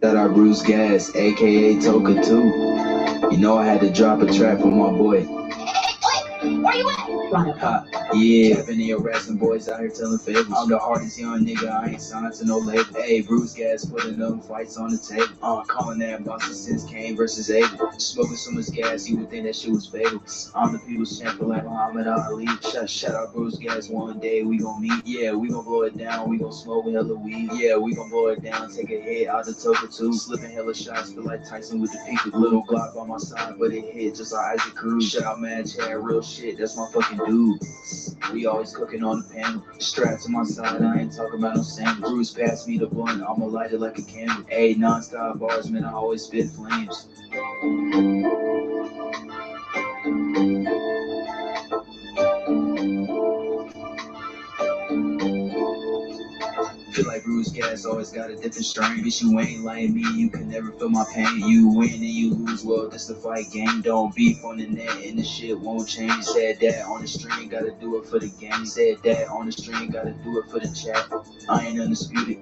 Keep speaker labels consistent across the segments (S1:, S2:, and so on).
S1: That I Bruce Gas, aka Toka 2. You know I had to drop a track for my boy.
S2: Where you at?
S1: Yeah, been here harassing boys out here telling favors. I'm the hardest young nigga, I ain't signed to no label. Hey, Bruce Gas putting them fights on the table. Calling that Boston since Kane versus Abel. Smoking so much gas, you would think that shit was fatal. I'm the people's champion like Muhammad Ali. Shout out Bruce Gas, one day we gon' meet. Yeah, we gon' blow it down, we gon' smoke with hella weed. Yeah, we gon' blow it down, take a hit out the Toka 2. Slipping hella shots, feel like Tyson with the peak. Little Glock by my side, but it hit just like Isaac Cruz. Shout out Mad Chad, real shit, that's my fucking dude. We always cooking on the pan. Strapped to my side, I ain't talking about no sand. Bruce passed me the blunt, I'ma light it like a candle. Ayy, non-stop bars, man, I always spit flames. Feel like Bruce Gas always got a different strain. Bitch, you ain't like me, you can never feel my pain. You win and you lose, well, that's the fight game. Don't beef on the net and the shit won't change. Said that on the stream, gotta do it for the game. Said that on the stream, gotta do it for the chat. I ain't undisputed.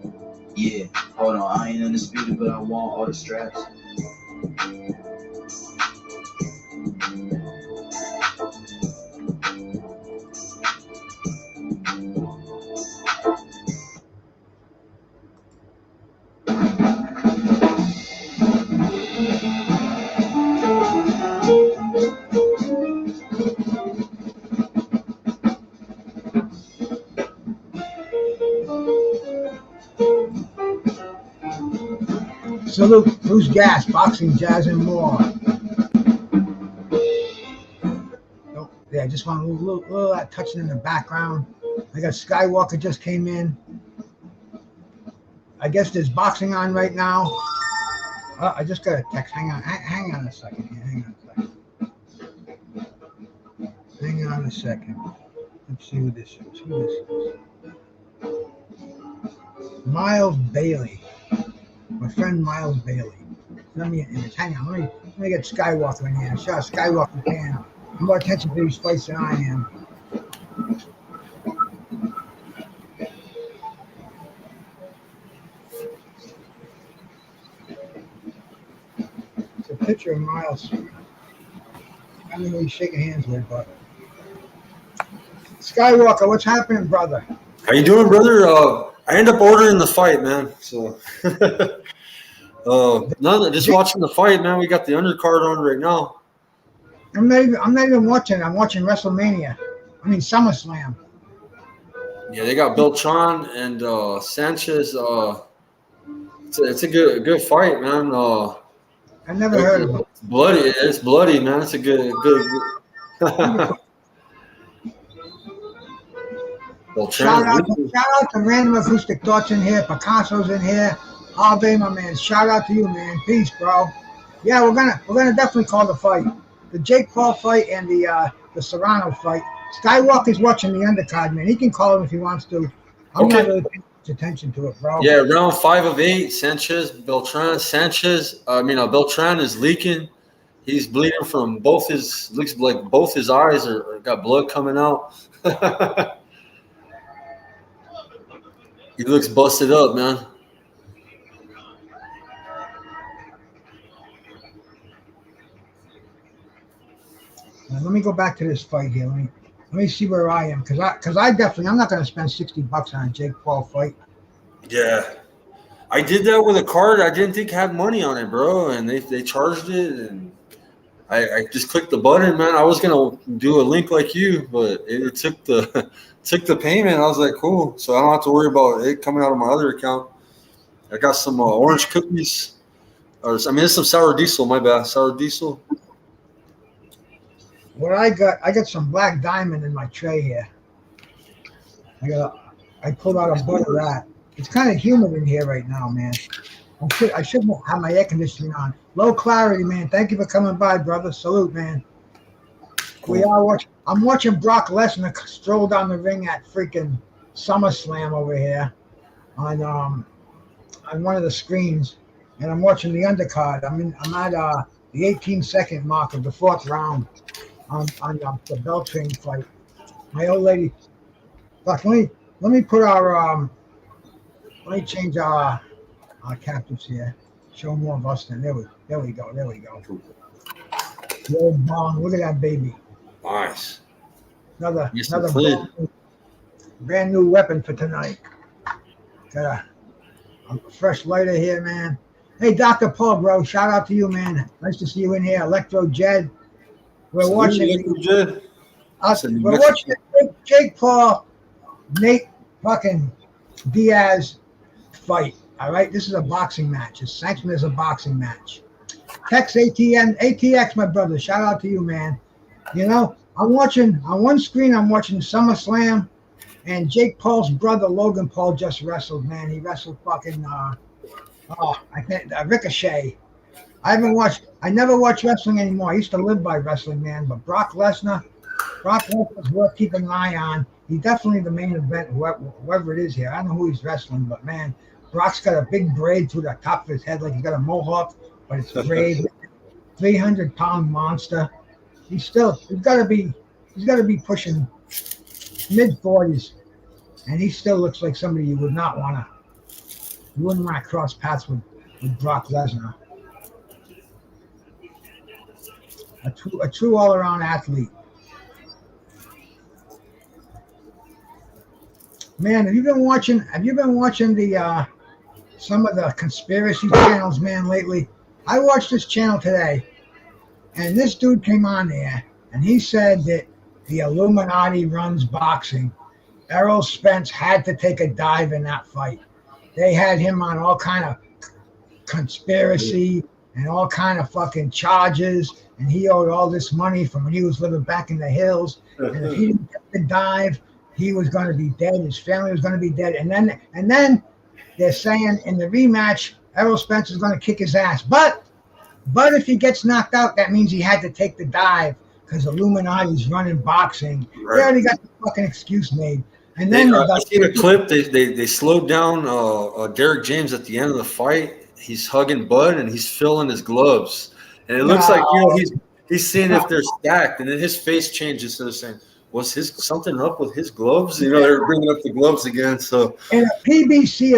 S1: Yeah, hold on, I ain't undisputed, but I want all the straps.
S3: Salute, Bruce Gas, boxing, jazz, and more. Oh, yeah, just want a little that touching in the background. I got SKYWALKER just came in. I guess there's boxing on right now. I just got a text. Hang on a second here. Hang on a second. Let's see who this is. Miles Bailey. My friend Miles Bailey. Let me hang on. Let me get SKYWALKER in here. Shout out SKYWALKER can. More attention to these fights than I am. It's a picture of Miles. I don't know who he's shaking hands with, but SKYWALKER, what's happening, brother?
S4: How you doing, brother? I end up ordering the fight, man. So, just watching the fight, man. We got the undercard on right now.
S3: I'm not even watching. I'm watching WrestleMania. I mean SummerSlam.
S4: Yeah, they got Beltran and Sanchez. It's a good fight, man.
S3: I never heard of it.
S4: It's bloody, man. It's a good.
S3: Shout out to Random Acoustic Thoughts in here, Picasso's in here, Harvey, my man. Shout out to you, man. Peace, bro. Yeah, we're gonna definitely call the fight, the Jake Paul fight and the Serrano fight. SKYWALKER's watching the undercard, man. He can call him if he wants to. I'm not really paying much attention to it, bro.
S4: Yeah, round 5 of 8. Beltran is leaking. He's bleeding from both his. Looks like both his eyes are got blood coming out. He looks busted up, man.
S3: Now, let me go back to this fight here. Let me see where I am, because I'm not going to spend $60 on a Jake Paul fight.
S4: Yeah, I did that with a card. I didn't think I had money on it, bro, and they charged it, and I just clicked the button, man. I was gonna do a link like you, but it took the payment. I was like, cool, so I don't have to worry about it coming out of my other account. I got some orange cookies, it's some sour diesel. My bad, sour diesel.
S3: What I got some black diamond in my tray here. I pulled out a bunch of that. It's kind of humid in here right now, man. I should have my air conditioning on. Low clarity, man. Thank you for coming by, brother. Salute, man. Cool. I'm watching Brock Lesnar stroll down the ring at freaking SummerSlam over here on one of the screens, and I'm watching the undercard. I'm at the 18-second mark of the 4th round on the Beltran fight. My old lady. But let me put our let me change our captives here. Show more of us. There we go. There we go. The old bong. Look at that baby.
S4: Nice.
S3: Another
S4: clean.
S3: brand new weapon for tonight. Got a fresh lighter here, man. Hey, Dr. Paul, bro. Shout out to you, man. Nice to see you in here. Electro Jed. We're watching. We're watching Jake Paul, Nate fucking Diaz fight. All right, this is a boxing match. It's sanctioned as a boxing match. Tex ATX, my brother. Shout out to you, man. You know, I'm watching on one screen. I'm watching SummerSlam, and Jake Paul's brother Logan Paul just wrestled. Man, he wrestled fucking Ricochet. I never watch wrestling anymore. I used to live by wrestling, man. But Brock Lesnar's worth keeping an eye on. He's definitely the main event, whoever it is here. I don't know who he's wrestling, but man, Brock's got a big braid through the top of his head, like he's got a mohawk, but it's braid. 300-pound monster. He's got to be pushing mid-40s, and he still looks like somebody you wouldn't want to cross paths with Brock Lesnar. A true all-around athlete. Man, have you been watching the some of the conspiracy channels, man, lately? I watched this channel today, and this dude came on there, and he said that the Illuminati runs boxing. Errol Spence had to take a dive in that fight. They had him on all kind of conspiracy and all kind of fucking charges, and he owed all this money from when he was living back in the hills. And if he didn't get the dive, he was going to be dead. His family was going to be dead. And then they're saying in the rematch, Errol Spence is going to kick his ass. But if he gets knocked out, that means he had to take the dive because Illuminati's running boxing. Right. They already got the fucking excuse made. And then
S4: I seen a clip. They slowed down Derek James at the end of the fight. He's hugging Bud and he's filling his gloves, and it looks like he's seeing if they're stacked. And then his face changes, so they're saying, "Was something up with his gloves?" You know, they're bringing up the gloves again. So
S3: in a PBC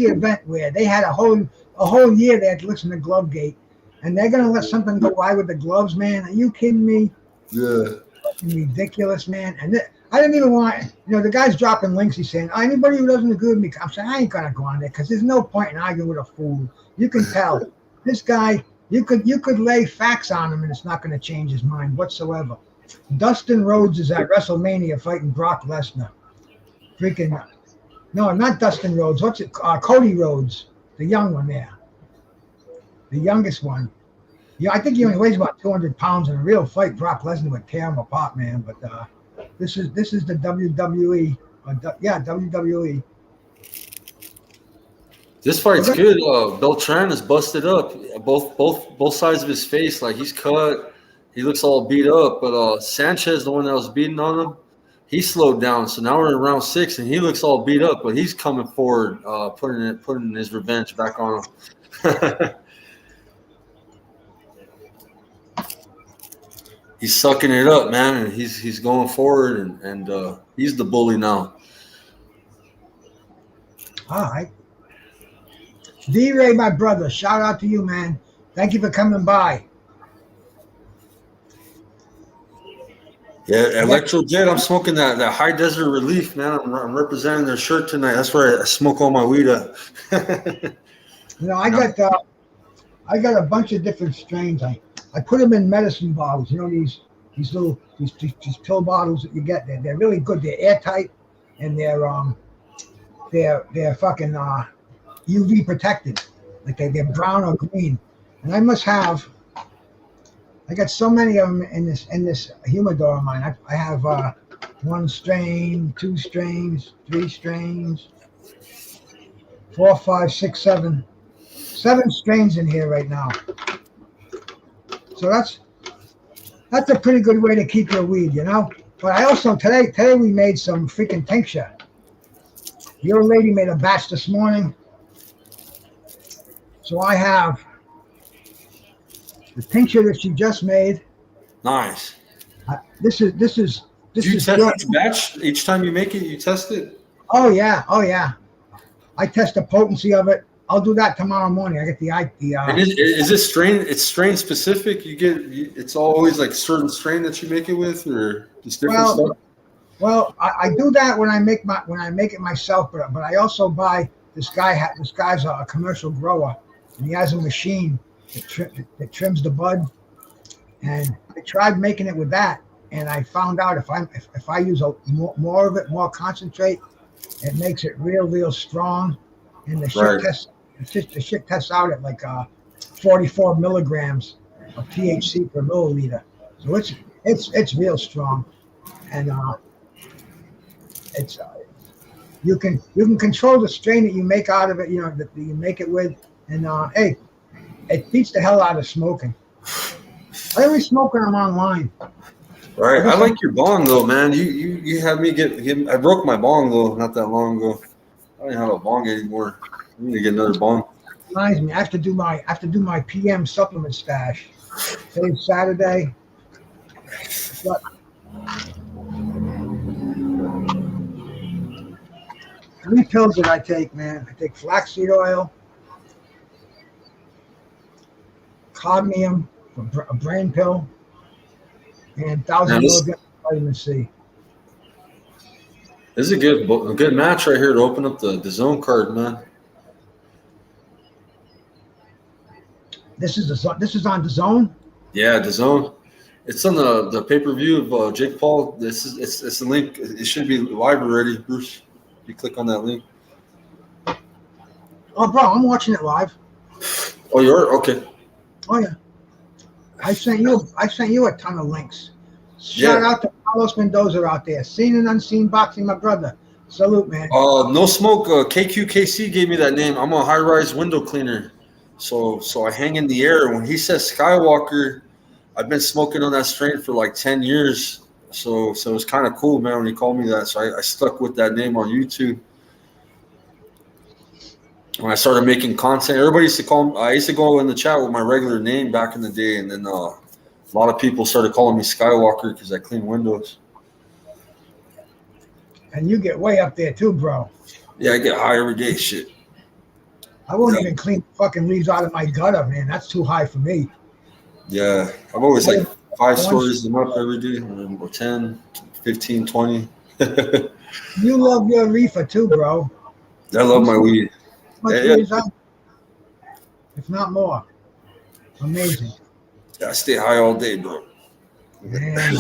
S3: event where they had a whole year they had to listen to Glovegate, and they're gonna let something go by with the gloves, man? Are you kidding me?
S4: Yeah,
S3: fucking ridiculous, man. And I didn't even want, the guy's dropping links. He's saying, anybody who doesn't agree with me, I'm saying, I ain't going to go on there because there's no point in arguing with a fool. You can tell. This guy, you could lay facts on him and it's not going to change his mind whatsoever. Dustin Rhodes is at WrestleMania fighting Brock Lesnar. No, not Dustin Rhodes. Cody Rhodes, the young one there. The youngest one. Yeah, I think he only weighs about 200 pounds. In a real fight, Brock Lesnar would tear him apart, man. But this is the WWE. WWE.
S4: This fight's good. Beltran is busted up. Both sides of his face, like he's cut. He looks all beat up. But Sanchez, the one that was beating on him, he slowed down. So now we're in round 6, and he looks all beat up. But he's coming forward, putting his revenge back on him. He's sucking it up, man, and he's going forward, and he's the bully now.
S3: All right. D-Ray, my brother, shout out to you, man. Thank you for coming by.
S4: Yeah, Electro Jet, I'm smoking that High Desert Relief, man. I'm representing their shirt tonight. That's where I smoke all my weed at.
S3: I got a bunch of different strains. I put them in medicine bottles. These little pill bottles that you get. They're really good. They're airtight, and they're fucking UV protected. Like they're brown or green. And I got so many of them in this humidor of mine. I have 1 strain, 2 strains, 3 strains, 4, 5, 6, 7 strains in here right now. So that's a pretty good way to keep your weed, But I also today we made some freaking tincture. The old lady made a batch this morning, so I have the tincture that she just made.
S4: Nice.
S3: This is.
S4: Do you test each batch each time you make it? You test it?
S3: Oh yeah. I test the potency of it. I'll do that tomorrow morning. I get the
S4: And is this strain? It's strain specific. It's always like certain strain that you make it with, or just different stuff.
S3: Well, I do that when I make it myself, but I also buy this guy. This guy's a commercial grower, and he has a machine that trims the bud. And I tried making it with that, and I found out if I use more of it, more concentrate, it makes it real strong. And the shit tests out at like 44 milligrams of THC per milliliter. So it's real strong, and it's you can control the strain that you make out of it. You know that you make it with, and hey, it beats the hell out of smoking. I only smoke when I'm online.
S4: Right. I like your bong though, man. You had me get. I broke my bong though not that long ago. I don't have a bong anymore. I need to get another bong.
S3: Reminds me, I have to do my PM supplement stash. Today's Saturday. But 3 pills that I take, man. I take flaxseed oil, cadmium, a brain pill, and 1,000 milligrams of vitamin C.
S4: This is a good match right here to open up the zone card, man.
S3: This is on the zone.
S4: Yeah, the zone. It's on the pay-per-view of Jake Paul. It's the link. It should be live already, Bruce. You click on that link.
S3: Oh, bro, I'm watching it live.
S4: Oh, you're okay.
S3: Oh yeah. I sent you a ton of links. Shout out to Carlos Mendoza out there. Seen and unseen boxing, my brother. Salute, man.
S4: No smoke. KQKC gave me that name. I'm a high-rise window cleaner, so I hang in the air. When he says Skywalker, I've been smoking on that strain for like 10 years. So it's kind of cool, man, when he called me that. So I stuck with that name on YouTube. When I started making content, everybody used to call me. I used to go in the chat with my regular name back in the day, and then a lot of people started calling me Skywalker because I clean windows.
S3: And you get way up there too, bro.
S4: Yeah, I get high every day. Shit.
S3: I won't even clean fucking leaves out of my gutter, man. That's too high for me.
S4: Yeah, I'm always like 5 stories and up every day, or 10, 15, 20.
S3: You love your reefer too, bro.
S4: I love my weed.
S3: If not more. Amazing.
S4: Yeah, I stay high all day, bro.
S3: Man,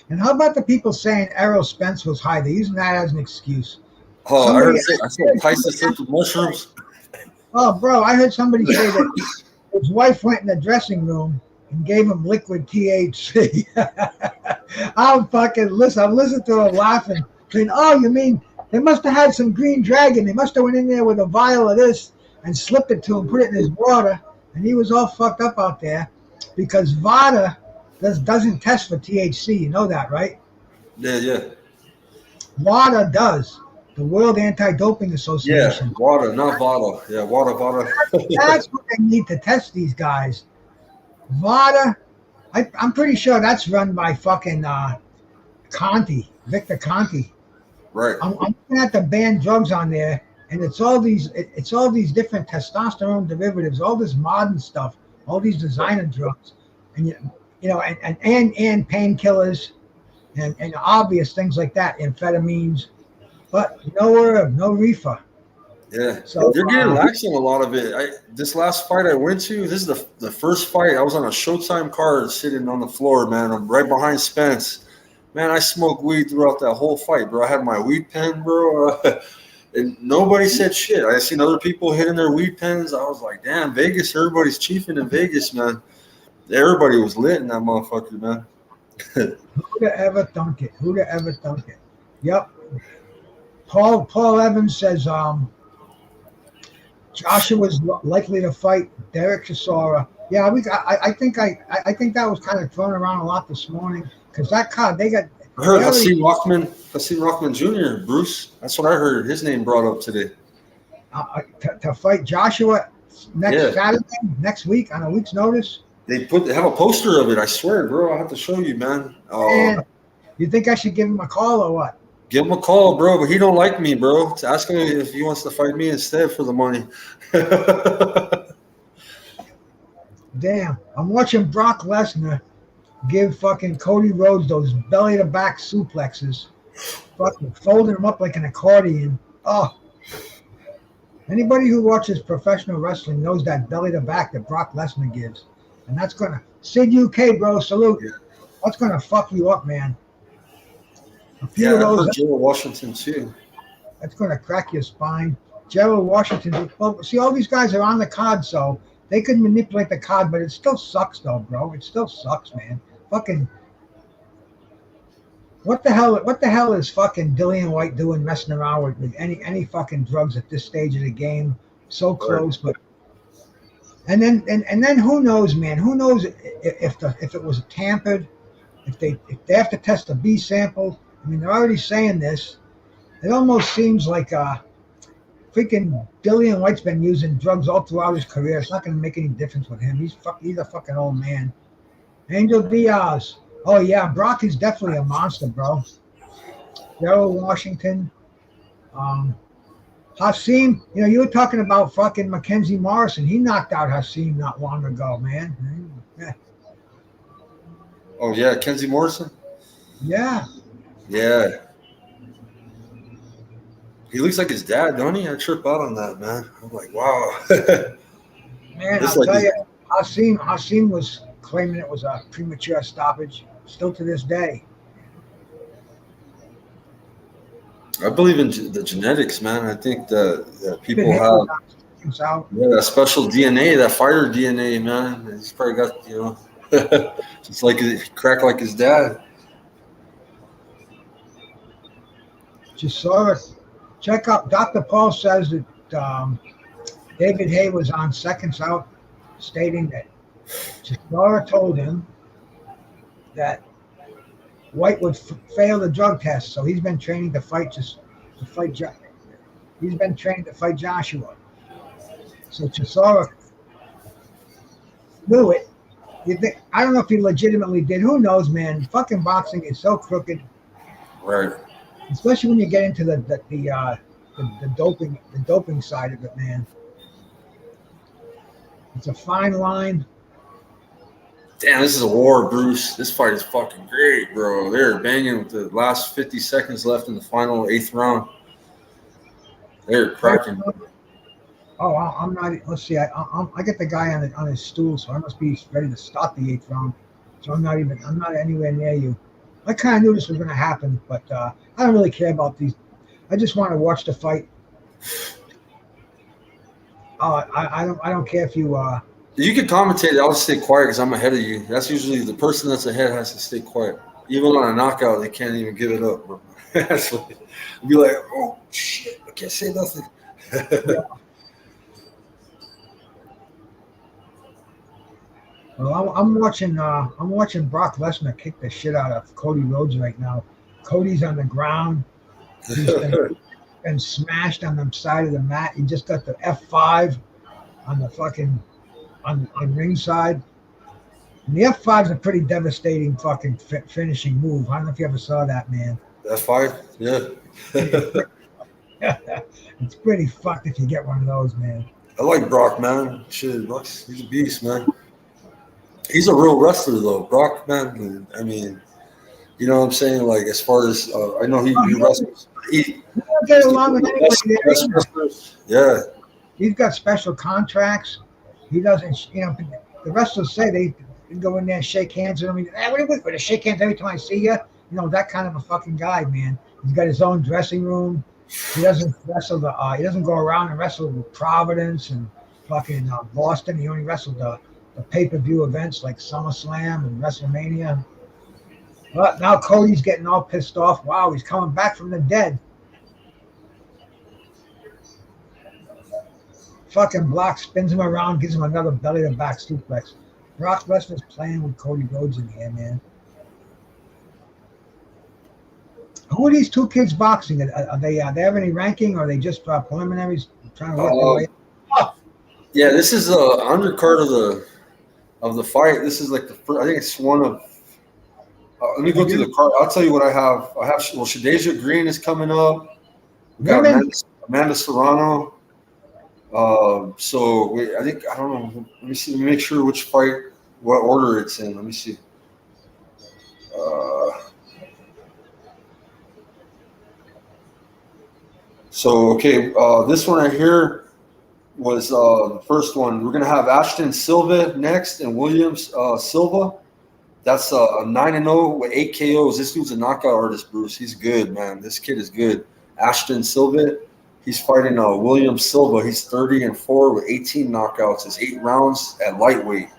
S3: and how about the people saying Errol Spence was high? They're using that as an excuse.
S4: Oh, I said Tyson slept with mushrooms.
S3: Oh, bro, I heard somebody say that his wife went in the dressing room and gave him liquid THC. I'm listening to him laughing, saying, oh, you mean they must have had some green dragon. They must have went in there with a vial of this and slipped it to him, put it in his water, and he was all fucked up out there because VADA doesn't test for THC. You know that, right?
S4: Yeah.
S3: WADA does. The World Anti-Doping Association.
S4: Yeah, WADA, not VADA. Yeah, WADA.
S3: That's what they need to test these guys. VADA, I'm pretty sure that's run by fucking Victor Conti.
S4: Right.
S3: I'm looking at the banned drugs on there, and it's all these different testosterone derivatives, all this modern stuff, all these designer drugs, and and painkillers, and obvious things like that, amphetamines, but no reefer.
S4: Yeah,
S3: so
S4: you're getting lax on a lot of it. This last fight I went to, this is the first fight. I was on a Showtime card sitting on the floor, man. I'm right behind Spence. Man, I smoked weed throughout that whole fight, bro. I had my weed pen, bro. And nobody said shit. I seen other people hitting their weed pens. I was like, damn, Vegas, everybody's chiefing in Vegas, man. Everybody was lit in that motherfucker, man.
S3: Who'd have ever thunk it? Yep. Paul Evans says Joshua's likely to fight Derek Chisora. Yeah, I think that was kind of thrown around a lot this morning because that card they got.
S4: I heard Hasim Rockman Jr. Bruce. That's what I heard. His name brought up today.
S3: To fight Joshua Saturday, next week on a week's notice.
S4: They have a poster of it. I swear, bro. I have to show you, man.
S3: Man, you think I should give him a call or what?
S4: Give him a call, bro, but he don't like me, bro. Ask him if he wants to fight me instead for the money.
S3: Damn, I'm watching Brock Lesnar give fucking Cody Rhodes those belly to back suplexes, fucking folding them up like an accordion. Oh, anybody who watches professional wrestling knows that belly to back that Brock Lesnar gives, and that's gonna Sid UK, bro. Salute.
S4: Yeah.
S3: That's gonna fuck you up, man. A few
S4: Yeah,
S3: of
S4: I
S3: those.
S4: heard Gerald Washington too.
S3: That's gonna crack your spine. Gerald Washington. Well, see, all these guys are on the card, so they could manipulate the card, but it still sucks, though, bro. It still sucks, man. Fucking. What the hell? What the hell is fucking Dillian White doing, messing around with any fucking drugs at this stage of the game? So close, but. And then who knows, man? Who knows if it was tampered? If they have to test a B sample? I mean, they're already saying this. It almost seems like freaking Dillian White's been using drugs all throughout his career. It's not going to make any difference with him. He's a fucking old man. Angel Diaz. Oh, yeah, Brock is definitely a monster, bro. Gerald Washington. Hasim, you were talking about fucking Mackenzie Morrison. He knocked out Hasim not long ago, man. Yeah.
S4: Oh, yeah, Kenzie Morrison?
S3: Yeah.
S4: Yeah. He looks like his dad, don't he? I trip out on that, man. I'm like, wow.
S3: Man,
S4: It's
S3: I'll
S4: like
S3: tell
S4: his-
S3: you, Hasim was claiming it was a premature stoppage, still to this day.
S4: I believe in the genetics, man. I think that people have that special DNA, that fighter DNA, man. He's probably got, just like crack like his dad.
S3: Just saw it. Check out. Dr. Paul says that David Hay was on seconds out, stating that Chisora told him that White would fail the drug test, so he's been training to fight He's been training to fight Joshua. So Chisora knew it. I don't know if he legitimately did. Who knows, man? Fucking boxing is so crooked.
S4: Right.
S3: Especially when you get into the doping side of it, man. It's a fine line.
S4: Damn, this is a war, Bruce. This fight is fucking great, bro. They're banging with the last 50 seconds left in the final 8th round. They're cracking.
S3: Oh, I'm not. Let's see. I get the guy on his stool, so I must be ready to start the 8th round. So I'm not anywhere near you. I kind of knew this was going to happen, but I don't really care about these. I just want to watch the fight. I don't care if you.
S4: You can commentate. I'll just stay quiet because I'm ahead of you. That's usually the person that's ahead has to stay quiet. Even on a knockout, they can't even give it up, bro. That's what, be like, oh shit, I can't say nothing.
S3: Well, I'm watching Brock Lesnar kick the shit out of Cody Rhodes right now. Cody's on the ground. He's been smashed on the side of the mat. He just got the F5 on the fucking on ringside. And the F5 is a pretty devastating fucking finishing move. I don't know if you ever saw that, man.
S4: F5? Yeah.
S3: It's pretty fucked if you get one of those, man.
S4: I like Brock, man. Shit, Brock's, he's a beast, man. He's a real wrestler, though. Brock, man, I mean, you know what I'm saying? Like, as far as, I know he wrestles. He
S3: don't get along with anybody.
S4: Yeah.
S3: He's got special contracts. He doesn't, the wrestlers say they go in there and shake hands with him. What are you with? To shake hands every time I see you? That kind of a fucking guy, man. He's got his own dressing room. He doesn't wrestle he doesn't go around and wrestle with Providence and fucking Boston. He only wrestled the pay-per-view events like SummerSlam and WrestleMania. But now Cody's getting all pissed off. Wow, he's coming back from the dead. Fucking Block spins him around, gives him another belly-to-back suplex. Brock Lesnar's playing with Cody Rhodes in here, man. Who are these two kids boxing? Are they have any ranking, or are they just preliminaries trying to work their way?
S4: Yeah, this is the undercard of the fight. This is like the first, I think it's one of Let me go through the card. I'll tell you what I have. Well, Shadeja Green is coming up. We got Amanda Serrano. So wait, I think I don't know. Let me see. Let me make sure which fight, what order it's in. Let me see. So okay, this one right here was the first one. We're gonna have Ashton Silva next and Williams Silva. That's a 9-0 with 8 KOs. This dude's a knockout artist, Bruce. He's good, man. This kid is good. Ashton Silva. He's fighting William Silva. He's 30-4 with 18 knockouts. It's 8 rounds at lightweight.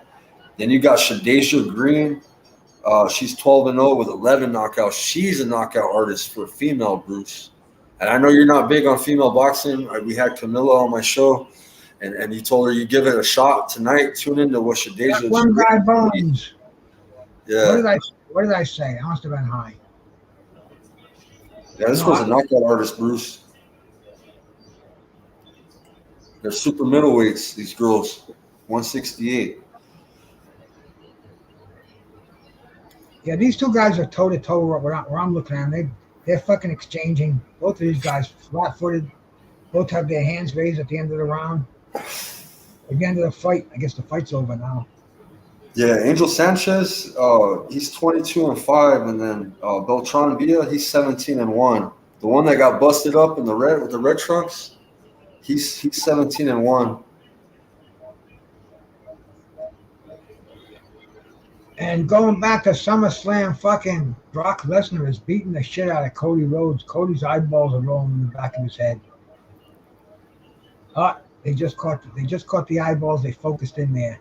S4: Then you got Shadeja Green. She's 12-0 with 11 knockouts. She's a knockout artist for female, Bruce. And I know you're not big on female boxing. We had Camilla on my show, and you told her you give it a shot tonight. Tune into what Shadeja.
S3: One guy bones.
S4: Yeah.
S3: What did I say? I must have been high.
S4: Yeah, this was a knockout artist, Bruce. They're super middleweights, these girls. 168.
S3: Yeah, these two guys are toe to toe where I'm looking at them. They're fucking exchanging. Both of these guys flat-footed. Both have their hands raised at the end of the round. At the end of the fight, I guess the fight's over now.
S4: Yeah, Angel Sanchez, he's 22-5, and then Beltran Villa, he's 17-1. The one that got busted up in the red with the red trunks, he's 17-1.
S3: And going back to SummerSlam, fucking Brock Lesnar is beating the shit out of Cody Rhodes. Cody's eyeballs are rolling in the back of his head. They just caught the eyeballs. They focused in there.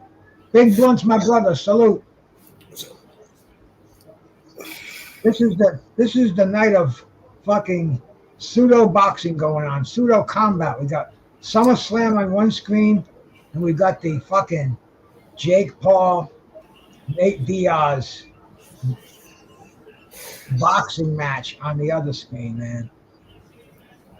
S3: Big Blunt's my brother. Salute. This is the night of fucking pseudo boxing going on. Pseudo combat. We got SummerSlam on one screen, and we got the fucking Jake Paul, Nate Diaz boxing match on the other screen, man.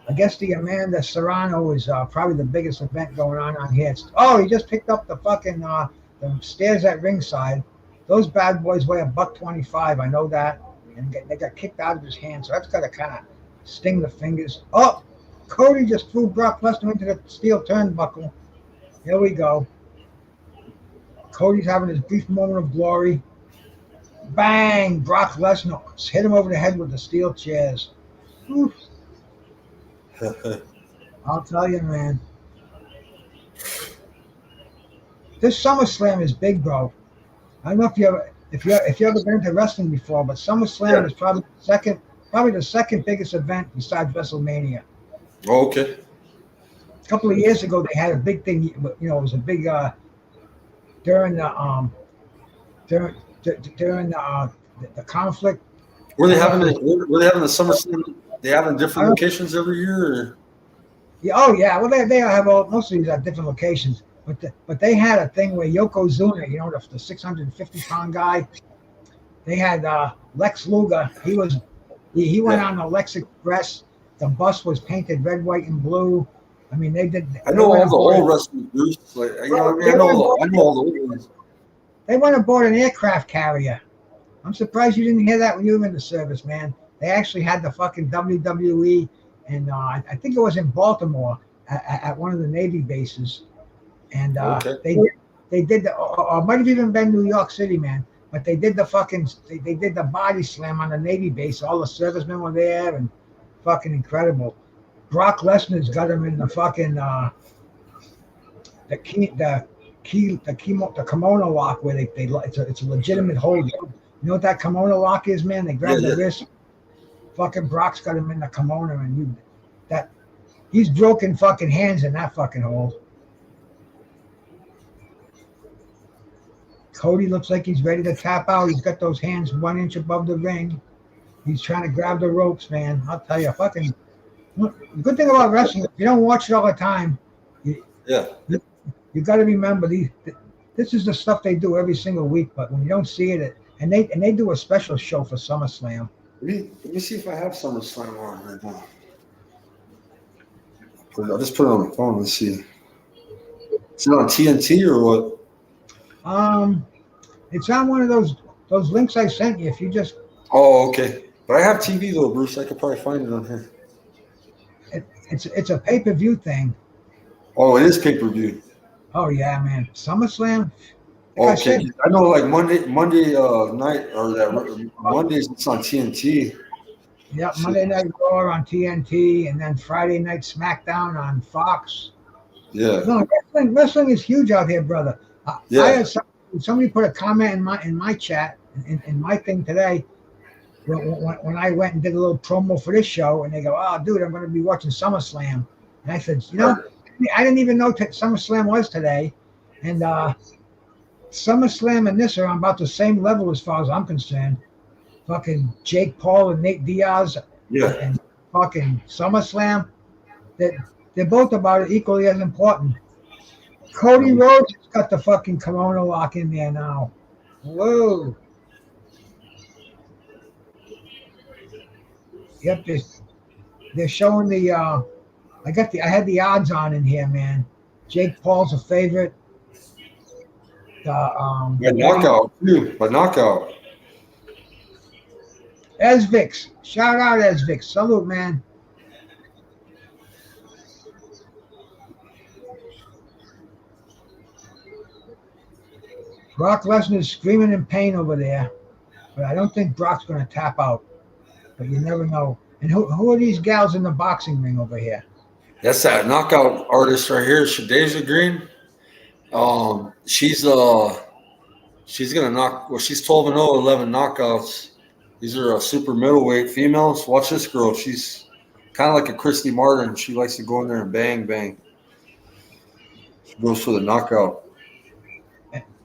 S3: I guess the Amanda Serrano is probably the biggest event going on here. He just picked up the fucking the stairs at ringside. Those bad boys weigh $125. I know that, and they got kicked out of his hand, so that's got to kind of sting the fingers. Oh, Cody just threw Brock Lesnar into the steel turnbuckle. Here we go. Cody's having his brief moment of glory. Bang! Brock Lesnar hit him over the head with the steel chairs. Oof. I'll tell you, man. This SummerSlam is big, bro. I don't know if you ever been to wrestling before, but SummerSlam is probably the second biggest event besides WrestleMania.
S4: Oh, okay.
S3: A couple of years ago, they had a big thing. It was a big during the conflict.
S4: Were they having the SummerSlam? They having different locations every year? Or?
S3: Yeah. Oh yeah. Well, they have most of these at different locations. But they had a thing where Yokozuna, the 650-pound guy, they had Lex Luger. He went on the Lex Express. The bus was painted red, white, and blue. I mean, they did.
S4: I know all the old wrestling groups. Like, I know all the old ones.
S3: They went aboard an aircraft carrier. I'm surprised you didn't hear that when you were in the service, man. They actually had the fucking WWE, and I think it was in Baltimore at one of the Navy bases. And they did or it might have even been New York City, man. But they did they did the body slam on the Navy base. All the servicemen were there, and fucking incredible. Brock Lesnar's got him in the fucking the kimono lock where it's a legitimate hold. You know what that kimono lock is, man? They grab the wrist. Fucking Brock's got him in the kimono, and he's broken fucking hands in that fucking hold. Cody looks like he's ready to tap out. He's got those hands 1 inch above the ring. He's trying to grab the ropes, man. I'll tell you, fucking. The good thing about wrestling, if you don't watch it all the time, you got to remember this is the stuff they do every single week. But when you don't see it, and they do a special show for SummerSlam.
S4: Let me see if I have SummerSlam on right now. I'll just put it on my phone. Let's see. Is it on TNT or what?
S3: It's on one of those links I sent you. If you just
S4: Oh, okay. But I have TV though, Bruce. I could probably find it on here.
S3: It's a pay-per-view thing.
S4: Oh, it is pay-per-view.
S3: Oh yeah, man. SummerSlam. Like I
S4: Okay,
S3: said,
S4: I know like Monday night or that Mondays it's on TNT.
S3: yeah,
S4: So,
S3: Monday Night Raw on TNT, and then Friday Night SmackDown on Fox.
S4: yeah,
S3: No, wrestling is huge out here, brother. I
S4: yeah,
S3: had somebody put a comment in my chat in my thing today when I went and did a little promo for this show, and they go, "Oh, dude, I'm going to be watching SummerSlam," and I said, I didn't even know SummerSlam was today, and SummerSlam and this are on about the same level as far as I'm concerned. Fucking Jake Paul and Nate Diaz
S4: yeah.
S3: and fucking SummerSlam. That they're both about equally as important. Cody Rhodes has got the fucking Corona lock in there now. Whoa. Yep, they're showing the I had the odds on in here, man. Jake Paul's a favorite.
S4: By knockout too. By knockout.
S3: Esvix. Shout out Esvix. Salute, man. Brock Lesnar's screaming in pain over there, but I don't think Brock's going to tap out. But you never know. And who are these gals in the boxing ring over here?
S4: That's that knockout artist right here, Shadeja Green. She's gonna knock. Well, she's 12-0, 11 knockouts. These are super middleweight females. Watch this girl. She's kind of like a Christy Martin. She likes to go in there and bang, bang. She goes for the knockout.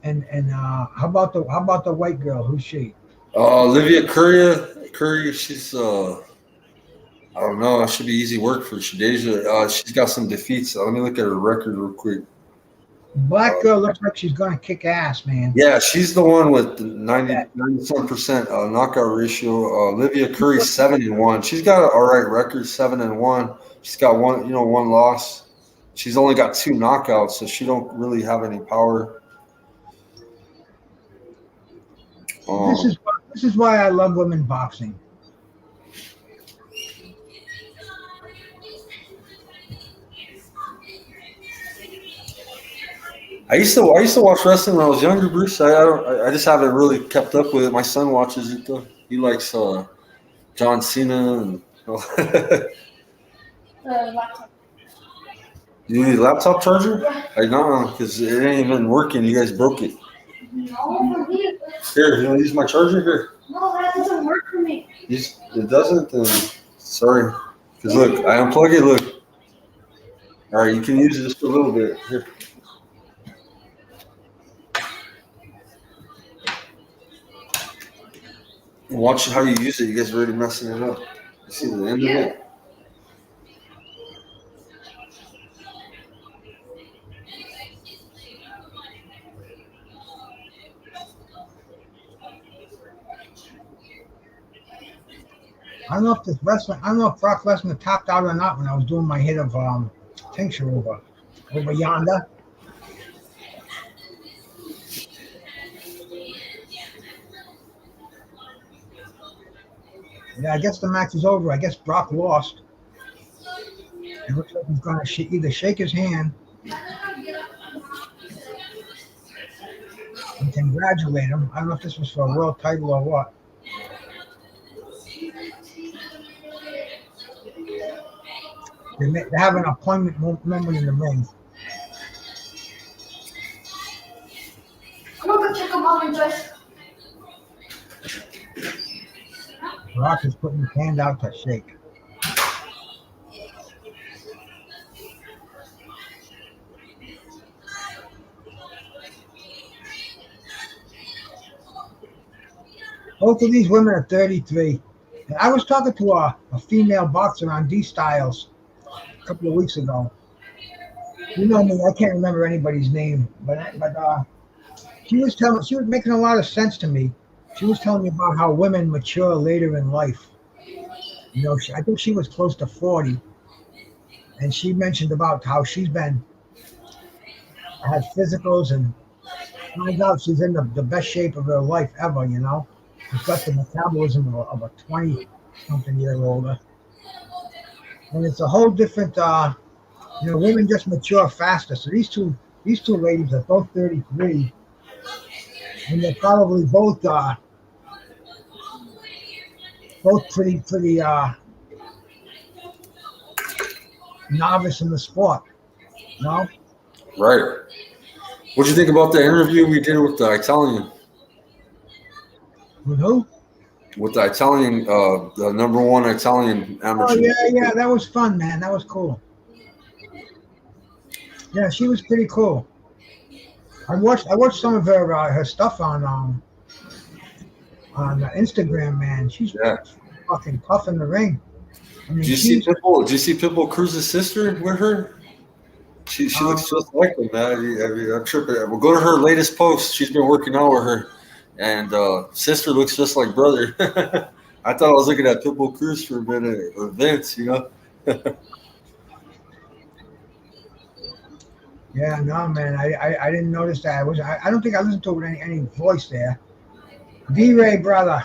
S3: And how about the white girl? Who's she?
S4: Olivia Curry. She's I don't know. That should be easy work for Shadeja. She's got some defeats. Let me look at her record real quick.
S3: Black girl looks like she's gonna kick ass, man.
S4: Yeah, she's the one with the 97% knockout ratio. Olivia Curry 7-1. She's got an all right record, 7-1. She's got one loss. She's only got 2 knockouts, so she don't really have any power.
S3: This is why I love women boxing.
S4: I used to watch wrestling when I was younger, Bruce. I just haven't really kept up with it. My son watches it though. He likes John Cena and.
S2: Laptop.
S4: You need a laptop charger? Like no, because it ain't even working. You guys broke it.
S2: No, for me.
S4: Here, you want to use my charger here?
S2: No, that doesn't work for me.
S4: It doesn't. Then sorry. Because look, I unplug it. Look. All right, you can use it just a little bit here. Watch how you use it. You guys are already messing it up. You see the end of it?
S3: I don't know if Brock Lesnar tapped out or not when I was doing my hit of tincture over yonder. Yeah, I guess the match is over. I guess Brock lost. It looks like he's going to either shake his hand and congratulate him. I don't know if this was for a world title or what. They have an appointment moment in the ring.
S2: I'm gonna go check on Mom and Joyce.
S3: Brock is putting his hand out to shake. Both of these women are 33. And I was talking to a female boxer on D Styles a couple of weeks ago. You know me, I can't remember anybody's name, but she was making a lot of sense to me. She was telling me about how women mature later in life. You know, I think she was close to 40, and she mentioned about how she's had physicals and finds out she's in the best shape of her life ever. You know, She's got the metabolism of a 20-something-year-older. And it's a whole different, women just mature faster. So these two ladies are both 33, and they're probably both pretty novice in the sport. No,
S4: Right. What do you think about the interview we did with the Italian?
S3: with who?
S4: With the Italian, the number one Italian
S3: Oh
S4: amateur.
S3: yeah, that was fun, man. That was cool. Yeah, she was pretty cool. I watched some of her stuff on Instagram, man. She's
S4: Yeah.
S3: fucking tough in the ring. I mean,
S4: Did you see Pitbull? Did you see Pitbull Cruz's sister with her? She looks just like her, man. I'm tripping. We'll go to her latest post. She's been working out with her, and sister looks just like brother. I thought I was looking at Pitbull Cruz for a minute, or Vince,
S3: Yeah, no, man. I didn't notice that. I don't think I listened to it with any voice there. D-Ray, brother.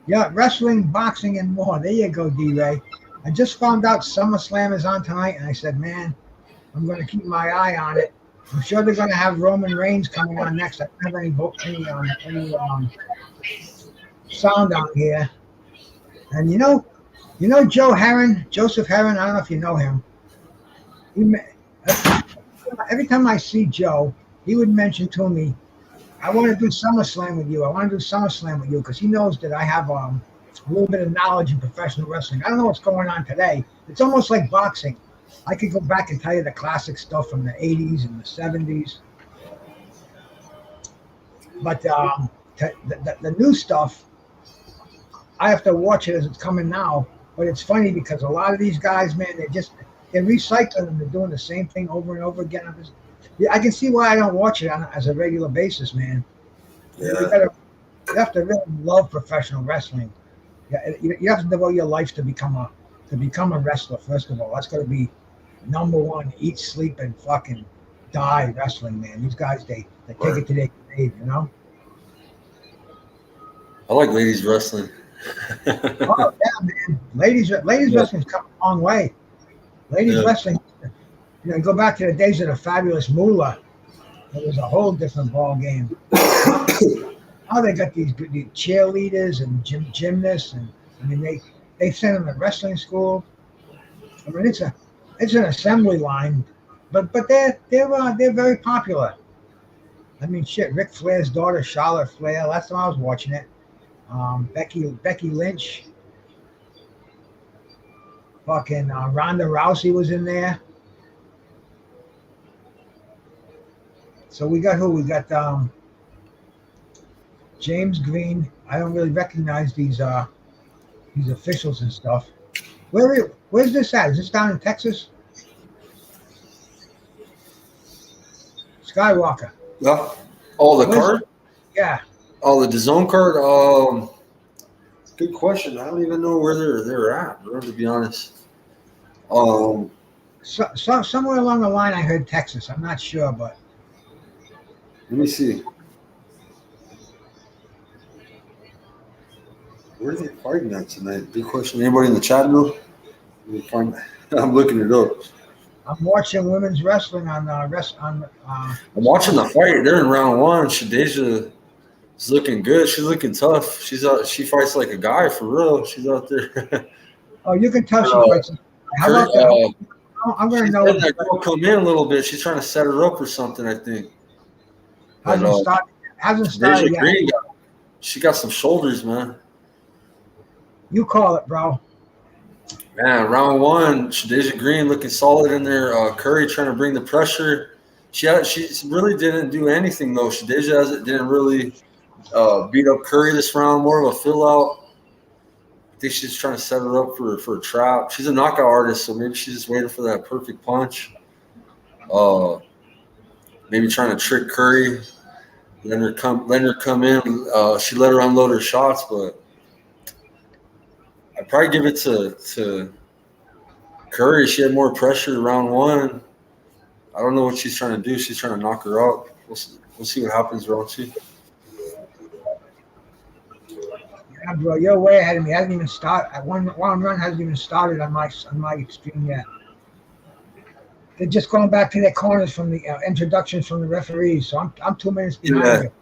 S3: Yeah, wrestling, boxing, and more. There you go, D-Ray. I just found out SummerSlam is on tonight, and I said, man, I'm going to keep my eye on it. I'm sure they're going to have Roman Reigns coming on next. I don't have any sound on here. And Joseph Herron. I don't know if you know him. Every time I see Joe, he would mention to me, I want to do SummerSlam with you. I want to do SummerSlam with you because he knows that I have a little bit of knowledge in professional wrestling. I don't know what's going on today. It's almost like boxing. I could go back and tell you the classic stuff from the 80s and the 70s. But the new stuff, I have to watch it as it's coming now. But it's funny because a lot of these guys, man, they're recycling and they're doing the same thing over and over again. I can see why I don't watch it as a regular basis, man.
S4: Yeah.
S3: You have to really love professional wrestling. You have to devote your life to become a wrestler. First of all, that's got to be number one. Eat, sleep, and fucking die wrestling, man. These guys, they take it to their grave,
S4: I like ladies wrestling.
S3: Oh yeah, man. Ladies wrestling's come a long way. Ladies wrestling, go back to the days of the Fabulous Moolah. It was a whole different ball game. Now they got these cheerleaders and gymnasts, and I mean they send them to wrestling school. I mean it's an assembly line, but they're very popular. I mean shit, Ric Flair's daughter Charlotte Flair. Last time I was watching it, Becky Lynch. Fucking Ronda Rousey was in there. So we got who? We got James Green. I don't really recognize these officials and stuff. Where's this at? Is this down in Texas? SKYWALKER.
S4: Yeah. Oh, the card?
S3: Yeah.
S4: Oh, the DAZN card? Good question. I don't even know where they're at, bro, to be honest.
S3: So somewhere along the line I heard Texas. I'm not sure, but
S4: let me see. Where are they fighting at tonight? Good question. Anybody in the chat know? I'm looking it up.
S3: I'm watching women's wrestling on I'm
S4: watching the fight. They're in round one. Shadeja is looking good. She's looking tough. She fights like a guy for real. She's out there.
S3: Oh, you can tell she fights. How about that? I'm going to know.
S4: That girl come in a little bit. She's trying to set her up or something, I think.
S3: Hasn't started yet.
S4: She got some shoulders, man.
S3: You call it, bro.
S4: Man, round one, Shadeja Green looking solid in there. Curry trying to bring the pressure. She really didn't do anything, though. Shadeja didn't really beat up Curry this round, more of a fill-out. I think she's trying to set her up for a trap. She's a knockout artist, so maybe she's just waiting for that perfect punch. Maybe trying to trick Curry, letting her come in. She let her unload her shots, but I'd probably give it to Curry. She had more pressure round one. I don't know what she's trying to do. She's trying to knock her out. We'll see what happens round two.
S3: Yeah, bro, you're way ahead of me. Hasn't even started. One run hasn't even started on my extreme yet. They're just going back to their corners from the introductions from the referees. So I'm 2 minutes behind
S4: Yeah.
S3: you.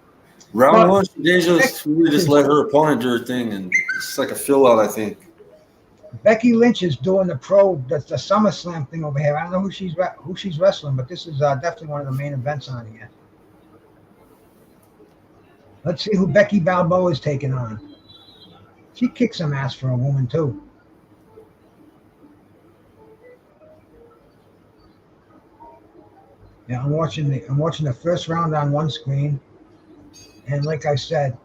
S4: Round
S3: But
S4: one, they just really just let her opponent do her thing, and it's like a fill out, I think.
S3: Becky Lynch is doing the SummerSlam thing over here. I don't know who she's wrestling, but this is definitely one of the main events on here. Let's see who Becky Balboa is taking on. She kicks some ass for a woman too. Yeah, I'm watching the first round on one screen, and like I said,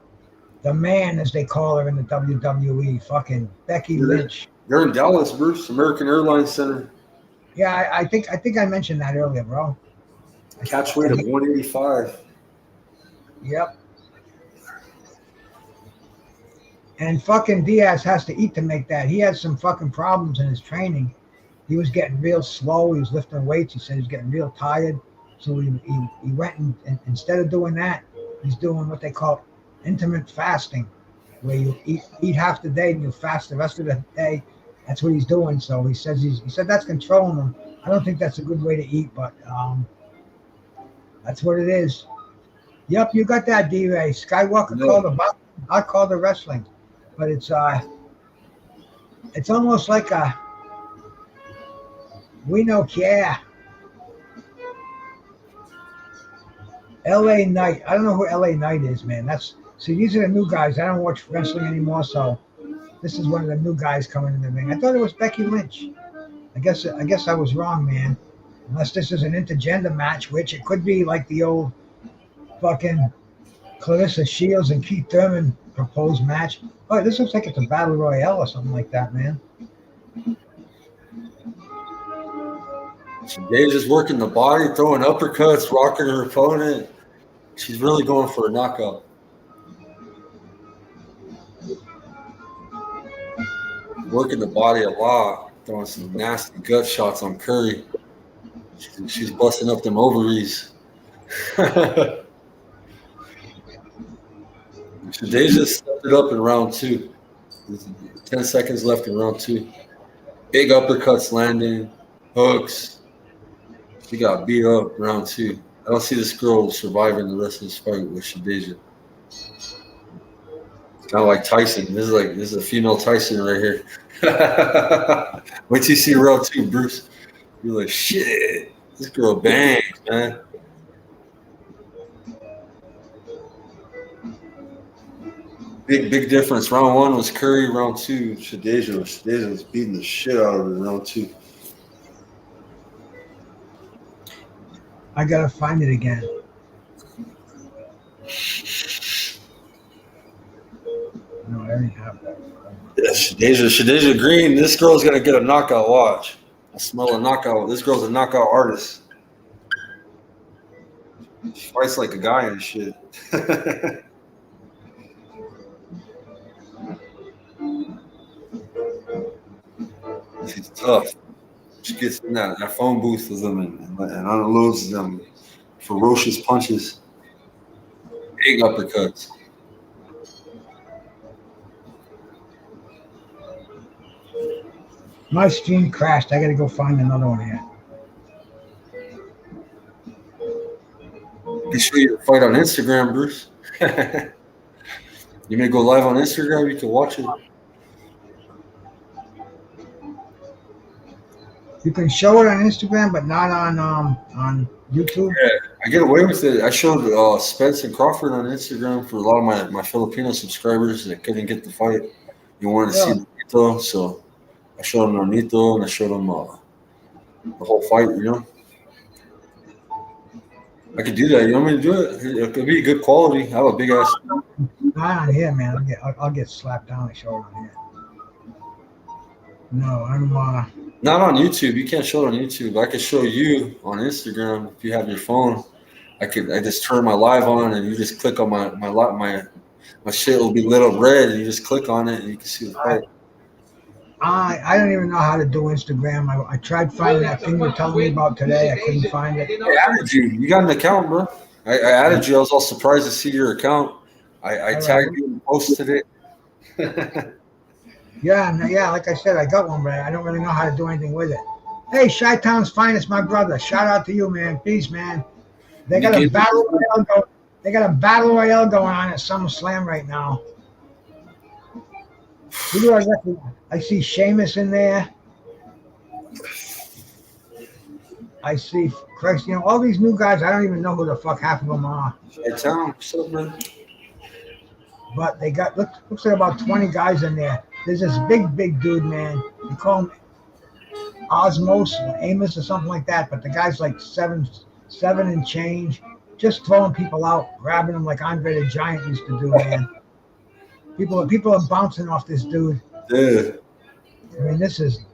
S3: the man, as they call her in the WWE, fucking Becky Lynch.
S4: They're in Dallas, Bruce, American Airlines Center.
S3: Yeah, I think I mentioned that earlier, bro.
S4: Catch weight of 185.
S3: Yep. And fucking Diaz has to eat to make that. He had some fucking problems in his training. He was getting real slow. He was lifting weights. He said he was getting real tired. So he went and instead of doing that, he's doing what they call intermittent fasting, where you eat half the day and you fast the rest of the day. That's what he's doing. So he said that's controlling him. I don't think that's a good way to eat, but that's what it is. Yep, you got that, D-Ray. Skywalker called the boxing. I call the wrestling, but it's almost like a we know care. LA Knight. I don't know who LA Knight is, man. See, these are the new guys. I don't watch wrestling anymore, so this is one of the new guys coming in the ring. I thought it was Becky Lynch. I guess I was wrong, man. Unless this is an intergender match, which it could be like the old fucking Clarissa Shields and Keith Thurman proposed match. Oh, this looks like it's a battle royale or something like that, man.
S4: They're just working the body, throwing uppercuts, rocking her opponent. She's really going for a knockout. Working the body a lot, throwing some nasty gut shots on Curry. She's busting up them ovaries. They just stepped it up in round two. 10 seconds left in round two. Big uppercuts landing, hooks. She got beat up round two. I don't see this girl surviving the rest of this fight with Shadeja. It's kind of like Tyson. This is a female Tyson right here. Wait till you see round two, Bruce. You're like, shit, this girl bangs, man. Big difference. Round one was Curry. Round two, Shadeja was beating the shit out of her in round two.
S3: I gotta find it again. No, I already have that.
S4: Yeah, Shadeja Green. This girl's gonna get a knockout. Watch. I smell a knockout. This girl's a knockout artist. She fights like a guy and shit. She's tough. She gets in that phone booth with them and unloads them ferocious punches. Big uppercuts.
S3: My stream crashed. I gotta go find another one here.
S4: Be sure you fight on Instagram, Bruce. You may go live on Instagram. You can watch it.
S3: You can show it on Instagram, but not on YouTube.
S4: Yeah, I get away with it. I showed Spence and Crawford on Instagram for a lot of my Filipino subscribers that couldn't get the fight. You wanted to see Nito, so I showed them Nito and I showed them the whole fight. You know, I could do that. You want me to do it? It could be good quality. I have a big ass.
S3: Not on here, man. I'll get slapped down and show it on here. No, I'm
S4: not on YouTube. You can't show it on YouTube. I could show you on Instagram if you have your phone. I just turn my live on and you just click on my shit will be lit up red and you just click on it and you can see the fight.
S3: I don't even know how to do Instagram. I tried finding that thing you were telling me about today. I couldn't find it.
S4: I added you. You got an account, bro. I added you. I was all surprised to see your account. I tagged you and posted it.
S3: Yeah, like I said, I got one, but I don't really know how to do anything with it. Hey, Chi-Town's finest, my brother. Shout out to you, man. Peace, man. They got a battle royale going. They got a battle royale going on at SummerSlam right now. Who do I recognize? I see Sheamus in there. I see Christ. You know, all these new guys. I don't even know who the fuck half of them are.
S4: What's up, man?
S3: But they got looks like about 20 guys in there. There's this big dude, man. They call him Osmos or Amos or something like that. But the guy's like seven and change, just throwing people out, grabbing them like Andre the Giant used to do, man. People are bouncing off this dude.
S4: Yeah.
S3: I mean, this is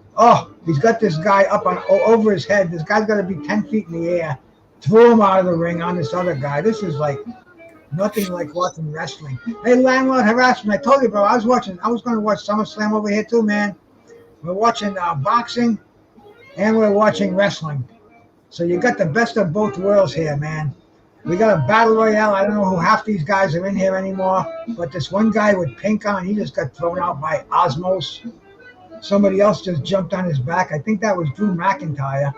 S3: he's got this guy up on over his head. This guy's got to be 10 feet in the air. Threw him out of the ring on this other guy. This is like nothing like watching wrestling. Hey, landlord harassment. I told you, bro. I was going to watch SummerSlam over here too, man. We're watching boxing and we're watching wrestling. So you got the best of both worlds here, man. We got a battle royale. I don't know who half these guys are in here anymore, but this one guy with pink on, he just got thrown out by Osmos. Somebody else just jumped on his back. I think that was Drew McIntyre.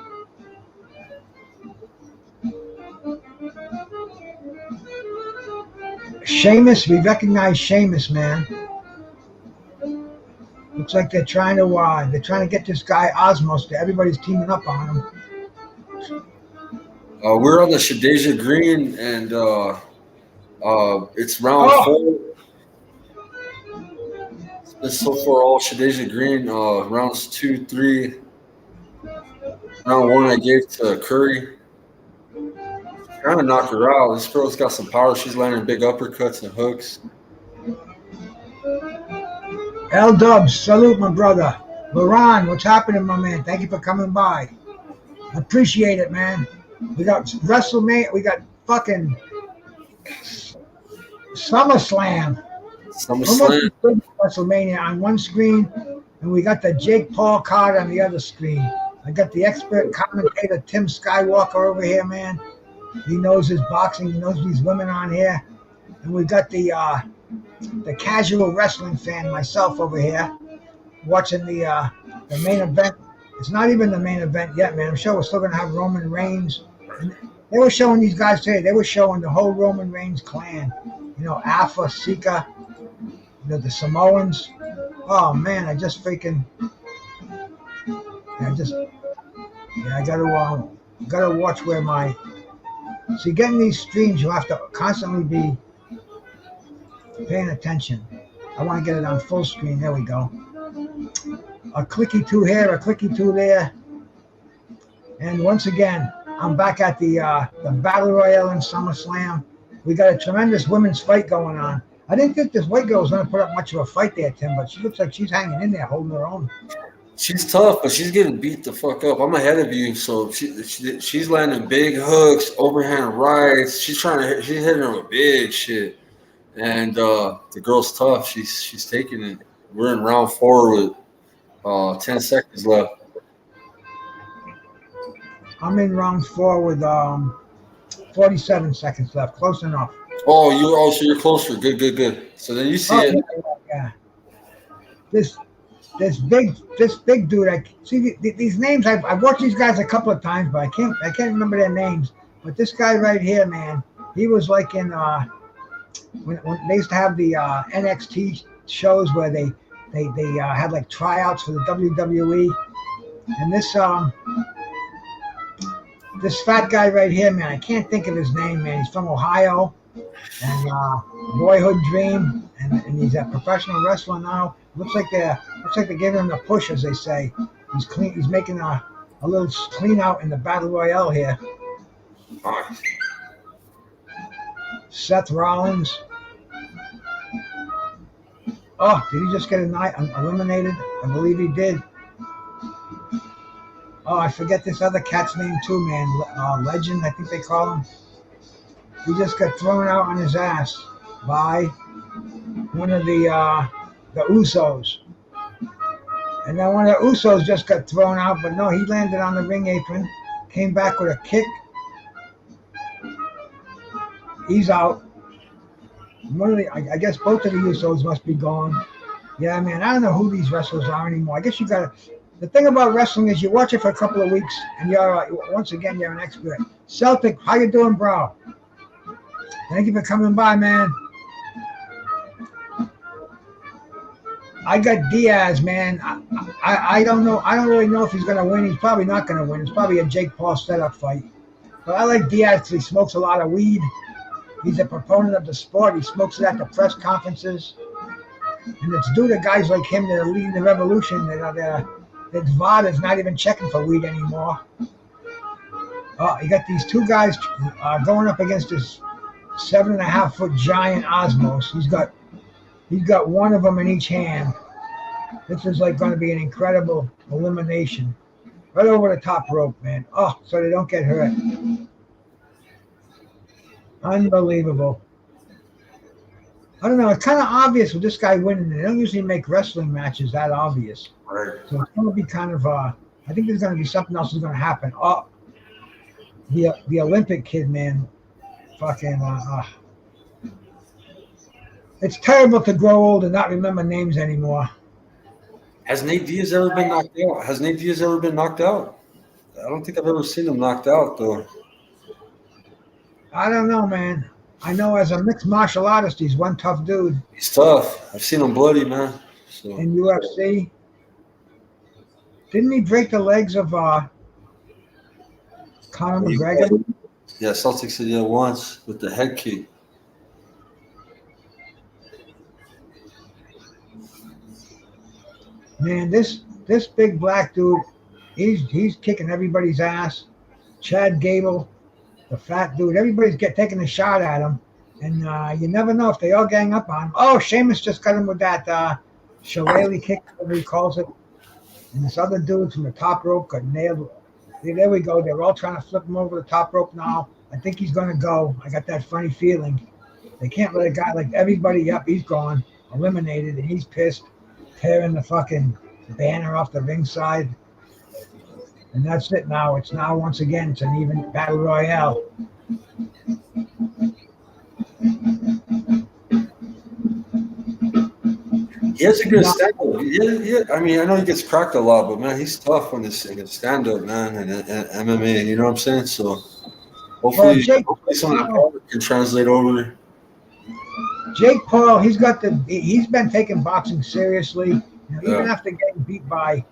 S3: Sheamus, we recognize Sheamus, man. Looks like they're trying to get this guy Osmos. Everybody's teaming up on him.
S4: We're on the Shadeja Green, and it's round 4. It's so far all Shadeja Green. Rounds 2, 3. Round 1 I gave to Curry. Trying to knock her out. This girl's got some power. She's landing big uppercuts and hooks.
S3: L Dubs, salute my brother. Laron, what's happening, my man? Thank you for coming by. Appreciate it, man. We got WrestleMania. We got fucking SummerSlam. WrestleMania on one screen, and we got the Jake Paul card on the other screen. I got the expert commentator Tim SKYWALKER over here, man. He knows his boxing. He knows these women on here, and we got the casual wrestling fan myself over here, watching the main event. It's not even the main event yet, man. I'm sure we're still gonna have Roman Reigns. And they were showing these guys today. They were showing the whole Roman Reigns clan. You know, Alpha, Sika, the Samoans. Oh man, I gotta watch where my. See, getting these streams, you have to constantly be paying attention. I want to get it on full screen. There we go. A clicky 2 here, a clicky 2 there. And once again, I'm back at the Battle Royale in SummerSlam. We got a tremendous women's fight going on. I didn't think this white girl was going to put up much of a fight there, Tim, but she looks like she's hanging in there, holding her own.
S4: She's tough, but she's getting beat the fuck up. I'm ahead of you, so she's landing big hooks, overhand rights. She's hitting her with big shit. And the girl's tough. She's taking it. We're in round 4 with 10 seconds left.
S3: I'm in round 4 with 47 seconds left. Close enough.
S4: So you're closer. Good. So then you see it.
S3: Yeah. This big dude. I see these names. I've watched these guys a couple of times, but I can't remember their names. But this guy right here, man, he was like in when they used to have the NXT shows where they had like tryouts for the WWE, and this fat guy right here, man, I can't think of his name, man. He's from Ohio, and Boyhood Dream, and he's a professional wrestler now. Looks like they're giving him the push, as they say. He's clean. He's making a little clean out in the Battle Royale here. Seth Rollins. Oh, did he just get eliminated? I believe he did. Oh, I forget this other cat's name too, man. Legend, I think they call him. He just got thrown out on his ass by one of the Usos. And then one of the Usos just got thrown out, but no, he landed on the ring apron, came back with a kick. He's out. I guess both of the Usos must be gone. Yeah, man. I don't know who these wrestlers are anymore. I guess you got to. The thing about wrestling is you watch it for a couple of weeks and you're once again you're an expert. Celtic, how you doing, bro? Thank you for coming by, man. I got Diaz, man. I don't know. I don't really know if he's going to win. He's probably not going to win. It's probably a Jake Paul setup fight. But I like Diaz because he smokes a lot of weed. He's a proponent of the sport. He smokes it at the press conferences. And it's due to guys like him that are leading the revolution that VOD is not even checking for weed anymore. You got these two guys going up against this 7.5-foot giant Osmos. He's got one of them in each hand. This is like going to be an incredible elimination. Right over the top rope, man. Oh, so they don't get hurt. Unbelievable. I don't know. It's kind of obvious with this guy winning. They don't usually make wrestling matches that obvious.
S4: Right.
S3: So it's going to be kind of, I think there's going to be something else that's going to happen. Oh, the Olympic kid, man. Fucking, it's terrible to grow old and not remember names anymore.
S4: Has Nate Diaz ever been knocked out? Has Nate Diaz ever been knocked out? I don't think I've ever seen him knocked out, though.
S3: I don't know, man. I know as a mixed martial artist, he's one tough dude.
S4: He's tough. I've seen him bloody, man. So.
S3: In UFC. Didn't he break the legs of Conor McGregor?
S4: Yeah, Celtics did it once with the head kick.
S3: Man, this big black dude, he's kicking everybody's ass. Chad Gable, the fat dude, everybody's taking a shot at him, and you never know if they all gang up on him. Oh, Sheamus just got him with that shillelagh kick, whatever he calls it. And this other dude from the top rope got nailed. There we go. They're all trying to flip him over the top rope now. I think he's going to go. I got that funny feeling. They can't let a guy like everybody up. He's gone, eliminated, and he's pissed, tearing the fucking banner off the ringside. And that's it now. It's now, once again, it's an even battle royale.
S4: He has a good stand-up. Yeah. I mean, I know he gets cracked a lot, but, man, he's tough on this stand-up, man, and MMA. You know what I'm saying? So hopefully, some of that can translate over.
S3: Jake Paul, he's been taking boxing seriously. Even after getting beat by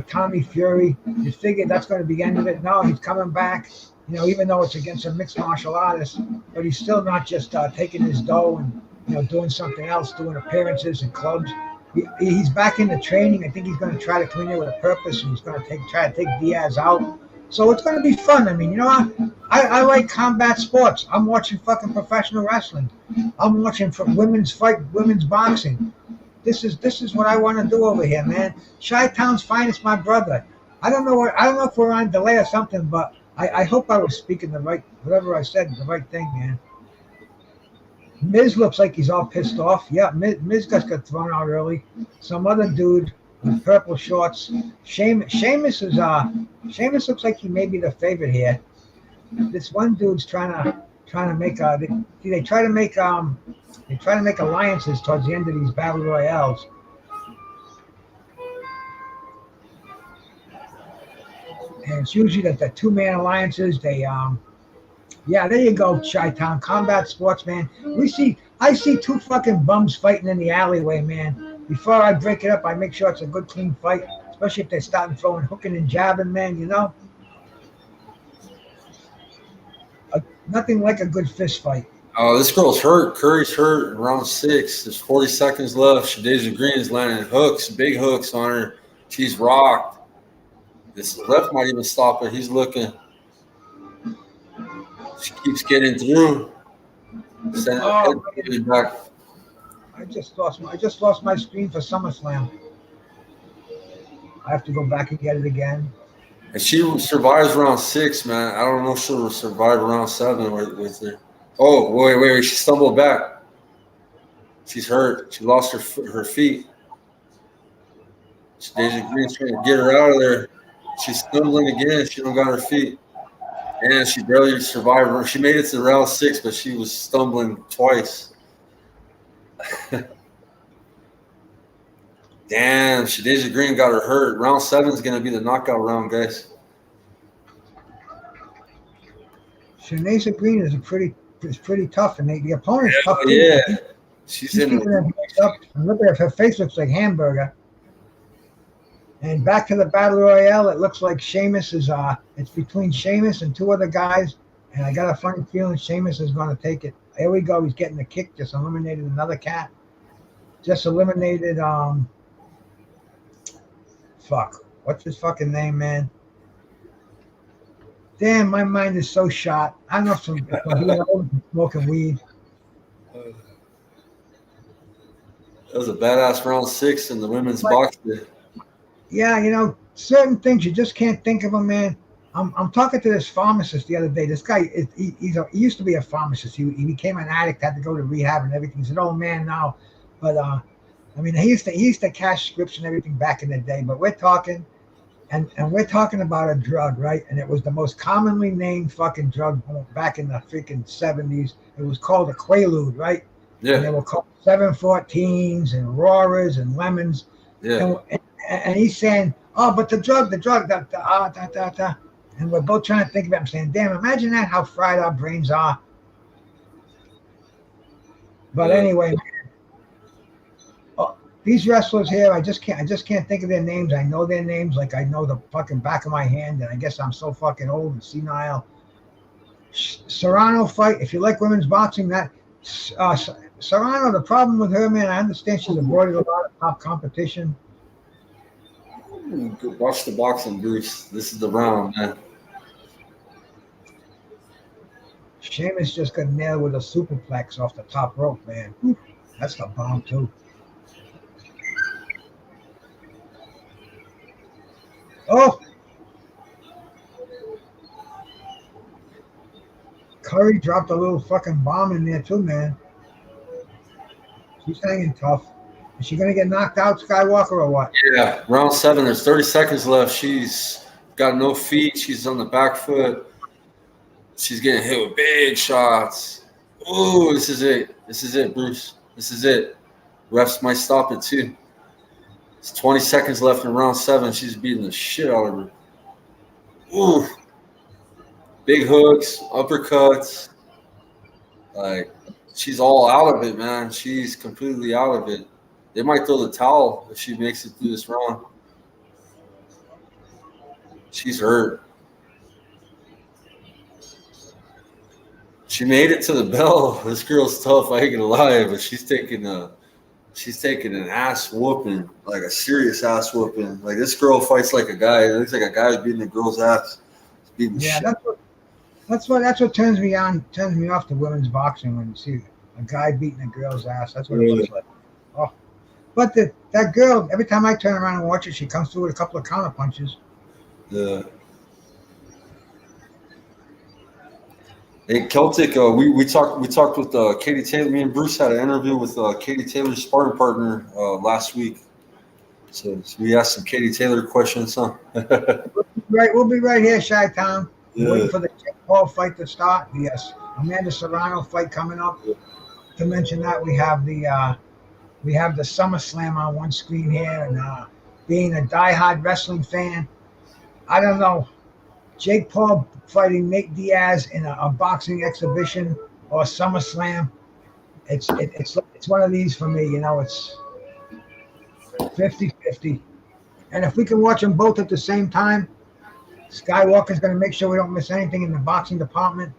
S3: Tommy Fury, you figured that's going to be the end of it. No, he's coming back. Even though it's against a mixed martial artist, but he's still not just taking his dough and doing something else, doing appearances in clubs. He's back into training. I think he's going to try to come in there with a purpose, and he's going to try to take Diaz out. So it's going to be fun. I mean, I like combat sports. I'm watching fucking professional wrestling. I'm watching women's boxing. This is what I want to do over here, man. Chi-Town's finest, my brother. I don't know if we're on delay or something, but I hope I was speaking whatever I said, the right thing, man. Miz looks like he's all pissed off. Yeah, Miz got thrown out early. Some other dude with purple shorts. Sheamus looks like he may be the favorite here. This one dude's trying to make they try to make alliances towards the end of these battle royales. And it's usually the two-man alliances. Yeah, there you go, Chi-Town. Combat sports, man. I see two fucking bums fighting in the alleyway, man. Before I break it up, I make sure it's a good, clean fight, especially if they're starting throwing, hooking and jabbing, man, Nothing like a good fist fight.
S4: Oh, this girl's hurt. Curry's hurt in round 6. There's 40 seconds left. Shadeja Green is landing hooks, big hooks on her. She's rocked. This left might even stop her. He's looking. She keeps getting through. Back.
S3: I just lost my screen for SummerSlam. I have to go back and get it again.
S4: And she survives round 6, man. I don't know if she'll survive round 7 with her. Oh, wait. She stumbled back. She's hurt. She lost her feet. Shadeja Green's trying to get her out of there. She's stumbling again. She don't got her feet. And she barely survived. She made it to round 6, but she was stumbling twice. Damn, Shadeja Green got her hurt. Round 7 is gonna be the knockout round, guys.
S3: Shanaisa Green is pretty tough, and the opponent's tough too.
S4: Yeah, she's
S3: She's
S4: in.
S3: keeping her hands up. And look at her face looks like hamburger. And back to the battle royale, it looks like Sheamus is it's between Sheamus and 2 other guys, and I got a funny feeling Sheamus is going to take it. Here we go. He's getting the kick. Just eliminated another cat. Just eliminated fuck. What's his fucking name, man? Damn, my mind is so shot. I don't know if I'm being old and smoking weed.
S4: That was a badass round 6 in the women's boxing.
S3: Yeah, you know, certain things you just can't think of them, man. I'm talking to this pharmacist the other day. This guy, he used to be a pharmacist. He became an addict, had to go to rehab and everything. He's an old man now, but I mean, he used to cash scripts and everything back in the day. But we're talking, and we're talking about a drug, right? And it was the most commonly named fucking drug back in the freaking 70s. It was called a Quaalude, right?
S4: Yeah.
S3: And they were called 714s and Auroras and Lemons.
S4: Yeah.
S3: And he's saying, oh, but the drug, and we're both trying to think about it. I'm saying, damn, imagine that, how fried our brains are. But anyway, these wrestlers here, I just can't think of their names. I know their names like I know the fucking back of my hand, and I guess I'm so fucking old and senile. Serrano fight, if you like women's boxing, that Serrano, the problem with her, man, I understand she's avoided a lot of top competition.
S4: Watch the boxing, Bruce. This is the round, man.
S3: Sheamus just got nailed with a superplex off the top rope, man. That's the bomb, too. Oh! Curry dropped a little fucking bomb in there, too, man. She's hanging tough. Is she going to get knocked out, Skywalker, or what?
S4: Yeah, round 7. There's 30 seconds left. She's got no feet. She's on the back foot. She's getting hit with big shots. Ooh, this is it. This is it, Bruce. This is it. Refs might stop it, too. It's 20 seconds left in round 7. She's beating the shit out of her. Ooh. Big hooks, uppercuts. Like, she's all out of it, man. She's completely out of it. They might throw the towel if she makes it through this round. She's hurt. She made it to the bell. This girl's tough, I ain't gonna lie, but she's taking an ass whooping, like a serious ass whooping. Like, this girl fights like a guy. It looks like a guy beating a girl's ass. Beating shit.
S3: That's what turns me off to women's boxing, when you see a guy beating a girl's ass. That's what it looks like. Oh. But that girl, every time I turn around and watch her, she comes through with a couple of counter punches.
S4: Yeah. Hey, Celtic, we talked with Katie Taylor. Me and Bruce had an interview with Katie Taylor's sparring partner last week. So we asked some Katie Taylor questions, huh?
S3: We'll be right here, Chi-Town.
S4: Yeah.
S3: Waiting for the Jake Paul fight to start. The Amanda Serrano fight coming up. To mention that, we have the SummerSlam on one screen here, and being a diehard wrestling fan, I don't know, Jake Paul fighting Nate Diaz in a boxing exhibition or SummerSlam. It's one of these for me, you know. It's 50-50, and if we can watch them both at the same time, Skywalker's going to make sure we don't miss anything in the boxing department.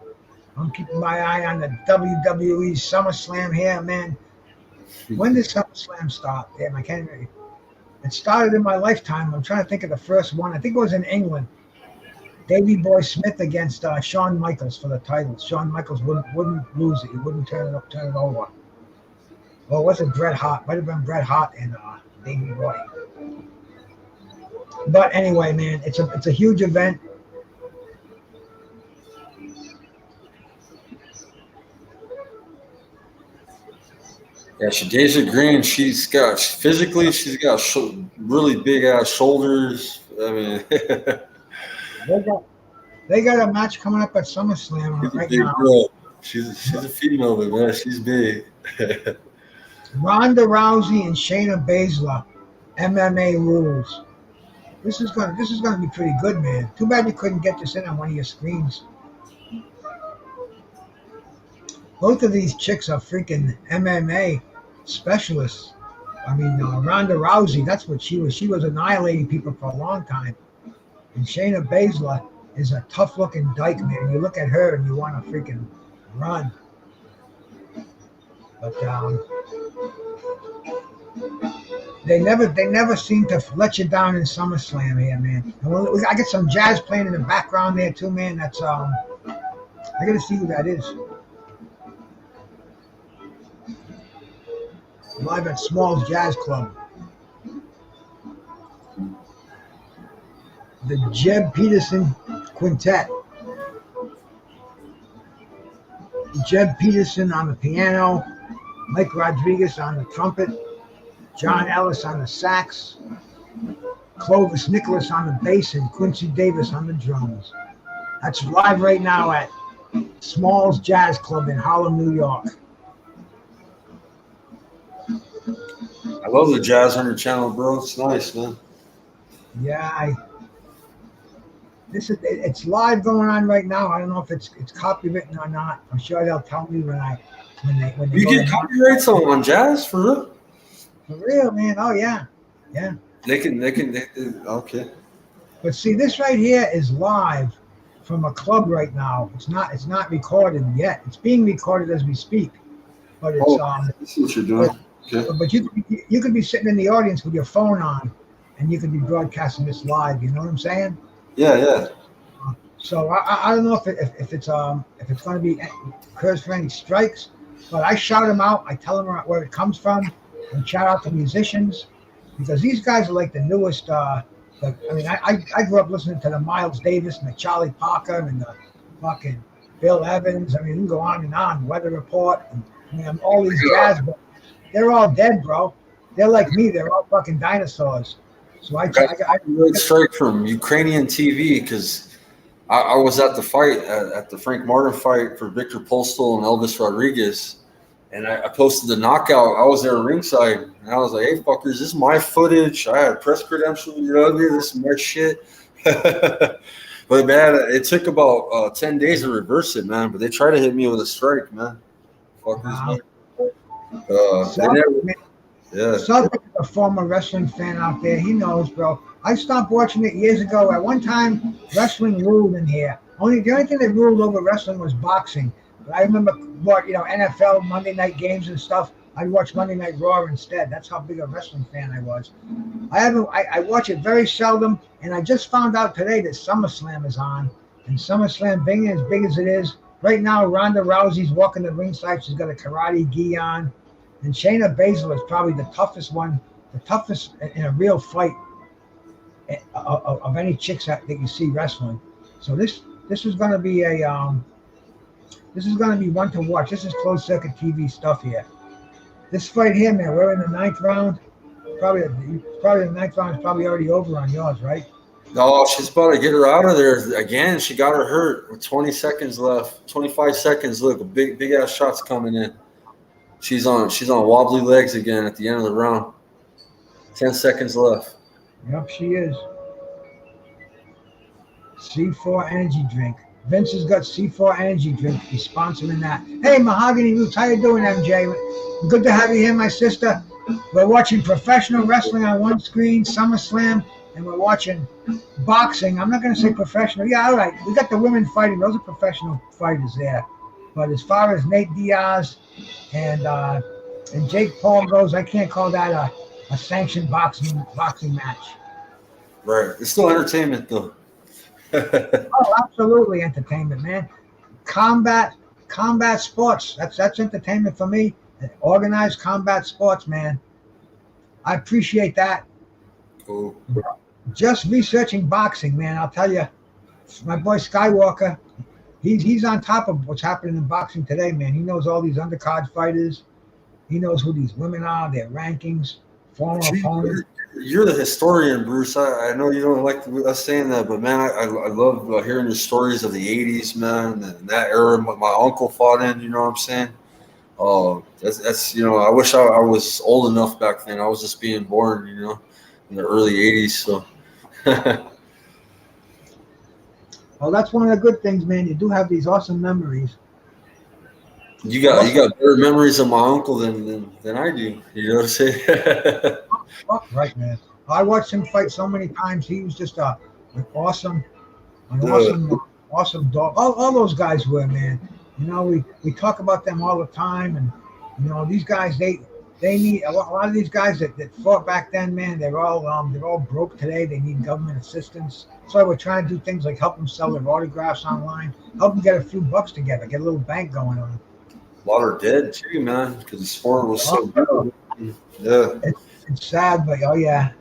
S3: I'm keeping my eye on the WWE SummerSlam here, man. When did SummerSlam start? Damn, I can't remember. It started in my lifetime. I'm trying to think of the first one. I think it was in England. Davey Boy Smith against Shawn Michaels for the title. Shawn Michaels wouldn't lose it. He wouldn't turn it over. Well, was it Bret Hart? Might have been Bret Hart and Davey Boy. But anyway, man, it's a huge event.
S4: Yeah, Shadeja Green, she's got really big ass shoulders. I mean,
S3: they got a match coming up at SummerSlam right now.
S4: Girl. She's a female, but man, she's big.
S3: Ronda Rousey and Shayna Baszler. MMA rules. This is gonna be pretty good, man. Too bad you couldn't get this in on one of your screens. Both of these chicks are freaking MMA specialists. I mean, Ronda Rousey, that's what she was. She was annihilating people for a long time. And Shayna Baszler is a tough-looking dyke, man. You look at her and you want to freaking run. But they never seem to let you down in SummerSlam here, man. And I get some jazz playing in the background there too, man. That's I gotta see who that is. Live at Small's Jazz Club. The Jeb Peterson Quintet. Jeb Peterson on the piano, Mike Rodriguez on the trumpet, John Ellis on the sax, Clovis Nicholas on the bass, and Quincy Davis on the drums. That's live right now at Small's Jazz Club in Harlem, New York.
S4: I love the Jazz Hunter channel, bro. It's nice, man.
S3: Yeah, it's live going on right now. I don't know if it's copywritten or not. I'm sure they'll tell me when they
S4: You
S3: go
S4: get
S3: to-
S4: copyrights on Jazz for real?
S3: For real, man. Oh yeah.
S4: They can okay.
S3: But see, this right here is live from a club right now. It's not recorded yet. It's being recorded as we speak. But it's
S4: I see what you're doing. Okay.
S3: but you could be sitting in the audience with your phone on, and you could be broadcasting this live. You know what I'm saying?
S4: Yeah.
S3: So I don't know if it's going to be occurs for any strikes, but I shout them out. I tell them where it comes from, and shout out to musicians because these guys are like the newest. I grew up listening to the Miles Davis and the Charlie Parker and the fucking Bill Evans. I mean, you can go on and on. Weather Report. And, all these jazz, but they're all dead, bro. They're like me. They're all fucking dinosaurs. So I
S4: heard straight from Ukrainian TV because I was at the fight at the Frank Martin fight for Victor Postal and Elvis Rodriguez, and I posted the knockout. I was there ringside, and I was like, "Hey, fuckers, this is my footage. I had press credentials. This is my shit." But man, it took about 10 days to reverse it, man. But they tried to hit me with a strike, man. Fuckers, man. Yeah.
S3: Celtic is a former wrestling fan out there. He knows, bro. I stopped watching it years ago. At one time, wrestling ruled in here. The only thing that ruled over wrestling was boxing. But I remember, NFL Monday night games and stuff. I'd watch Monday Night Raw instead. That's how big a wrestling fan I was. I watch it very seldom, and I just found out today that SummerSlam is on. And SummerSlam, being as big as it is, right now Ronda Rousey's walking the ringside. She's got a karate gi on. And Shayna Baszler is probably the toughest in a real fight of any chicks that you see wrestling. So this is going to be one to watch. This is closed circuit TV stuff here. This fight here, man, we're in the 9th round. Probably the 9th round is probably already over on yours, right?
S4: No, she's about to get her out of there again. She got her hurt with 20 seconds left. 25 seconds. Look, big ass shots coming in. She's on wobbly legs again at the end of the round. 10 seconds left.
S3: Yep, she is. C4 energy drink. Vince has got C4 energy drink. He's sponsoring that. Hey, Mahogany Roots, how you doing, MJ? Good to have you here, my sister. We're watching professional wrestling on one screen, SummerSlam, and we're watching boxing. I'm not going to say professional. Yeah, all right. We got the women fighting. Those are professional fighters there. But as far as Nate Diaz and Jake Paul goes, I can't call that a sanctioned boxing match.
S4: Right. It's still entertainment, though.
S3: Oh, absolutely entertainment, man. Combat sports. That's entertainment for me. Organized combat sports, man. I appreciate that.
S4: Cool.
S3: Just researching boxing, man. I'll tell you, my boy SKYWALKER. He's on top of what's happening in boxing today, man. He knows all these undercard fighters. He knows who these women are, their rankings, former opponents.
S4: You're the historian, Bruce. I know you don't like us saying that, but man, I love hearing your stories of the 80s, man, and that era my uncle fought in, you know what I'm saying? That's I wish I was old enough back then. I was just being born, you know. in the early '80s. So.
S3: Well, that's one of the good things, man. You do have these awesome memories.
S4: You got better memories of my uncle than I do. You know what I'm saying?
S3: Right, man. I watched him fight so many times. He was just an awesome dog. All those guys were, man. You know, we talk about them all the time, and you know, these guys they need a lot of these guys that fought back then, man. They're all broke today. They need government assistance. So we're trying to do things like help them sell their autographs online, help them get a few bucks together, get a little bank going on.
S4: A lot are dead too, man, because the sport was so good. Yeah,
S3: it's sad, but oh yeah,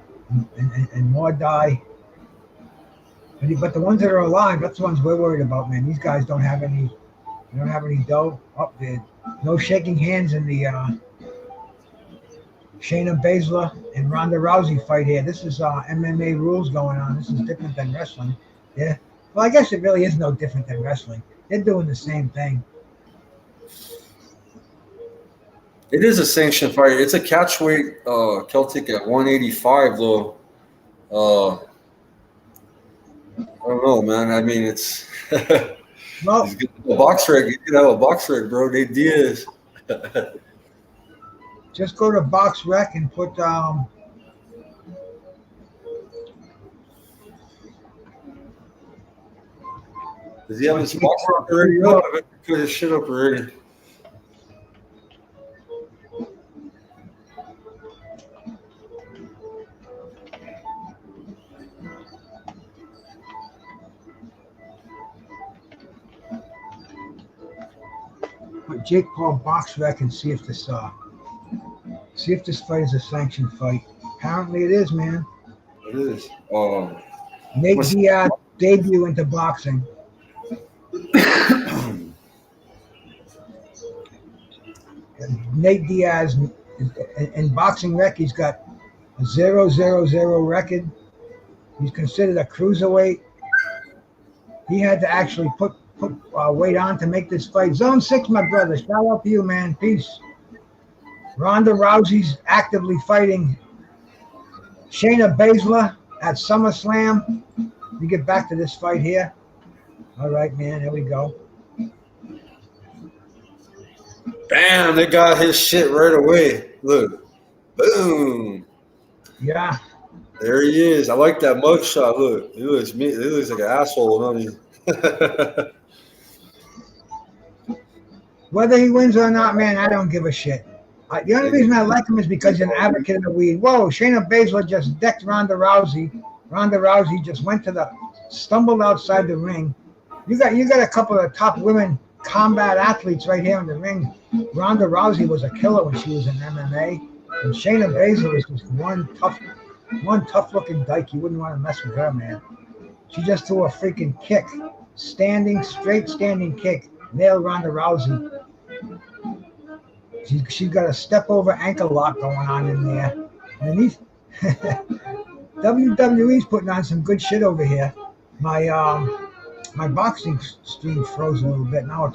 S3: and more die. But the ones that are alive, that's the ones we're worried about, man. These guys don't have any dough up there. No shaking hands in the Shayna Baszler and Ronda Rousey fight here. This is MMA rules going on. This is different than wrestling. Yeah. Well, I guess it really is no different than wrestling. They're doing the same thing.
S4: it is a sanctioned fight. It's a catchweight Celtic at 185 though. I don't know, man. I mean, it's
S3: Well,
S4: a box reg. You can have a box reg, bro. Nate Diaz.
S3: just go to Box Rec and put
S4: Does he have his box reg already up? I bet he put his shit up already.
S3: Jake Paul Box Rec and see if this fight is a sanctioned fight. Apparently it is, man.
S4: It is.
S3: Nate Diaz debut into boxing. Nate Diaz in Boxing Rec, he's got a 0-0-0 record. He's considered a cruiserweight. He had to actually put weight on to make this fight. Zone 6, my brother. Shout out to you, man. Peace. Ronda Rousey's actively fighting Shayna Baszler at SummerSlam. We get back to this fight here. All right, man. Here we go.
S4: Bam! They got his shit right away. Look. Boom.
S3: Yeah.
S4: There he is. I like that mugshot. Look. He looks like an asshole, don't he?
S3: Whether he wins or not, man, I don't give a shit. The only reason I like him is because he's an advocate of the weed. Whoa, Shayna Baszler just decked Ronda Rousey. Ronda Rousey just stumbled outside the ring. You got a couple of top women combat athletes right here in the ring. Ronda Rousey was a killer when she was in MMA, and Shayna Baszler is just one tough looking dyke. You wouldn't want to mess with her, man. She just threw a freaking kick, straight standing kick, nailed Ronda Rousey. She's got a step over ankle lock going on in there. And these WWE's putting on some good shit over here. My boxing stream froze a little bit. Now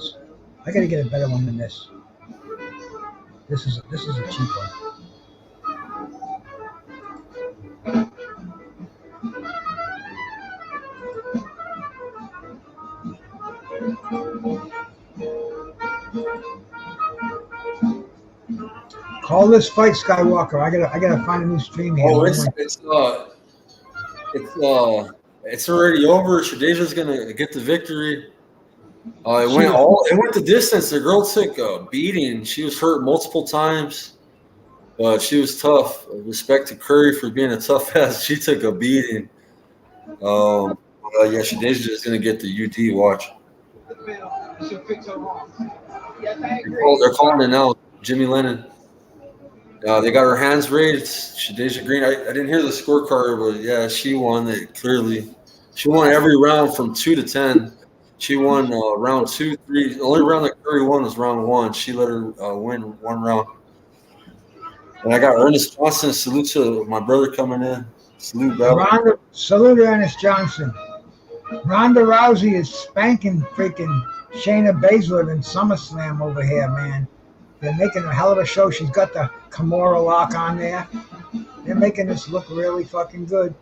S3: I gotta get a better one than this. This is a cheap one. Call this fight, Skywalker. I gotta find a new stream here.
S4: Oh, it's already over. Shadeja's gonna get the victory. It went the distance. The girl took a beating. She was hurt multiple times, but she was tough. Respect to Curry for being a tough ass. She took a beating. Yeah, Shadeja's just gonna get the UD. Watch. They're calling it now. Jimmy Lennon. They got her hands raised. Shadeja Green. I didn't hear the scorecard, but yeah, she won it clearly. She won every round from 2 to 10. She won round 2, 3. The only round that Curry won was round 1. She let her win one round. And I got Ernest Johnson. Salute to my brother coming in. Salute, bro.
S3: Salute to Ernest Johnson. Ronda Rousey is spanking freaking Shayna Baszler in SummerSlam over here, man. They're making a hell of a show. She's got the Kimura lock on there. They're making this look really fucking good.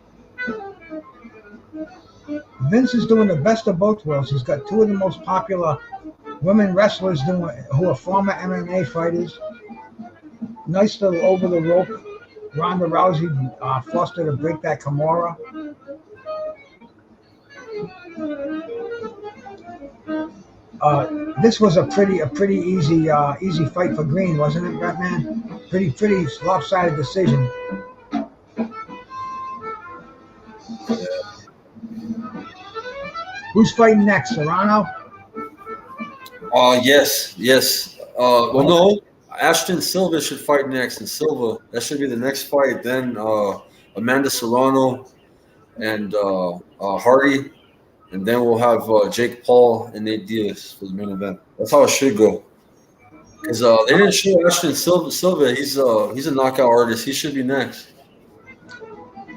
S3: Vince is doing the best of both worlds. He's got two of the most popular women wrestlers who are former MMA fighters. Nice little over the rope. Ronda Rousey forced her to break that Kimura. This was a pretty easy fight for Green, wasn't it, Batman? Pretty lopsided decision. Who's fighting next, Serrano?
S4: Yes. Well, no. Ashton Silva should fight next, and Silva, that should be the next fight. Then Amanda Serrano and Hardy, and then we'll have Jake Paul and Nate Diaz for the main event. That's how it should go. Because they didn't show Ashton Silva. He's a knockout artist. He should be next.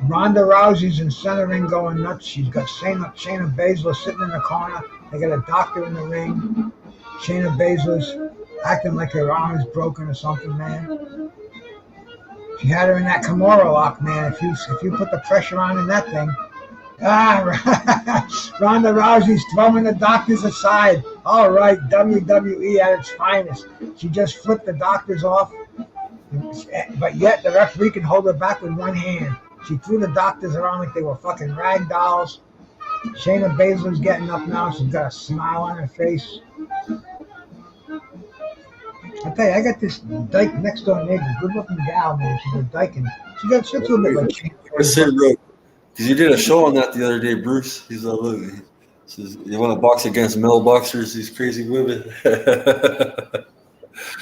S3: Ronda Rousey's in center ring going nuts. She's got Shayna Baszler sitting in the corner. They got a doctor in the ring. Shayna Baszler's acting like her arm is broken or something, man. She had her in that Kimura lock, man. If you put the pressure on in that thing. Ronda Rousey's throwing the doctors aside. All right, WWE at its finest. She just flipped the doctors off, but yet the referee can hold her back with one hand. She threw the doctors around like they were fucking rag dolls. Shayna Baszler's getting up now. She's got a smile on her face. I tell you, I got this dyke next door neighbor, good looking gal, man. She's a dyke, and she looks a little bit like
S4: Because you did a show on that the other day, Bruce. He's like, look, he says, you want to box against male boxers, these crazy women.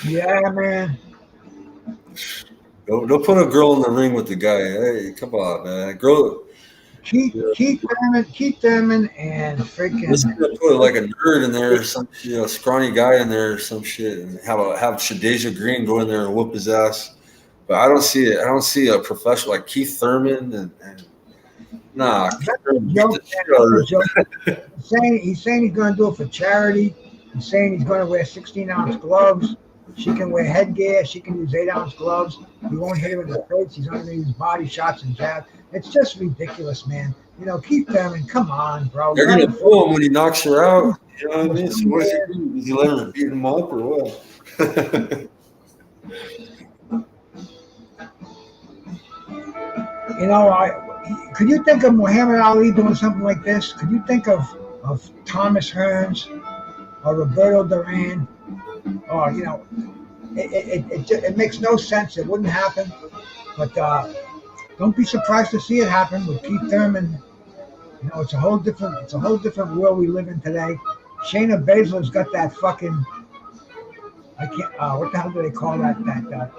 S3: Yeah, man.
S4: Don't put a girl in the ring with the guy. Hey, come on, man. Girl.
S3: Keith Thurman, and freaking.
S4: Let's put like a nerd in there, or some scrawny guy in there, or some shit, and have Shadeja Green go in there and whoop his ass. But I don't see it. I don't see a professional like Keith Thurman and nah.
S3: He's saying he's going to do it for charity. He's saying he's going to wear 16-ounce gloves. She can wear headgear. She can use 8-ounce gloves. He won't hit her in the face. He's only going to use body shots and jabs. It's just ridiculous, man. Keith Thurman, come on, bro.
S4: They're going to pull him when he knocks her out. You know what I mean? So what does he do? Does he let her beat him up or what?
S3: Could you think of Muhammad Ali doing something like this? Could you think of Thomas Hearns or Roberto Duran? Or, it makes no sense. It wouldn't happen. But don't be surprised to see it happen with Keith Thurman. It's a whole different world we live in today. Shayna Baszler's got that fucking, what the hell do they call that?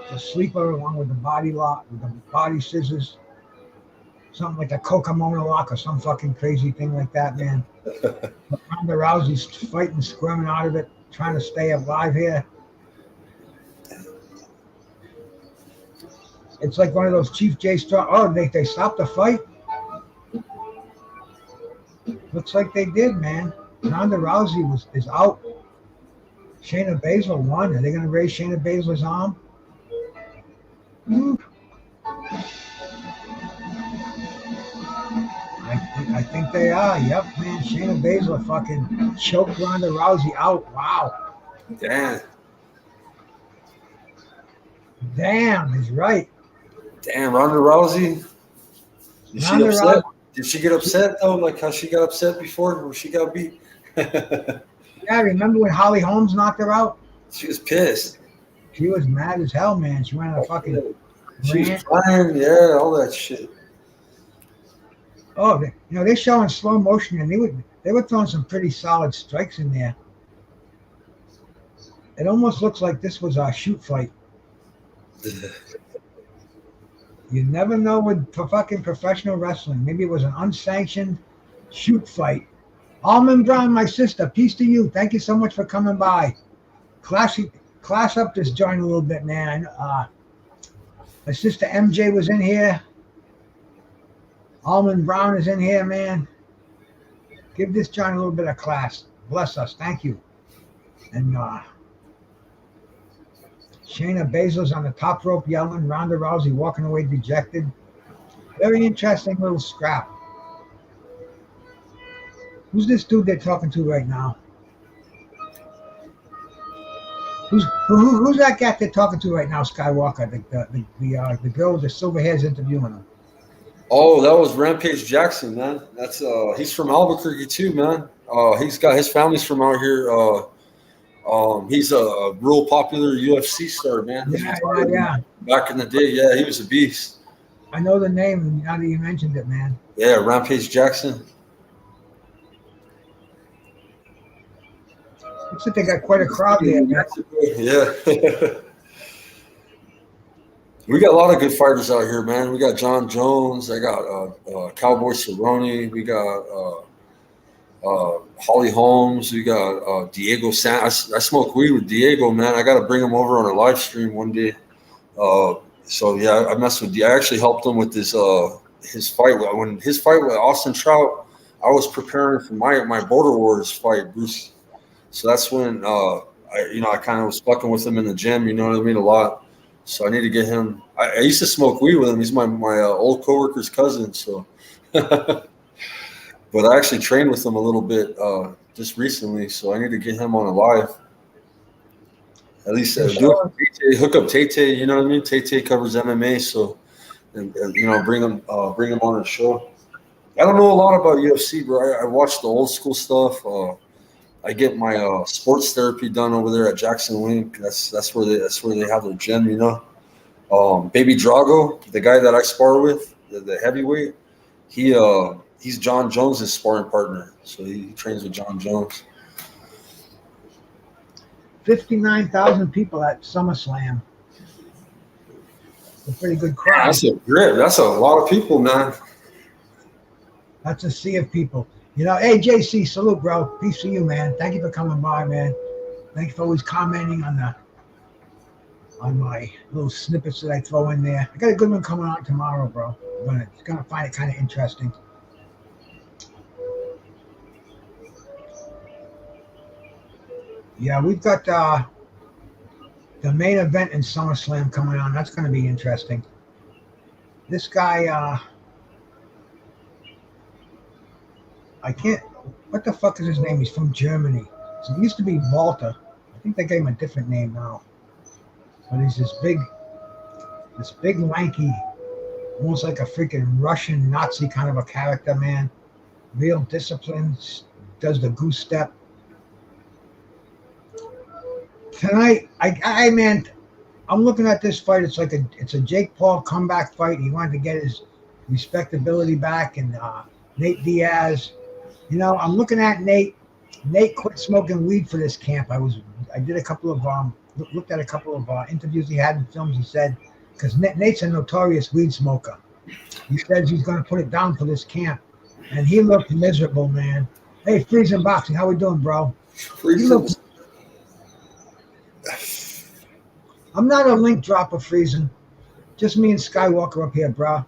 S3: The sleeper along with the body lock, with the body scissors. Something like a Kokomono lock or some fucking crazy thing like that, man. Ronda Rousey's fighting, squirming out of it, trying to stay alive here. It's like one of those Chief J Strong. Oh, they stopped the fight? Looks like they did, man. Ronda Rousey is out. Shayna Baszler won. Are they going to raise Shayna Baszler's arm? I think they are. Yep, man. Shayna Baszler fucking choked Ronda Rousey out. Wow. Damn, he's right.
S4: Damn, Ronda Rousey. Did she get upset though? Like how she got upset before when she got beat?
S3: Yeah, remember when Holly Holmes knocked her out?
S4: She was pissed.
S3: She was mad as hell, man. She went on a fucking.
S4: She was crying, yeah, all that shit.
S3: Oh, they're showing slow motion, and they were throwing some pretty solid strikes in there. It almost looks like this was a shoot fight. You never know with fucking professional wrestling. Maybe it was an unsanctioned shoot fight. Almond Brown, my sister, peace to you. Thank you so much for coming by. Class up this joint a little bit, man. My sister MJ was in here. Almond Brown is in here, man. Give this joint a little bit of class. Bless us. Thank you. And Shayna Baszler's on the top rope yelling. Ronda Rousey walking away dejected. Very interesting little scrap. Who's this dude they're talking to right now? Who's that guy they're talking to right now? Skywalker, the girl with the silver hairs interviewing him.
S4: Oh, that was Rampage Jackson, man. That's he's from Albuquerque too, man. He's got his family's from out here. He's a real popular UFC star, man.
S3: Yeah.
S4: Back in the day, yeah, he was a beast.
S3: I know the name now that you mentioned it, man.
S4: Yeah, Rampage Jackson.
S3: Looks like they got quite a crowd there, man.
S4: Yeah. We got a lot of good fighters out here, man. We got John Jones. I got Cowboy Cerrone. We got Holly Holmes. We got Diego I smoke weed with Diego, man. I got to bring him over on a live stream one day. So yeah, I messed with. I actually helped him with his fight. When his fight with Austin Trout, I was preparing for my Border Wars fight, Bruce. So that's when I kind of was fucking with him in the gym. You know what I mean, a lot. So I need to get him. I used to smoke weed with him. He's my old coworker's cousin. So, but I actually trained with him a little bit just recently. So I need to get him on a live. At least hook up Tay. You know what I mean? Tay covers MMA, so and bring him on the show. I don't know a lot about UFC, bro. I watch the old school stuff. I get my sports therapy done over there at Jackson Wink. That's where they have their gym, you know. Baby Drago, the guy that I spar with, the heavyweight, he's John Jones' sparring partner. So he trains with John Jones.
S3: 59,000 people at SummerSlam. It's a pretty good crowd.
S4: That's a grip. That's a lot of people, man.
S3: That's a sea of people. You know, hey, JC, salute, bro. Peace to you, man. Thank you for coming by, man. Thank you for always commenting on my little snippets that I throw in there. I got a good one coming out tomorrow, bro. I'm gonna find it kind of interesting. Yeah, we've got the main event in SummerSlam coming on. That's going to be interesting. This guy, I can't. What the fuck is his name? He's from Germany. So he used to be Walter. I think they gave him a different name now. But he's this big, lanky, almost like a freaking Russian Nazi kind of a character, man. Real disciplined, does the goose step. Tonight, man, I'm looking at this fight. It's like it's a Jake Paul comeback fight. He wanted to get his respectability back, and Nate Diaz. You know, I'm looking at Nate. Nate quit smoking weed for this camp. I did a couple of looked at a couple of interviews he had in films. He said, because Nate's a notorious weed smoker. He says he's going to put it down for this camp, and he looked miserable, man. Hey, Freezing Boxing, how we doing, bro? I'm not a link dropper, Freezing. Just me and Skywalker up here, bro.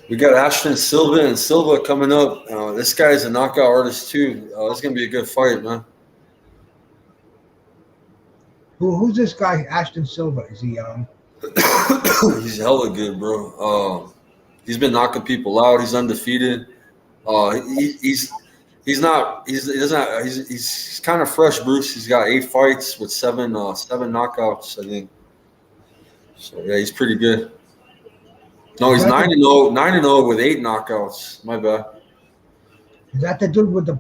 S4: We got Ashton Silva coming up. This guy's a knockout artist too. It's gonna be a good fight, man.
S3: Who's this guy, Ashton Silva? Is he
S4: He's hella good, bro. He's been knocking people out. He's undefeated. He's kind of fresh, Bruce. He's got 8 fights with 7 knockouts, I think. So yeah, he's pretty good. No, he's 9-0 with 8 knockouts. My bad.
S3: Is that the dude with the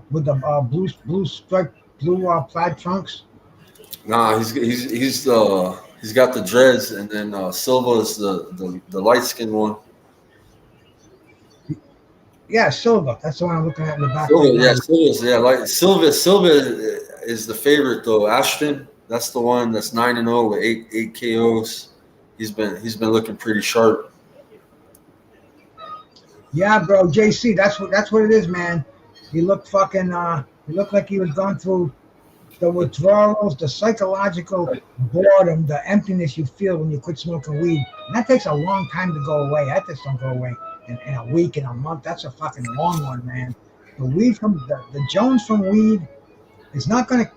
S3: blue stripe, plaid trunks?
S4: Nah, he's got the dreads, and then Silva is the light skinned one.
S3: Yeah, Silva. That's the one I'm looking at in the back.
S4: Silva is the favorite though. Ashton, that's the one that's 9-0 with 8 KOs. He's been looking pretty sharp. Yeah,
S3: bro, JC, that's what it is, man. He looked like he was going through the withdrawals, the psychological boredom, the emptiness you feel when you quit smoking weed. And that takes a long time to go away. That just don't go away in a week, in a month. That's a fucking long one, man. The weed from the Jones from weed is not gonna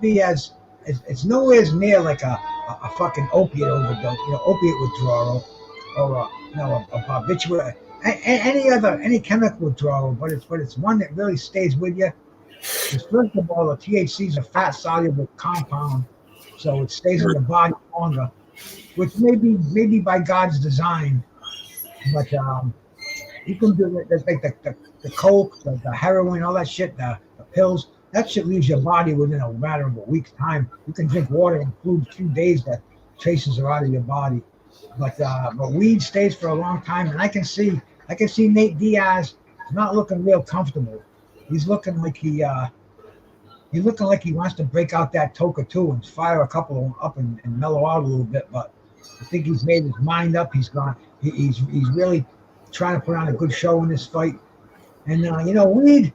S3: be as it's nowhere near like a fucking opiate overdose, opiate withdrawal, or a barbiturate, any chemical withdrawal. But it's one that really stays with you. Because first of all, the THC is a fat soluble compound, so it stays in the body longer, which maybe by God's design. But you can do it like the coke, the heroin, all that shit, the pills. That shit leaves your body within a matter of a week's time. You can drink water in a few days that traces are out of your body. But weed stays for a long time, and I can see Nate Diaz not looking real comfortable. He's looking like he wants to break out that toke too and fire a couple of them up and mellow out a little bit. But I think he's made his mind up. He's gone. He's really trying to put on a good show in this fight. And weed.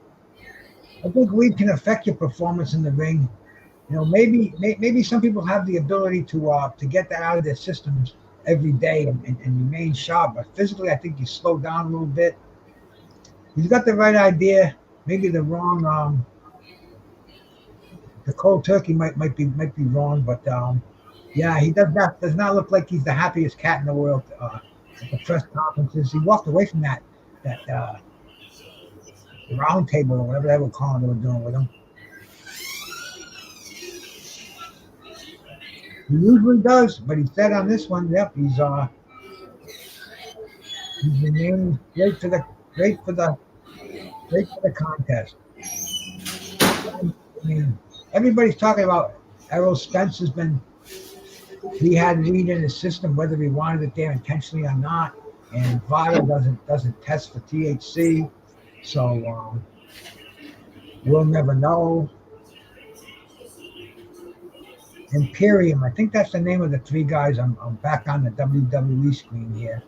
S3: I think weed can affect your performance in the ring. Maybe some people have the ability to get that out of their systems every day and remain sharp. But physically, I think you slow down a little bit. He's got the right idea. Maybe the wrong. The cold turkey might be wrong, but yeah, he does not look like he's the happiest cat in the world at the press conferences. He walked away from that round table or whatever they were calling they were doing with him. He usually does, but he said on this one, yep, he's remaining great for the contest. I mean, everybody's talking about Errol Spence he had weed in his system, whether he wanted it there intentionally or not. And Vada doesn't test for THC, so we'll never know. Imperium, I think that's the name of the three guys. I'm back on the WWE screen here.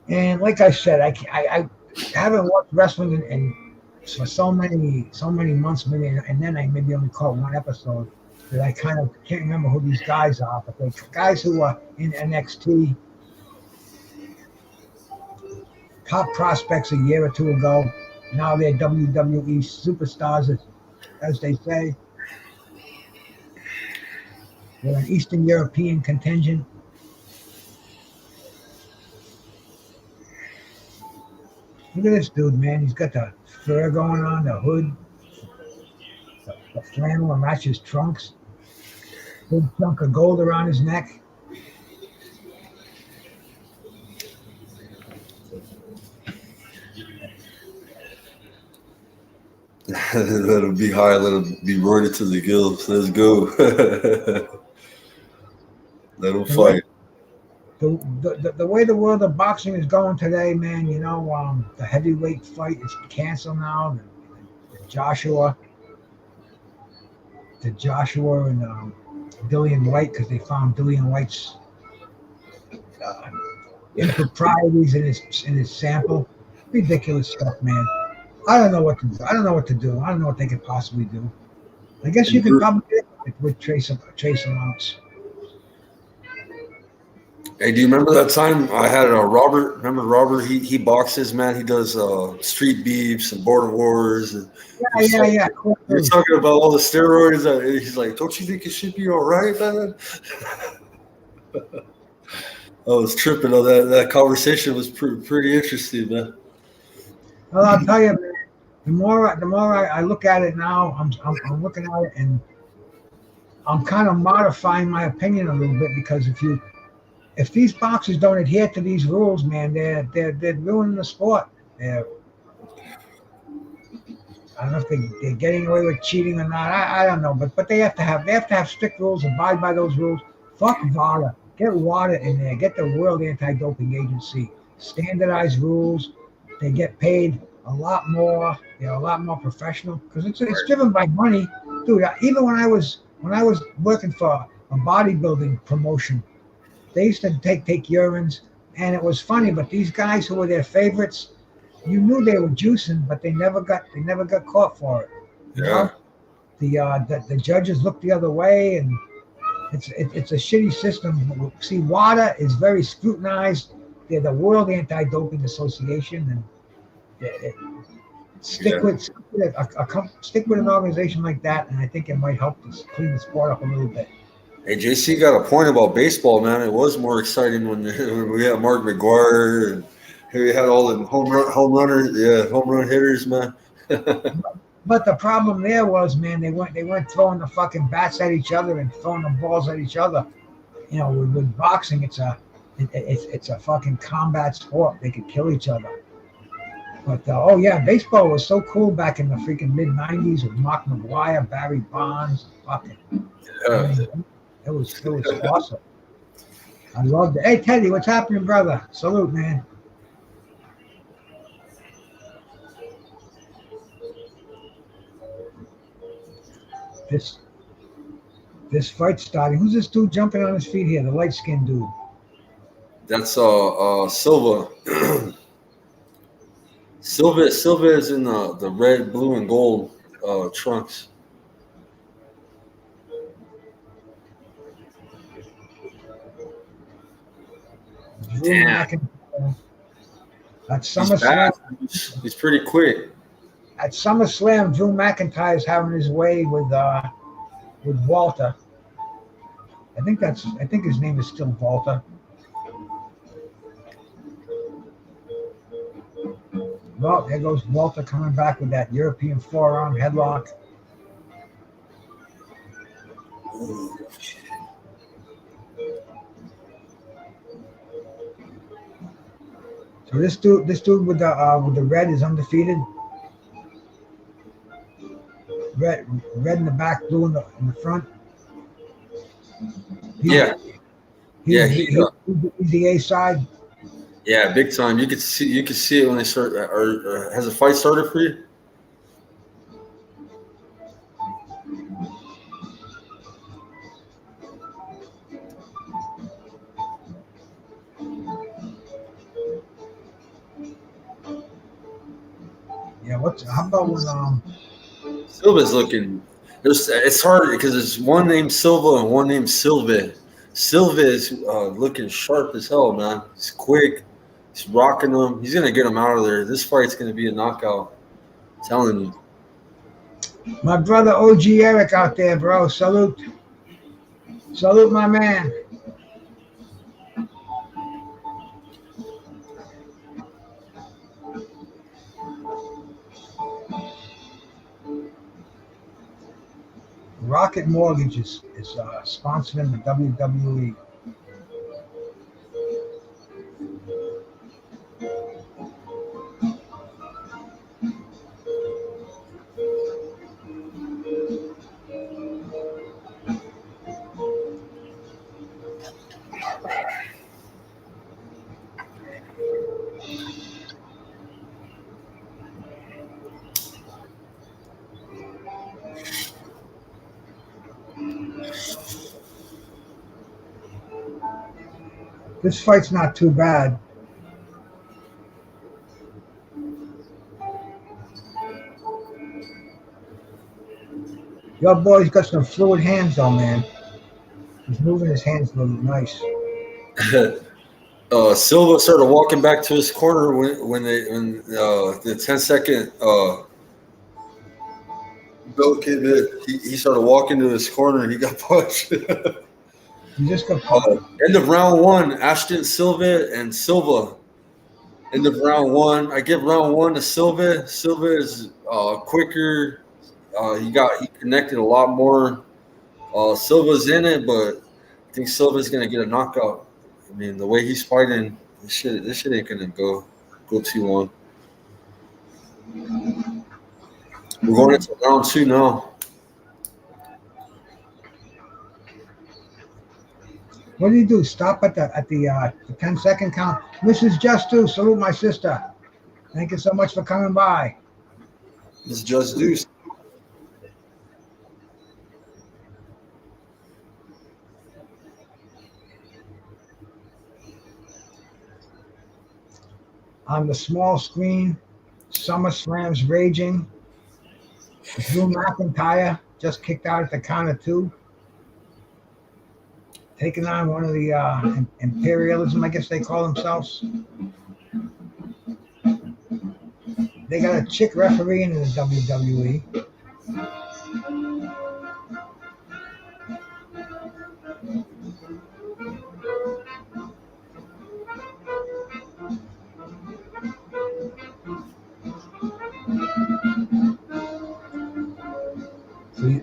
S3: And like I said, I haven't watched wrestling in for so many months, and then I maybe only caught one episode that I kind of can't remember who these guys are, but they're guys who are in NXT, top prospects a year or two ago. Now they're WWE superstars, as they say. They're an Eastern European contingent. Look at this dude, man. He's got the fur going on, the hood, the flannel that matches trunks, big chunk of gold around his neck.
S4: Let him be high, let him be running to the gills. Let's go. Let him fight.
S3: The way the world of boxing is going today, man, the heavyweight fight is canceled now. The Joshua and Dillian White, because they found Dillian White's improprieties in his sample. Ridiculous stuff, man. I don't know what to do. I don't know what they could possibly do. I guess you could probably do it with trace amounts.
S4: Hey, do you remember that time I had Robert? Remember Robert? He boxes, man. He does street beefs and border wars. And
S3: yeah.
S4: You're talking about all the steroids. He's like, don't you think it should be all right, man? I was tripping on that. That conversation was pretty interesting, man.
S3: Well, I'll tell you, man. The more I look at it now, I'm looking at it and I'm kind of modifying my opinion a little bit, because if these boxers don't adhere to these rules, man, they're ruining the sport. I don't know if they're getting away with cheating or not. I don't know, but they have to have strict rules, abide by those rules. Fuck VADA. Get WADA in there. Get the World Anti-Doping Agency. Standardized rules. They get paid a lot more. They're a lot more professional, because it's driven by money, dude. Even when I was working for a bodybuilding promotion, they used to take urines, and it was funny. But these guys who were their favorites, you knew they were juicing, but they never got caught for it.
S4: Yeah.
S3: The judges look the other way, and it's a shitty system. See, WADA is very scrutinized. They're the World Anti-Doping Association, and Stick with stick with an organization like that, and I think it might help us clean the sport up a little bit.
S4: Hey, JC got a point about baseball, man. It was more exciting when we had Mark McGuire and we had all the home run hitters, man.
S3: But the problem there was, man, they weren't throwing the fucking bats at each other and throwing the balls at each other. You know, with boxing, it's a fucking combat sport. They could kill each other. But oh yeah, baseball was so cool back in the freaking mid '90s with Mark McGuire, Barry Bonds, fucking.
S4: Yeah.
S3: I mean, it was awesome. I loved it. Hey Teddy, what's happening, brother? Salute, man. This fight starting. Who's this dude jumping on his feet here? The light skinned dude.
S4: That's Silva. Silva is in the red, blue, and gold trunks.
S3: Damn. At SummerSlam.
S4: He's pretty quick.
S3: At SummerSlam, Drew McIntyre's having his way with Walter. I think his name is still Walter. Well, there goes Walter coming back with that European forearm headlock. So this dude with the red is undefeated. Red in the back, blue in the front. He's the A side.
S4: Yeah, big time. You could see it when they start. Or has a fight started for you?
S3: Yeah. How about when
S4: Silva's looking. It's hard because there's one named Silva and one named Silva. Silva is looking sharp as hell, man. He's quick. He's rocking them. He's gonna get him out of there. This fight's gonna be a knockout. I'm telling you.
S3: My brother OG Eric out there, bro. Salute, my man. Rocket Mortgage is sponsoring the WWE. This fight's not too bad. Your boy's got some fluid hands though, man. He's moving his hands a little nice.
S4: Silva started walking back to his corner when the 10-second bell came in. He started walking to his corner and he got punched.
S3: You just got
S4: end of round one, Ashton Silva and Silva. End of round one. I give round one to Silva. Silva is quicker. He connected a lot more. Silva's in it, but I think Silva's gonna get a knockout. I mean, the way he's fighting, this shit ain't gonna go 2-1. We're going into round two now.
S3: What do you do? Stop at the 10-second count. Mrs. Just Do, salute my sister. Thank you so much for coming by.
S4: It's Just Deuce.
S3: On the small screen, SummerSlam's raging. Drew McIntyre just kicked out at the count of 2. Taking on one of the imperialism, I guess they call themselves. They got a chick referee in the WWE.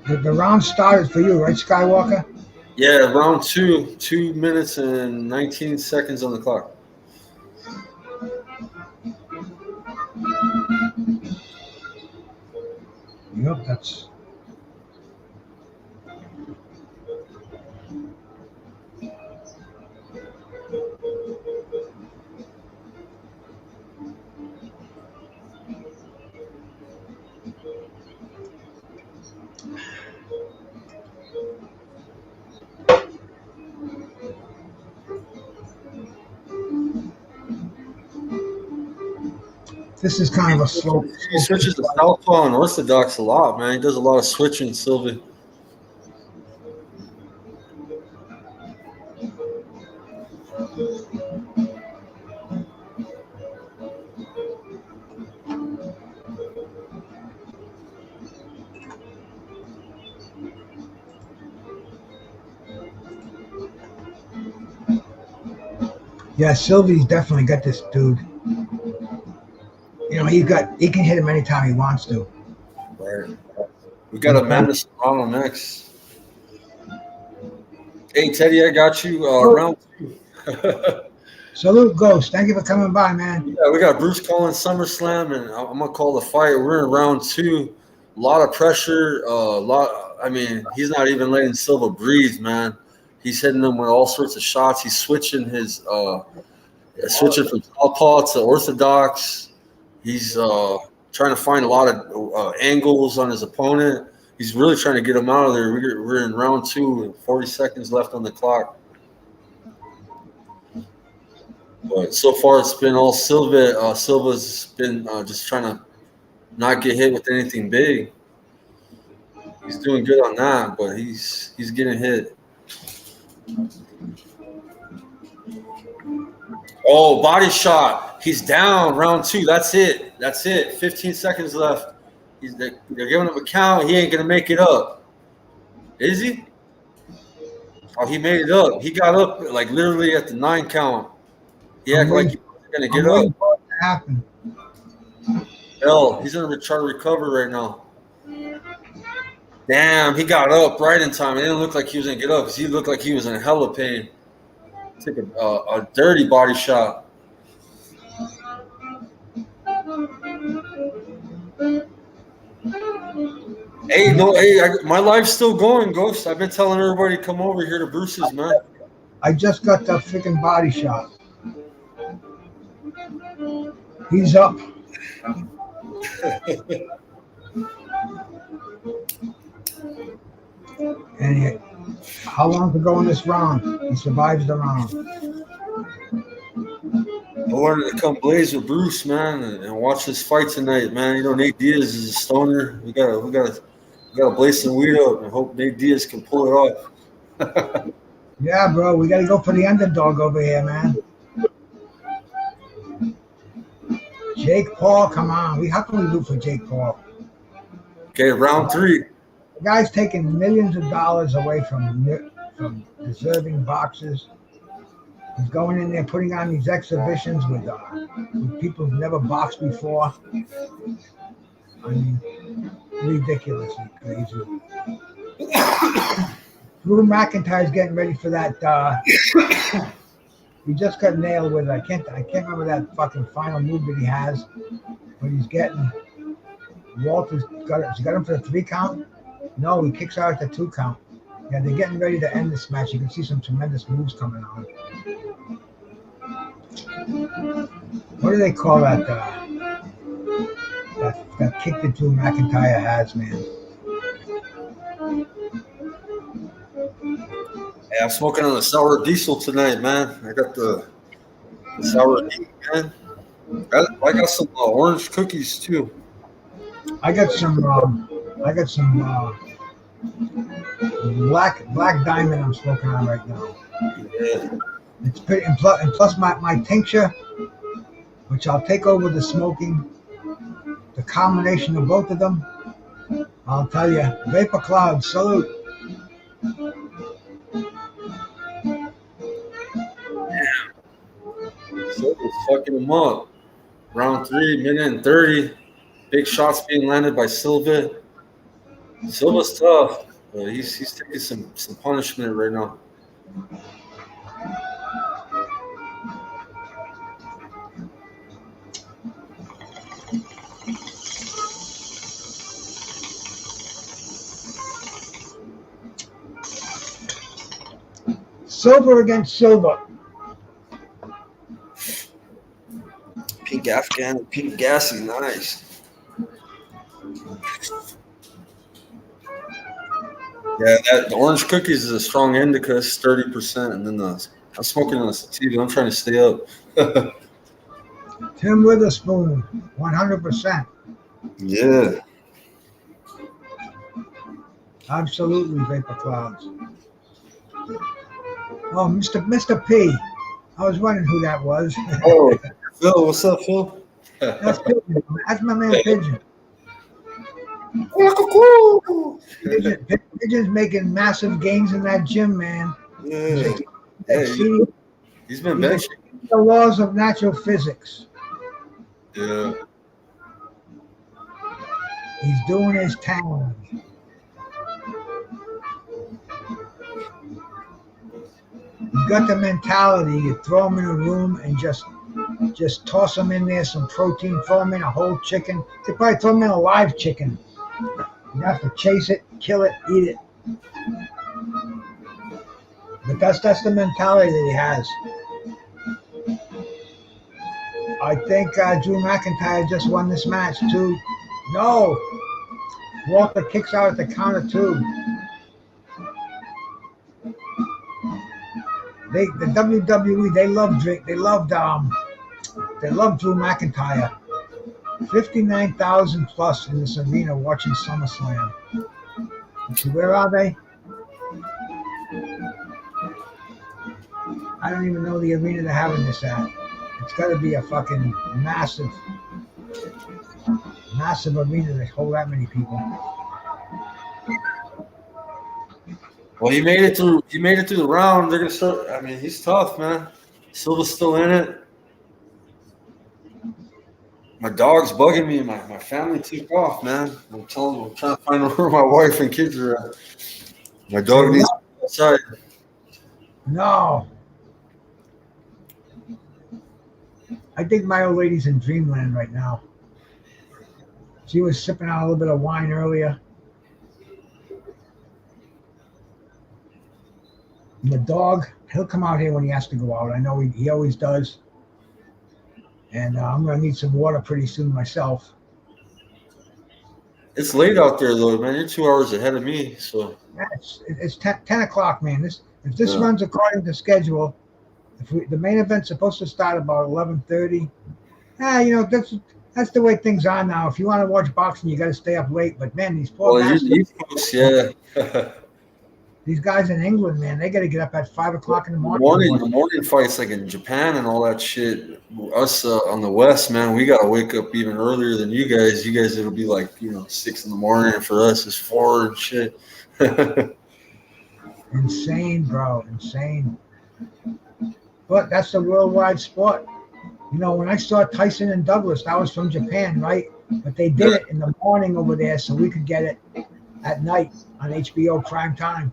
S3: So the round started for you, right, Skywalker?
S4: Yeah, round 2, 2 minutes and 19 seconds on the clock.
S3: Yep, that's. This is kind of a slow.
S4: He switches to southpaw and orthodox a lot, man. He does a lot of switching, Sylvie.
S3: Yeah, Sylvie's definitely got this dude. You know, he can hit him anytime he wants to.
S4: Right. We got Amanda Serrano next. Hey, Teddy, I got you. Round 2.
S3: Salute, Ghost. Thank you for coming by, man.
S4: Yeah, we got Bruce calling SummerSlam, and I'm gonna call the fight. We're in round 2. A lot of pressure. I mean, he's not even letting Silva breathe, man. He's hitting him with all sorts of shots. He's switching his switching from southpaw to orthodox. He's trying to find a lot of angles on his opponent. He's really trying to get him out of there. We're in round 2 and 40 seconds left on the clock. But so far, it's been all Silva. Silva's been just trying to not get hit with anything big. He's doing good on that, but he's getting hit. Oh, body shot. He's down. Round 2. That's it. 15 seconds left. They're giving him a count. He ain't going to make it up. Is he? Oh, he made it up. He got up like literally at the 9 count. He acted like he was going to get up.
S3: What happened?
S4: Hell, he's going to try to recover right now. Damn, he got up right in time. It didn't look like he was going to get up because he looked like he was in hella pain. Took a dirty body shot. Hey, my life's still going, Ghost. I've been telling everybody to come over here to Bruce's, man.
S3: I just got that freaking body shot. He's up. And how long to go in this round? He survives the round.
S4: I wanted to come blaze with Bruce, man, and watch this fight tonight, man. You know, Nate Diaz is a stoner. We gotta blaze some weed up and hope Nate Diaz can pull it off.
S3: Yeah, bro, we gotta go for the underdog over here, man. Jake Paul, come on. How can we root for Jake Paul?
S4: Okay, round 3.
S3: The guy's taking millions of dollars away from deserving boxers. He's going in there putting on these exhibitions with people who've never boxed before. I mean, ridiculously crazy. Drew McIntyre's getting ready for that. He just got nailed with. I can't remember that fucking final move that he has, but he's getting. Walter's got him for the 3 count. No, he kicks out at the 2 count. Yeah, they're getting ready to end this match. You can see some tremendous moves coming on. What do they call that? That kick that Drew McIntyre has, man.
S4: Hey, I'm smoking on the sour diesel tonight, man. I got the sour diesel, man. I got some orange cookies too.
S3: I got some black diamond I'm smoking on right now.
S4: Yeah.
S3: It's pretty, and plus my tincture, which I'll take over the smoking. the combination of both of them, I'll tell you, Vapor Cloud, salute.
S4: Silva's fucking him up. Round 3, minute and 30. Big shots being landed by Silva. Silva's tough, but he's taking some punishment right now.
S3: Silver against Silver.
S4: Pink Afghan and pink gassy, nice. Yeah, the orange cookies is a strong indica, 30%, and then I'm smoking on a sativa. I'm trying to stay up.
S3: Tim Witherspoon, 100%.
S4: Yeah.
S3: Absolutely, Vapor Clouds. Oh, Mr. P. I was wondering who that was.
S4: Oh, Phil, what's up, Phil?
S3: That's Pigeon. That's my man Pigeon. Pigeon's making massive gains in that gym, man.
S4: Yeah. He's been benching.
S3: The laws of natural physics.
S4: Yeah.
S3: He's doing his talent. He's got the mentality. You throw him in a room and just toss him in there some protein. Throw him in a whole chicken. They probably throw him in a live chicken. You have to chase it, kill it, eat it. But that's the mentality that he has. I think Drew McIntyre just won this match too. No, Walker kicks out at the count of 2. The WWE, they loved Drew McIntyre. 59,000 plus in this arena watching SummerSlam. See, where are they? I don't even know the arena they're having this at. It's got to be a fucking massive arena to hold that many people.
S4: Well, he made it through the round. They're gonna start. I mean, he's tough, man. Silva's still in it. My dog's bugging me. My family took off, man. I'm trying to find where my wife and kids are at. My dog needs to be outside.
S3: No. I think my old lady's in dreamland right now. She was sipping out a little bit of wine earlier. And the dog, he'll come out here when he has to go out. I know he always does. And I'm going to need some water pretty soon myself.
S4: It's late out there, though, man. You're 2 hours ahead of me, so.
S3: Yeah, it's 10 o'clock, man. If this runs according to schedule, the main event's supposed to start about 11:30. That's the way things are now. If you want to watch boxing, you got to stay up late. But man, these poor guys,
S4: yeah.
S3: These guys in England, man, they got to get up at 5 o'clock in the morning.
S4: The morning fights, like in Japan and all that shit. Us on the West, man, we got to wake up even earlier than you guys. You guys, it'll be like 6 in the morning. And for us, it's 4 and shit.
S3: Insane, bro, insane. But that's the worldwide sport. When I saw Tyson and Douglas, that was from Japan, right? But they did it in the morning over there, so we could get it at night on HBO prime time.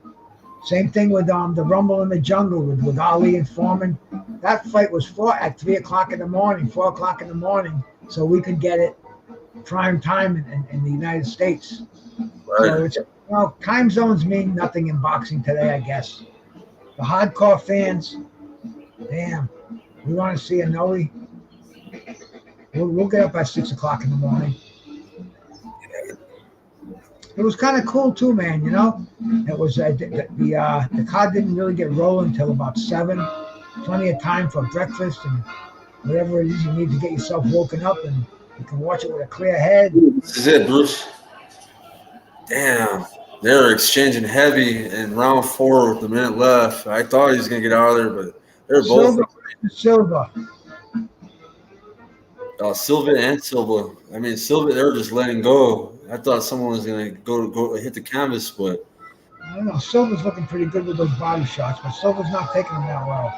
S3: Same thing with the Rumble in the Jungle with Ali and Foreman. That fight was fought at 3 o'clock in the morning, 4 o'clock in the morning, so we could get it prime time in the United States.
S4: Right.
S3: So time zones mean nothing in boxing today, I guess. The hardcore fans, damn, we want to see a Noe. We'll get up at 6 o'clock in the morning. It was kind of cool too, man. It was the card didn't really get rolling until about 7. Plenty of time for breakfast and whatever it is you need to get yourself woken up, and you can watch it with a clear head.
S4: This is it, Bruce. Damn, they're exchanging heavy in round 4 with a minute left. I thought he was gonna get out of there, but they're both
S3: Silva.
S4: Silva and Silva. I mean, Silva, they were just letting go. I thought someone was gonna go hit the canvas, but
S3: I don't know. Silva's looking pretty good with those body shots, but Silva's not taking them that well.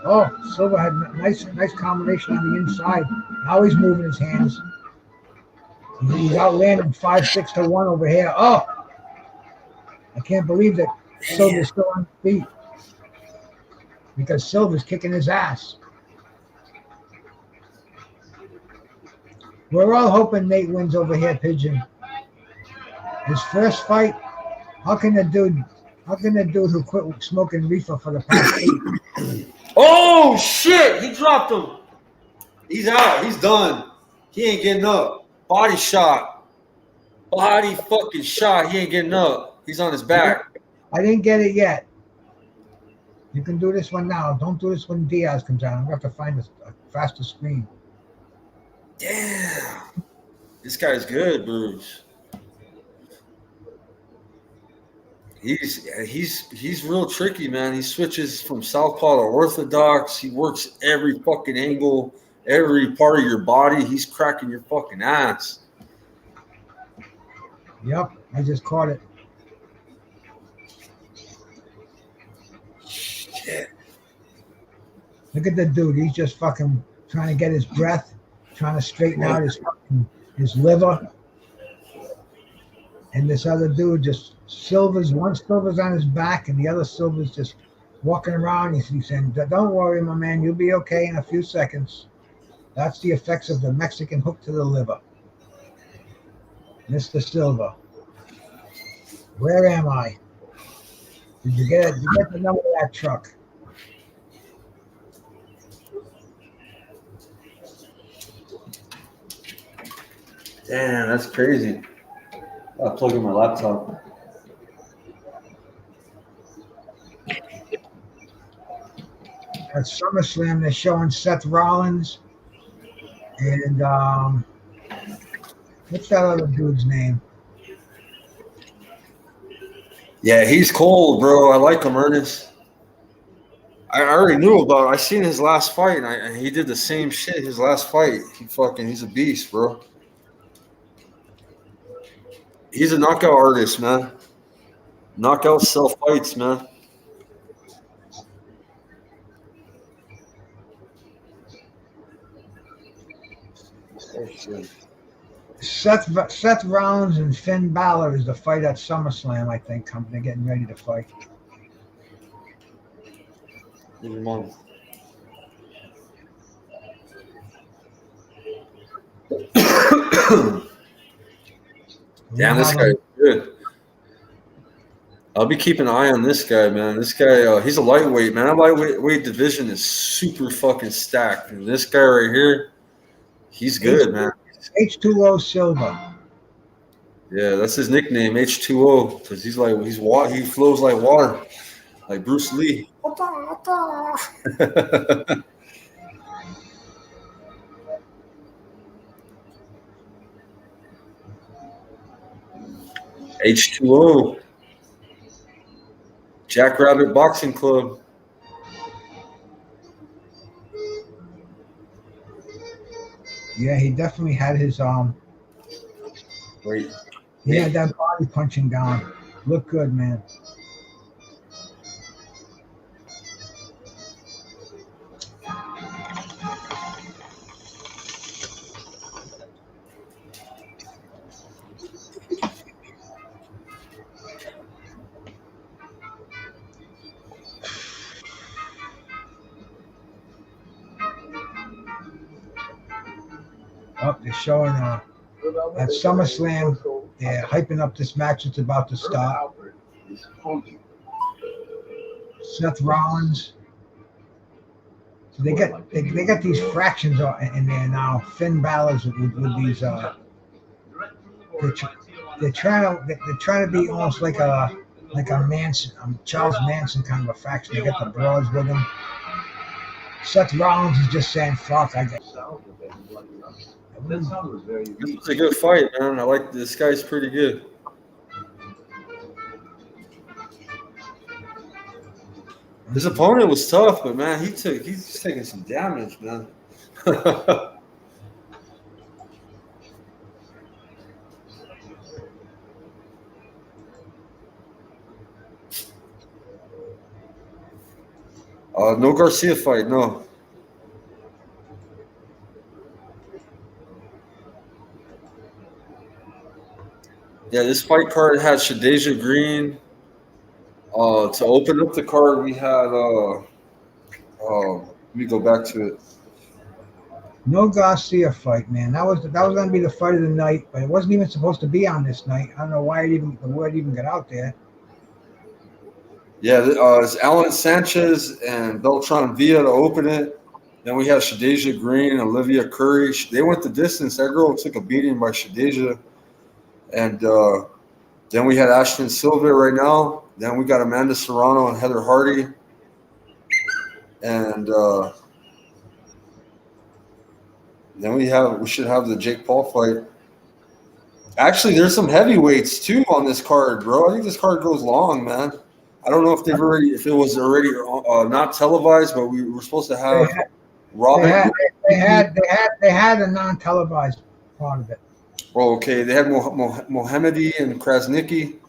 S3: Oh, Silva had nice combination on the inside. Now he's moving his hands. He's outlanding 5-6 to 1 over here. Oh, I can't believe that Silva's still on his feet because Silva's kicking his ass. We're all hoping Nate wins over here, Pigeon. His first fight. How can the dude who quit smoking reefer for the past 8?
S4: oh shit! He dropped him. He's out. He's done. He ain't getting up. Body shot. Body fucking shot. He ain't getting up. He's on his back.
S3: I didn't get it yet. You can do this one now. Don't do this when Diaz comes out. I'm going to have to find a faster screen.
S4: Damn. This guy's good, Bruce. He's real tricky, man. He switches from southpaw to orthodox. He works every fucking angle, every part of your body. He's cracking your fucking ass.
S3: Yep, I just caught it.
S4: Shit.
S3: Look at the dude. He's just fucking trying to get his breath, trying to straighten out his liver. And this other dude just one Silva's on his back, and the other Silva's just walking around. He's saying, "Don't worry, my man. You'll be okay in a few seconds." That's the effects of the Mexican hook to the liver. Mr. Silva. Where am I? Did you get it? Did you get the number of that truck?
S4: Damn, that's crazy. I'll plug in my laptop.
S3: At SummerSlam, they're showing Seth Rollins and what's that other dude's name?
S4: Yeah, he's cold, bro. I like him, Ernest. I already knew about it. I seen his last fight, and he did the same shit his last fight. He's a beast, bro. He's a knockout artist, man. Knockout sell fights, man.
S3: Seth Rollins and Finn Balor is the fight at SummerSlam, I think. They're getting ready to fight.
S4: Never mind. Damn, this guy's good. I'll be keeping an eye on this guy, man. This guy, he's a lightweight, man. That lightweight division is super fucking stacked. And this guy right here, he's good, man.
S3: H2O Silva.
S4: Yeah, that's his nickname, H2O, because he flows like water, like Bruce Lee. H2O. Jackrabbit Boxing Club.
S3: Yeah, he definitely had his
S4: Wait.
S3: He had that body punching down. Looked good, man. Oh, they're showing at SummerSlam. They're hyping up this match that's about to start. Seth Rollins. So they got these fractions in there now. Finn Balor's with these. They're trying to be almost like a Manson, Charles Manson kind of a faction. They got the broads with them. Seth Rollins is just saying, "Fuck, I guess."
S4: This was a good fight, man. I like this guy's pretty good. His opponent was tough, but man, he's taking some damage, man. No Garcia fight, no. Yeah, this fight card had Shadeja Green. To open up the card, we had. Let me go back to it.
S3: No Garcia fight, man. That was going to be the fight of the night, but it wasn't even supposed to be on this night. I don't know why the word even got out there.
S4: Yeah, it's Alan Sanchez and Beltran Villa to open it. Then we have Shadeja Green and Olivia Curry. They went the distance. That girl took a beating by Shadeja. And then we had Ashton Silva right now. Then we got Amanda Serrano and Heather Hardy. And then we should have the Jake Paul fight. Actually, there's some heavyweights too on this card, bro. I think this card goes long, man. I don't know if it was already not televised, but we were supposed to have Robin.
S3: They had a non-televised part of it.
S4: Oh, okay. They had Mohammedi and Krasnicki.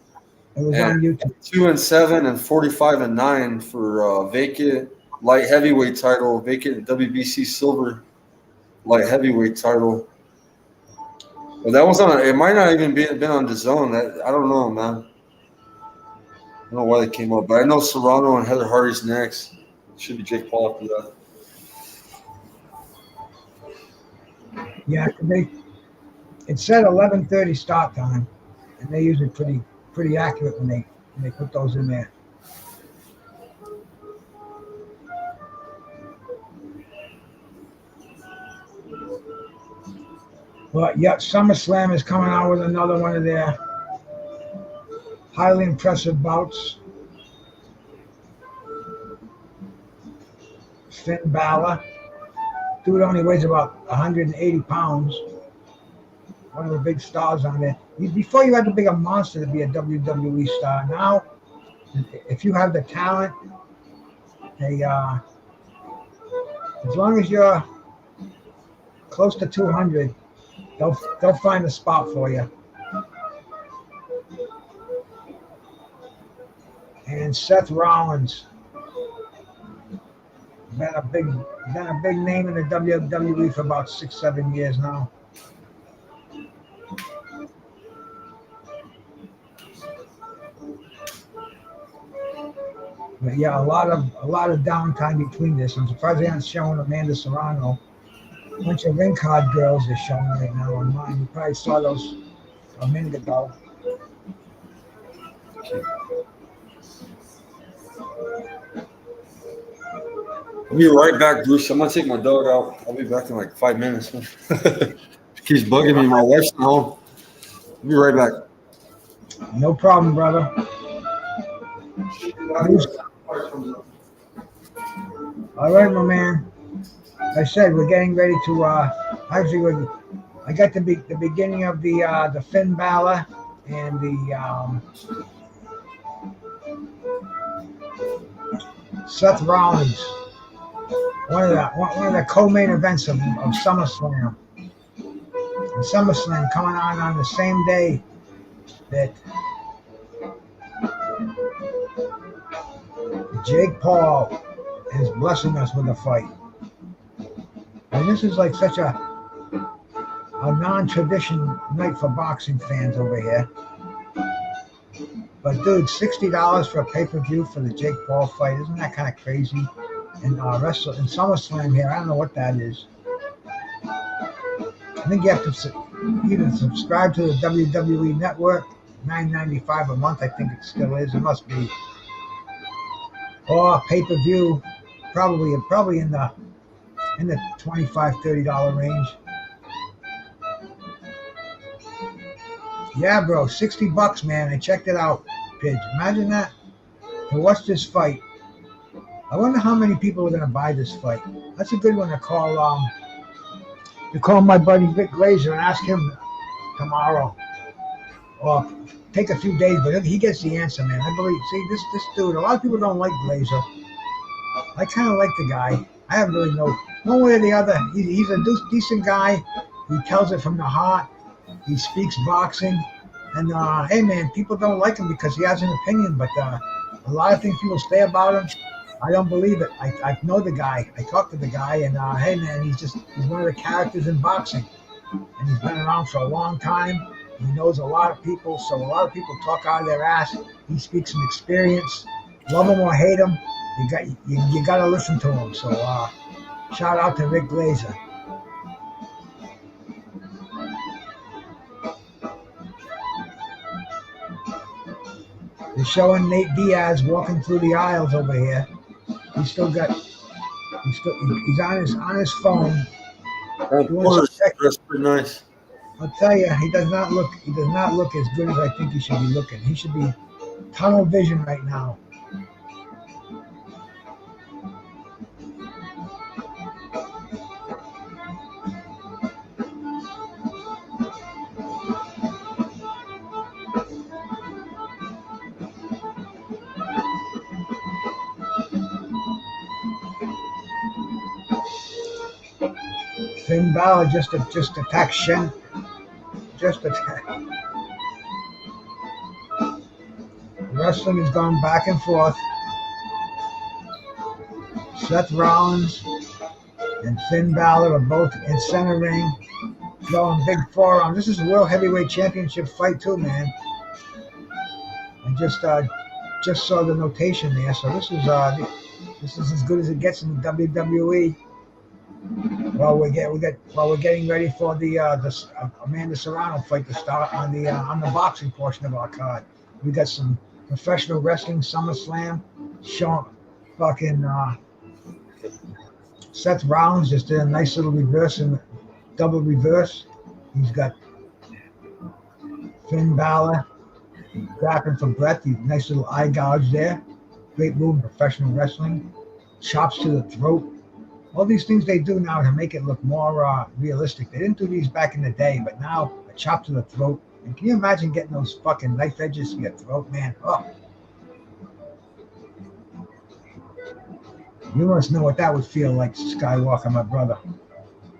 S3: It was on YouTube.
S4: 2-7 and 45-9 for vacant light heavyweight title, vacant WBC silver light heavyweight title. Well, that was it might not even been on DAZN. I don't know, man. I don't know why they came up, but I know Serrano and Heather Hardy's next. Should be Jake Paul after that.
S3: Yeah, it said 11:30 start time, and they usually pretty accurate when they put those in there. But yeah, SummerSlam is coming out with another one of their highly impressive bouts. Finn Balor. Dude only weighs about 180 pounds. One of the big stars on there. Before you had to be a monster to be a WWE star. Now, if you have the talent, they as long as you're close to 200, they'll find a spot for you. And Seth Rollins, been a big name in the WWE for about 6-7 years now. But yeah, a lot of downtime between this. I'm surprised they aren't showing Amanda Serrano. A bunch of ring card girls are showing right now online. You probably saw those a minute ago.
S4: I'll be right back, Bruce. I'm gonna take my dog out. I'll be back in like 5 minutes. Keeps bugging me. My wife's not home. I'll be right back.
S3: No problem, brother. All right, my man. Like I said, we're getting ready to actually I got the beginning of the Finn Balor and the Seth Rollins. One of the co-main events of SummerSlam. And SummerSlam coming on the same day that Jake Paul is blessing us with a fight. And this is like such a non-tradition night for boxing fans over here. But dude, $60 for a pay-per-view for the Jake Paul fight, isn't that kind of crazy? And in SummerSlam here, I don't know what that is. I think you have to either subscribe to the WWE Network, $9.95 a month. I think it still is. It must be. Or pay-per-view, probably in the $25-$30 range. Yeah, bro, $60, man. I checked it out, Pidge. Imagine that. To watch this fight. I wonder how many people are gonna buy this fight. That's a good one to call. To call my buddy Vic Glazer and ask him tomorrow, or take a few days, but he gets the answer, man. I believe. See, this dude. A lot of people don't like Glazer. I kind of like the guy. I have really no One way or the other, he's a decent guy. He tells it from the heart. He speaks boxing. And, hey, man, people don't like him because he has an opinion. But a lot of things people say about him, I don't believe it. I know the guy. I talked to the guy. And, hey, man, he's one of the characters in boxing. And he's been around for a long time. He knows a lot of people. So a lot of people talk out of their ass. He speaks from experience. Love him or hate him, you got to listen to him. So, shout out to Rick Glazer. They're showing Nate Diaz walking through the aisles over here. He's on his phone.
S4: That's pretty nice.
S3: I'll tell you, he does not look as good as I think he should be looking. He should be tunnel vision right now. Finn Balor just attacked Shen. Just attack. Wrestling has gone back and forth. Seth Rollins and Finn Balor are both in center ring, throwing big forearms. This is a World Heavyweight Championship fight too, man. I just saw the notation there, so this is as good as it gets in the WWE. While we're getting ready for the Amanda Serrano fight to start on the boxing portion of our card. We got some professional wrestling, SummerSlam, showing fucking Seth Rollins just did a nice little reverse and double reverse. He's got Finn Balor grabbing for breath. Nice little eye gouge there. Great move in professional wrestling. Chops to the throat. All these things they do now to make it look more realistic. They didn't do these back in the day, but now a chop to the throat. And can you imagine getting those fucking knife edges to your throat, man? Oh. You must know what that would feel like, Skywalker, my brother.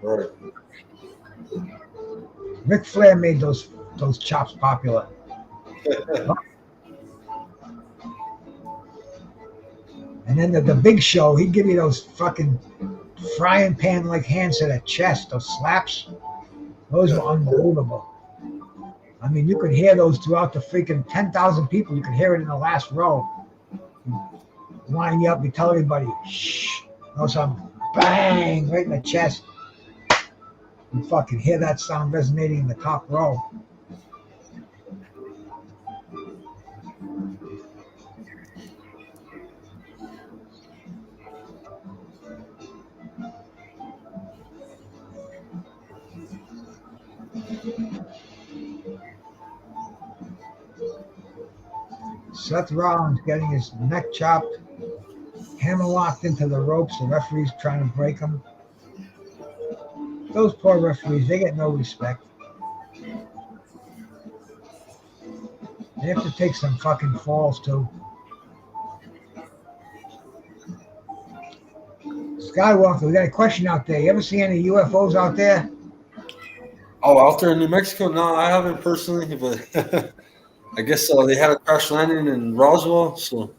S4: Right.
S3: Ric Flair made those chops popular. And then the Big Show, he'd give you those fucking frying pan like hands to the chest, those slaps. Those were unbelievable. I mean, you could hear those throughout the freaking 10,000 people. You could hear it in the last row. Line you up, you tell everybody, shh. Those bang right in the chest. You fucking hear that sound resonating in the top row. Seth Rollins getting his neck chopped, hammer locked into the ropes. The referee's trying to break him. Those poor referees, they get no respect. They have to take some fucking falls too. Skywalker, we got a question out there. You ever see any UFOs out there?
S4: Oh, out there in New Mexico? No, I haven't personally, but I guess they had a crash landing in Roswell, so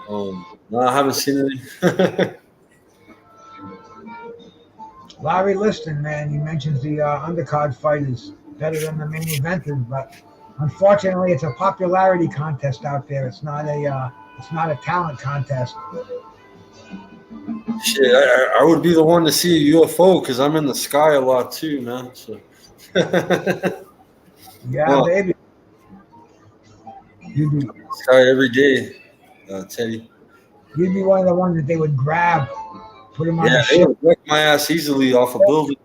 S4: no, I haven't seen any.
S3: Larry Liston, man, he mentions the undercard fight is better than the main event, but unfortunately, it's a popularity contest out there. It's not a talent contest.
S4: Shit, I would be the one to see a UFO because I'm in the sky a lot too, man. So.
S3: Yeah, baby. You'd be
S4: sky every day, Teddy.
S3: You'd be one of the ones that they would grab, put him on the ship.
S4: They would wreck my ass easily off a building.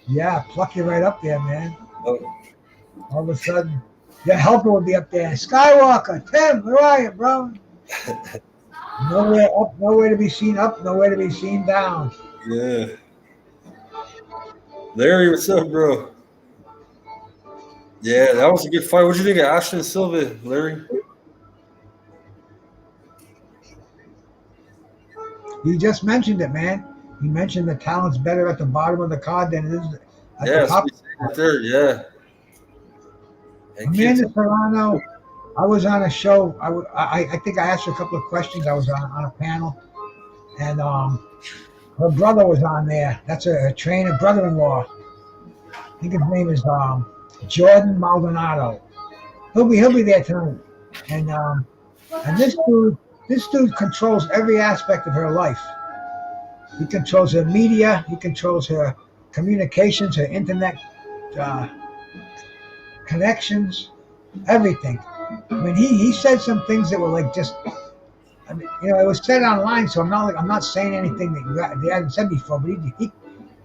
S3: Yeah, pluck you right up there, man.
S4: Oh.
S3: All of a sudden, your helper would be up there. Skywalker, Tim, where are you, bro? Nowhere up, nowhere to be seen up, nowhere to be seen down.
S4: Yeah. Larry, what's up, bro? Yeah, that was a good fight. What'd you think of Ashton Silva, Larry?
S3: You just mentioned it, man. He mentioned the talent's better at the bottom of the card than it is at
S4: Yeah,
S3: the
S4: that's
S3: top.
S4: what he's saying right there. Yeah. And kids,
S3: Amanda Serrano, I was on a show. I think I asked her a couple of questions. I was on a panel, and her brother was on there. That's a trainer, brother-in-law. I think his name is Jordan Maldonado. He'll be there tonight. And this dude controls every aspect of her life. He controls her media. He controls her communications, her internet connections, everything. I mean, he said some things that were like just. I mean, it was said online, so I'm not saying anything that they hadn't said before. But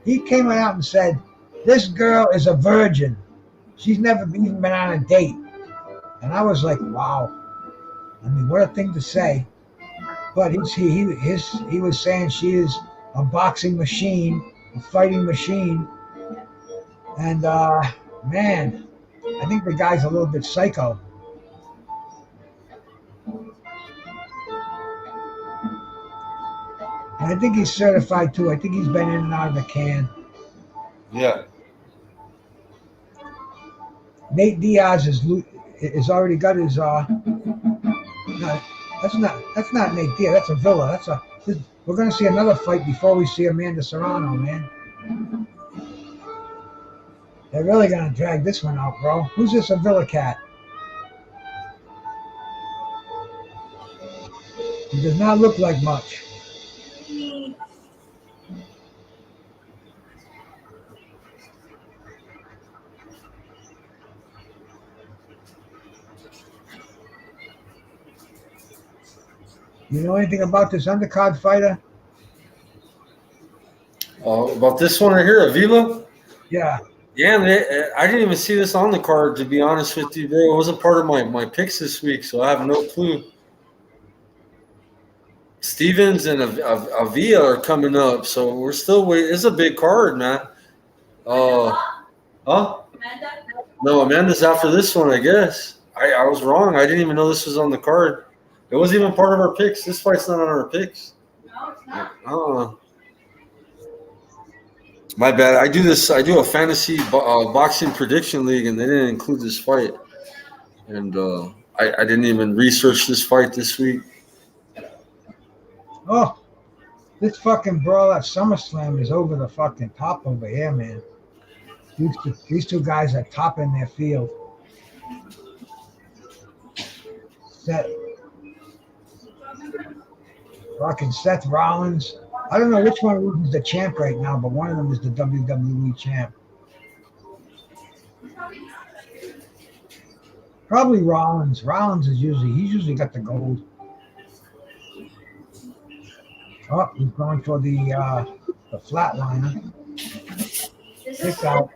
S3: he came out and said, "This girl is a virgin. She's never even been on a date." And I was like, "Wow." I mean, what a thing to say. But he was saying she is a boxing machine, a fighting machine. And man, I think the guy's a little bit psycho. And I think he's certified too. I think he's been in and out of the can.
S4: yeah.
S3: Nate Diaz is already got his no, that's not Nate Diaz. That's a Villa. We're gonna see another fight before we see Amanda Serrano, man. They're really gonna drag this one out, bro. Who's this Avila cat? He does not look like much. You know anything about this undercard fighter?
S4: About this one right here, Avila?
S3: Yeah.
S4: Yeah, I didn't even see this on the card, to be honest with you, bro. It wasn't part of my picks this week, so I have no clue. Stevens and Avila are coming up, so we're still waiting. It's a big card, man. Huh? No, Amanda's after this one, I guess. I was wrong. I didn't even know this was on the card. It wasn't even part of our picks. This fight's not on our picks.
S2: No, it's not.
S4: My bad. I do a fantasy boxing prediction league, and they didn't include this fight. And I didn't even research this fight this week.
S3: Oh, this fucking brawl at SummerSlam is over the fucking top over here, man. These two guys are top in their field. Seth Rollins. I don't know which one is the champ right now, but one of them is the WWE champ. Probably Rollins. Rollins he's usually got the gold. Oh, he's going for the flatliner. Kick out.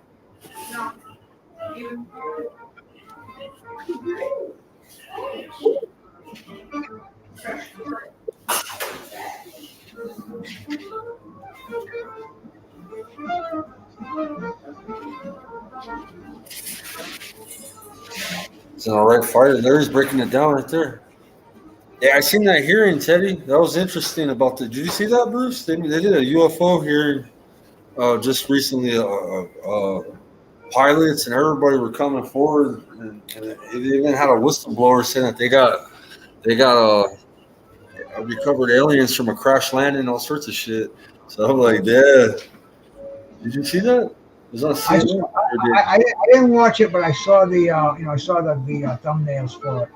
S4: It's an all right fighter. There he's breaking it down right there. Yeah, I seen that hearing, Teddy. That was interesting about the. Did you see that, Bruce? They did a UFO hearing just recently. Pilots and everybody were coming forward, and they even had a whistleblower saying that they got recovered aliens from a crash landing and all sorts of shit. So I'm like, yeah. Did you see that? It was on CNN.
S3: I didn't watch it, but I saw the thumbnails for it.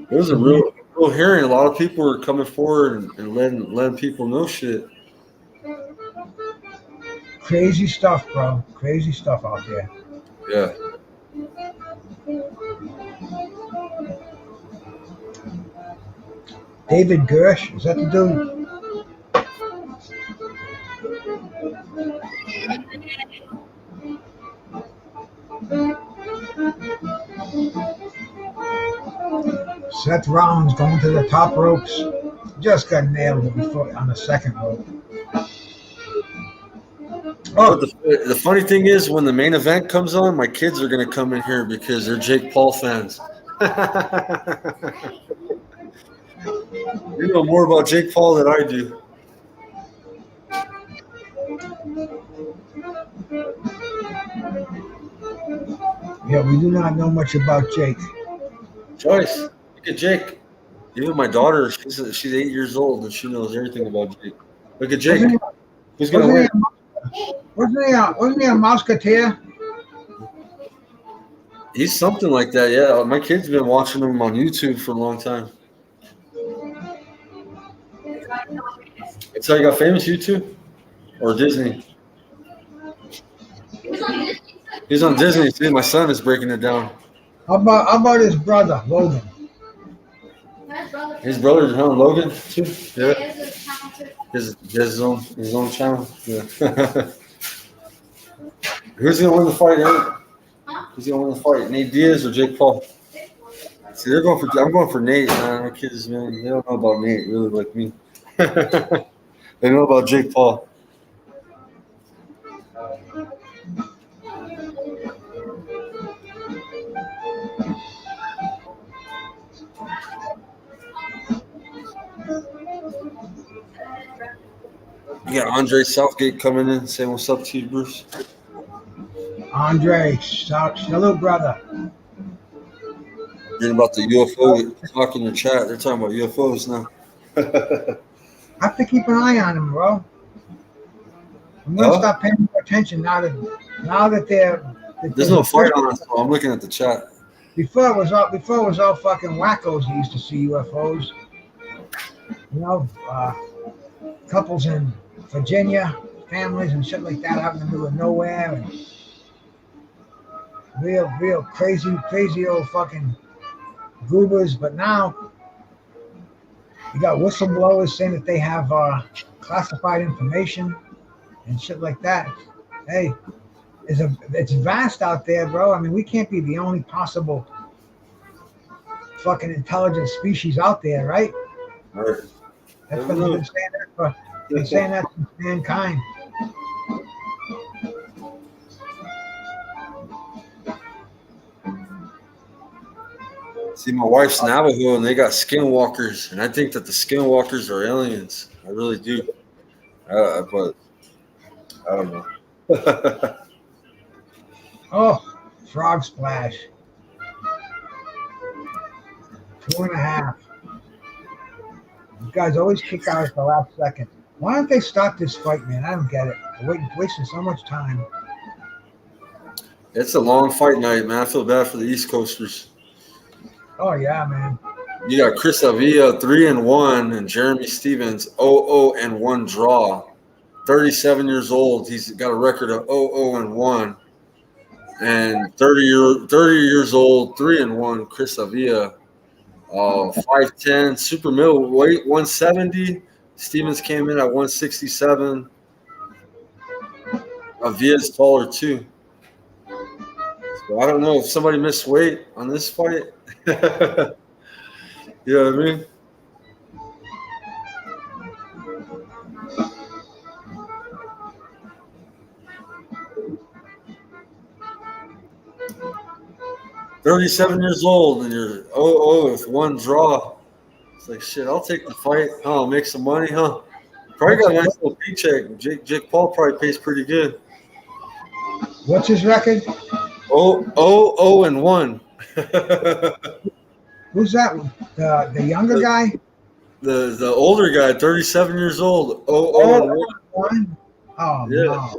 S4: It was a real hearing. A lot of people were coming forward and letting people know shit.
S3: Crazy stuff, bro. Crazy stuff out there.
S4: Yeah.
S3: David Gersh, is that the dude? Seth Rollins going to the top ropes. Just got nailed before on the second rope.
S4: Oh, the funny thing is, when the main event comes on, my kids are going to come in here because they're Jake Paul fans. You know more about Jake Paul than I do.
S3: Yeah, we do not know much about Jake.
S4: Joyce, look at Jake. Even my daughter, she's 8 years old and she knows everything about Jake. Look at
S3: Wasn't
S4: Jake.
S3: he,
S4: Who's gonna
S3: wasn't
S4: win?
S3: wasn't he a Musketeer?
S4: He's something like that. Yeah, my kid's been watching him on YouTube for a long time. That's how you got famous, YouTube or Disney? He's on Disney. See, my son is breaking it down.
S3: How about his brother, Logan?
S4: His brother's on Logan too. Yeah, his own channel. Yeah. Who's gonna win the fight, Eric? Who's gonna win the fight? Nate Diaz or Jake Paul? See, they're going for. I'm going for Nate, man. My kids, man, they don't know about Nate really like me. They know about Jake Paul. You got Andre Southgate coming in saying what's up to you, Bruce.
S3: Andre, salute, brother.
S4: Reading about the UFO talk in the chat. They're talking about UFOs now.
S3: I have to keep an eye on him, bro. I'm gonna stop paying more attention now that they're.
S4: There's no fight on, so I'm looking at the chat.
S3: Before it was all fucking wackos who used to see UFOs. You know, couples in Virginia, families and shit like that out in the middle of nowhere, and real crazy old fucking goobers. But now you got whistleblowers saying that they have classified information and shit like that. Hey, it's vast out there, bro. I mean, we can't be the only possible fucking intelligent species out there, right?
S4: Right.
S3: That's what they've been saying that since mankind.
S4: See, my wife's Navajo, and they got skinwalkers, and I think that the skinwalkers are aliens. I really do. But I don't know.
S3: Oh, frog splash. 2.5. You guys always kick out at the last second. Why don't they stop this fight, man? I don't get it. They're wasting so much time.
S4: It's a long fight night, man. I feel bad for the East Coasters.
S3: Oh yeah, man.
S4: You got Chris Avila 3-1 and Jeremy Stevens 0-1 draw. 37 years old. He's got a record of 0-1. And 30 years old, 3-1. Chris Avila, 5'10", super middleweight, 170. Stevens came in at 167. Avila's taller too. So I don't know if somebody missed weight on this fight. You know what I mean? "37 years old and you're 0-0 with 1 draw." It's like, shit, I'll take the fight. Oh, make some money, huh? Probably got a nice little paycheck. Jake Paul probably pays pretty good.
S3: What's his record?
S4: 0-1.
S3: Who's that one? The younger guy?
S4: The older guy, 37 years old, 0-1.
S3: Oh,
S4: Yeah.
S3: no.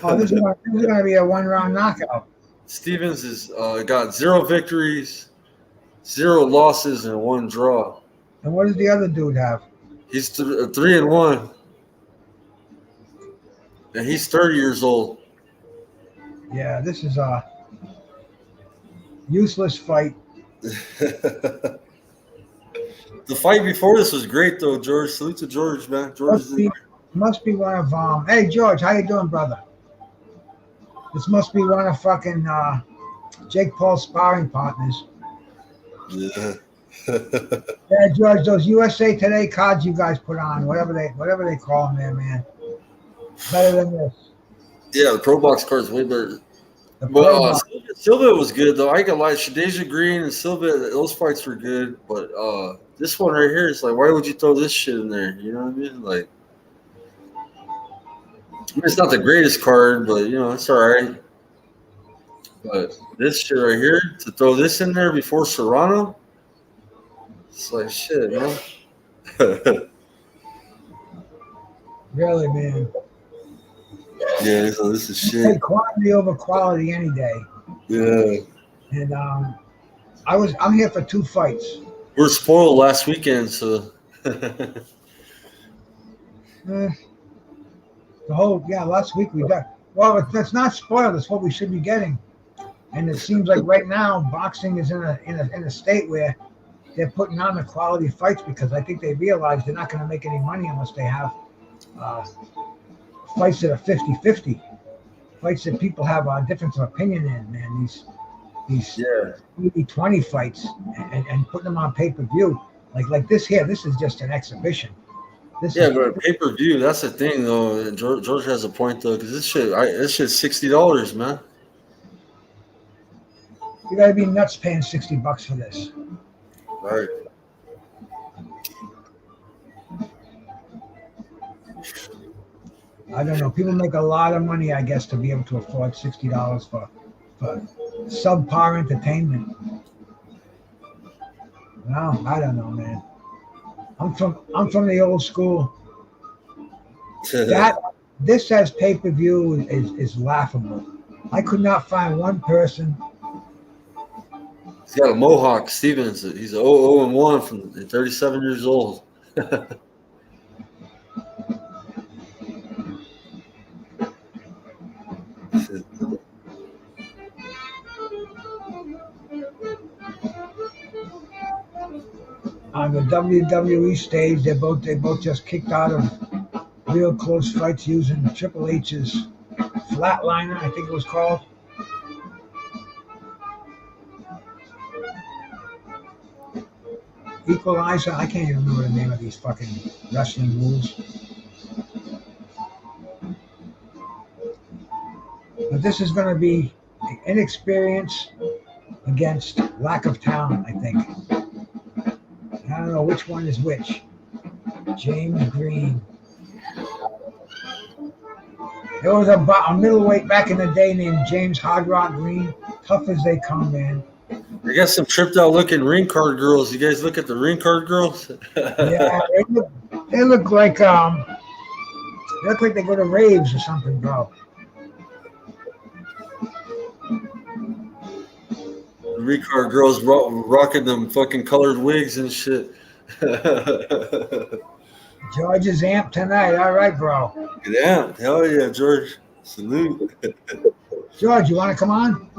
S3: Oh, this is going to be a 1-round knockout.
S4: Stevens has got 0 victories, 0 losses, and 1 draw.
S3: And what does the other dude have?
S4: He's 3-1, and he's 30 years old.
S3: Yeah, this is a useless fight.
S4: The fight before this was great, though, George. Salute to George, man. George
S3: Must be one of Hey, George, how you doing, brother? This must be one of fucking Jake Paul's sparring partners.
S4: Yeah.
S3: Yeah, George, those USA Today cards you guys put on, whatever they call them there, man. Better than this.
S4: Yeah, the Pro Box card's way better.
S3: The
S4: But
S3: Pro Box.
S4: Silva was good, though. I ain't gonna lie. Shadeja Green and Silva, those fights were good. But this one right here is like, why would you throw this shit in there? You know what I mean? Like, mean, it's not the greatest card, but you know, it's all right. But this shit right here, to throw this in there before Serrano, it's like shit, man.
S3: Really, man.
S4: Yeah, so this is shit.
S3: Take quantity over quality any day.
S4: Yeah.
S3: And I'm here for 2 fights.
S4: We're spoiled last weekend, so
S3: Last week we got. Well, that's not spoiled. It's what we should be getting. And it seems like right now boxing is in a state where they're putting on the quality fights because I think they realize they're not going to make any money unless they have fights that are 50-50, fights that people have a difference of opinion in, man. These 80-20 fights and putting them on pay-per-view. Like this here, this is just an exhibition.
S4: But pay-per-view, that's the thing though. George has a point though, because this shit's $60, man.
S3: You gotta be nuts paying $60 for this.
S4: Right.
S3: I don't know. People make a lot of money, I guess, to be able to afford $60 for subpar entertainment. No, I don't know, man. I'm from the old school. This as pay-per-view is laughable. I could not find one person.
S4: He's got a mohawk, Stevens. He's 0-1 from 37 years old.
S3: On the WWE stage, they both just kicked out of real close fights using Triple H's flatliner, I think it was called. Equalizer, I can't even remember the name of these fucking wrestling rules. But this is going to be inexperience against lack of talent, I think. I don't know which one is which. James Green. There was a middleweight back in the day named James Hard Rock Green. Tough as they come, man.
S4: I got some tripped out looking ring card girls. You guys look at the ring card girls?
S3: Yeah, they look like they go to raves or something, bro.
S4: The ring card girls rocking them fucking colored wigs and shit.
S3: George is amped tonight. All right, bro.
S4: Yeah, hell yeah, George. Salute.
S3: George, you want to come on?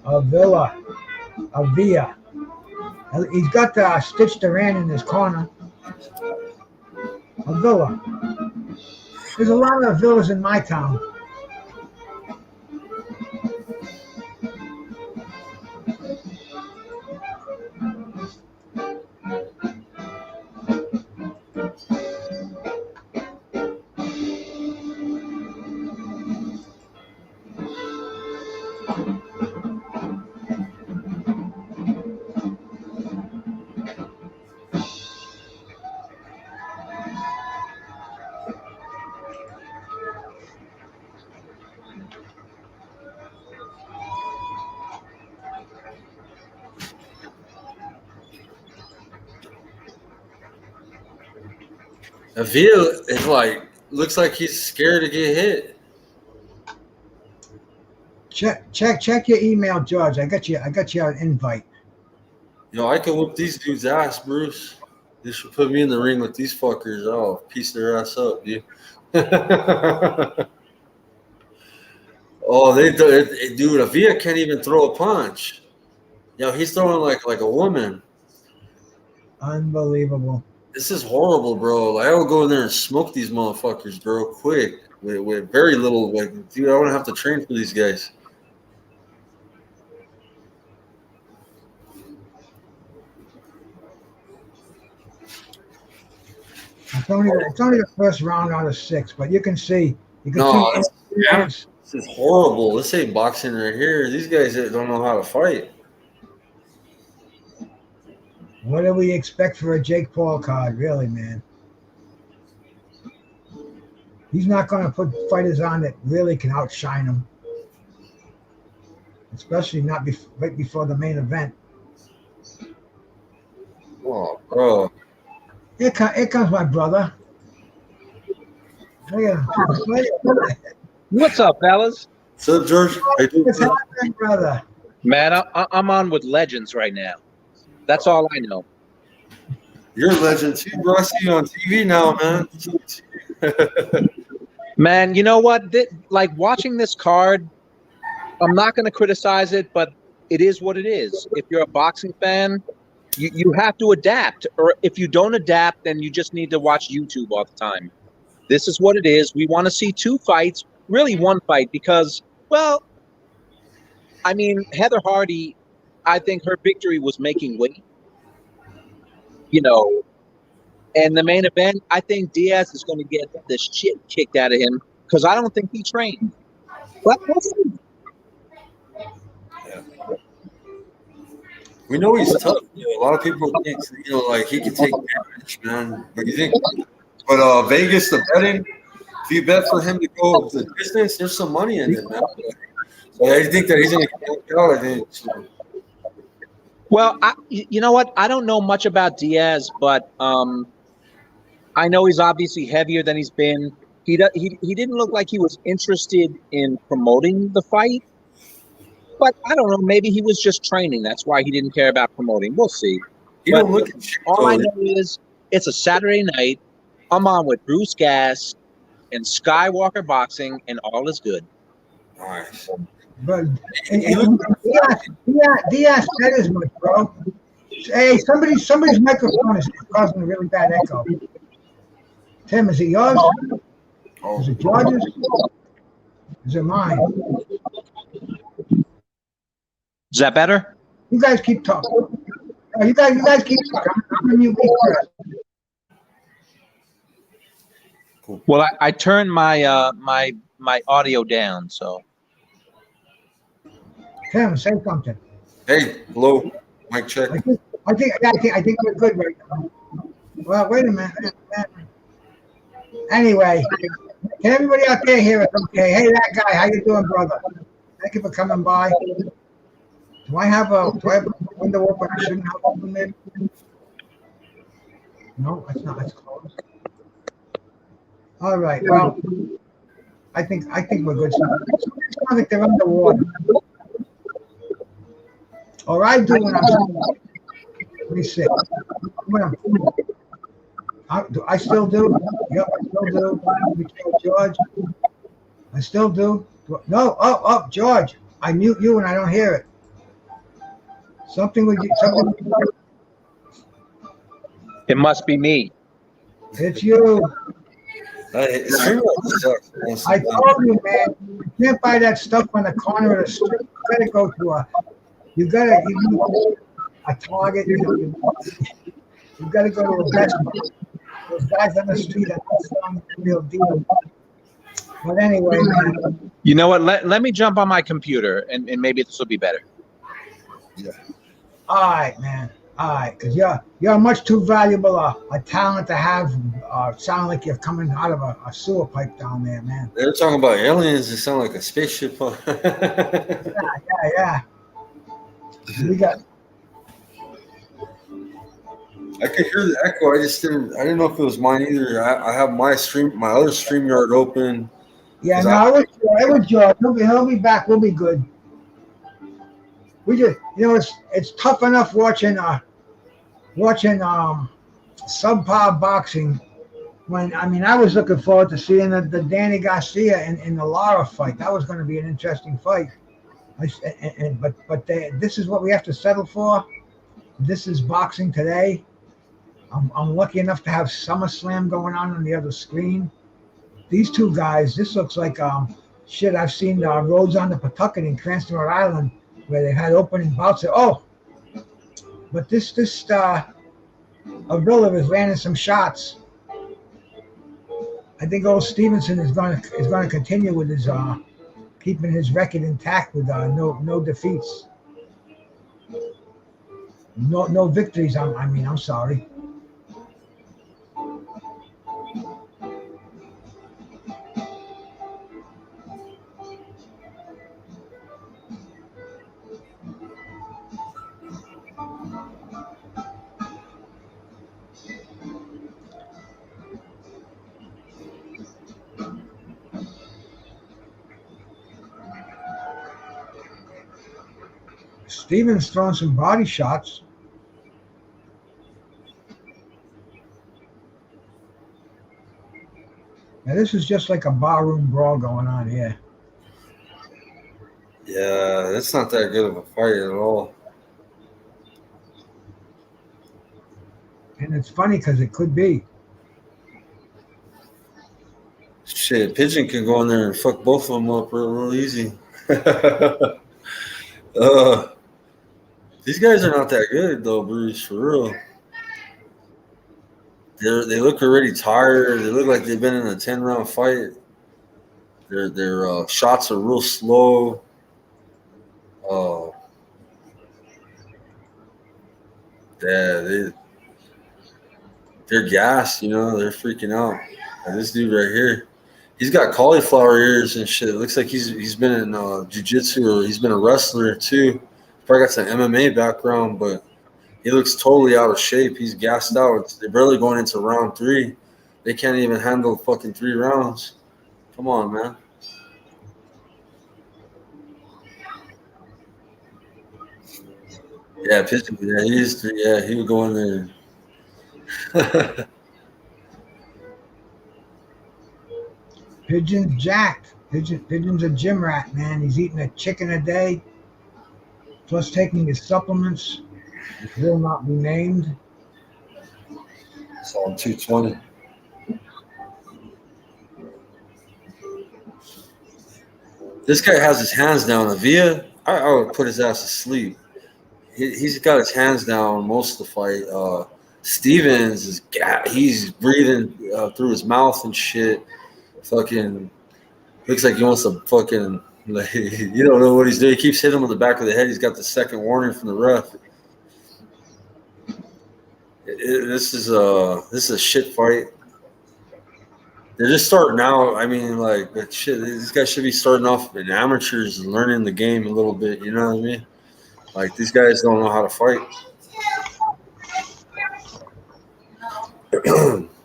S3: Avila. He's got Stitch Duran in his corner. Avila. There's a lot of villas in my town.
S4: Avila is looks like he's scared to get hit.
S3: Check your email, George. I got you an invite.
S4: Yo, I can whoop these dudes' ass, Bruce. They should put me in the ring with these fuckers. I'll piece their ass up, dude. Oh, dude, Avila can't even throw a punch. Yo, he's throwing like a woman.
S3: Unbelievable.
S4: This is horrible, bro. Like, I would go in there and smoke these motherfuckers, bro, quick. With very little, dude, I don't have to train for these guys.
S3: It's only the first round out of 6, but you can see.
S4: No, This is horrible. This ain't boxing right here. These guys that don't know how to fight.
S3: What do we expect for a Jake Paul card, really, man? He's not going to put fighters on that really can outshine him, especially not right before the main event.
S4: Oh, bro.
S3: Here comes my brother.
S5: What's up, fellas?
S4: What's up, George?
S3: What's happening, brother?
S5: Man, I'm on with legends right now. That's all I know.
S4: You're a legend too, bro. I see you on TV now, man.
S5: Man, you know what? Like watching this card, I'm not going to criticize it, but it is what it is. If you're a boxing fan, you have to adapt. Or if you don't adapt, then you just need to watch YouTube all the time. This is what it is. We want to see 2 fights, really 1 fight, because, well, I mean, Heather Hardy, I think her victory was making weight. You know, and the main event, I think Diaz is going to get the shit kicked out of him because I don't think he trained. But we'll see.
S4: Yeah. We know he's tough. You know, a lot of people think, like he can take damage, man. But you think, Vegas, the betting, if you bet for him to go the distance, there's some money in it, man. So I think that he's going to get out. I think. So.
S5: Well, you know what? I don't know much about Diaz, but I know he's obviously heavier than he's been. He didn't look like he was interested in promoting the fight, but I don't know. Maybe he was just training. That's why he didn't care about promoting. We'll see.
S4: Don't look at shit,
S5: all I know is it's a Saturday night. I'm on with Bruce Gass and SKYWALKER Boxing, and all is good.
S4: Nice.
S3: But Diaz said as much, bro. Hey, somebody's microphone is causing a really bad echo. Tim, is it yours? Is it George's? Is it mine?
S5: Is that better?
S3: You guys keep talking. You guys keep talking. I'm gonna mute you first.
S5: Cool. Well, I turned my my audio down, so.
S3: Tim, say something.
S4: Hey, hello, mic check.
S3: I think we're good right now. Well, wait a minute. Anyway, can everybody out there hear us? Okay. Hey, that guy, how you doing, brother? Thank you for coming by. Do I have a window open? I shouldn't have opened it. No, it's not. It's closed. All right. Well, I think we're good. It's not like they're underwater. Or I do when I'm saying. Let me see. I still do. Yep, I still do. Let me tell George. I still do. No, George. I mute you and I don't hear it. Something with you.
S5: It must be me.
S3: It's you.
S4: I
S3: told you, man. You can't buy that stuff on the corner of the street. You gotta go to a Target. You gotta go to a Best Buy. Those guys on the street are not selling the real deal. But anyway, man.
S5: You know what? Let me jump on my computer and maybe this will be better.
S4: Yeah.
S3: All right, man. All right, because you're much too valuable a talent to have. Sound like you're coming out of a sewer pipe down there, man.
S4: They're talking about aliens. It sound like a spaceship.
S3: Yeah. We got.
S4: I could hear the echo. I didn't know if it was mine either. I have my other StreamYard open.
S3: Yeah, no, it was George. He'll be back. We'll be good. We just, it's tough enough watching subpar boxing. I was looking forward to seeing the Danny Garcia and the Lara fight. That was going to be an interesting fight. But this is what we have to settle for. This is boxing today. I'm lucky enough to have SummerSlam going on the other screen. These two guys, this looks like shit. I've seen Roads on the Pawtucket in Cranston, Rhode Island, where they had opening bouts. But this Avila is landing some shots. I think old Stevenson is going to continue with his keeping his record intact with no defeats, no victories. I'm sorry. Steven's throwing some body shots. Now this is just like a barroom brawl going on here.
S4: Yeah, that's not that good of a fight at all.
S3: And it's funny because it could be.
S4: Shit, Pigeon can go in there and fuck both of them up real easy. These guys are not that good though, Bruce, for real. They look already tired. They look like they've been in a 10-round fight. Their shots are real slow. Yeah, they're gassed, you know. They're freaking out. Like this dude right here, he's got cauliflower ears and shit. It looks like he's been in jiu-jitsu or he's been a wrestler too. Probably got some MMA background, but he looks totally out of shape. He's gassed out. They're barely going into round 3. They can't even handle fucking 3 rounds. Come on, man. Yeah, Pigeon. Yeah, he would go in there.
S3: Pigeon's jacked. Pigeon's a gym rat, man. He's eating a chicken a day, plus taking his supplements, which will not be named.
S4: It's on 220. This guy has his hands down. Avia, I would put his ass to sleep. He's got his hands down most of the fight. Stevens he's breathing through his mouth and shit. Fucking looks like he wants to fucking like you don't know what he's doing. He keeps hitting him on the back of the head. He's got the second warning from the ref. This is a shit fight. They're just starting out. I mean, like, but shit, these guys should be starting off in amateurs and learning the game a little bit. You know what I mean? Like, these guys don't know how to fight.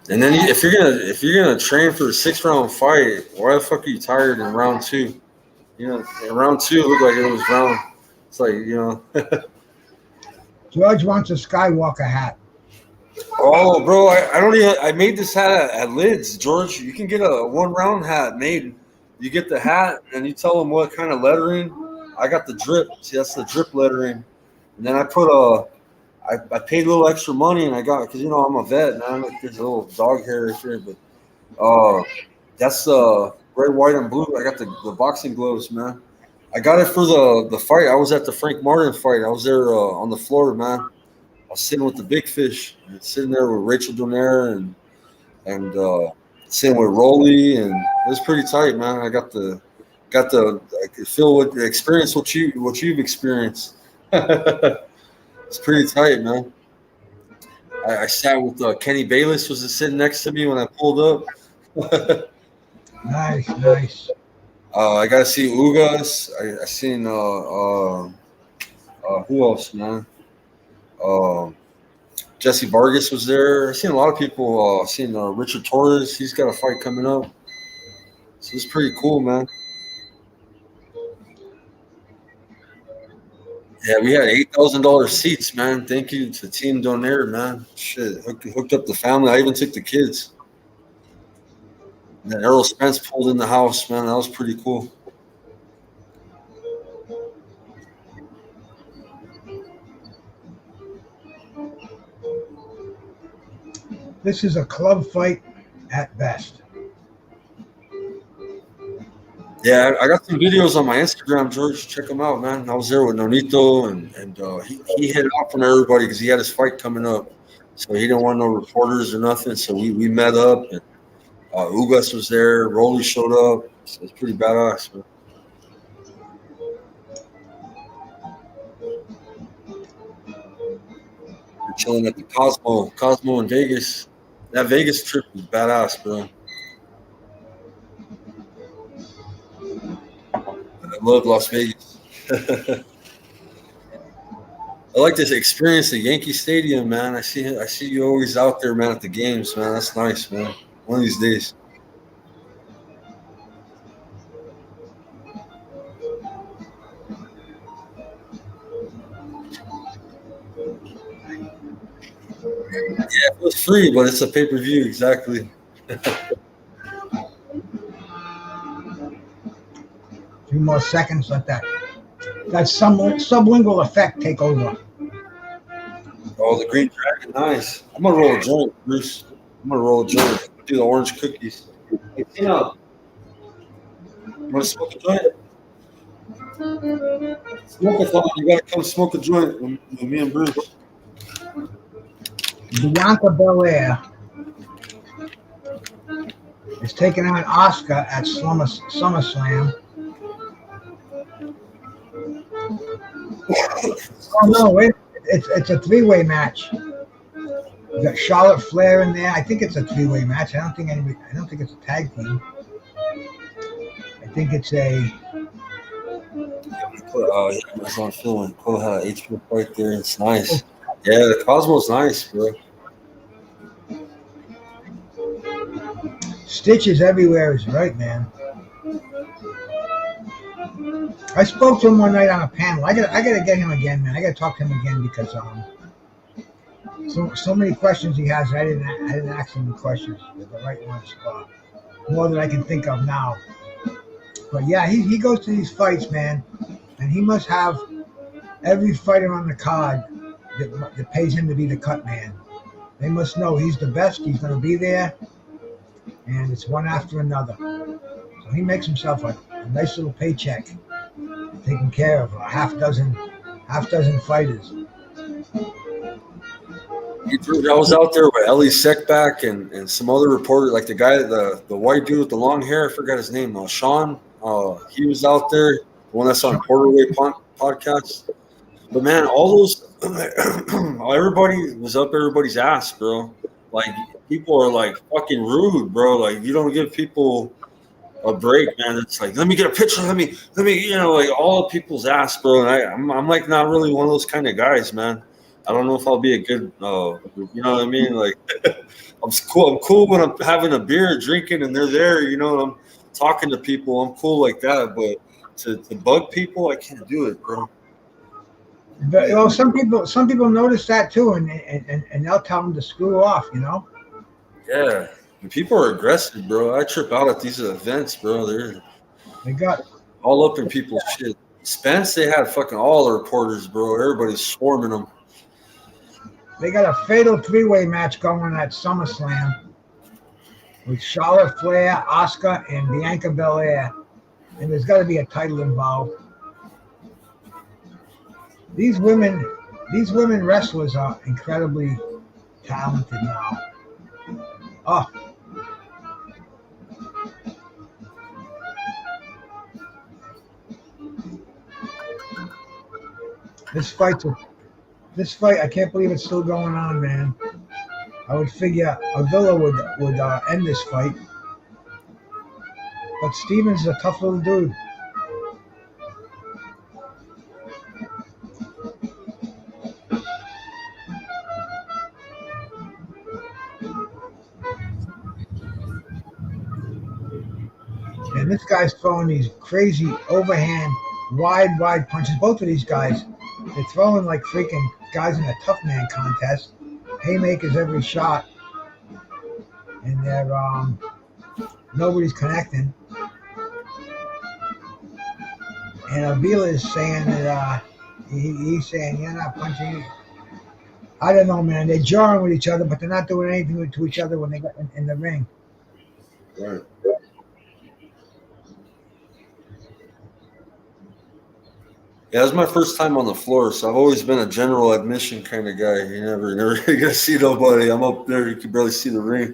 S4: And then if you're gonna train for a 6-round fight, why the fuck are you tired in round 2? You know, in round 2 it looked like it was round. It's like, you know.
S3: George wants a Skywalker hat.
S4: Oh, bro, I made this hat at Lids, George. You can get a 1-round hat made. You get the hat and you tell them what kind of lettering. I got the drip. See, that's the drip lettering. And then I paid a little extra money and I got, because, you know, I'm a vet and I'm like, there's a little dog hair right here, but that's red, white, and blue. I got the boxing gloves, man. I got it for the fight. I was at the Frank Martin fight. I was there on the floor, man. I was sitting with the big fish, sitting there with Rachel Donaire and sitting with Rolly, and it was pretty tight, man. I I could feel experience what you've experienced. It's pretty tight, man. I sat with Kenny Bayless was sitting next to me when I pulled up.
S3: Nice.
S4: I got to see Ugas. I seen who else, man? Jesse Vargas was there. I seen a lot of people. Seen Richard Torres. He's got a fight coming up. So it's pretty cool, man. Yeah, we had $8,000 seats, man. Thank you to Team Donaire, man. Shit, hooked up the family. I even took the kids. And then Errol Spence pulled in the house, man. That was pretty cool.
S3: This is a club fight at best.
S4: Yeah, I got some videos on my Instagram, George. Check them out, man. I was there with Nonito, and he hid out from everybody because he had his fight coming up. So he didn't want no reporters or nothing. So we met up, and Ugas was there. Rolly showed up. So it's pretty badass, man. chilling at the Cosmo in Vegas. That Vegas trip was badass, bro. I love Las Vegas. I like to experience the Yankee Stadium, man. I see you always out there, man, at the games, man. That's nice, man. One of these days. Yeah, it was free, but it's a pay-per-view, exactly.
S3: Few more seconds, let that sublingual effect take over.
S4: Oh, the Green Dragon, nice. I'm gonna roll a joint, Bruce. I'm gonna roll a joint. Do the orange cookies. Hey, Tina, you wanna smoke a joint? Smoke-a-thon. You gotta come smoke a joint with me and Bruce.
S3: Bianca Belair is taking on Asuka at SummerSlam. Oh no, wait! It's a three-way match. You got Charlotte Flair in there. I think it's a three-way match. I don't think it's a tag team. I think it's a.
S4: It's on film. Cool how HP right there. It's nice. Yeah, the Cosmo's nice, bro.
S3: Stitches everywhere is right, man. I spoke to him one night on a panel. I gotta get him again, man. I gotta talk to him again because so many questions he has. I didn't ask him the questions, the right ones, more than I can think of now. But yeah, he goes to these fights, man, and he must have every fighter on the card that pays him to be the cut man. They must know he's the best. He's gonna be there, and it's one after another. So he makes himself a nice little paycheck, taking care of a half dozen fighters.
S4: I was out there with Ellie Seckback and some other reporter, like the guy, the white dude with the long hair. I forgot his name. Sean. He was out there. The one that's on Porterway podcast. But man, all those, everybody was up everybody's ass, bro. Like people are like fucking rude, bro. Like you don't give people a break, man. It's like, let me get a picture. Let me, like all people's ass, bro. And I'm like not really one of those kind of guys, man. I don't know if I'll be a good, you know what I mean? Like, I'm cool when I'm having a beer, drinking, and they're there. You know, I'm talking to people. I'm cool like that. But to bug people, I can't do it, bro.
S3: But, well, some people notice that too, and they'll tell them to screw off. You know?
S4: Yeah, and people are aggressive, bro. I trip out at these events, bro.
S3: They got
S4: all up in people's shit. Spence, they had fucking all the reporters, bro. Everybody's swarming them.
S3: They got a fatal three-way match going at SummerSlam with Charlotte Flair, Asuka, and Bianca Belair. And there's got to be a title involved. These women wrestlers are incredibly talented now. Oh. This fight, I can't believe it's still going on, man. I would figure Avila would end this fight. But Stevens is a tough little dude. And this guy's throwing these crazy overhand, wide punches. Both of these guys, they're throwing like freaking guys in a tough man contest. Haymakers every shot. And they're nobody's connecting. And Avila is saying that he's saying you're not punching. I don't know, man. They're jarring with each other, but they're not doing anything to each other when they get in the ring.
S4: Right. Yeah, it was my first time on the floor, so I've always been a general admission kind of guy. You never gonna see nobody. I'm up there, you can barely see the ring.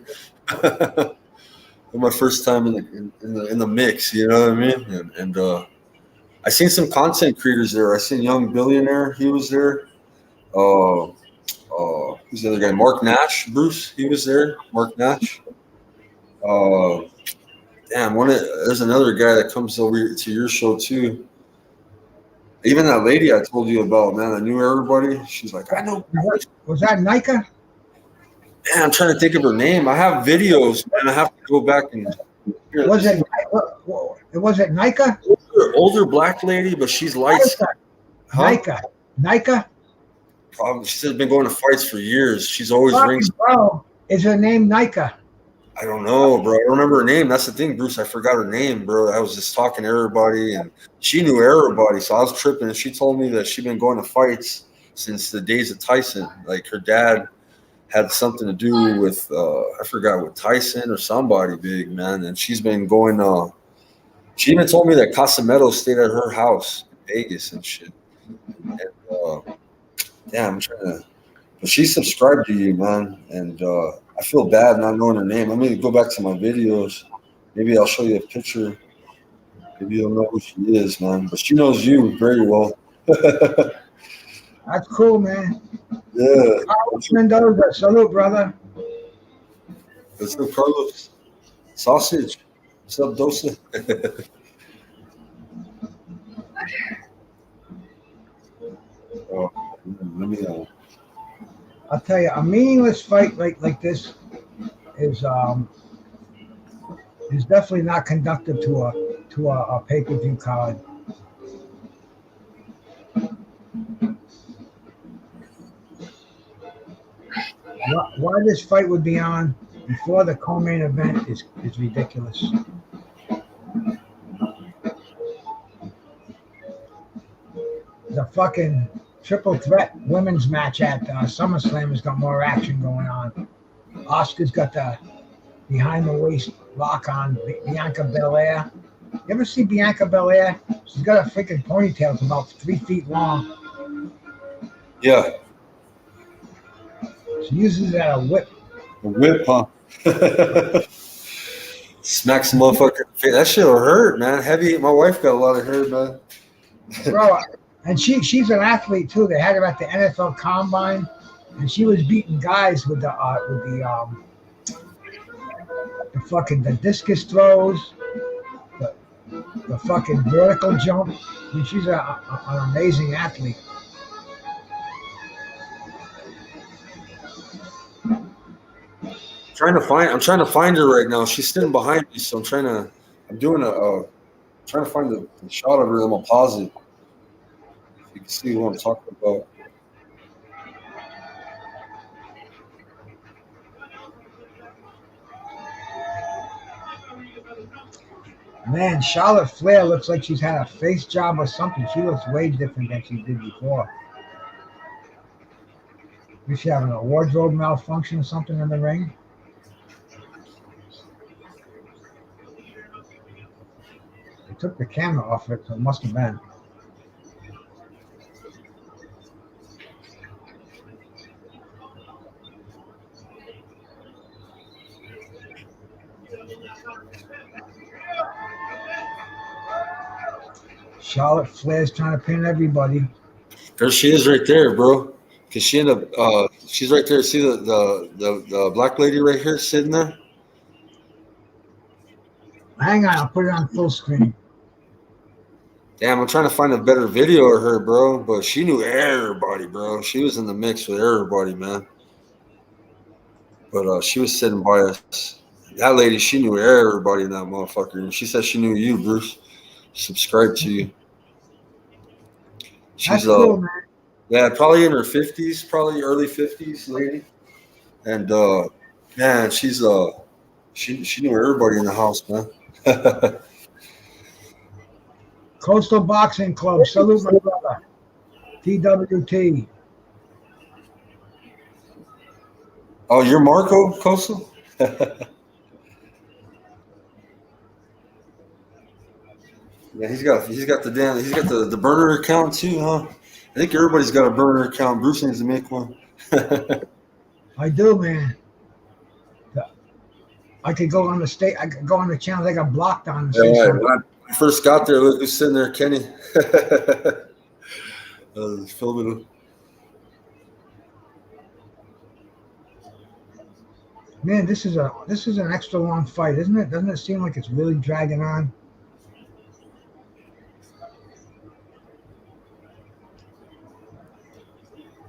S4: My first time in the mix, you know what I mean? And I seen some content creators there. I seen Young Billionaire, he was there. Who's the other guy? Mark Nash, Bruce. He was there. Mark Nash. Damn, there's another guy that comes over to your show too. Even that lady I told you about, man, I knew everybody. She's like, I know.
S3: Was that Nika?
S4: Man, I'm trying to think of her name. I have videos, and I have to go back and.
S3: Was it Nika?
S4: Older black lady, but she's light.
S3: Nika.
S4: She's been going to fights for years. She's always rings.
S3: Bro, is her name Nika?
S4: I don't know, bro. I don't remember her name. That's the thing, Bruce. I forgot her name, bro. I was just talking to everybody, and she knew everybody. So I was tripping, and she told me that she'd been going to fights since the days of Tyson. Like her dad had something to do with, I forgot, with Tyson or somebody big, man. And she's been going. She even told me that Casamento stayed at her house in Vegas and shit. And, damn, I'm trying to. But she subscribed to you, man, and I feel bad not knowing her name. I'm gonna go back to my videos. Maybe I'll show you a picture. Maybe you'll know who she is, man. But she knows you very well.
S3: That's cool, man.
S4: Yeah.
S3: Carlos Mendoza, salute, brother.
S4: What's up, Carlos? Sausage. What's up, Dosa? Let me
S3: I'll tell you, a meaningless fight like this is definitely not conductive to a pay-per-view card. Why this fight would be on before the co-main event is ridiculous. The fucking triple threat women's match at SummerSlam has got more action going on. Oscar's got the behind the waist lock on Bianca Belair. You ever see Bianca Belair? She's got a freaking ponytail. It's about 3 feet long.
S4: Yeah.
S3: She uses it as a whip.
S4: A whip, huh? Smacks the motherfucker. That shit'll hurt, man. Heavy. My wife got a lot of hair, man.
S3: Bro, and she's an athlete too. They had her at the NFL Combine, and she was beating guys with the discus throws, the fucking vertical jump. I mean, she's an amazing athlete.
S4: I'm trying to find her right now. She's sitting behind me, so I'm trying to find the shot of her. I'm gonna pause it. You can see what I'm talking about.
S3: Man, Charlotte Flair looks like she's had a face job or something. She looks way different than she did before. Is she having a wardrobe malfunction or something in the ring? They took the camera off it, so it must have been. Charlotte Flair's trying to pin everybody.
S4: There she is right there, bro. Cause she ended up she's right there. See the black lady right here sitting there?
S3: Hang on, I'll put it on full screen.
S4: Damn, I'm trying to find a better video of her, bro. But she knew everybody, bro. She was in the mix with everybody, man. But she was sitting by us. That lady, she knew everybody in that motherfucker. And she said she knew you, Bruce. Subscribed to you. She's
S3: cool, man.
S4: Yeah, probably in her 50s, probably early 50s lady. And man, she's she knew everybody in the house, man.
S3: Coastal Boxing Club, salute my brother. TWT.
S4: Oh, you're Marco Coastal? Yeah, he's got the burner account too, huh? I think everybody's got a burner account. Bruce needs to make one.
S3: I do, man. I could go on the state. I could go on the channels I got blocked on.
S4: Yeah, when I first got there, look who's sitting there, Kenny. Filming him.
S3: Man, this is an extra long fight, isn't it? Doesn't it seem like it's really dragging on?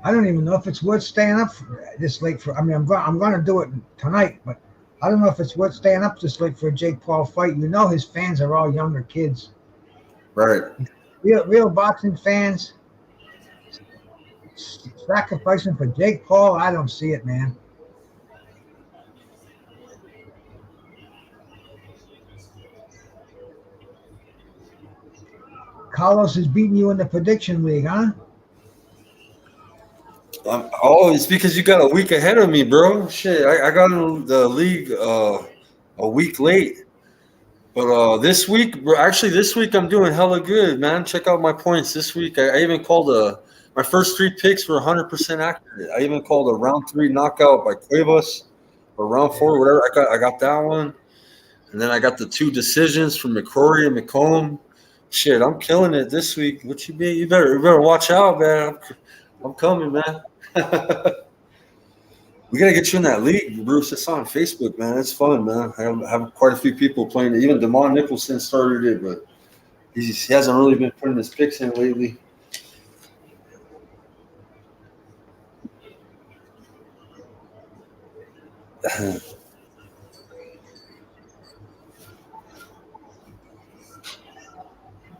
S3: I don't even know if it's worth staying up this late for. I mean, I'm going to do it tonight, but I don't know if it's worth staying up this late for a Jake Paul fight. You know, his fans are all younger kids.
S4: Right.
S3: Real boxing fans sacrificing for Jake Paul. I don't see it, man. Carlos is beating you in the prediction league, huh?
S4: Oh, it's because you got a week ahead of me, bro. Shit, I got in the league a week late. But this week, bro, actually, this week I'm doing hella good, man. Check out my points this week. I even called my first 3 picks were 100% accurate. I even called a round 3 knockout by Cuevas or round 4, whatever. I got that one. And then I got the 2 decisions from McCrory and McComb. Shit, I'm killing it this week. What you mean? You better watch out, man. I'm coming, man. We gotta get you in that league, Bruce. It's on Facebook, man. It's fun, man. I have quite a few people playing it. Even Damon Nicholson started it, but he hasn't really been putting his picks in lately.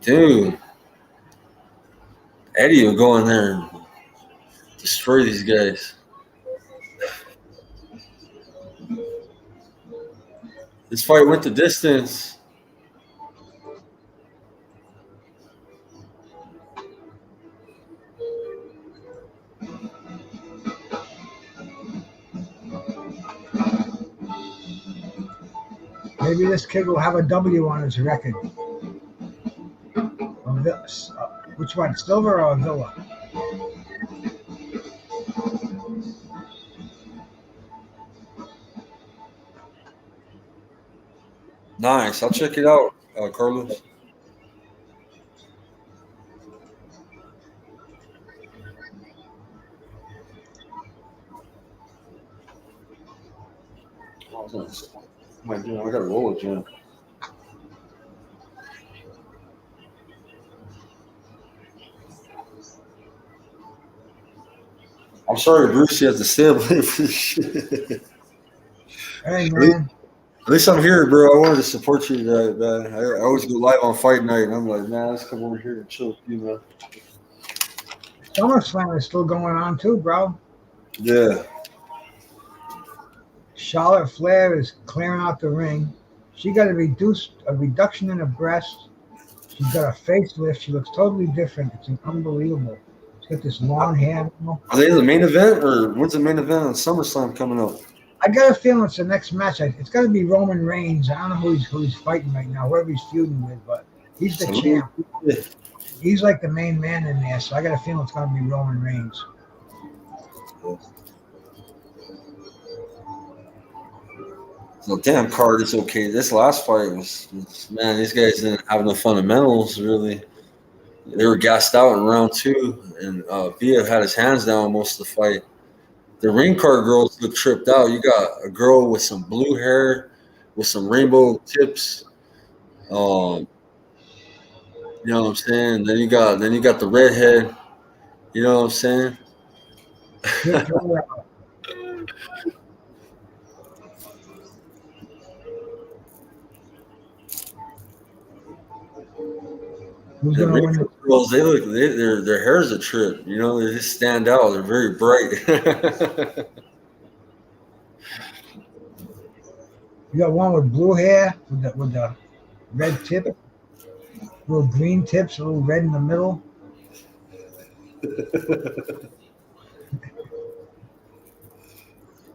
S4: Dude, Eddie will go in there and destroy these guys. This fight went the distance.
S3: Maybe this kid will have a W on his record. Which one, Silver or Villa?
S4: Nice. I'll check it out, Carlos. What am I doing? I got to roll it, Jim. I'm sorry, Bruce. You have to stay up late for this shit.
S3: Hey, man.
S4: At least I'm here, bro. I wanted to support you tonight, man. I always go live on fight night, and I'm like, man, let's come over here and chill with you, man.
S3: SummerSlam is still going on too, bro.
S4: Yeah.
S3: Charlotte Flair is clearing out the ring. She got a reduction in her breast. She's got a facelift. She looks totally different. It's unbelievable. She's got this long hair.
S4: Are they in the main event, or when's the main event on SummerSlam coming up?
S3: I got a feeling it's the next match. It's got to be Roman Reigns. I don't know who he's fighting right now, whoever he's feuding with, but he's the champ. He's like the main man in there, so I got a feeling it's going to be Roman Reigns.
S4: So damn card is okay. This last fight was man, these guys didn't have no fundamentals really. They were gassed out in round 2, and Villa had his hands down most of the fight. The ring card girls look tripped out. You got a girl with some blue hair, with some rainbow tips. You know what I'm saying? Then you got the redhead. You know what I'm saying? The ring card girls, their hair is a trip. You know, they just stand out. They're very bright.
S3: You got one with blue hair with the red tip, little green tips, a little red in the middle.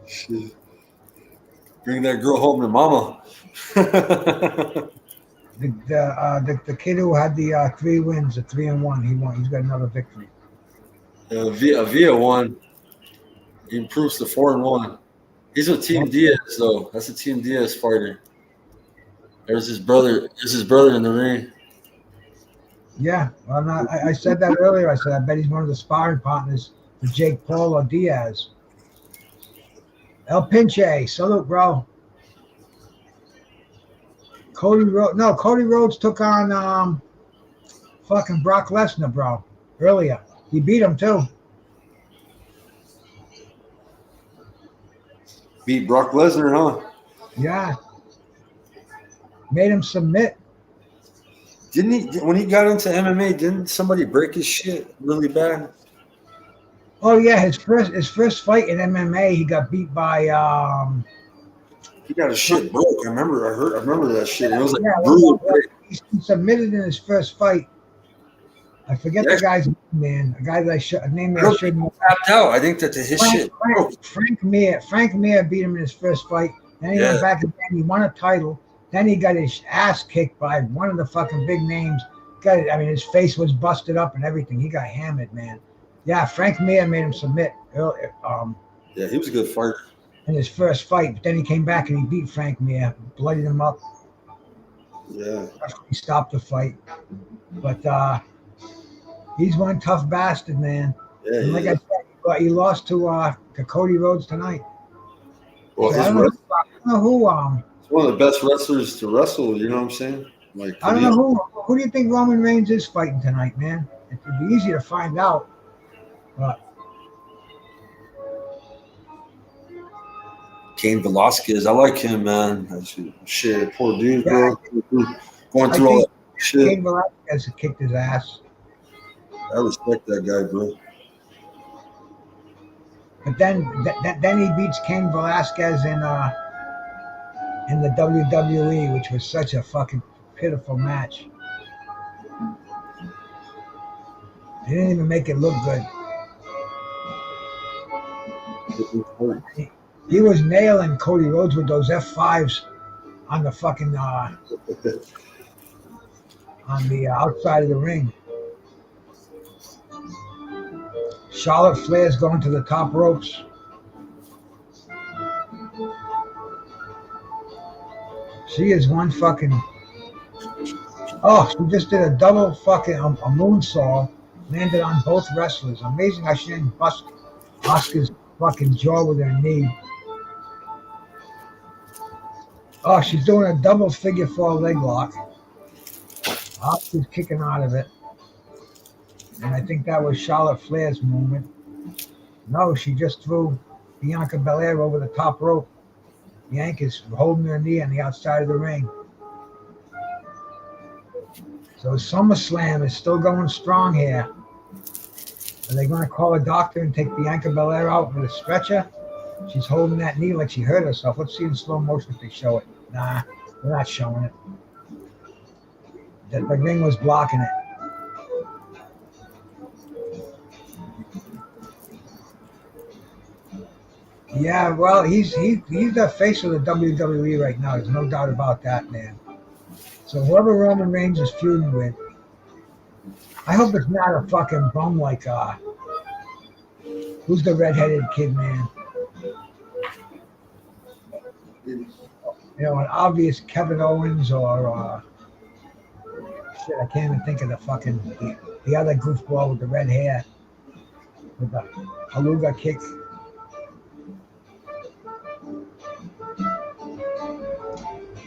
S4: Shit. Bring that girl home to mama.
S3: The kid who had the 3 wins, the 3-1, he won. He's got another victory.
S4: Villa won. He improves to 4-1. He's with Team Diaz, though. That's a Team Diaz fighter. There's his brother. There's his brother in the ring.
S3: Yeah, well, I said that earlier. I said I bet he's one of the sparring partners for Jake Paul or Diaz. El Pinche, salute, bro. Cody Rhodes took on fucking Brock Lesnar, bro. Earlier, he beat him too.
S4: Beat Brock Lesnar, huh?
S3: Yeah, made him submit.
S4: Didn't he? When he got into MMA, didn't somebody break his shit really bad?
S3: Oh yeah, his first fight in MMA, he got beat by
S4: He got his shit broke. I remember that shit. It was like
S3: yeah,
S4: brutal.
S3: he submitted in his first fight. I forget the guy's name, man. A guy that a name that I should know.
S4: Tapped out. I think that his shit broke.
S3: Frank Mir beat him in his first fight. Then he went back again. He won a title. Then he got his ass kicked by one of the fucking big names. His face was busted up and everything. He got hammered, man. Yeah, Frank Mir made him submit.
S4: Yeah, he was a good fighter.
S3: In his first fight. But then he came back and he beat Frank Mir, bloodied him up.
S4: Yeah.
S3: He stopped the fight. But he's one tough bastard, man.
S4: Yeah,
S3: and like I said, he lost to Cody Rhodes tonight.
S4: Well,
S3: so I don't know who.
S4: He's one of the best wrestlers to wrestle. You know what I'm saying? Like,
S3: I don't know who do you think Roman Reigns is fighting tonight, man? It would be easy to find out. But
S4: Cain Velasquez, I like him, man. Shit, poor dude, bro. Going through all that shit.
S3: Cain Velasquez kicked his ass.
S4: I respect that guy, bro.
S3: But then he beats Cain Velasquez in the WWE, which was such a fucking pitiful match. They didn't even make it look good. He was nailing Cody Rhodes with those F5s on the fucking on the outside of the ring. Charlotte Flair's going to the top ropes. She is one fucking. Oh, she just did a double fucking a moonsault, landed on both wrestlers. Amazing how she didn't bust Asuka's fucking jaw with her knee. Oh, she's doing a double figure four leg lock. Asuka's kicking out of it. And I think that was Charlotte Flair's movement. No, she just threw Bianca Belair over the top rope. Bianca's holding her knee on the outside of the ring. So SummerSlam is still going strong here. Are they going to call a doctor and take Bianca Belair out with a stretcher? She's holding that knee like she hurt herself. Let's see in slow motion if they show it. Nah, they're not showing it. The ring was blocking it. Yeah, well, he's the face of the WWE right now. There's no doubt about that, man. So whoever Roman Reigns is feuding with, I hope it's not a fucking bum like who's the redheaded kid, man? You know, an obvious Kevin Owens or shit. I can't even think of the other goofball with the red hair with the haluga kick.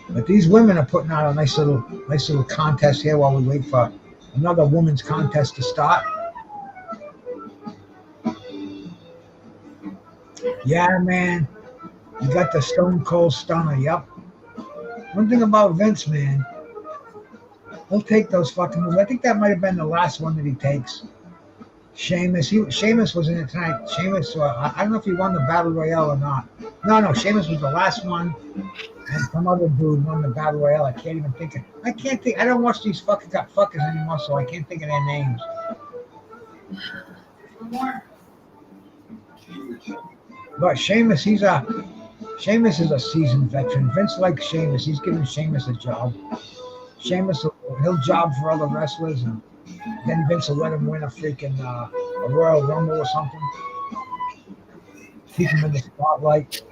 S3: But these women are putting on a nice little contest here while we wait for another women's contest to start. Yeah, man. You got the Stone Cold Stunner, yep. One thing about Vince, man, he'll take those fucking moves. I think that might have been the last one that he takes. Sheamus was in it tonight. Sheamus, I don't know if he won the Battle Royale or not. No, Sheamus was the last one. And some other dude won the Battle Royale. I can't even think. I don't watch these fuckers anymore, so I can't think of their names. But Sheamus is a seasoned veteran. Vince likes Sheamus. He's giving Sheamus a job. Sheamus, he'll job for other wrestlers, and then Vince will let him win a freaking a Royal Rumble or something. Keep him in the spotlight.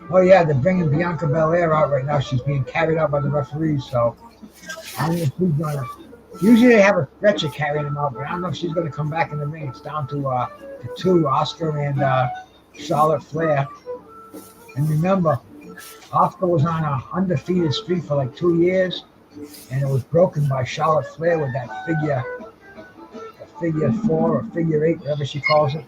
S3: Oh yeah, they're bringing Bianca Belair out right now. She's being carried out by the referees, so I don't know if she's gonna. Usually they have a stretcher carrying him out, but I don't know if she's gonna come back in the ring. It's down to two, Asuka and Charlotte Flair. And remember, Oscar was on a undefeated streak for like 2 years, and it was broken by Charlotte Flair with that figure 4 or figure 8, whatever she calls it.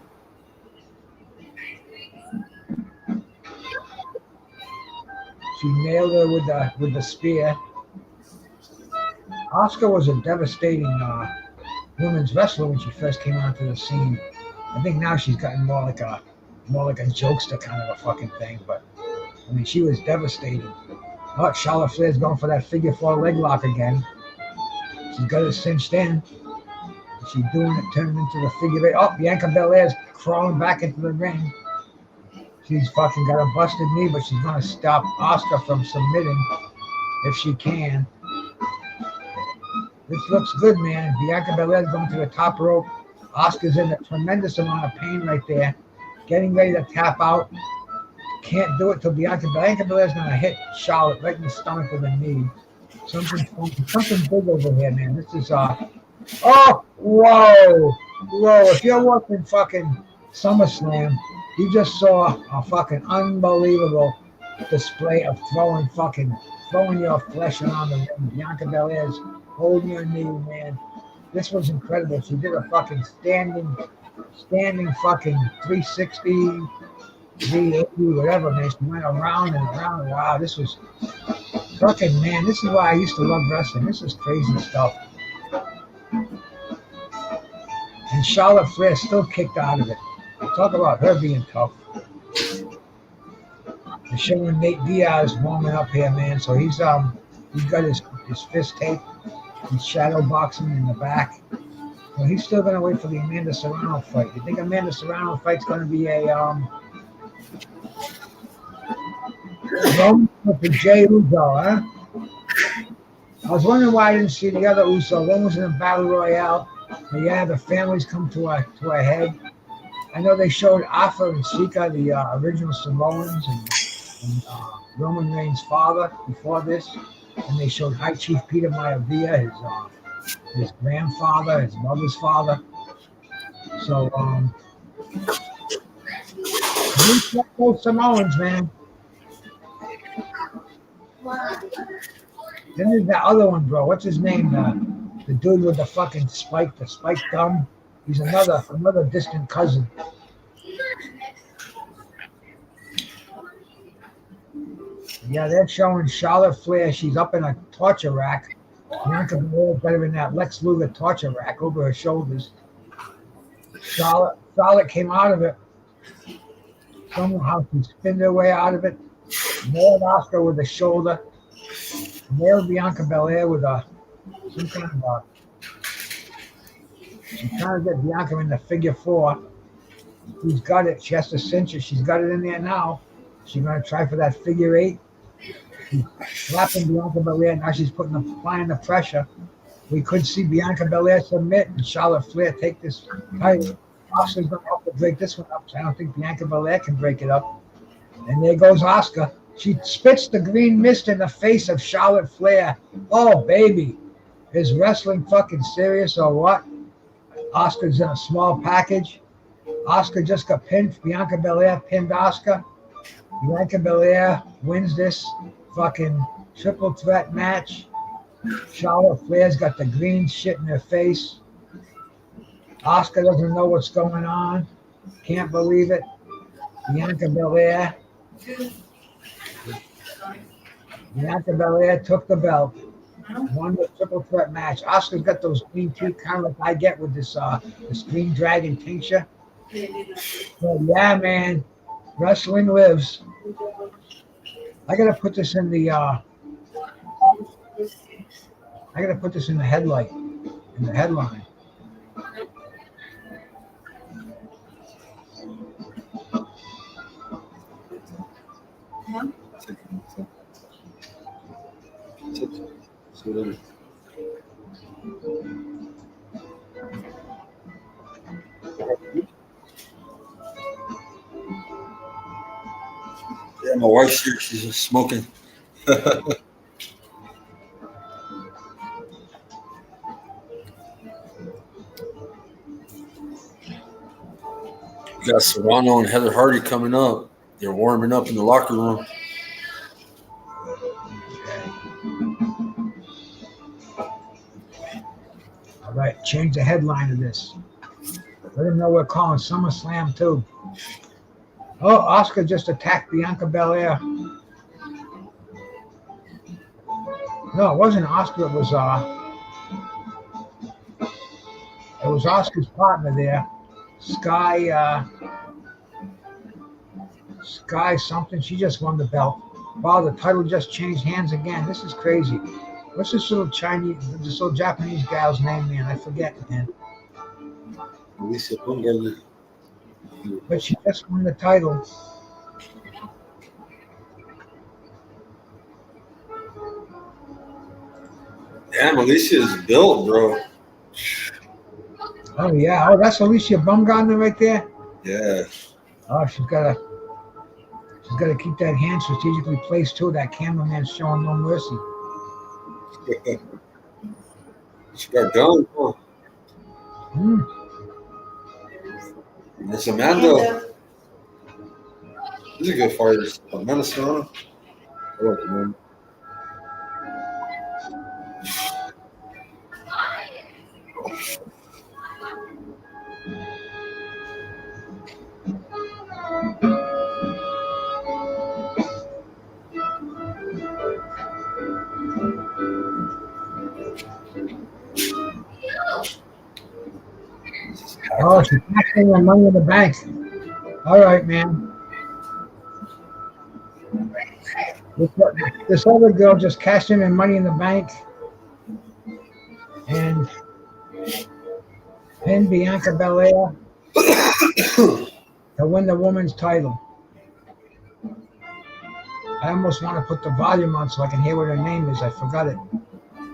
S3: She nailed her with the spear. Oscar was a devastating women's wrestler when she first came onto the scene. I think now she's gotten more like a jokester kind of a fucking thing. But I mean, she was devastating. Oh, Charlotte Flair's going for that figure 4 leg lock again. She's got it cinched in. She's doing it, turning into the figure 8. Oh, Bianca Belair's crawling back into the ring. She's fucking got a busted knee, but she's gonna stop Oscar from submitting if she can. This looks good, man. Bianca Belair's going to the top rope. Oscar's in a tremendous amount of pain right there, getting ready to tap out. Can't do it till Bianca Belair's gonna hit Charlotte right in the stomach with a knee. Something big over here, man. This is oh, whoa. If you're watching fucking SummerSlam, you just saw a fucking unbelievable display of throwing your flesh around the ring. Bianca Belair's holding your knee, man. This was incredible. She did a fucking standing fucking 360, 380, whatever, man. She went around and around. Wow, this was fucking, man. This is why I used to love wrestling. This is crazy stuff. And Charlotte Flair still kicked out of it. Talk about her being tough. They're showing Nate Diaz warming up here, man. So he's got his fist taped. He's shadow boxing in the back. Well, he's still gonna wait for the Amanda Serrano fight. You think Amanda Serrano fight's gonna be a Roman with Jay Uso, huh? I was wondering why I didn't see the other Uso. One was in a battle royale. But yeah, the families come to a head. I know they showed Afa and Sika, the original Samoans, and Roman Reigns' father before this, and they showed High Chief Peter Maivia, his grandfather, his mother's father. So, those Samoans, man. Then there's that other one, bro. What's his name? The dude with the fucking spike thumb. He's another distant cousin. Yeah, they're showing Charlotte Flair. She's up in a torture rack. Bianca Belair's better in that Lex Luger torture rack over her shoulders. Charlotte came out of it. Somehow she spinned her way out of it. Nailed Oscar with the shoulder. Nailed Bianca Belair with some kind of she's trying to get Bianca in the figure 4. She's got it. She has to cinch it. She's got it in there now. She's going to try for that figure 8. She's slapping Bianca Belair. Now she's applying the pressure. We could see Bianca Belair submit and Charlotte Flair take this title. Oscar's going to have to break this one up. So I don't think Bianca Belair can break it up. And there goes Oscar. She spits the green mist in the face of Charlotte Flair. Oh, baby. Is wrestling fucking serious or what? Oscar's in a small package. Oscar just got pinned. Bianca Belair pinned Oscar. Bianca Belair wins this fucking triple threat match. Charlotte Flair's got the green shit in her face. Oscar doesn't know what's going on. Can't believe it. Bianca Belair took the belt. Won the triple threat match. Oscar's got those green teeth, kind of like I get with this green dragon tincture. But yeah, man, wrestling lives. I gotta put this in the headlight, in the headline.
S4: Yeah, my wife's here. She's just smoking. You got Serrano and Heather Hardy coming up. They're warming up in the locker room.
S3: All right, change the headline of this. Let them know we're calling SummerSlam too. Oh, Oscar just attacked Bianca Belair. No, it wasn't Oscar. It was Oscar's partner there, Sky something. She just won the belt. Wow, the title just changed hands again. This is crazy. What's this little Japanese gal's name, man? I forget, man. But she just won the title.
S4: Damn, Alicia is built, bro.
S3: Oh yeah. Oh, that's Alicia Baumgartner right there.
S4: Yeah.
S3: Oh, she's got to keep that hand strategically placed too. That cameraman's showing no mercy.
S4: She got done. Huh?
S3: Hmm.
S4: It's Amanda. She's a good fighter. Amanda Serrano. I like her.
S3: Oh, she's cashing her money in the bank. All right, man. This other girl just cashed in her money in the bank and pinned Bianca Belair to win the women's title. I almost want to put the volume on so I can hear what her name is. I forgot it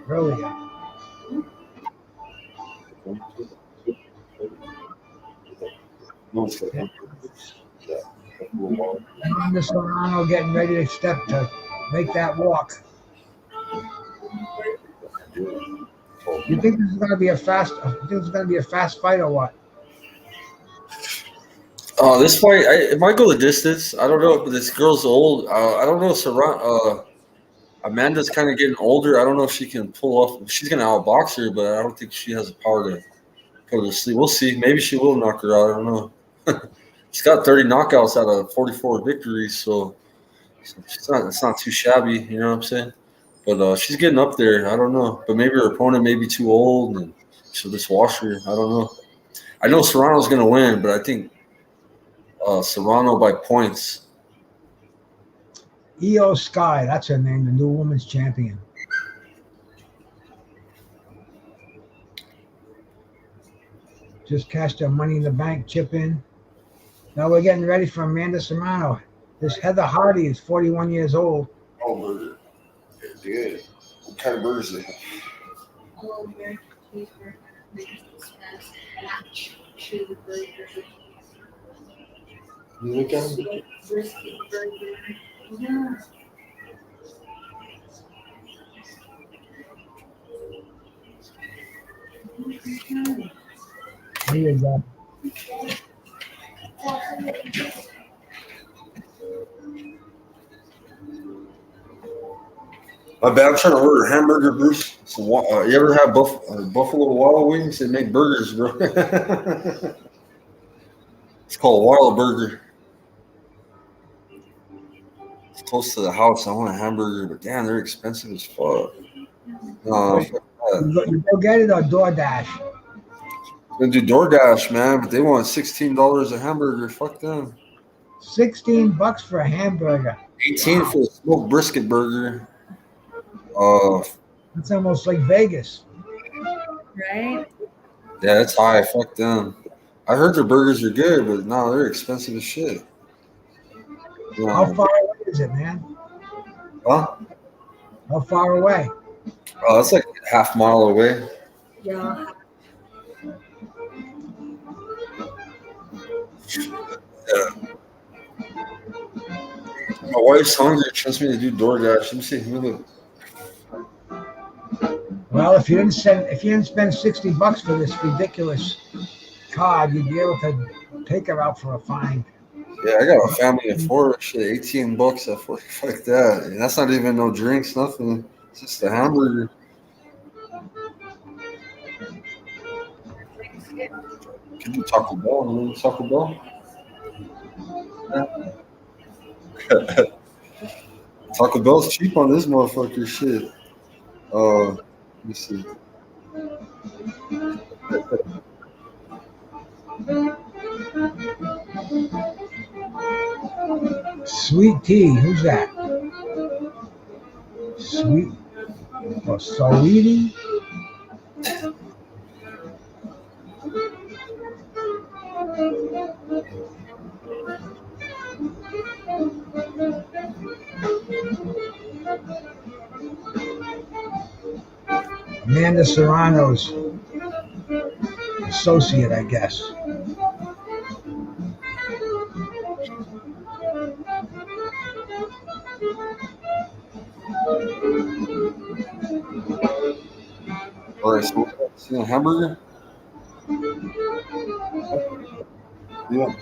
S3: earlier. Amanda Serrano getting ready to step to make that walk. You think this is going to be a fast? You think it's going to be a fast fight or what?
S4: This fight, it might go the distance. I don't know if this girl's old. I don't know if Amanda's kind of getting older. I don't know if she can pull off. She's going to outbox her, but I don't think she has the power to put her to sleep. We'll see. Maybe she will knock her out. I don't know. She's got 30 knockouts out of 44 victories, so it's not too shabby. You know what I'm saying? But she's getting up there. I don't know. But maybe her opponent may be too old, and she'll just wash her. I don't know. I know Serrano's going to win, but I think Serrano by points.
S3: Io Sky, that's her name, the new women's champion. Just cashed her money in the bank chip in. Now we're getting ready for Amanda Serrano. This Heather Hardy is 41 years old.
S4: Oh, burger. It's good. What kind of burgers they have?
S2: American cheeseburger,
S4: You look at them?
S2: brisket burger. Yeah.
S3: There you go.
S4: My bad. I'm trying to order a hamburger, Bruce. So, you ever have Buffalo Wild Wings? They make burgers, bro. It's called Wild Burger. It's close to the house. I want a hamburger, but damn, they're expensive as fuck.
S3: You go get it or DoorDash?
S4: I'm gonna do DoorDash, man, but they want $16 a hamburger. Fuck them.
S3: $16 for a hamburger.
S4: 18 for a smoked brisket burger.
S3: It's almost like Vegas.
S2: Right?
S4: Yeah, that's high. Fuck them. I heard their burgers are good, but no, they're expensive as shit.
S3: How far away is it, man?
S4: Huh?
S3: How far away?
S4: Oh, that's like a half mile away.
S2: Yeah.
S4: Yeah. My wife's hungry. She wants me to do DoorDash. Let me see. Let me look.
S3: Well, if you didn't spend $60 for this ridiculous card, you'd be able to take her out for a fine.
S4: Yeah, I got a family of 4. Shit, $18 at 40. Fuck that. And that's not even no drinks, nothing. It's just a hamburger. Can you Taco Bell? Man? Taco Bell? Taco Bell's cheap on this motherfucker. Shit. Let me see.
S3: Sweet tea. Who's that? Sweet or sweetie? Amanda Serrano's associate, I guess.
S4: All right, so see a hamburger? Yeah.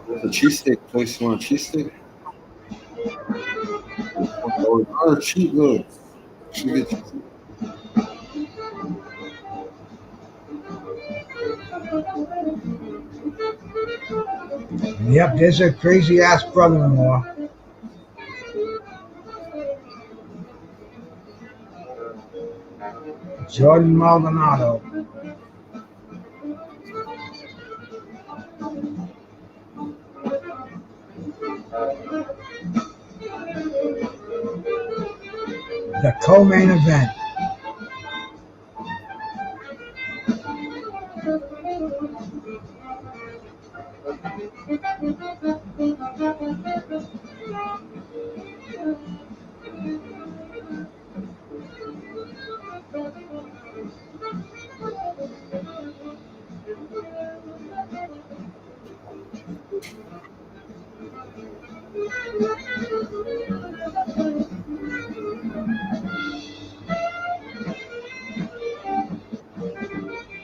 S4: There's a cheesesteak place. You want a cheesesteak? Oh, cheap. Look. Should get cheesesteak.
S3: Yep, there's a crazy ass brother-in-law. Jordan Maldonado. The co-main event.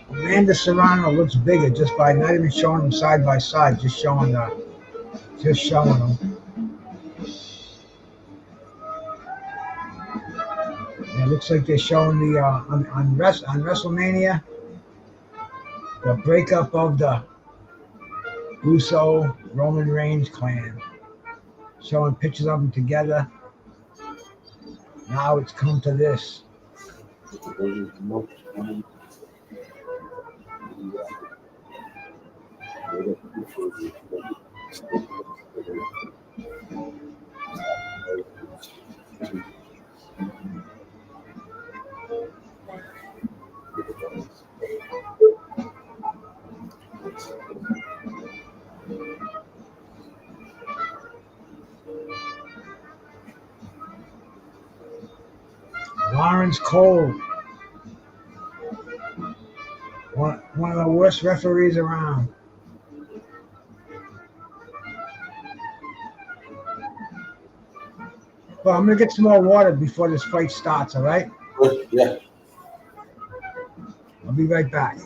S3: Amanda Serrano looks bigger just by not even showing them side by side, just showing them. And it looks like they're showing the on WrestleMania the breakup of the Uso Roman Reigns clan, showing pictures of them together. Now it's come to this. Lawrence Cole, one of the worst referees around. Well, I'm gonna get some more water before this fight starts, all right?
S4: Yeah.
S3: I'll be right back.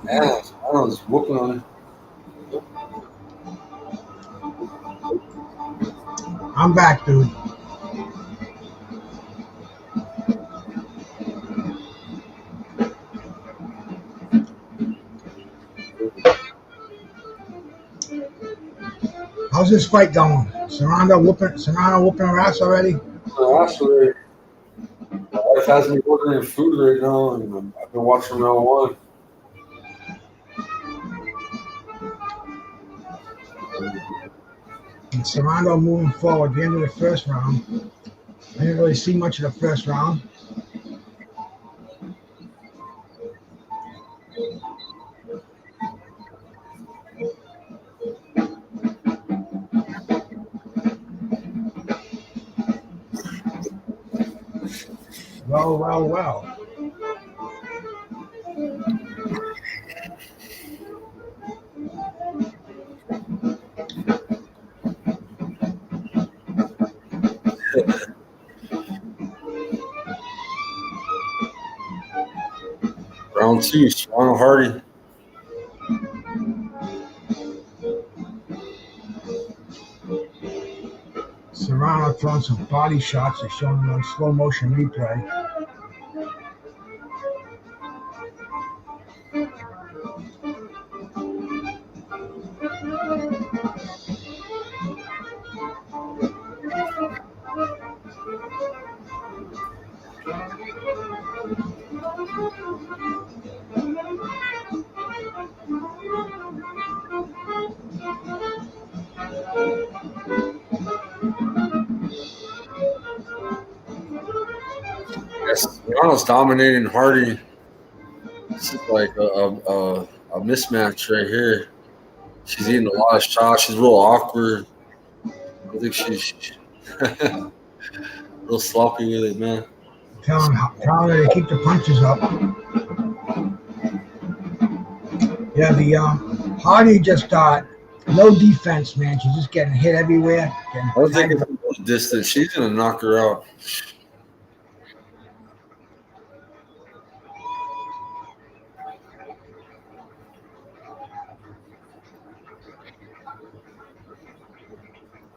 S4: Yeah, I was whooping on it.
S3: I'm back, dude. How's this fight going? Serrano whooping her ass already?
S4: Actually, my wife has me ordering food right now, and I've been watching round one.
S3: And Serrano moving forward. The end of the first round. I didn't really see much of the first round. Well.
S4: Round two, Serrano Hardy.
S3: Serrano throwing some body shots. They're showing them on slow motion replay.
S4: Yes, Serrano's dominating Hardy. This is like a mismatch right here. She's eating a lot of shots. She's real awkward. I think she's real sloppy with it, man.
S3: Telling her to keep the punches up. Yeah, the Hardy just no defense, man. She's just getting hit everywhere.
S4: I don't think it's a distance. She's gonna knock her out.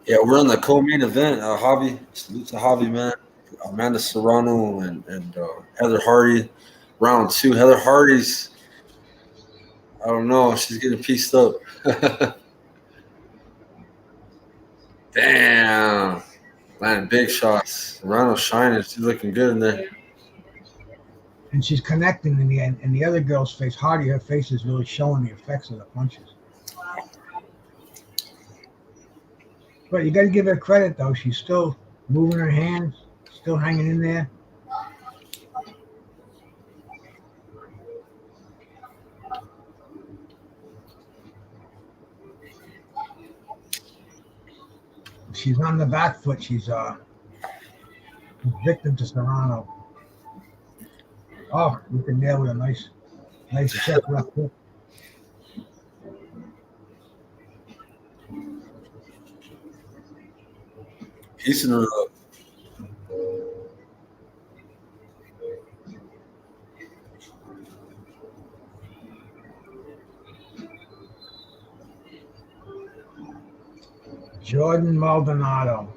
S4: Yeah, we're on the co-main event. Javi, salute to Javi, man. Amanda Serrano and Heather Hardy. Round two. Heather Hardy's, I don't know. She's getting pieced up. Damn. Landing big shots. Serrano's shining. She's looking good in there.
S3: And she's connecting in the end. And the other girl's face, Hardy, her face is really showing the effects of the punches. But you got to give her credit, though. She's still moving her hands, still hanging in there. She's on the back foot. She's victim to Serrano. Oh, you can nail with a nice check left hook.
S4: Piecing her up.
S3: Jordan Maldonado.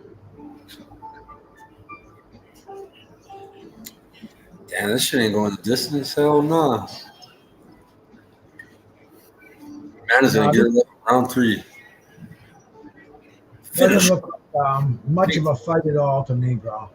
S4: Damn, this shit ain't going the distance. Hell no. Man is gonna get it up round 3.
S3: Doesn't
S4: Finish.
S3: look like much of a fight at all to me, bro.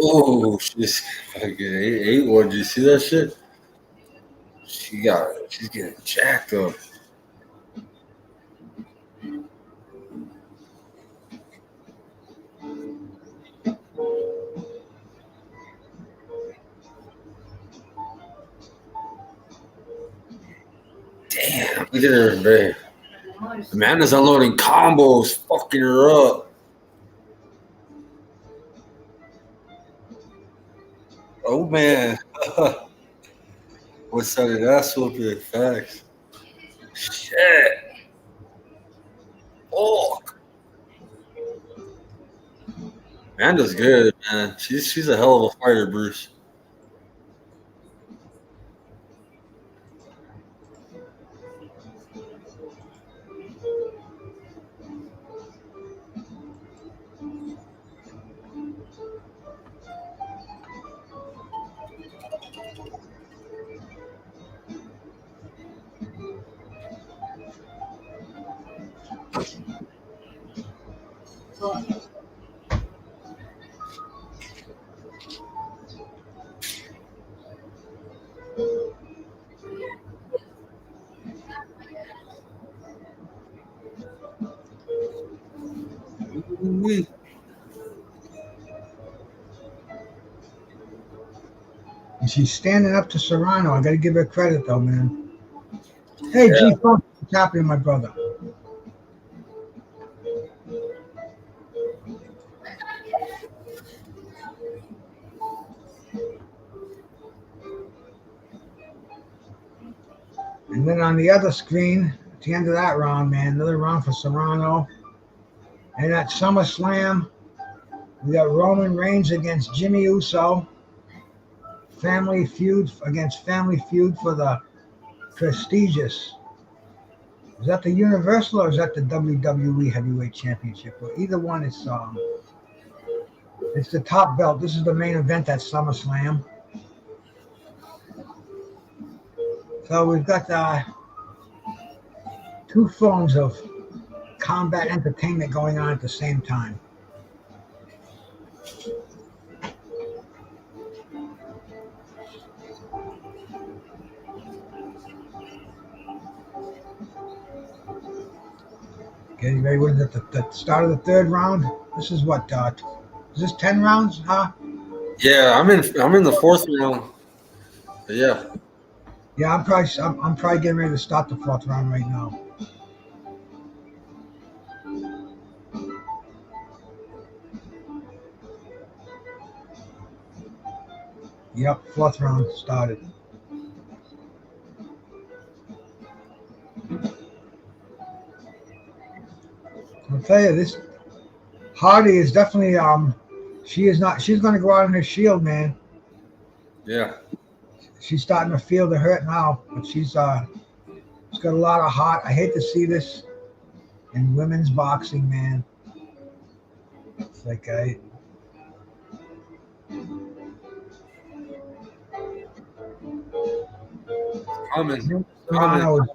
S4: Oh, she's fucking 8-1. Did you see that shit? She's getting jacked up. Damn, look at her, man. Amanda's unloading combos, fucking her up. Oh man. What side of that whooping? Facts. Shit. Oh. Amanda's good, man. She's a hell of a fighter, Bruce. Ooh-wee.
S3: And she's standing up to Serrano. I got to give her credit, though, man. Hey,
S4: Yeah.
S3: G Funk, what's happening, my brother? And then on the other screen, at the end of that round, man, another round for Serrano. And at SummerSlam, we got Roman Reigns against Jimmy Uso. Family Feud against Family Feud for the prestigious. Is that the Universal or is that the WWE Heavyweight Championship? Well, either one is it's the top belt. This is the main event at SummerSlam. So we've got 2 forms of combat entertainment going on at the same time. Getting ready. What is it? The start of the 3rd round. This is what? Is this 10 rounds? Huh?
S4: Yeah, I'm in the 4th round. But yeah.
S3: Yeah, I'm probably getting ready to start the 4th round right now. Yep, 4th round started. I'll tell you, this Hardy is definitely she's going to go out on her shield, man.
S4: Yeah.
S3: She's starting to feel the hurt now, but she's got a lot of heart. I hate to see this in women's boxing, man. It's like
S4: Coming.
S3: Serrano.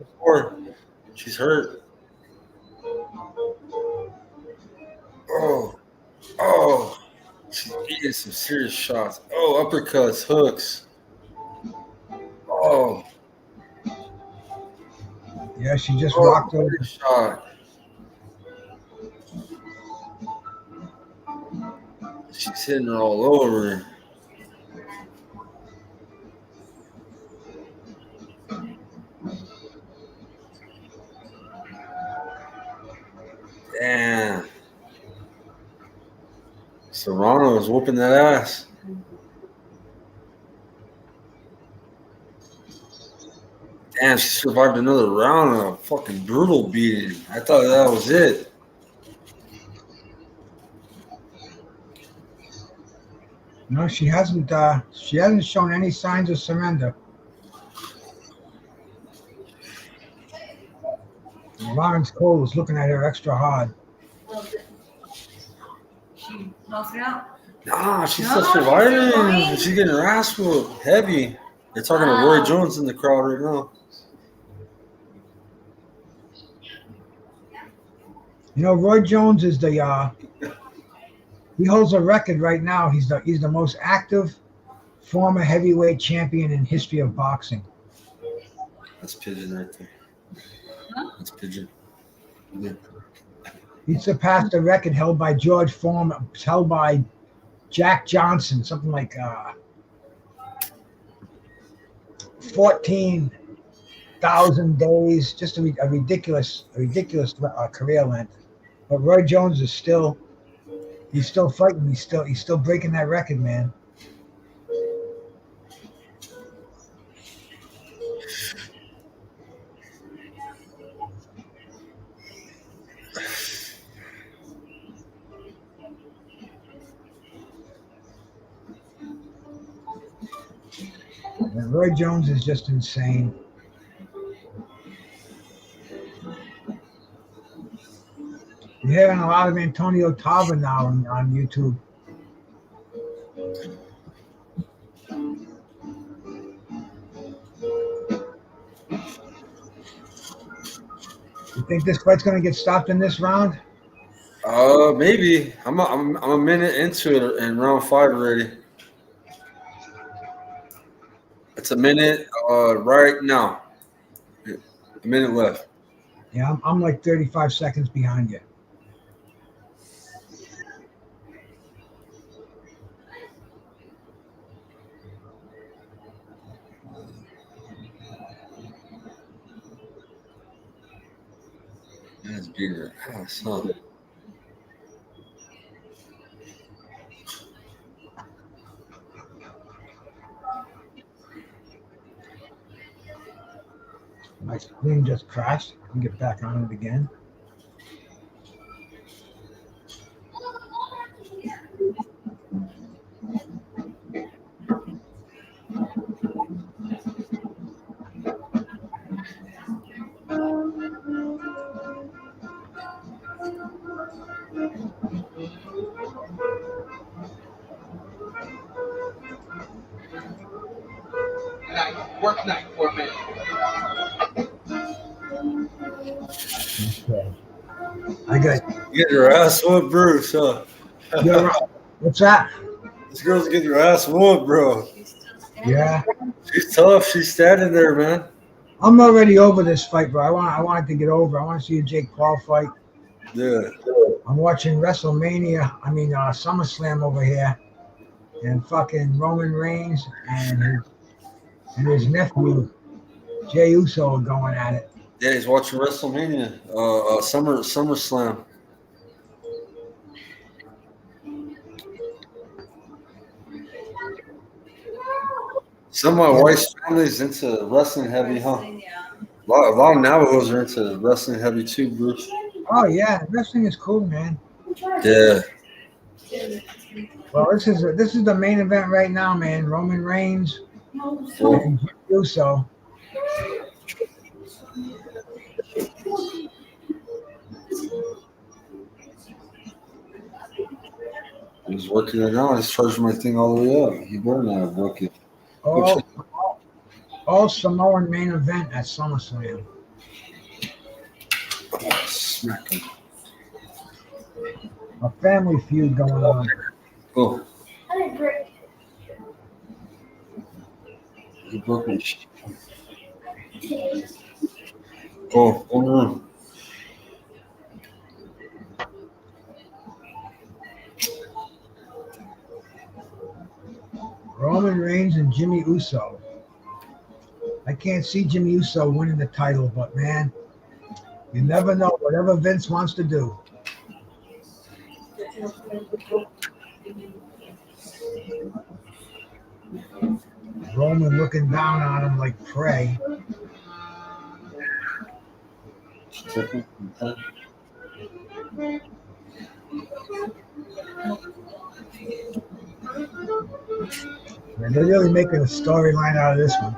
S4: She's hurt. Oh. She's eating some serious shots. Oh, uppercuts, hooks. Oh.
S3: Yeah, she just rocked over.
S4: Shot. She's hitting her all over. Serrano was whooping that ass. Damn, she survived another round of a fucking brutal beating. I thought that was it.
S3: No, she hasn't shown any signs of surrender. Lawrence Cole was looking at her extra hard.
S2: She knocks it out.
S4: Nah, she's
S2: No,
S4: still
S2: she's
S4: surviving.
S2: surviving.
S4: She's getting her ass whooped heavy. They're talking to Roy Jones in the crowd right now.
S3: You know, Roy Jones is the he holds a record right now. He's the most active former heavyweight champion in history of boxing.
S4: That's Pigeon right there. That's Pigeon. Yeah.
S3: He surpassed the record held by George Foreman, held by Jack Johnson, something like 14,000 days, just a ridiculous career length. But Roy Jones is still fighting. He's still breaking that record, man. And Roy Jones is just insane. You're hearing a lot of Antonio Tarver now on YouTube. You think this fight's going to get stopped in this round?
S4: Maybe. I'm a minute into it in round 5 already. It's a minute right now. A minute left.
S3: Yeah, I'm like 35 seconds behind you.
S4: That's bigger ass, huh?
S3: My screen just crashed. I can get back on it again.
S5: Work night for a minute.
S3: Okay. I got.
S4: Get your ass whooped, Bruce, huh?
S3: You're right. What's that?
S4: This girl's getting your ass whooped, bro.
S3: Yeah.
S4: She's tough. She's standing there, man.
S3: I'm already over this fight, bro. I want it to get over. I want to see a Jake Paul fight.
S4: Yeah.
S3: I'm watching WrestleMania. SummerSlam over here, and fucking Roman Reigns and his nephew Jey Uso are going at it.
S4: Yeah, he's watching WrestleMania. SummerSlam. Some of my wife's family's into wrestling heavy, huh? A lot of Navajos are into wrestling heavy too, Bruce.
S3: Oh yeah, wrestling is cool, man.
S4: Yeah.
S3: Well, this is the main event right now, man. Roman Reigns and Jey Uso.
S4: He's working it out. He's charging my thing all the way up. He better not have broke it.
S3: All Samoan main event at SummerSlam.
S4: Smack him.
S3: A family feud going on.
S4: Go.
S2: I didn't break.
S4: He broke me. Go. Go in the room.
S3: Roman Reigns and Jimmy Uso. I can't see Jimmy Uso winning the title, but man, you never know. Whatever Vince wants to do. Roman looking down on him like prey. Man, they're really making a storyline out of this one.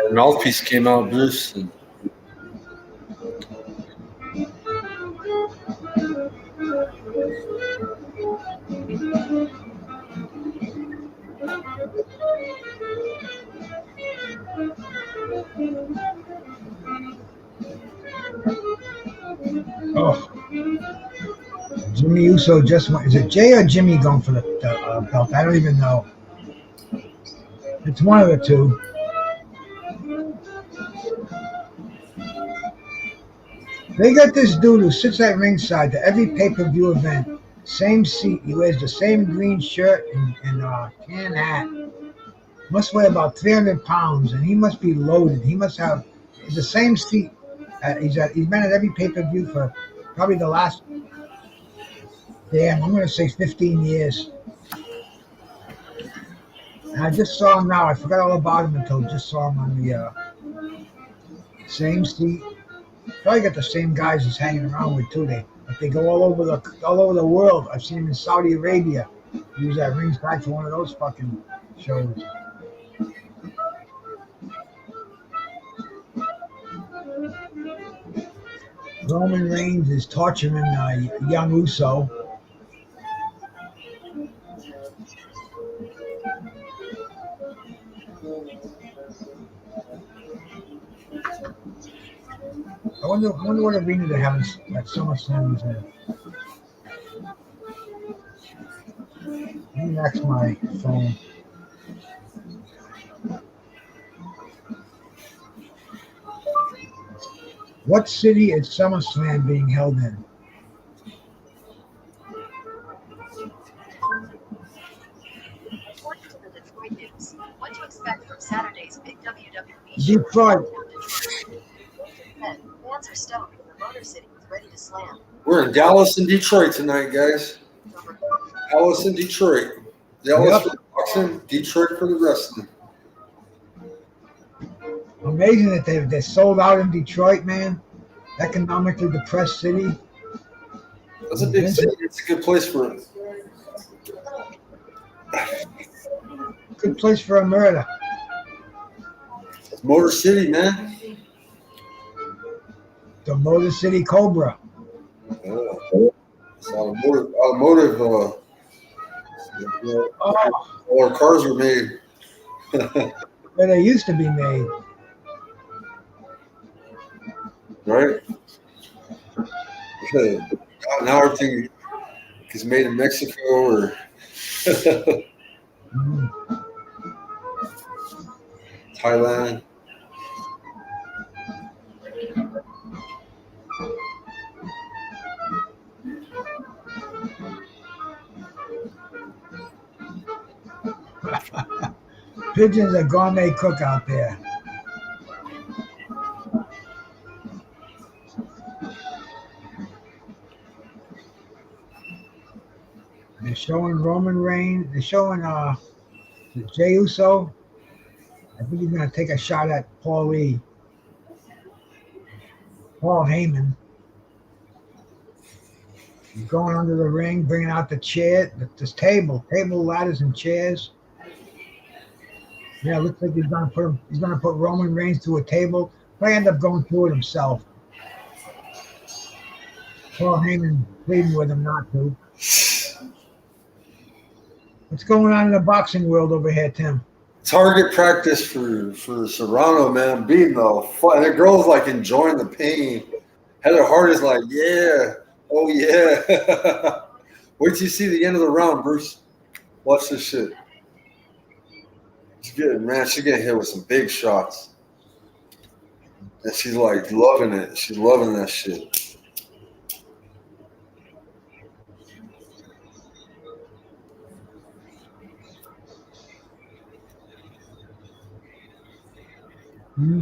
S4: The mouthpiece came out, Bruce. And
S3: Oh, Jimmy Uso just won. Is it Jay or Jimmy going for the belt? I don't even know. It's one of the two. They got this dude who sits at ringside to every pay-per-view event. Same seat. He wears the same green shirt and tan hat. Must weigh about 300 pounds, and he must be loaded. He must have the same seat. He's been at every pay-per-view for probably the last, I'm going to say 15 years. And I just saw him now. I forgot all about him until I just saw him on the same seat. Probably got the same guys he's hanging around with too. They go all over the world. I've seen him in Saudi Arabia. He was at ringside for one of those fucking shows. Roman Reigns is torturing young Uso. I wonder what arena they have at SummerSlam is in. Let me ask my phone. What city is SummerSlam being held in?
S6: According to the Detroit News, what to expect from Saturday's big WWE show.
S3: Detroit.
S6: Fans are stoked when the Motor City is ready to slam.
S4: we're in Dallas and Detroit tonight, guys. Dallas and Detroit. Dallas for the boxing, Detroit for the wrestling.
S3: Amazing that they're sold out in Detroit, man. Economically depressed city.
S4: That's a big city. It's a good place for it.
S3: Good place for a murder.
S4: It's Motor City, man.
S3: The Motor City Cobra.
S4: Yeah. It's automotive. All our cars were made.
S3: Where they used to be made.
S4: Right? Now everything is made in Mexico or Thailand.
S3: Pigeon's a gourmet cook out there. They're showing Roman Reigns. They're showing Jey Uso. I think he's going to take a shot at Paul Heyman. He's going under the ring, bringing out the chair, this table, ladders, and chairs. Yeah, it looks like he's going to put Roman Reigns through a table. Might end up going through it himself. Paul Heyman pleading with him not to. What's going on in the boxing world over here, Tim?
S4: Target practice for Serrano, man. Beating the fun. The girl's like enjoying the pain. Heather Hart is like, yeah, oh yeah. Wait till you see the end of the round, Bruce. Watch this shit. She's getting hit with some big shots. And she's like loving it. She's loving that shit.
S3: Hmm.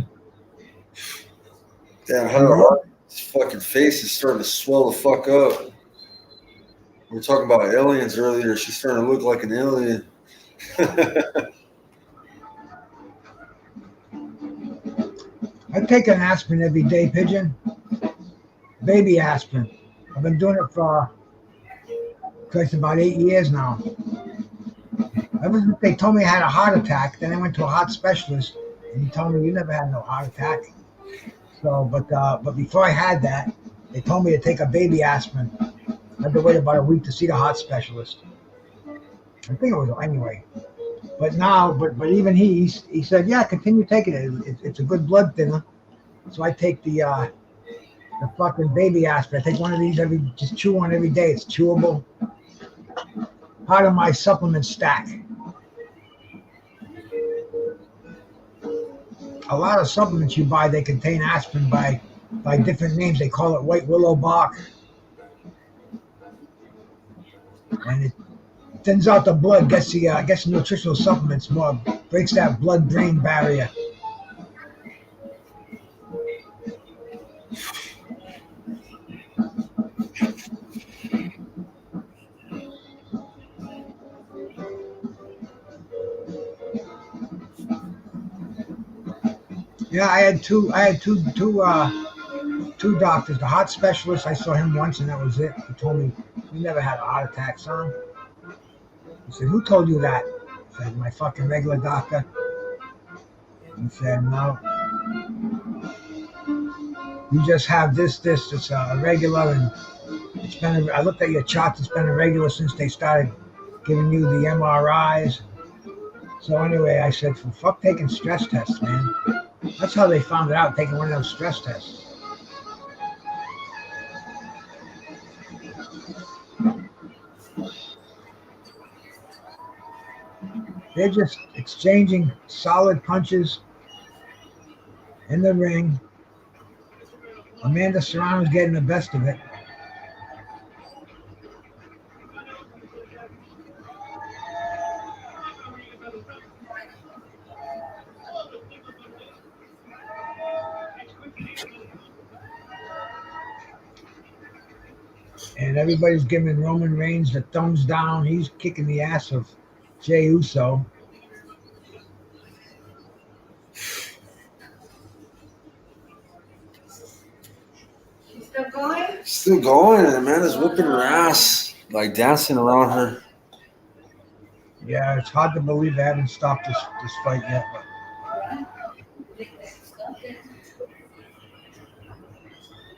S4: Damn, his fucking face is starting to swell the fuck up. We were talking about aliens earlier. She's starting to look like an alien.
S3: I take an aspirin every day, Pigeon. Baby aspirin. I've been doing it for about 8 years now. Ever since they told me I had a heart attack, then I went to a heart specialist, and he told me you never had no heart attack. So, but before I had that, they told me to take a baby aspirin. I had to wait about a week to see the heart specialist. I think it was anyway. But now, but even he said, yeah, continue taking it. It's a good blood thinner. So I take the fucking baby aspirin. I take one of these just chew one every day. It's chewable. Part of my supplement stack. A lot of supplements you buy, they contain aspirin by different names. They call it white willow bark. And it thins out the blood, gets the nutritional supplements more, breaks that blood-brain barrier. Yeah, I had two doctors. The heart specialist, I saw him once, and that was it. He told me, "You never had a heart attack, son." He said, "Who told you that?" I said, "My fucking regular doctor." He said, "No, you just have this. It's a regular, and it's been. I looked at your charts. It's been irregular since they started giving you the MRIs." So anyway, I said, "For fuck taking stress tests, man." That's how they found it out, taking one of those stress tests. They're just exchanging solid punches in the ring. Amanda Serrano's getting the best of it. And everybody's giving Roman Reigns the thumbs down. He's kicking the ass of Jey Uso.
S2: Still going?
S4: Still going, and Amanda's whipping her ass, like dancing around her.
S3: Yeah, it's hard to believe they haven't stopped this fight yet. But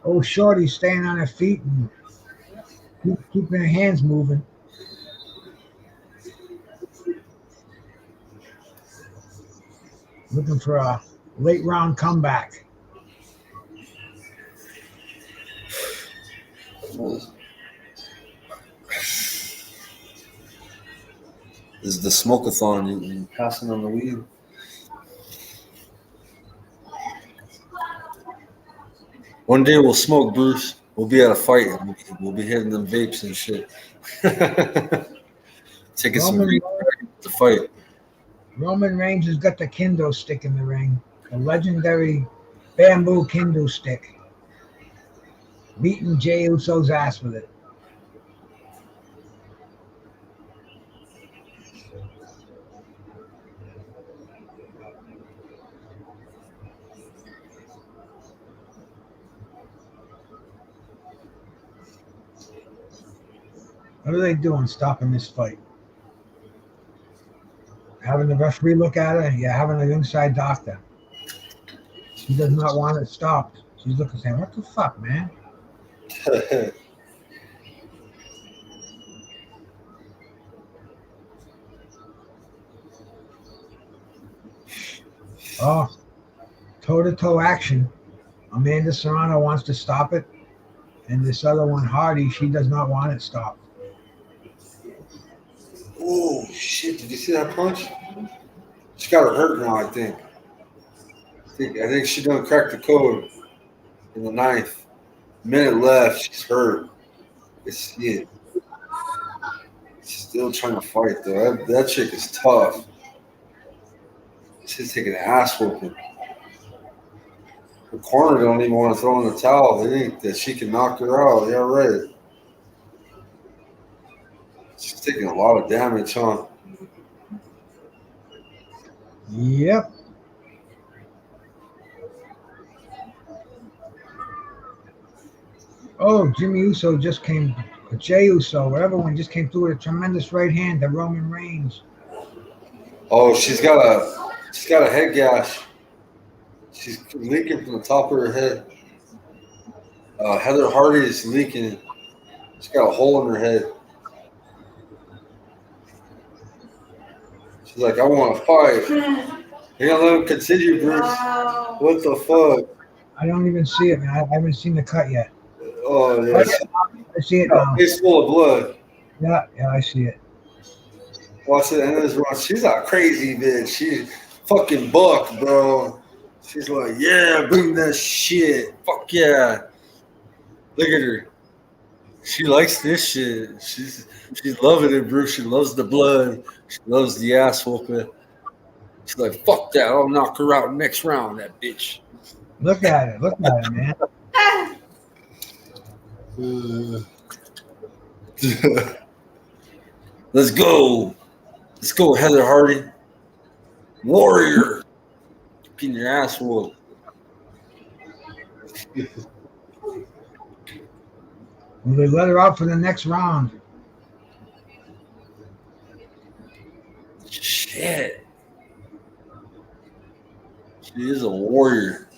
S3: oh, Shorty's staying on her feet and keeping her hands moving. Looking for a late round comeback.
S4: This is the SMOKATHON. You passing on the weed. One day we'll smoke, Bruce. We'll be at a fight. We'll be hitting them vapes and shit. Taking some weed to fight.
S3: Roman Reigns has got the kendo stick in the ring. The legendary bamboo kendo stick. Beating Jey Uso's ass with it. What are they doing stopping this fight? Having the referee look at her? Yeah, having an inside doctor. She does not want it stopped. She's looking saying, what the fuck, man? Oh, toe-to-toe action. Amanda Serrano wants to stop it. And this other one, Hardy, she does not want it stopped.
S4: Oh, shit. Did you see that punch? She got her hurt now, I think. I think she done cracked the code in the ninth. Minute left. She's hurt. It's it. She's still trying to fight, though. That chick is tough. She's taking an ass whooping. The corner don't even want to throw in the towel. They think that she can knock her out. Yeah, right. She's taking a lot of damage, huh?
S3: Yep. Oh, Jimmy Uso just came. Jay Uso, whatever one, just came through with a tremendous right hand to Roman Reigns.
S4: Oh, she's got a head gash. She's leaking from the top of her head. Heather Hardy is leaking. She's got a hole in her head. She's like, I want to fight. You're gonna let him continue, Bruce?
S2: Wow.
S4: What the fuck?
S3: I don't even see it, man. I haven't seen the cut yet.
S4: Oh yeah,
S3: I see it now.
S4: face full of blood.
S3: Yeah, I see it.
S4: Watch the end of this run. She's a crazy bitch. She's fucking buck, bro. She's like, yeah, bring that shit. Fuck yeah. Look at her. She likes this shit. She's loving it, Bruce. She loves the blood. She loves the ass whooping. She's like, fuck that. I'll knock her out next round, that bitch.
S3: Look at it, man.
S4: Let's go. Let's go, Heather Hardy. Warrior. Getting your ass whooped.
S3: Will they let her out for the next round?
S4: Shit. She is a warrior.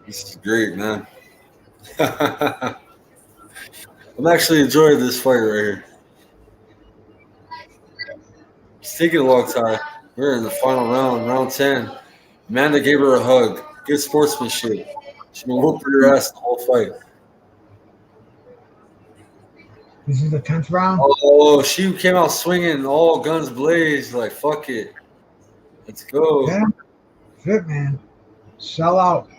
S4: This is great, man. I'm actually enjoying this fight right here. It's taking a long time. We're in the final round, round 10. Amanda gave her a hug. Good sportsmanship. She's been whooping her ass the whole fight.
S3: This is the 10th round?
S4: Oh, she came out swinging, all guns blazed. Like, fuck it. Let's go.
S3: Yeah. Fit, man. Sell out.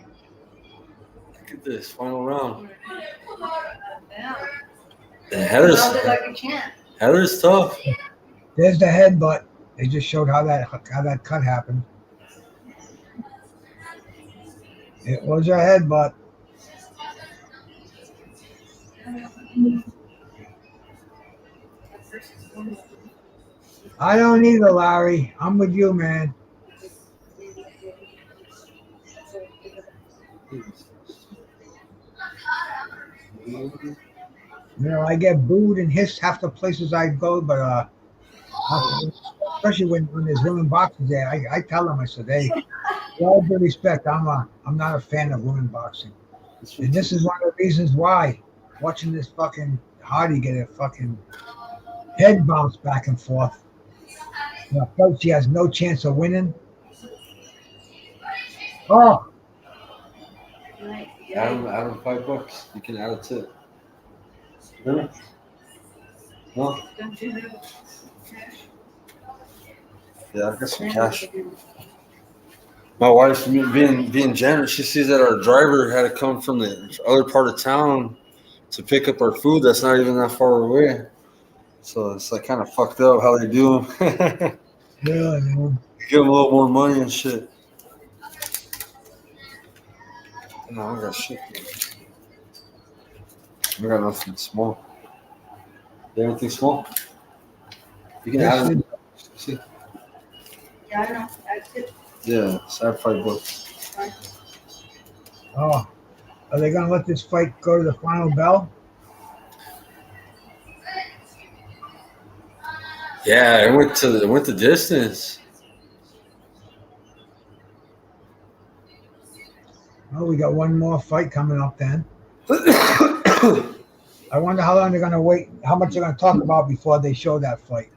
S4: Look at this final round.
S2: Yeah.
S4: And
S2: Held it like a champ.
S4: Heather's tough.
S3: There's the headbutt. They just showed how that cut happened. It was a headbutt. I don't either, Larry. I'm with you, man. You know, I get booed and hissed half the places I go, but especially when there's women boxers there, I tell them, I said, hey, with all due respect, I'm not a fan of women boxing. And this is one of the reasons why. Watching this fucking Hardy get a fucking head bounce back and forth. You know, first she has no chance of winning. Oh,
S4: Add him $5. You can add a tip. Really? No?
S2: Don't you have cash?
S4: Yeah, I got some cash. My wife's being generous. She sees that our driver had to come from the other part of town to pick up our food that's not even that far away. So it's like kind of fucked up how they do them.
S3: really, man.
S4: Give them a little more money and shit. No, I got shit. I got nothing small. You have anything small? You can add it. See?
S2: Yeah, I know. That's it.
S4: Yeah, it's add $5.
S3: Oh, are they gonna let this fight go to the final bell?
S4: Yeah, it went the distance.
S3: Oh, we got one more fight coming up then. I wonder how long they're gonna wait, how much they're gonna talk about before they show that fight.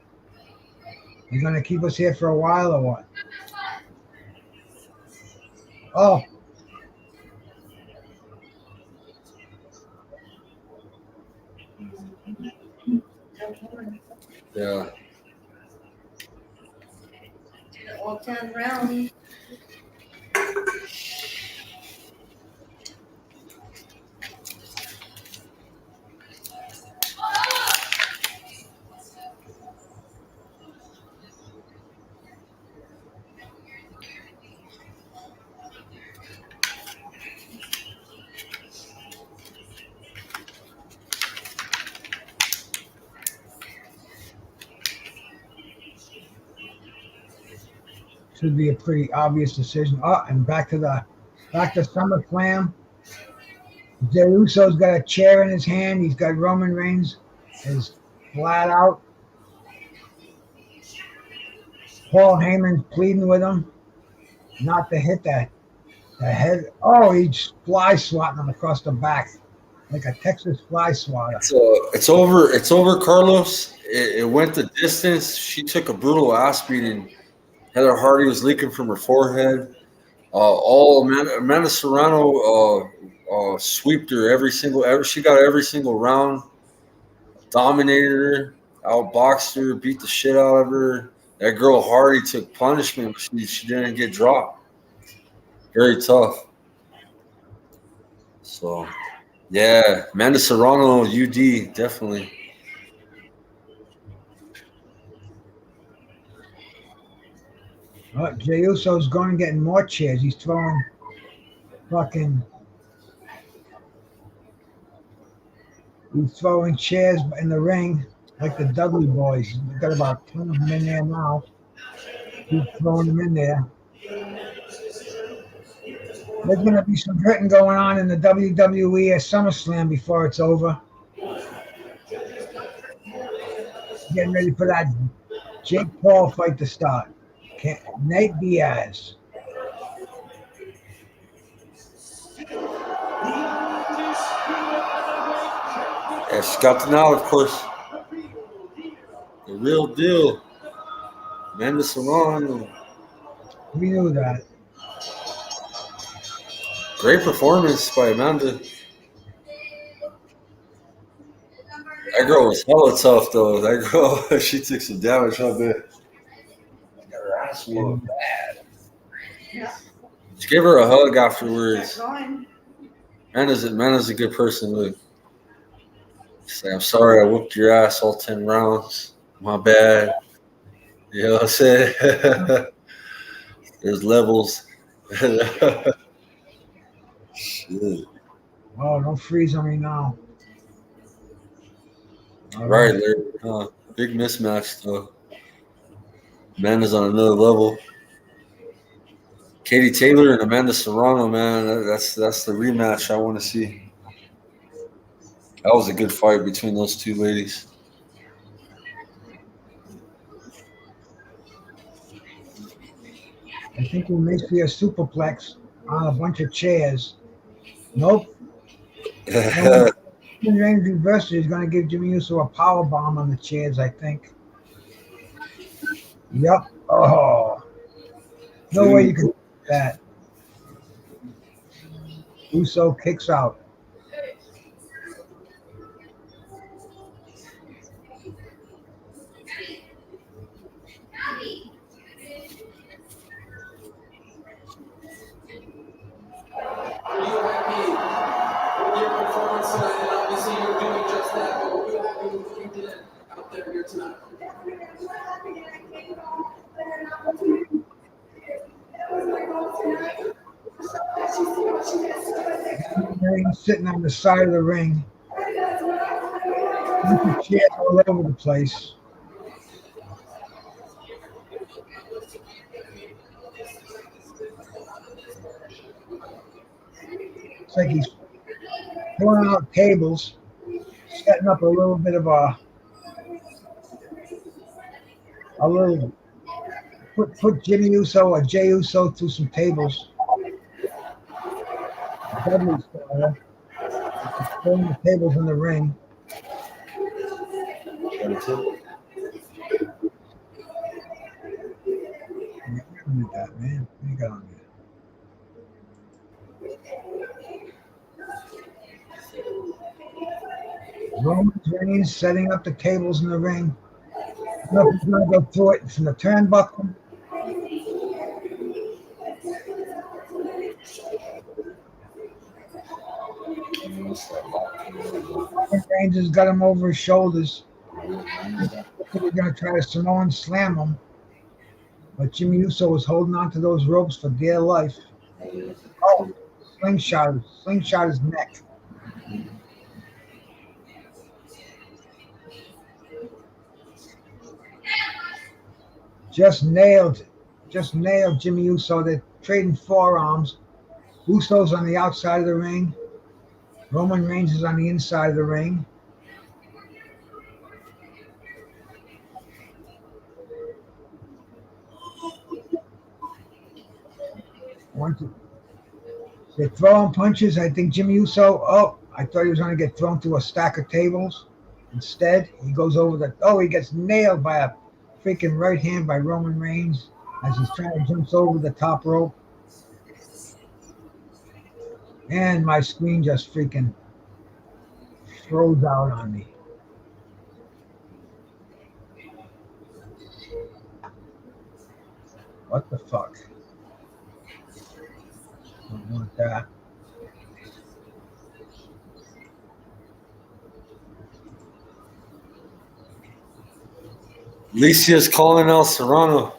S3: They're gonna keep us here for a while or what? Oh.
S4: Yeah.
S2: Did it all 10 rounds.
S3: Should be a pretty obvious decision. Oh, and back to SummerSlam. Jey Uso's got a chair in his hand. He's got Roman Reigns is flat out. Paul Heyman's pleading with him not to hit the head. Oh, he's fly swatting him across the back like a Texas fly swatter.
S4: It's over. It's over, Carlos. It went the distance. She took a brutal ass beating. Heather Hardy was leaking from her forehead. Amanda Serrano sweeped her she got every single round, dominated her, outboxed her, beat the shit out of her. That girl Hardy took punishment. She didn't get dropped. Very tough. So, yeah, Amanda Serrano, UD, definitely.
S3: Jey Uso's going and getting more chairs. He's throwing chairs in the ring like the Dudley boys. We've got about 10 of them in there now. He's throwing them in there. There's going to be some hurting going on in the WWE at SummerSlam before it's over. Getting ready for that Jake Paul fight to start. Nate Diaz.
S4: Yeah, she got the nod, of course. The real deal. Amanda Serrano.
S3: We knew that.
S4: Great performance by Amanda. That girl was hella tough, though. That girl, she took some damage on there. Got her ass whooped bad. She gave her a hug afterwards. Amanda's a good person, look. She's like, I'm sorry I whooped your ass all 10 rounds. My bad. You know what I'm saying? There's levels. Shit.
S3: Oh, don't freeze on me now.
S4: Right, Larry. Big mismatch, though. Amanda's on another level. Katie Taylor and Amanda Serrano, man, that's the rematch I want to see. That was a good fight between those two ladies.
S3: I think we may see a superplex on a bunch of chairs. Nope. Roman Reigns reversed is going to give Jimmy Uso a power bomb on the chairs, I think. Yep. Oh. No way you can do that. Uso kicks out. Sitting on the side of the ring. Chairs all over the place. It's like he's throwing out tables, setting up a little bit of put Jimmy Uso or Jey Uso through some tables. Dudley style. Throwing the tables in the ring. Look at that, man. What you got on there? Roman Reigns setting up the tables in the ring. I don't know if he's going to go through it from the turnbuckle. Reigns has got him over his shoulders. We're going to try to Samoan slam him. But Jimmy Uso was holding on to those ropes for dear life. Oh, slingshot his neck. Just nailed just nailed Jimmy Uso. They're trading forearms. Uso's on the outside of the ring. Roman Reigns is on the inside of the ring. They're throwing punches. I think Jimmy Uso. Oh, I thought he was going to get thrown through a stack of tables. Instead, he goes over the. Oh, he gets nailed by a freaking right hand by Roman Reigns as he's trying to jump over the top rope. And my screen just freaking froze out on me. What the fuck? Don't want that.
S4: Alicia's calling out Serrano.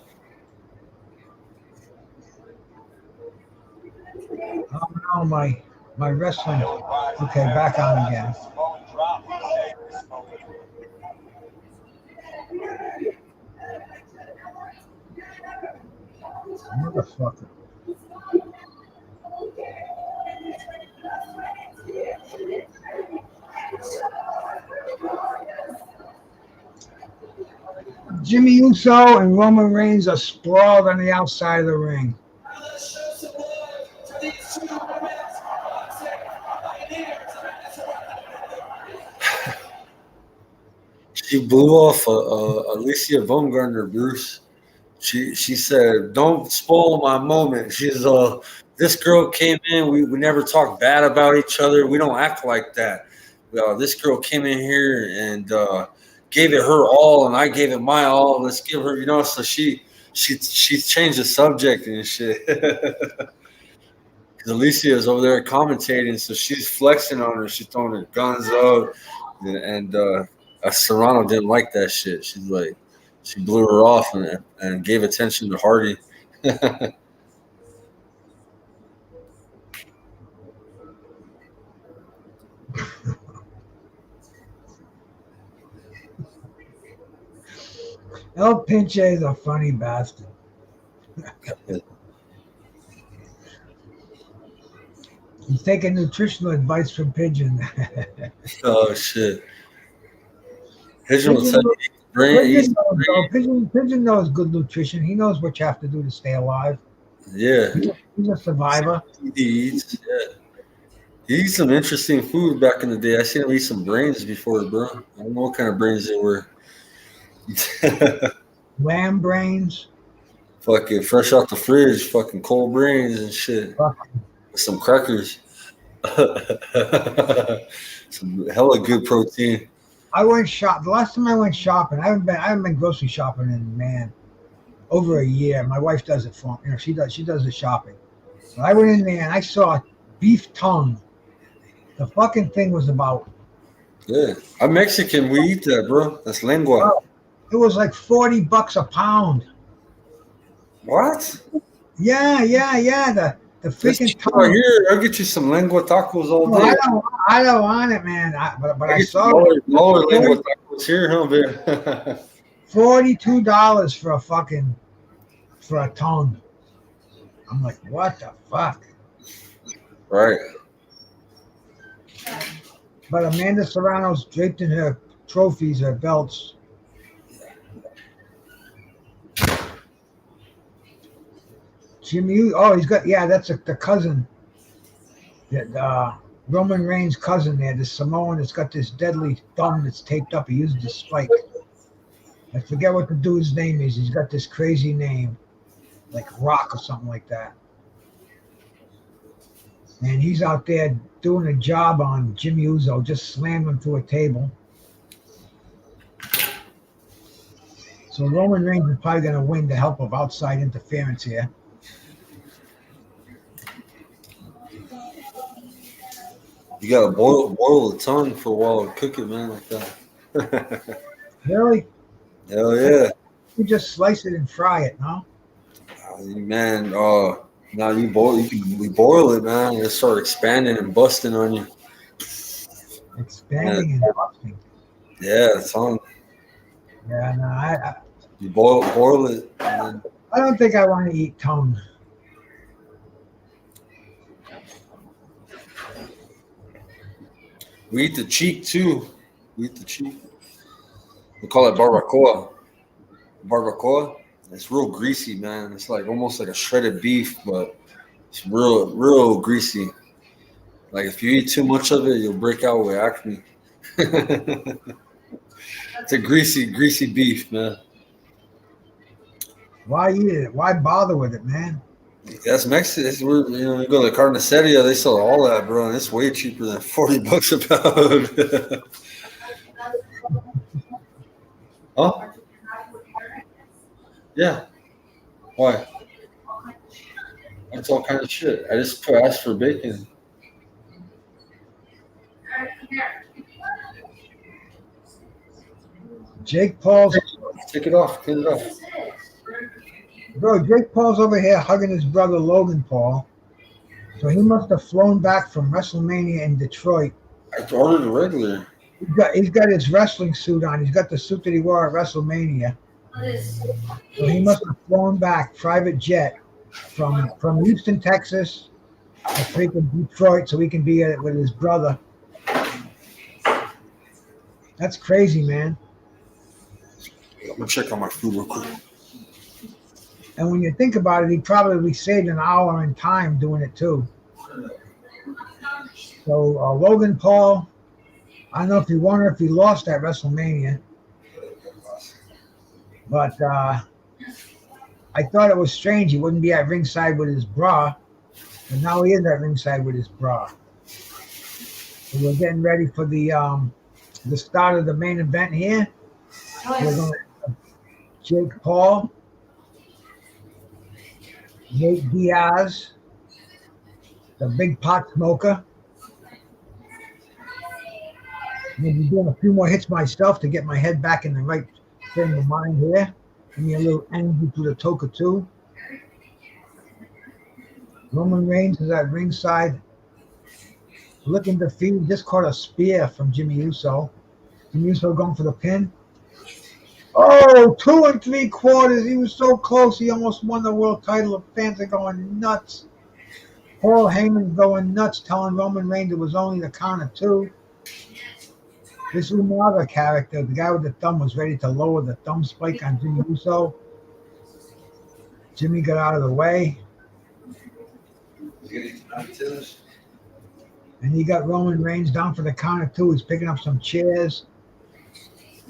S3: Oh no, my wrestling. Okay, back on again. Motherfucker. Jimmy Uso and Roman Reigns are sprawled on the outside of the ring.
S4: She blew off Alicia Baumgartner, Bruce. She said, "Don't spoil my moment." She's this girl came in. We never talk bad about each other. We don't act like that. This girl came in here and gave it her all, and I gave it my all. Let's give her, So she changed the subject and shit. Alicia is over there commentating, so she's flexing on her. She's throwing her guns up, and Serrano didn't like that shit. She's like, she blew her off and gave attention to Hardy.
S3: El Pinche is a funny bastard. He's taking nutritional advice from Pigeon.
S4: Oh shit! Pigeon will tell you
S3: Pigeon knows good nutrition. He knows what you have to do to stay alive.
S4: Yeah,
S3: he's a survivor.
S4: He eats. Yeah, he eats some interesting food back in the day. I seen him eat some brains before, bro. I don't know what kind of brains they were.
S3: Lamb brains.
S4: Fucking fresh out the fridge, fucking cold brains and shit. With some crackers. Some hella good protein.
S3: I went shop. The last time I went shopping, I haven't been grocery shopping in over a year. My wife does it for me. She does the shopping. So I went in there and I saw beef tongue. The fucking thing was about.
S4: Yeah, I'm Mexican. We eat that, bro. That's lengua.
S3: It was like $40 a pound.
S4: What?
S3: Yeah. The freaking tongue.
S4: Right here, I'll get you some lengua tacos all day.
S3: I don't want it, man. But I saw
S4: lower lengua tacos here, huh, man?
S3: $42 for a tongue. I'm like, what the fuck?
S4: Right.
S3: But Amanda Serrano's draped in her trophies, her belts. Jimmy, he's got, that's the cousin. Roman Reigns' cousin there, the Samoan that's got this deadly thumb that's taped up. He uses the spike. I forget what the dude's name is. He's got this crazy name, like Rock or something like that. And he's out there doing a job on Jimmy Uso, just slammed him through a table. So Roman Reigns is probably going to win the help of outside interference here.
S4: You gotta boil the tongue for a while and cook it, man, like that.
S3: Really?
S4: Hell yeah.
S3: You just slice it and fry it, no?
S4: Man, now you boil it, man, and it start expanding and busting on you.
S3: Expanding and busting.
S4: Yeah, tongue.
S3: Yeah, no,
S4: you boil it, and then
S3: I don't think I want to eat tongue.
S4: We eat the cheek too. We eat the cheek. We call it barbacoa. Barbacoa. It's real greasy, man. It's like almost like a shredded beef, but it's real greasy. Like if you eat too much of it, you'll break out with acne. It's a greasy beef, man.
S3: Why eat it? Why bother with it, man?
S4: That's Mexican. You go to the carniceria, they sell all that, bro, and it's way cheaper than $40 a pound. Huh? Yeah. Why? That's all kind of shit. I just asked for bacon.
S3: Jake Paul's,
S4: Take it off. Clean it off.
S3: bro. Jake Paul's over here hugging his brother Logan Paul. So he must have flown back from WrestleMania in Detroit.
S4: I ordered a regular.
S3: He's got his wrestling suit on. He's got the suit that he wore at WrestleMania. So he must have flown back private jet from Houston, Texas, to freaking Detroit, so he can be with his brother. That's crazy, man.
S4: I'm gonna check on my food real quick.
S3: And when you think about it, he probably saved an hour in time doing it too. So Logan Paul, I don't know if he won or if he lost at WrestleMania, but I thought it was strange he wouldn't be at ringside with his bra, but now he is at ringside with his bra. So we're getting ready for the start of the main event here. We're going to Jake Paul, Nate Diaz, the big pot smoker. I'm going to be doing a few more hits myself to get my head back in the right frame of mind here. Give me a little energy to the Toka too. Roman Reigns is at ringside, looking defeated. Just caught a spear from Jimmy Uso. Jimmy Uso going for the pin. Oh, 2 3/4. He was so close. He almost won the world title. The fans are going nuts. Paul Heyman going nuts, telling Roman Reigns it was only the count of 2. This Umaga character, the guy with the thumb, was ready to lower the thumb spike on Jimmy Uso. Jimmy got out of the way. And he got Roman Reigns down for the count of 2. He's picking up some chairs.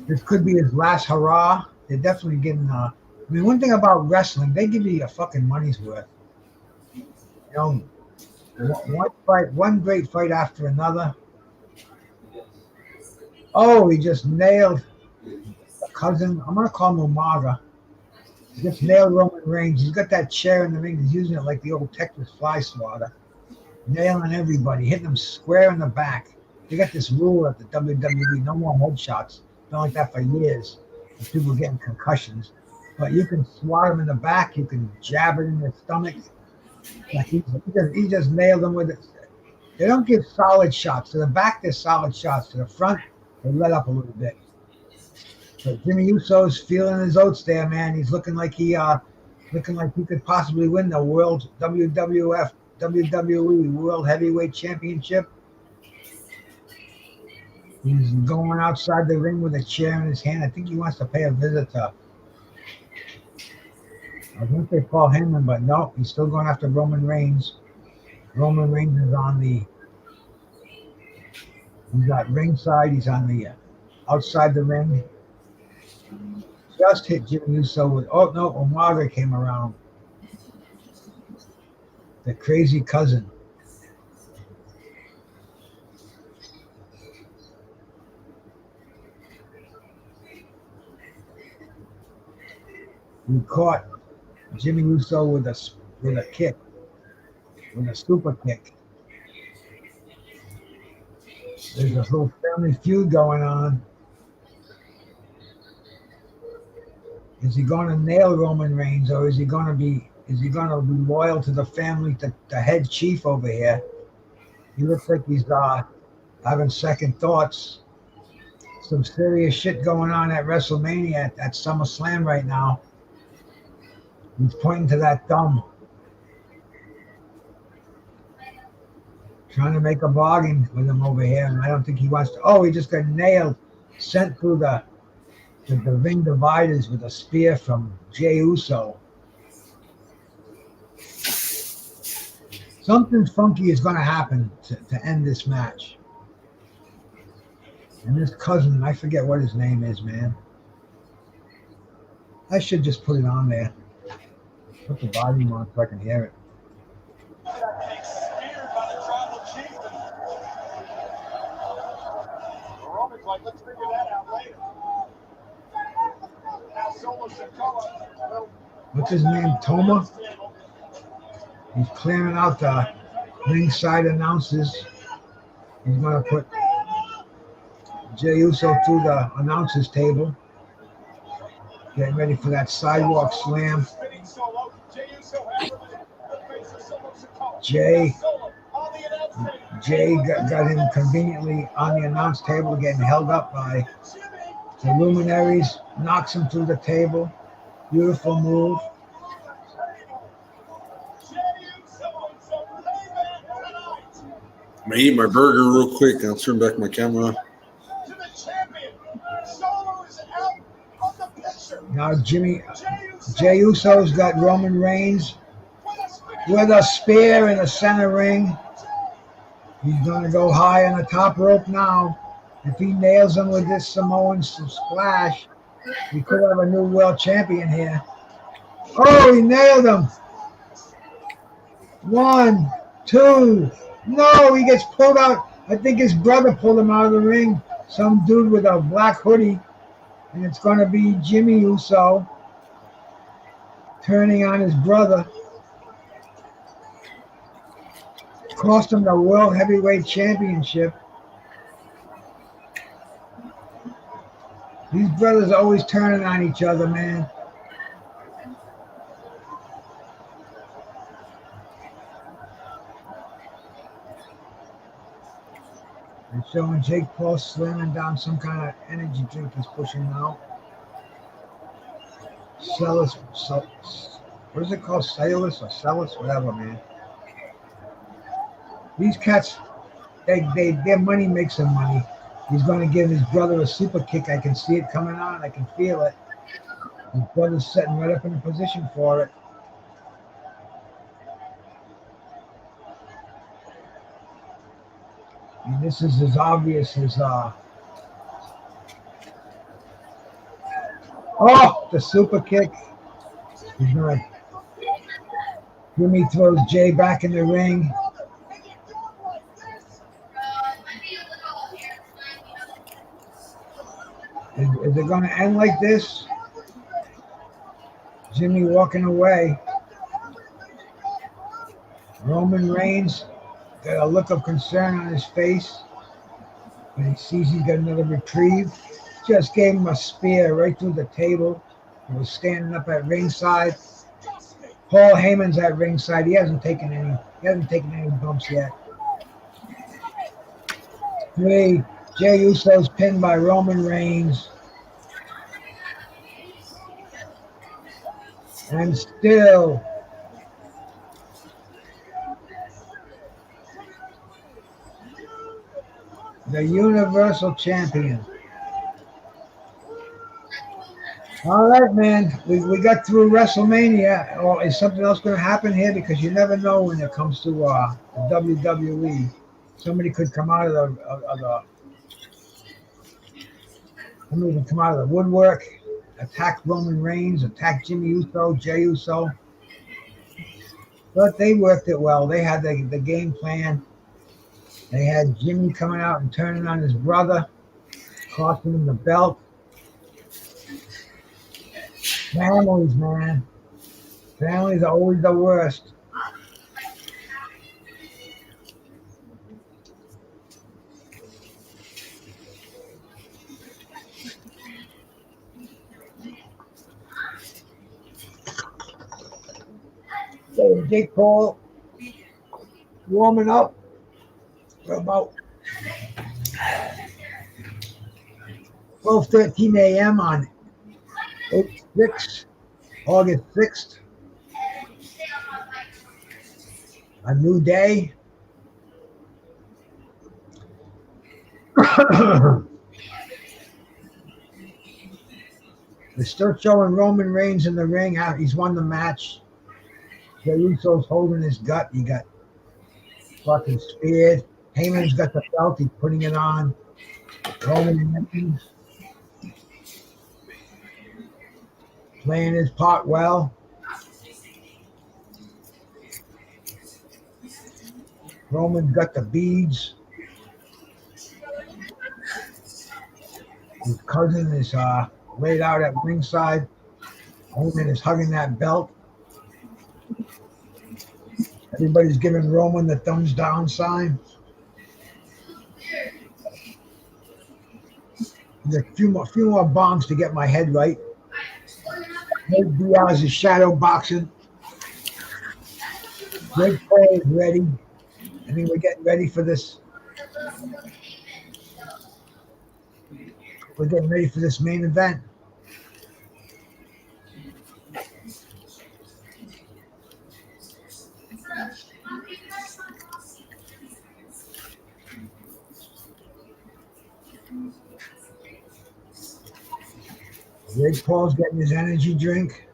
S3: This could be his last hurrah. They're definitely getting one thing about wrestling, they give you your fucking money's worth. You know, one great fight after another. Oh, he just nailed a cousin. I'm gonna call him Umaga. He just nailed Roman Reigns. He's got that chair in the ring. He's using it like the old Texas fly swatter. Nailing everybody, hitting them square in the back. They got this rule at the WWE, no more headshots. Been like that for years. People getting concussions. But you can swat them in the back. You can jab it in their stomach. Like he just nailed them with it. They don't give solid shots. To the back, they're solid shots. To the front, they let up a little bit. So Jimmy Uso's feeling his oats there, man. He's looking like he could possibly win the World WWE World Heavyweight Championship. He's going outside the ring with a chair in his hand. I think he wants to pay a visit to, I think they call Heyman, but no, he's still going after Roman Reigns. Roman Reigns is he's at ringside. He's on the outside the ring. Just hit Jimmy Uso with, oh no, Umaga came around. The crazy cousin. He caught Jimmy Uso with a kick, with a super kick. There's a little family feud going on. Is he going to nail Roman Reigns, or is he going to be loyal to the family, to the head chief over here? He looks like he's having second thoughts. Some serious shit going on at WrestleMania at SummerSlam right now. He's pointing to that thumb. Trying to make a bargain with him over here, and I don't think he wants to. Oh, he just got nailed, sent through the ring dividers with a spear from Jey Uso. Something funky is going to happen to end this match. And this cousin, I forget what his name is, man. I should just put it on there. Put the volume on so I can hear it.
S7: Let's figure that out later. Now Solo Sikoa.
S3: What's his name? Toma? He's clearing out the ringside announcers. He's going to put Jey Uso through the announcers table. Getting ready for that sidewalk slam. Jey got him conveniently on the announce table, getting held up by the luminaries, knocks him through the table. Beautiful move.
S4: I'm gonna eat my burger real quick and I'll turn back my camera.
S3: Now Jey Uso's got Roman Reigns with a spear in the center ring. He's going to go high on the top rope now. If he nails him with this Samoan splash, we could have a new world champion here. Oh, he nailed him. 1, 2. No, he gets pulled out. I think his brother pulled him out of the ring. Some dude with a black hoodie. And it's going to be Jimmy Uso turning on his brother. Cost him the World Heavyweight Championship. These brothers are always turning on each other, man. They're showing Jake Paul slamming down some kind of energy drink he's pushing now. What is it called? Cellus or Cellus? Whatever, man. These cats, their money makes them money. He's going to give his brother a super kick. I can see it coming on. I can feel it. His brother's setting right up in a position for it. And this is as obvious as oh, the super kick. He's going to Jimmy throws Jey back in the ring. Is it going to end like this? Jimmy walking away. Roman Reigns got a look of concern on his face. But he sees he's got another reprieve. Just gave him a spear right through the table. He was standing up at ringside. Paul Heyman's at ringside. He hasn't taken any bumps yet. 3. Jey Uso's pinned by Roman Reigns. And still the Universal Champion. All right, man. We got through WrestleMania. Or is something else going to happen here? Because you never know when it comes to the WWE. Somebody could come out of the somebody can come out of the woodwork, attack Roman Reigns, attack Jimmy Uso, Jey Uso. But they worked it well. They had the game plan. They had Jimmy coming out and turning on his brother, costing him the belt. Families, man. Families are always the worst. So Jake Paul warming up for about 12:13 a.m. on August 6th. A new day. They're still showing Roman Reigns in the ring. He's won the match. Jey Uso's holding his gut. He got fucking speared. Heyman's got the belt. He's putting it on Roman Reigns. Playing his part well. Roman's got the beads. His cousin is laid out at ringside. Roman is hugging that belt. Everybody's giving Roman the thumbs down sign. There's a few more bombs to get my head right. Nate Diaz is shadow boxing. Jake Paul is ready. I think we're getting ready for this. We're getting ready for this main event. Jake Paul's getting his energy drink.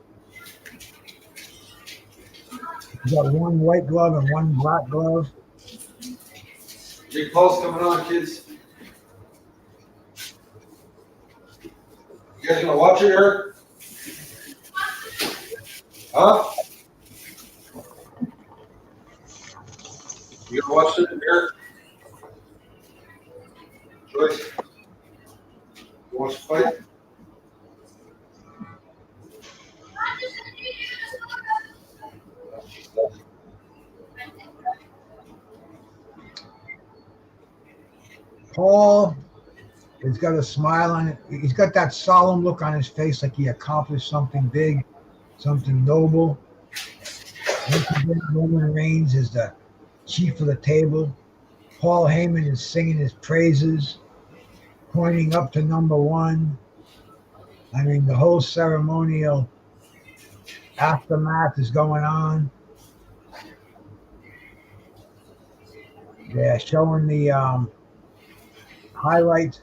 S3: He's got one white glove and one black glove.
S4: Jake Paul's coming on, kids. You guys gonna watch it, Eric? Huh? You gonna watch it, Eric? Joyce? You watch the fight?
S3: Paul has got a smile on it. He's got that solemn look on his face like he accomplished something big, something noble. Roman Reigns is the chief of the table. Paul Heyman is singing his praises, pointing up to number one. I mean, the whole ceremonial aftermath is going on. They're showing the highlights.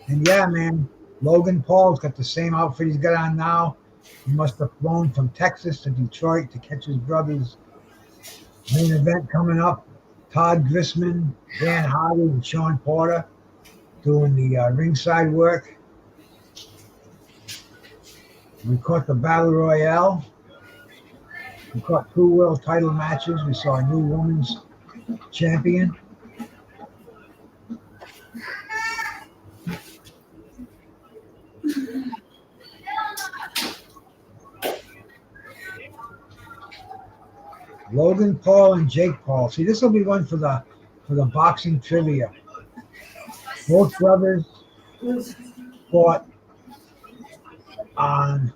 S3: And yeah, man, Logan Paul's got the same outfit he's got on now. He must have flown from Texas to Detroit to catch his brother's main event coming up. Todd Grisman, Dan Hardy, and Sean Porter doing the ringside work. We caught the Battle Royale. We caught 2 world title matches. We saw a new women's champion. Logan Paul and Jake Paul. See, this will be one for the boxing trivia. Both brothers fought on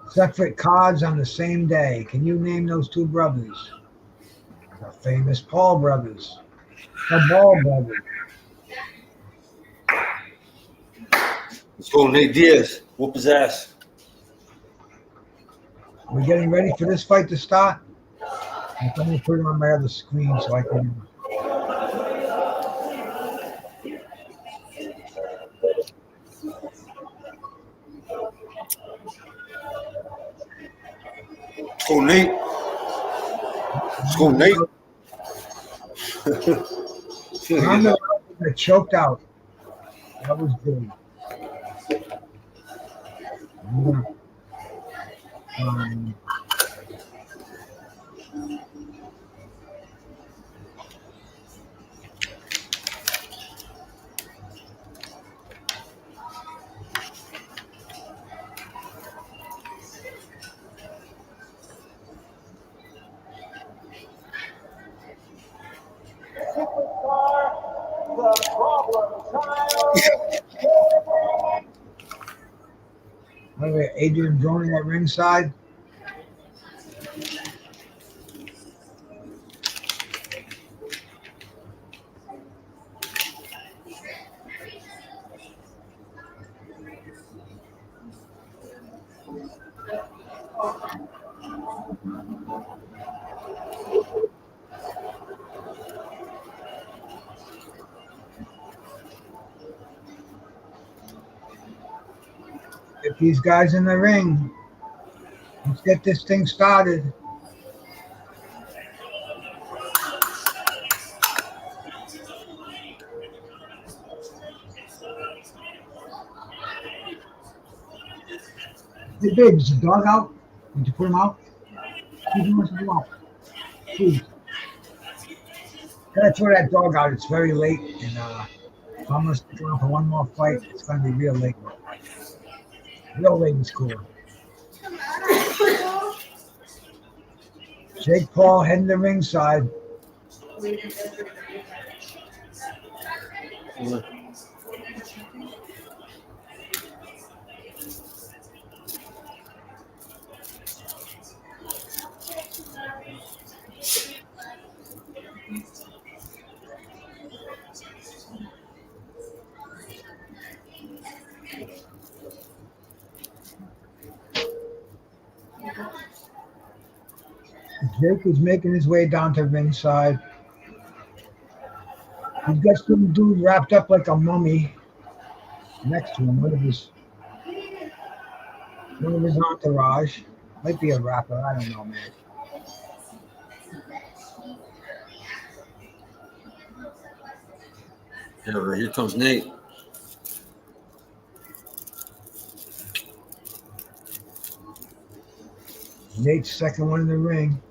S3: separate cards on the same day. Can you name those 2 brothers? The famous Paul brothers. The Ball brothers.
S4: Let's go, Nate Diaz. Whoop his ass.
S3: We're getting ready for this fight to start. I'm going to put it on my other screen so I can.
S4: Let's go, Nate. Let's go, Nate.
S3: I choked out. That was big. Adrian Broner at ringside. Get these guys in the ring. Let's get this thing started. Hey, babe, is the dog out? Did you put him out? He wants to go out. Please. Gotta throw that dog out. It's very late, and if I'm gonna stick around for one more fight, it's gonna be real late. Real late in school. Jake Paul heading to ringside. Jake is making his way down to ringside. He's got some dude wrapped up like a mummy next to him. One of his entourage. Might be a rapper. I don't know, man.
S4: Here comes Nate.
S3: Nate's second one in the ring.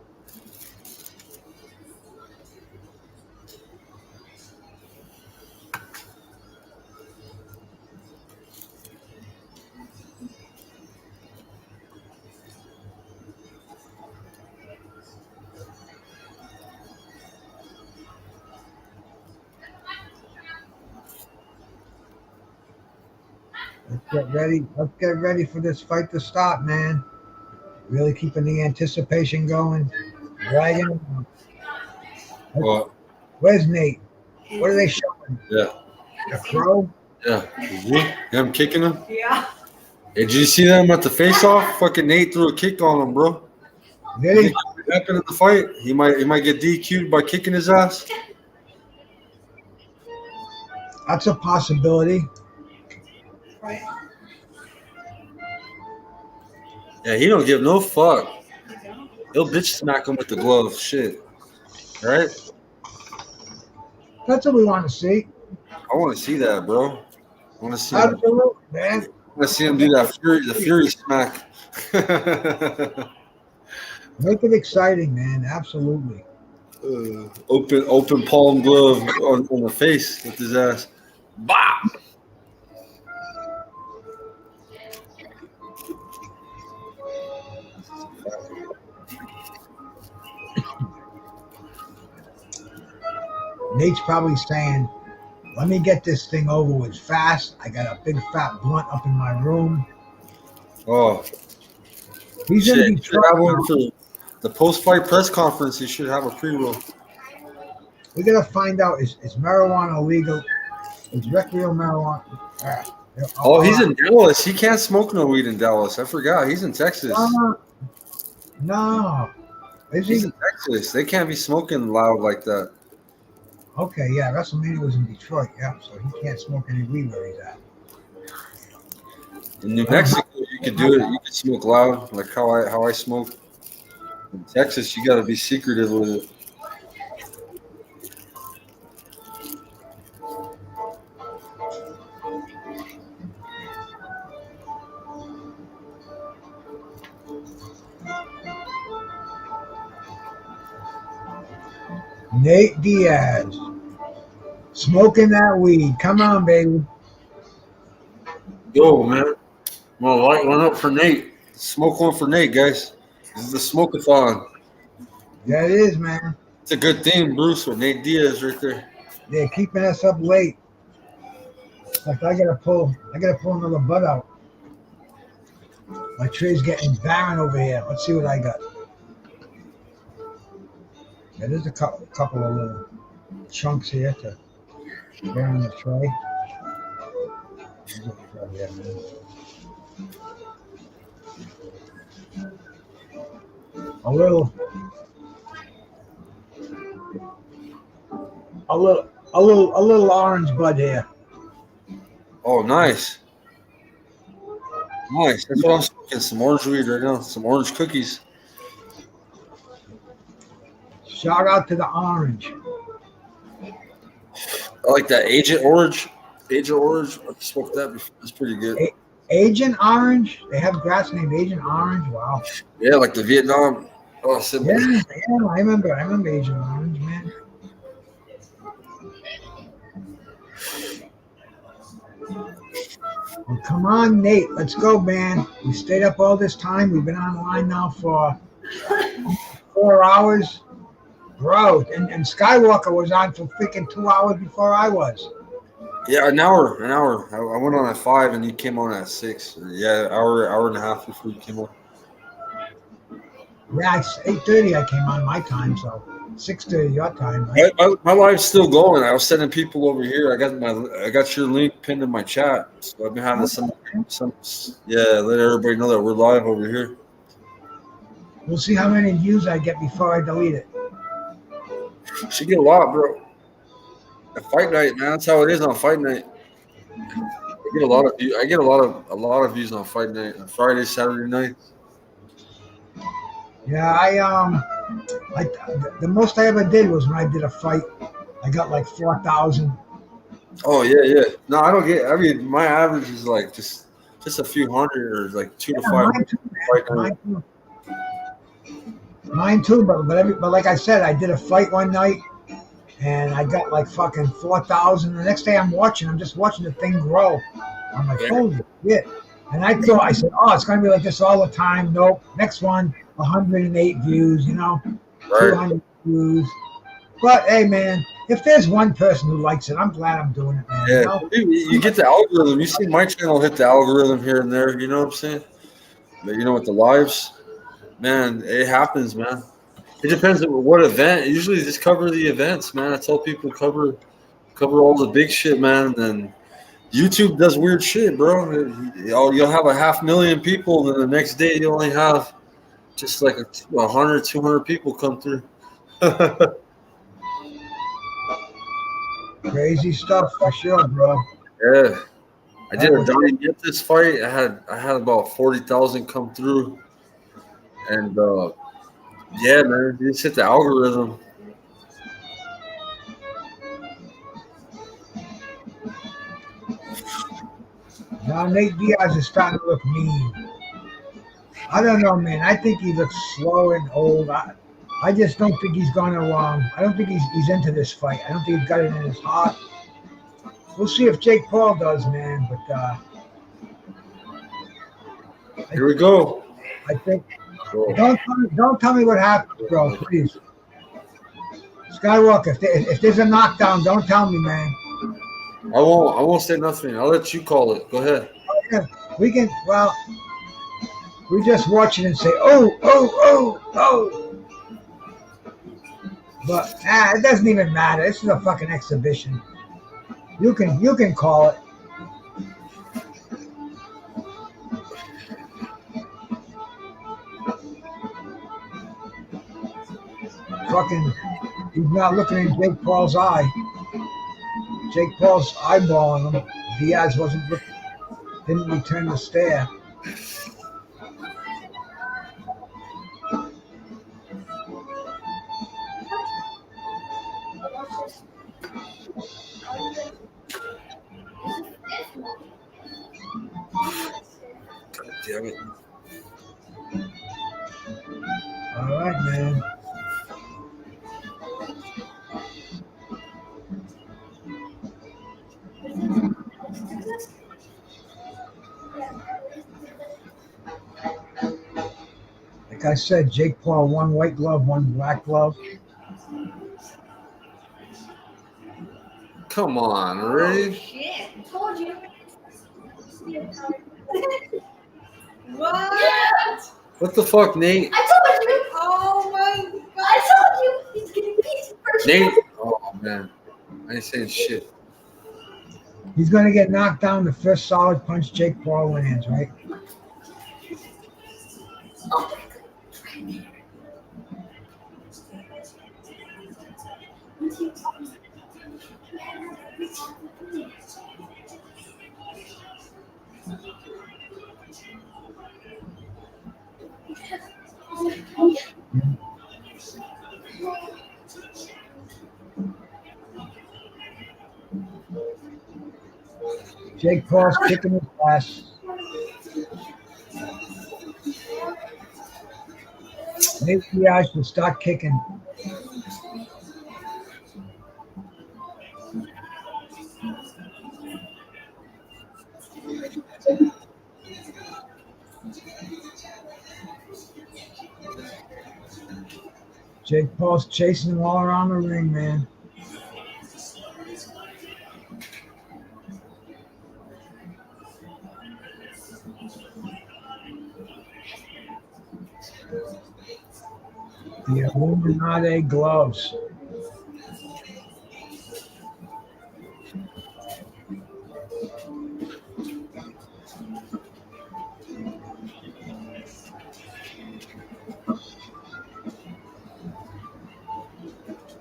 S3: Let's get ready for this fight to start, man. Really keeping the anticipation going. Dragging him.
S4: What?
S3: Where's Nate? What are they showing?
S4: Yeah.
S3: A crow?
S4: Yeah. Him kicking him? Yeah. Hey, did you see them at the face-off? Fucking Nate threw a kick on him, bro.
S3: Did he?
S4: What happened in the fight? He might get DQ'd by kicking his ass.
S3: That's a possibility.
S2: Right.
S4: Yeah, he don't give no fuck. He'll bitch smack him with the glove. Shit. Right?
S3: That's what we want to see.
S4: I want to see that, bro. I want to see him.
S3: Absolutely, man.
S4: I want to see him do that the fury smack.
S3: Make it exciting, man. Absolutely.
S4: Open palm glove on the face with his ass. Bah!
S3: Nate's probably saying, let me get this thing over with fast. I got a big fat blunt up in my room.
S4: Oh.
S3: He's
S4: Shit,
S3: going to be
S4: traveling for the post-fight press conference. He should have a pre-roll.
S3: We got to find out, is marijuana legal? Is recreational marijuana?
S4: Oh, he's in Dallas. He can't smoke no weed in Dallas. I forgot. He's in Texas.
S3: No. Is
S4: He's
S3: he?
S4: in Texas. They can't be smoking loud like that.
S3: Okay, yeah. WrestleMania was in Detroit. Yeah, so he can't smoke any weed where he's at.
S4: In New Mexico, you could do it. You could smoke loud, like how I smoke. In Texas, you got to be secretive with it.
S3: Nate Diaz. Smoking that weed. Come on, baby.
S4: Yo, man. Well, light one up for Nate. Smoke one for Nate, guys. This is the SMOKATHON.
S3: Yeah, it is, man.
S4: It's a good theme, Bruce, with Nate Diaz right there.
S3: They're keeping us up late. Like I gotta pull another butt out. My tray's getting barren over here. Let's see what I got. Yeah, there's a couple of little chunks here to go in the tray. A little orange bud here.
S4: Oh, nice. Nice. That's what I'm smoking. Some orange weed right now. Some orange cookies.
S3: Shout out to the orange.
S4: I like that Agent Orange. Agent Orange. I've smoked that before. That's pretty good.
S3: Agent Orange. They have grass named Agent Orange. Wow.
S4: Yeah, like the Vietnam symbol.
S3: Yeah, I remember Agent Orange, man. Well, come on, Nate. Let's go, man. We stayed up all this time. We've been online now for 4 hours. Bro, and Skywalker was on for freaking 2 hours before I was.
S4: Yeah, an hour. I went on at 5 and you came on at 6. Yeah, hour and a half before you came on.
S3: Yeah, it's 8:30 I came on my time, so 6:30 your time, right?
S4: My live's still going. I was sending people over here. I got your link pinned in my chat. So I've been having some let everybody know that we're live over here.
S3: We'll see how many views I get before I delete it.
S4: Should get a lot, bro. At fight night, man. That's how it is on fight night. I get a lot of views. I get a lot of views on fight night, on Friday, Saturday night.
S3: Yeah, the most I ever did was when I did a fight. I got like 4,000.
S4: Oh yeah. No, I don't get. I mean, my average is like just a few hundred, or like 2 to 5.
S3: Mine too, but like I said, I did a fight one night, and I got like fucking 4,000. The next day I'm just watching the thing grow. I'm like, holy shit! And I said, oh, it's gonna be like this all the time. Nope. Next one, 108 views. 200 views. But hey, man, if there's one person who likes it, I'm glad I'm doing it, man.
S4: Yeah, you get the algorithm. You see my channel hit the algorithm here and there. You know what I'm saying? But with the lives, man, it happens, man. It depends on what event. Usually, just cover the events, man. I tell people cover all the big shit, man. And then YouTube does weird shit, bro. You'll have 500,000 people, and then the next day you only have just like 100, 200 people come through.
S3: Crazy stuff for sure, bro.
S4: Yeah, I did a Donnie This fight. I had about 40,000 come through, and yeah, man, you just hit the algorithm.
S3: Now Nate Diaz is starting to look mean. I don't know, man. I think he looks slow and old. I just don't think he's gone along. I don't think he's into this fight. I don't think he's got it in his heart. We'll see if Jake Paul does, man. But
S4: here we go.
S3: I think. Don't tell me what happened, bro. Please, Skywalker. If there's a knockdown, don't tell me, man.
S4: I won't say nothing. I'll let you call it. Go ahead.
S3: Yeah, we can. Well, we just watch it and say, oh. But it doesn't even matter. This is a fucking exhibition. You can call it. Fucking, he's not looking in Jake Paul's eye. Jake Paul's eyeballing him. Diaz didn't return the stare.
S4: Damn it.
S3: All right, man. Like I said, Jake Paul, one white glove, one black glove.
S4: Come on, Ray.
S2: Shit, I told you.
S6: What?
S4: What the fuck, Nate?
S2: I told you.
S6: Oh my god.
S2: I told you. He's getting pizza first.
S4: Nate? Oh, man. I ain't saying shit.
S3: He's going to get knocked down the first solid punch Jake Paul lands, right?
S2: Oh.
S3: Jake Paul's kicking his ass. Nate Diaz will start kicking. Jake Paul's chasing him all around the ring, man. The Illuminati gloves.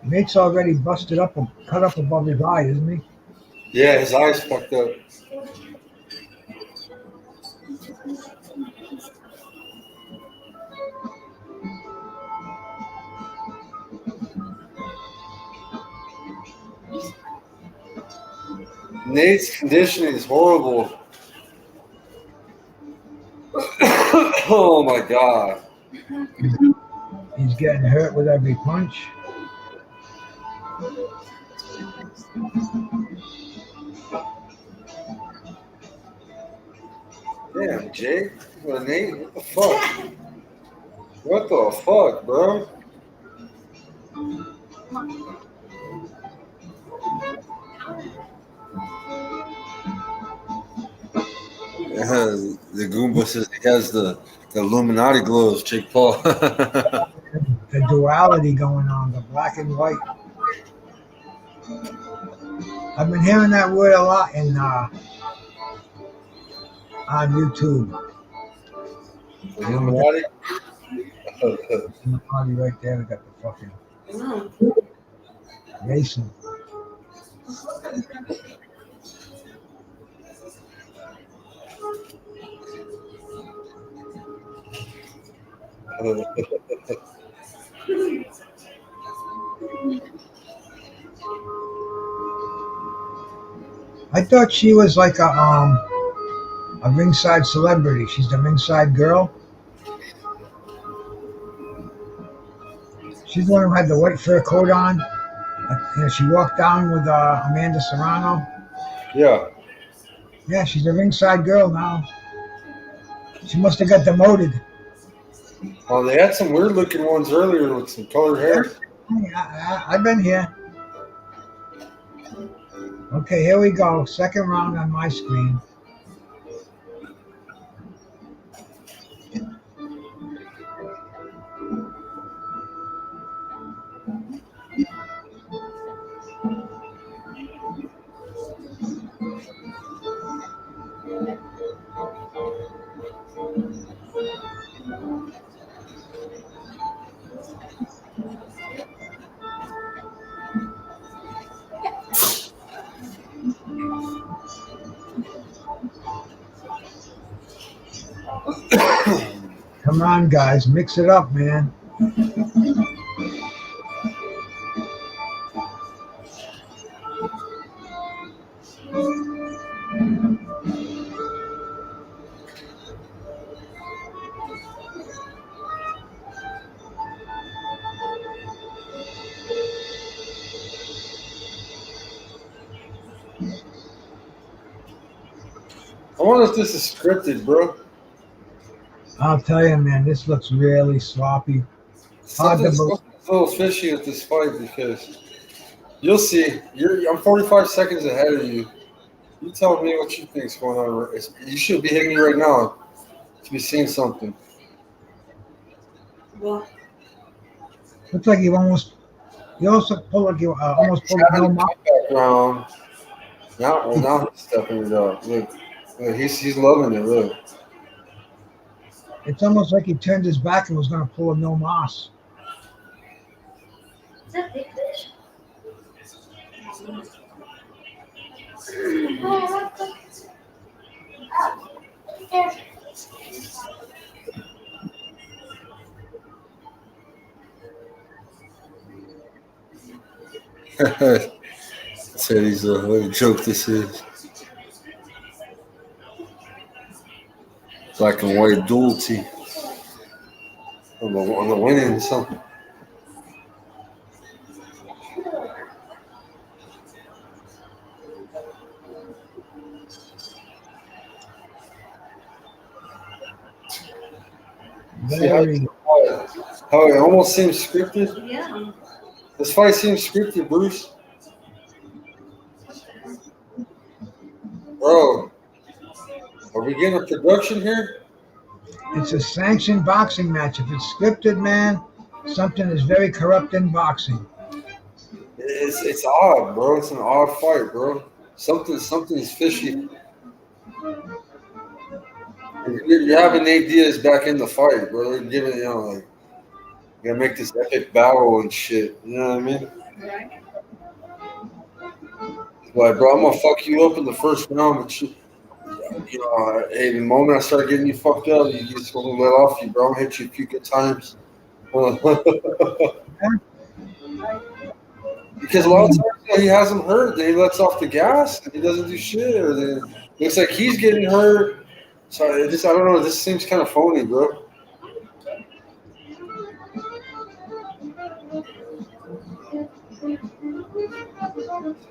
S3: Nate's already busted up and cut up above his eye, isn't he?
S4: Yeah, his eyes fucked up. Nate's conditioning is horrible. Oh my god.
S3: He's getting hurt with every punch.
S4: Damn, Jake. What, Nate? What the fuck? What the fuck, bro? The Goomba says he has the Illuminati gloves, Jake Paul.
S3: The duality going on, the black and white. I've been hearing that word a lot in on YouTube.
S4: Illuminati?
S3: Illuminati right there. We got the fucking Mason. I thought she was like a ringside celebrity. She's the ringside girl. She's the one who had the white fur coat on. You know, she walked down with Amanda Serrano.
S4: Yeah.
S3: Yeah, she's a ringside girl now. She must have got demoted.
S4: Oh, they had some weird looking ones earlier with some colored hair.
S3: I've been here. Okay, here we go. Second round on my screen. Come on, guys, mix it up, man.
S4: I wonder if this is scripted, bro.
S3: I'll tell you, man, this looks really sloppy.
S4: Something's a little fishy with this fight because you'll see. I'm 45 seconds ahead of you. You tell me what you think's going on. You should be hitting me right now to be seeing something.
S2: What?
S3: Looks like you also pulled like you almost pulled no mouth.
S4: Background. Now he's stepping it up. Look, he's loving it. Look.
S3: It's almost like he turned his back and was going to pull a no mas.
S2: Is that big fish?
S4: Said he's a joke. This is. Black and white duality on the winning. So see how it almost seems scripted.
S6: Yeah.
S4: This fight seems scripted, Bruce. Bro, are we getting a production here?
S3: It's a sanctioned boxing match. If it's scripted, man, something is very corrupt in boxing.
S4: It's odd, bro. It's an odd fight, bro. Something's fishy. You're having Nate Diaz back in the fight, bro. They're giving, like, you gotta make this epic battle and shit. You know what I mean?
S6: Right.
S4: Like, bro, I'm gonna fuck you up in the first round, but hey, the moment I start getting you fucked up, you just gonna let off you, bro. I'm gonna hit you a few good times. Because a lot of times he has him hurt, then he lets off the gas and he doesn't do shit, or then it looks like he's getting hurt. So I don't know. This seems kind of phony, bro.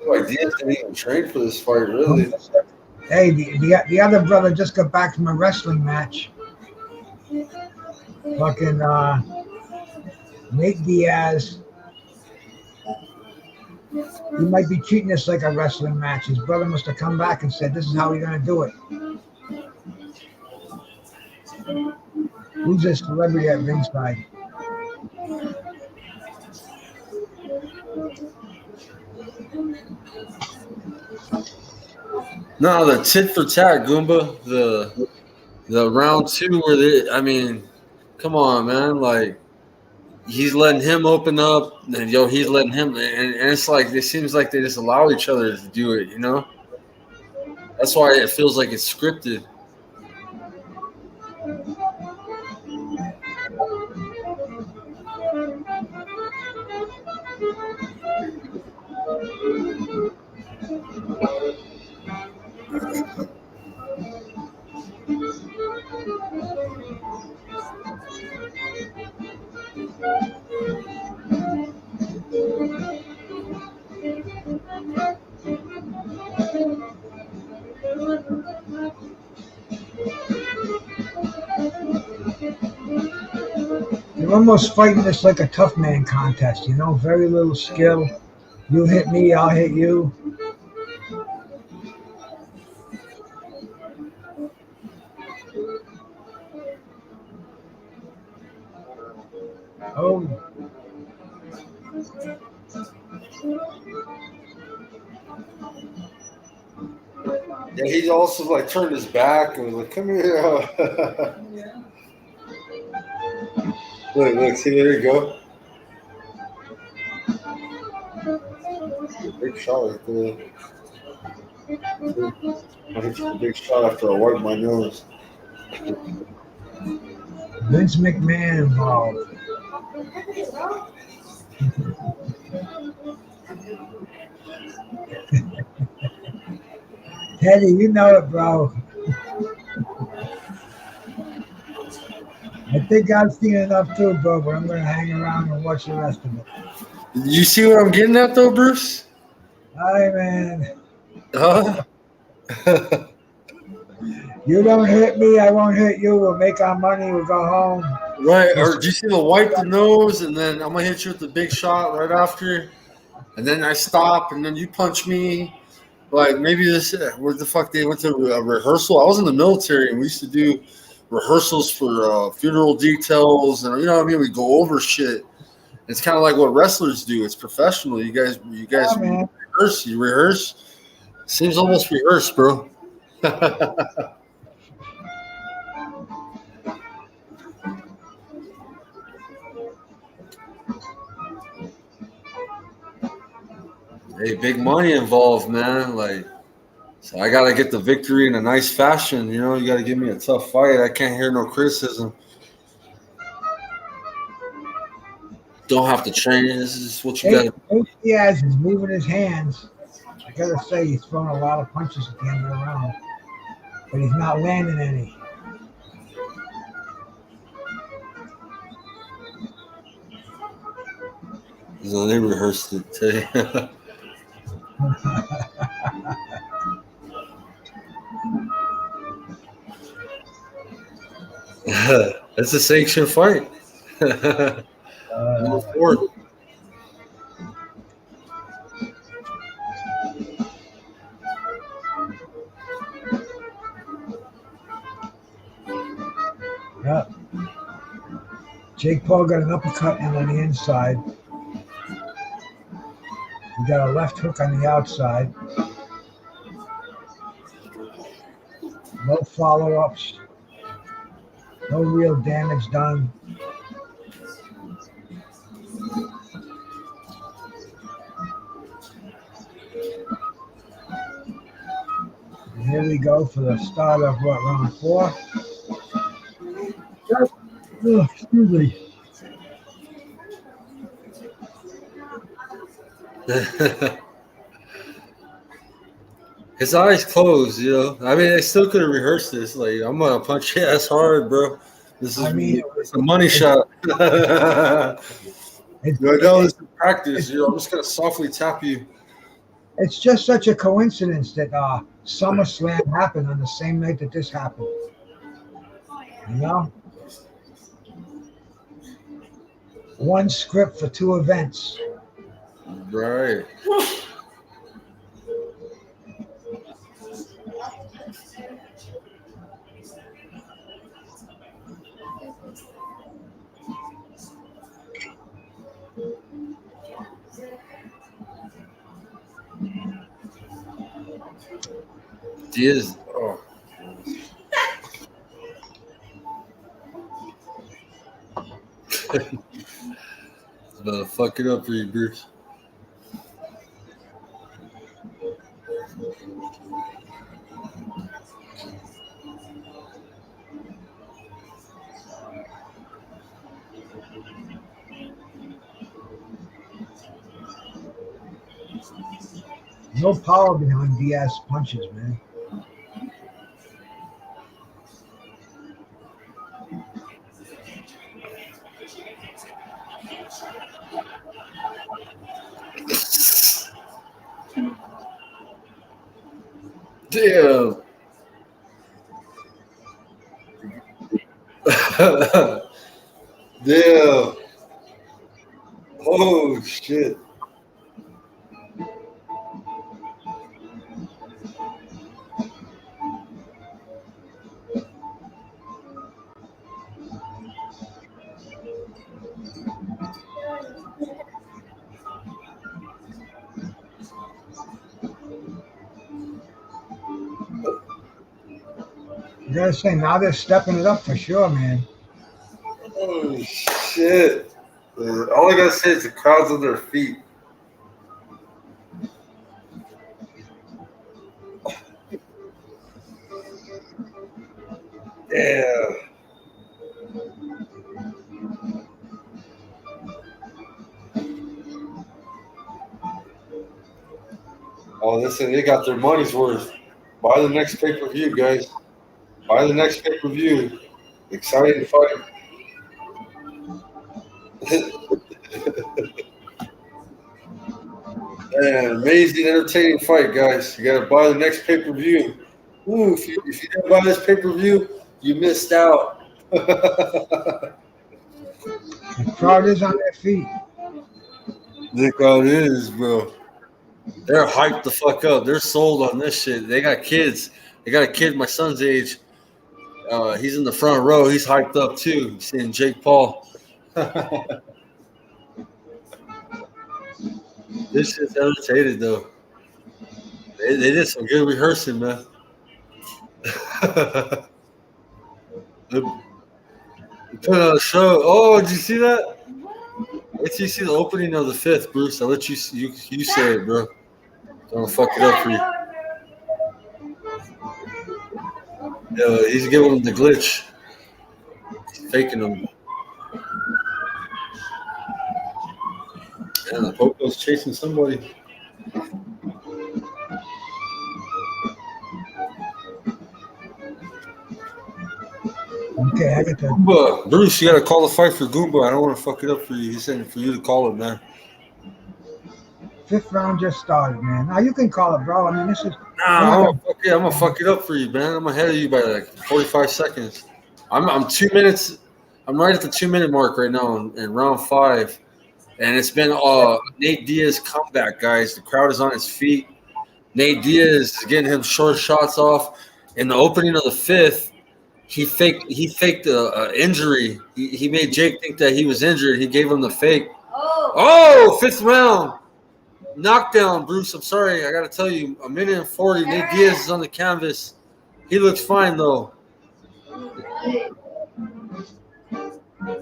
S4: Like Diaz didn't even train for this fight, really.
S3: Hey, the other brother just got back from a wrestling match. Fucking Nate Diaz. He might be treating this like a wrestling match. His brother must have come back and said, "This is how we're gonna do it." Who's this celebrity at ringside?
S4: No, the tit for tat, Goomba. The round two where come on, man. Like, he's letting him open up, and he's letting him, and it's like it seems like they just allow each other to do it, That's why it feels like it's scripted.
S3: They're almost fighting this like a tough man contest, very little skill. You hit me, I'll hit you. Oh.
S4: Yeah, he's also like turned his back and was like, "Come here." Look, see, there you go. Big shot right there. I hit a big shot after I wiped my nose.
S3: Vince McMahon involved. Teddy, you know it, bro. I think I've seen enough too, bro, but I'm going to hang around and watch the rest of it.
S4: You see what I'm getting at, though, Bruce?
S3: Hi, man.
S4: Huh?
S3: You don't hit me, I won't hit you. We'll make our money. We'll go home.
S4: Right. Or do you see the wipe the nose, and then I'm going to hit you with the big shot right after, and then I stop, and then you punch me. Like, maybe this, where the fuck they went to a rehearsal? I was in the military, and we used to do rehearsals for funeral details, and we go over shit. It's kind of like what wrestlers do. It's professional. You guys rehearse. You rehearse. Seems almost rehearsed, bro. Hey, big money involved, man. Like, so I gotta get the victory in a nice fashion. You gotta give me a tough fight. I can't hear no criticism. Don't have to train. This is what you got.
S3: Nate Diaz is moving his hands. I gotta say, he's throwing a lot of punches at the end of the round, but he's not landing any.
S4: So they rehearsed it today. That's a sanctioned fight. Move forward.
S3: Yeah. Jake Paul got an uppercut in on the inside. He got a left hook on the outside. No follow-ups. No real damage done. And here we go for the start of what, round 4? Oh, excuse me.
S4: His eyes closed, you know. I mean, they still could have rehearsed this. Like, I'm gonna punch your ass hard, bro. This is it's a money shot. No, this is practice. You know, I'm just gonna softly tap you.
S3: It's just such a coincidence that SummerSlam happened on the same night that this happened. You know? One script for 2 events.
S4: Right. Diaz. Oh. It's about to fuck it up for you, Bruce.
S3: No power behind Diaz punches, man.
S4: Damn. Damn. Oh shit.
S3: You gotta say, now they're stepping it up for sure, man.
S4: Oh shit. All I gotta say is the crowd's on their feet. Damn. Oh, listen, they got their money's worth. Buy the next pay-per-view, guys. Buy the next pay-per-view. Exciting fight. Man, amazing, entertaining fight, guys. You gotta buy the next pay-per-view. Ooh, if you didn't buy this pay-per-view, you missed out.
S3: The crowd is on their feet.
S4: The crowd is, bro. They're hyped the fuck up. They're sold on this shit. They got kids. They got a kid my son's age. He's in the front row. He's hyped up too. Seeing Jake Paul. This shit's entertaining though. They did some good rehearsing, man. They put on a show. Oh, did you see that? Wait till you see the opening of the 5th, Bruce. I'll let you say it, bro. Don't fuck it up for you. Yeah, he's giving him the glitch. He's faking him. And the Popo's chasing somebody.
S3: Okay, I get that.
S4: Goomba. Bruce, you got to call the fight for Goomba. I don't want to fuck it up for you. He's saying for you to call it, man.
S3: Fifth round just started, man. Now you can call it, bro. I mean, this is.
S4: Nah, I'm gonna fuck it up for you, man. I'm ahead of you by like 45 seconds. I'm 2 minutes. I'm right at the 2 minute mark right now in round 5, and it's been Nate Diaz comeback, guys. The crowd is on its feet. Nate Diaz is getting him short shots off. In the opening of the 5th, he faked a injury. He made Jake think that he was injured. He gave him the fake. Oh, 5th round. Knockdown, Bruce. I'm sorry. I got to tell you, 1:40. Nate Diaz is on the canvas. He looks fine, though.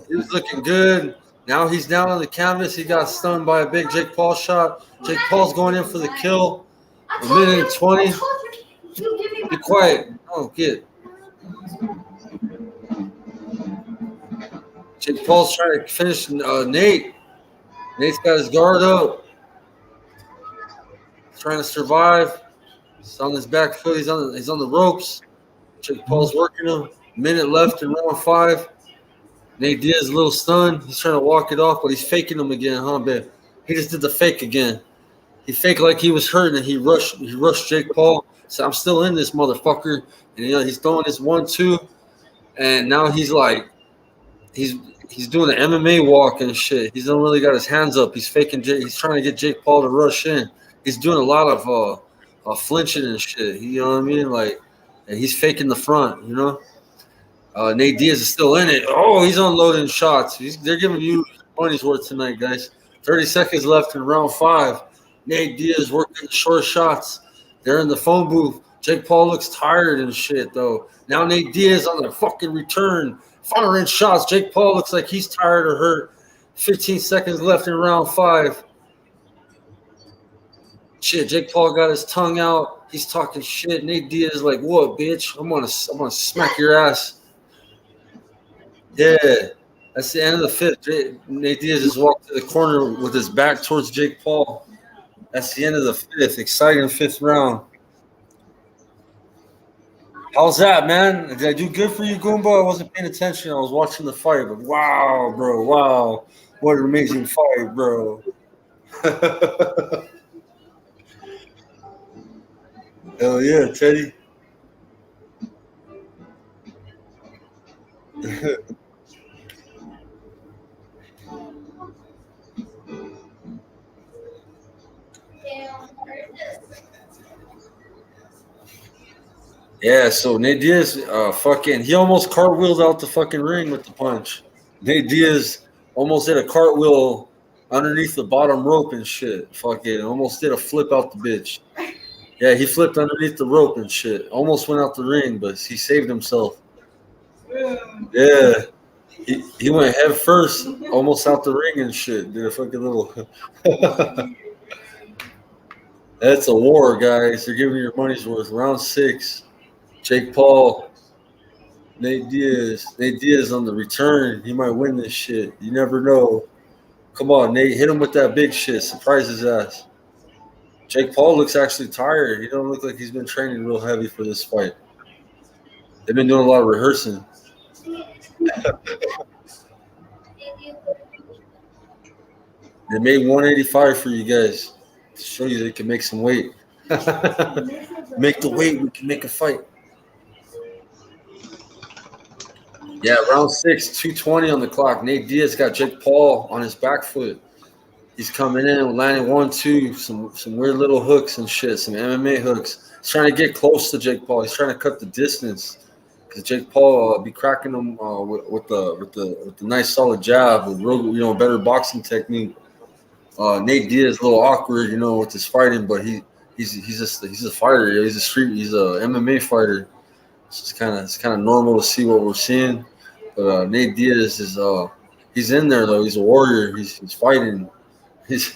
S4: He was looking good. Now he's down on the canvas. He got stunned by a big Jake Paul shot. Jake Paul's going in for the kill. 1:20. Be quiet. Oh, get. Jake Paul's trying to finish Nate. Nate's got his guard up. Trying to survive. He's on his back foot. He's on the ropes. Jake Paul's working him. Minute left in round 5. Nate Diaz is a little stunned. He's trying to walk it off, but he's faking him again, huh, babe? He just did the fake again. He faked like he was hurt, and he rushed Jake Paul. So I'm still in this motherfucker. And he's throwing this 1-2. And now he's like, he's doing an MMA walk and shit. He's don't really got his hands up. He's faking. He's trying to get Jake Paul to rush in. He's doing a lot of flinching and shit. You know what I mean? Like, and he's faking the front. You know. Nate Diaz is still in it. Oh, he's unloading shots. They're giving you money's worth tonight, guys. 30 seconds left in round 5. Nate Diaz working short shots. They're in the phone booth. Jake Paul looks tired and shit, though. Now Nate Diaz on the fucking return, firing shots. Jake Paul looks like he's tired or hurt. 15 seconds left in round 5. Shit, Jake Paul got his tongue out. He's talking shit. Nate Diaz is like, "What, bitch? I'm gonna smack your ass." Yeah, that's the end of the 5th. Nate Diaz just walked to the corner with his back towards Jake Paul. That's the end of the 5th. Exciting 5th round. How's that, man? Did I do good for you, Goomba? I wasn't paying attention. I was watching the fight, but wow, bro, wow. What an amazing fight, bro. Hell yeah, Teddy. Yeah, so Nate Diaz, he almost cartwheeled out the fucking ring with the punch. Nate Diaz almost did a cartwheel underneath the bottom rope and shit. Fucking almost did a flip out the bitch. Yeah, he flipped underneath the rope and shit. Almost went out the ring, but he saved himself. Yeah. He went head first, almost out the ring and shit. Did a fucking little. That's a war, guys. They're giving you your money's worth. Round 6. Jake Paul, Nate Diaz. Nate Diaz on the return. He might win this shit. You never know. Come on, Nate. Hit him with that big shit. Surprise his ass. Jake Paul looks actually tired. He don't look like he's been training real heavy for this fight. They've been doing a lot of rehearsing. They made 185 for you guys to show you they can make some weight. Make the weight, we can make a fight. Yeah, round 6, 2:20 on the clock. Nate Diaz got Jake Paul on his back foot. He's coming in, landing 1-2, some weird little hooks and shit, some MMA hooks. He's trying to get close to Jake Paul. He's trying to cut the distance because Jake Paul be cracking him with the nice solid jab with real better boxing technique. Nate Diaz a little awkward, with his fighting, but he's a fighter. He's a MMA fighter. It's kind of normal to see what we're seeing. But Nate Diaz he's in there though. He's a warrior. He's fighting. His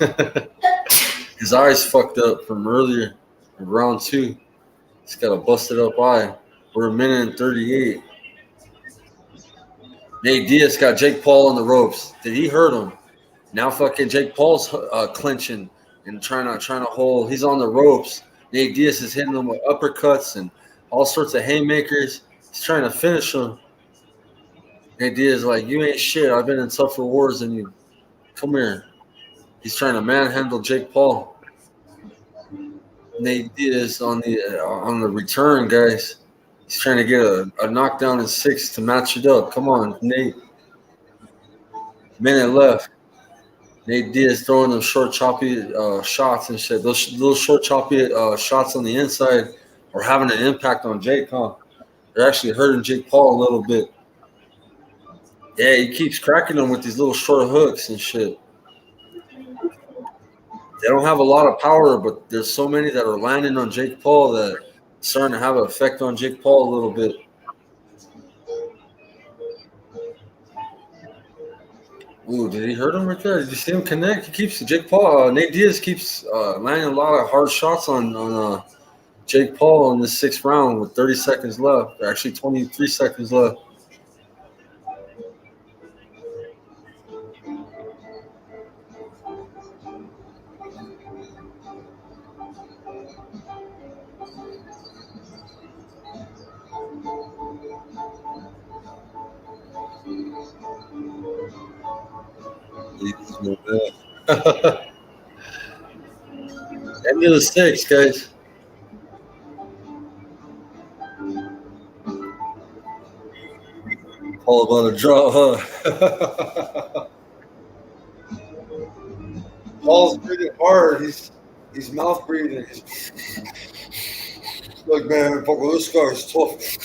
S4: eyes fucked up from earlier in round 2. He's got a busted up eye. We're 1:38. Nate Diaz got Jake Paul on the ropes. Did he hurt him? Now fucking Jake Paul's clinching and trying to hold. He's on the ropes. Nate Diaz is hitting him with uppercuts and all sorts of haymakers. He's trying to finish him. Nate Diaz is like, you ain't shit. I've been in tougher wars than you. Come here. He's trying to manhandle Jake Paul. Nate Diaz on the return, guys. He's trying to get a knockdown in 6 to match it up. Come on, Nate. Minute left. Nate Diaz throwing them short, choppy shots and shit. Those little short, choppy shots on the inside are having an impact on Jake, huh? They're actually hurting Jake Paul a little bit. Yeah, he keeps cracking them with these little short hooks and shit. They don't have a lot of power, but there's so many that are landing on Jake Paul that it's starting to have an effect on Jake Paul a little bit. Ooh, did he hurt him right there? Did you see him connect? He keeps Jake Paul. Nate Diaz keeps landing a lot of hard shots on Jake Paul in the 6th round with 30 seconds left. Or actually, 23 seconds left. End of the 6, guys. Paul about to draw, huh? Paul's breathing hard. He's mouth breathing. Like, man, fuck, well, this guy's tough.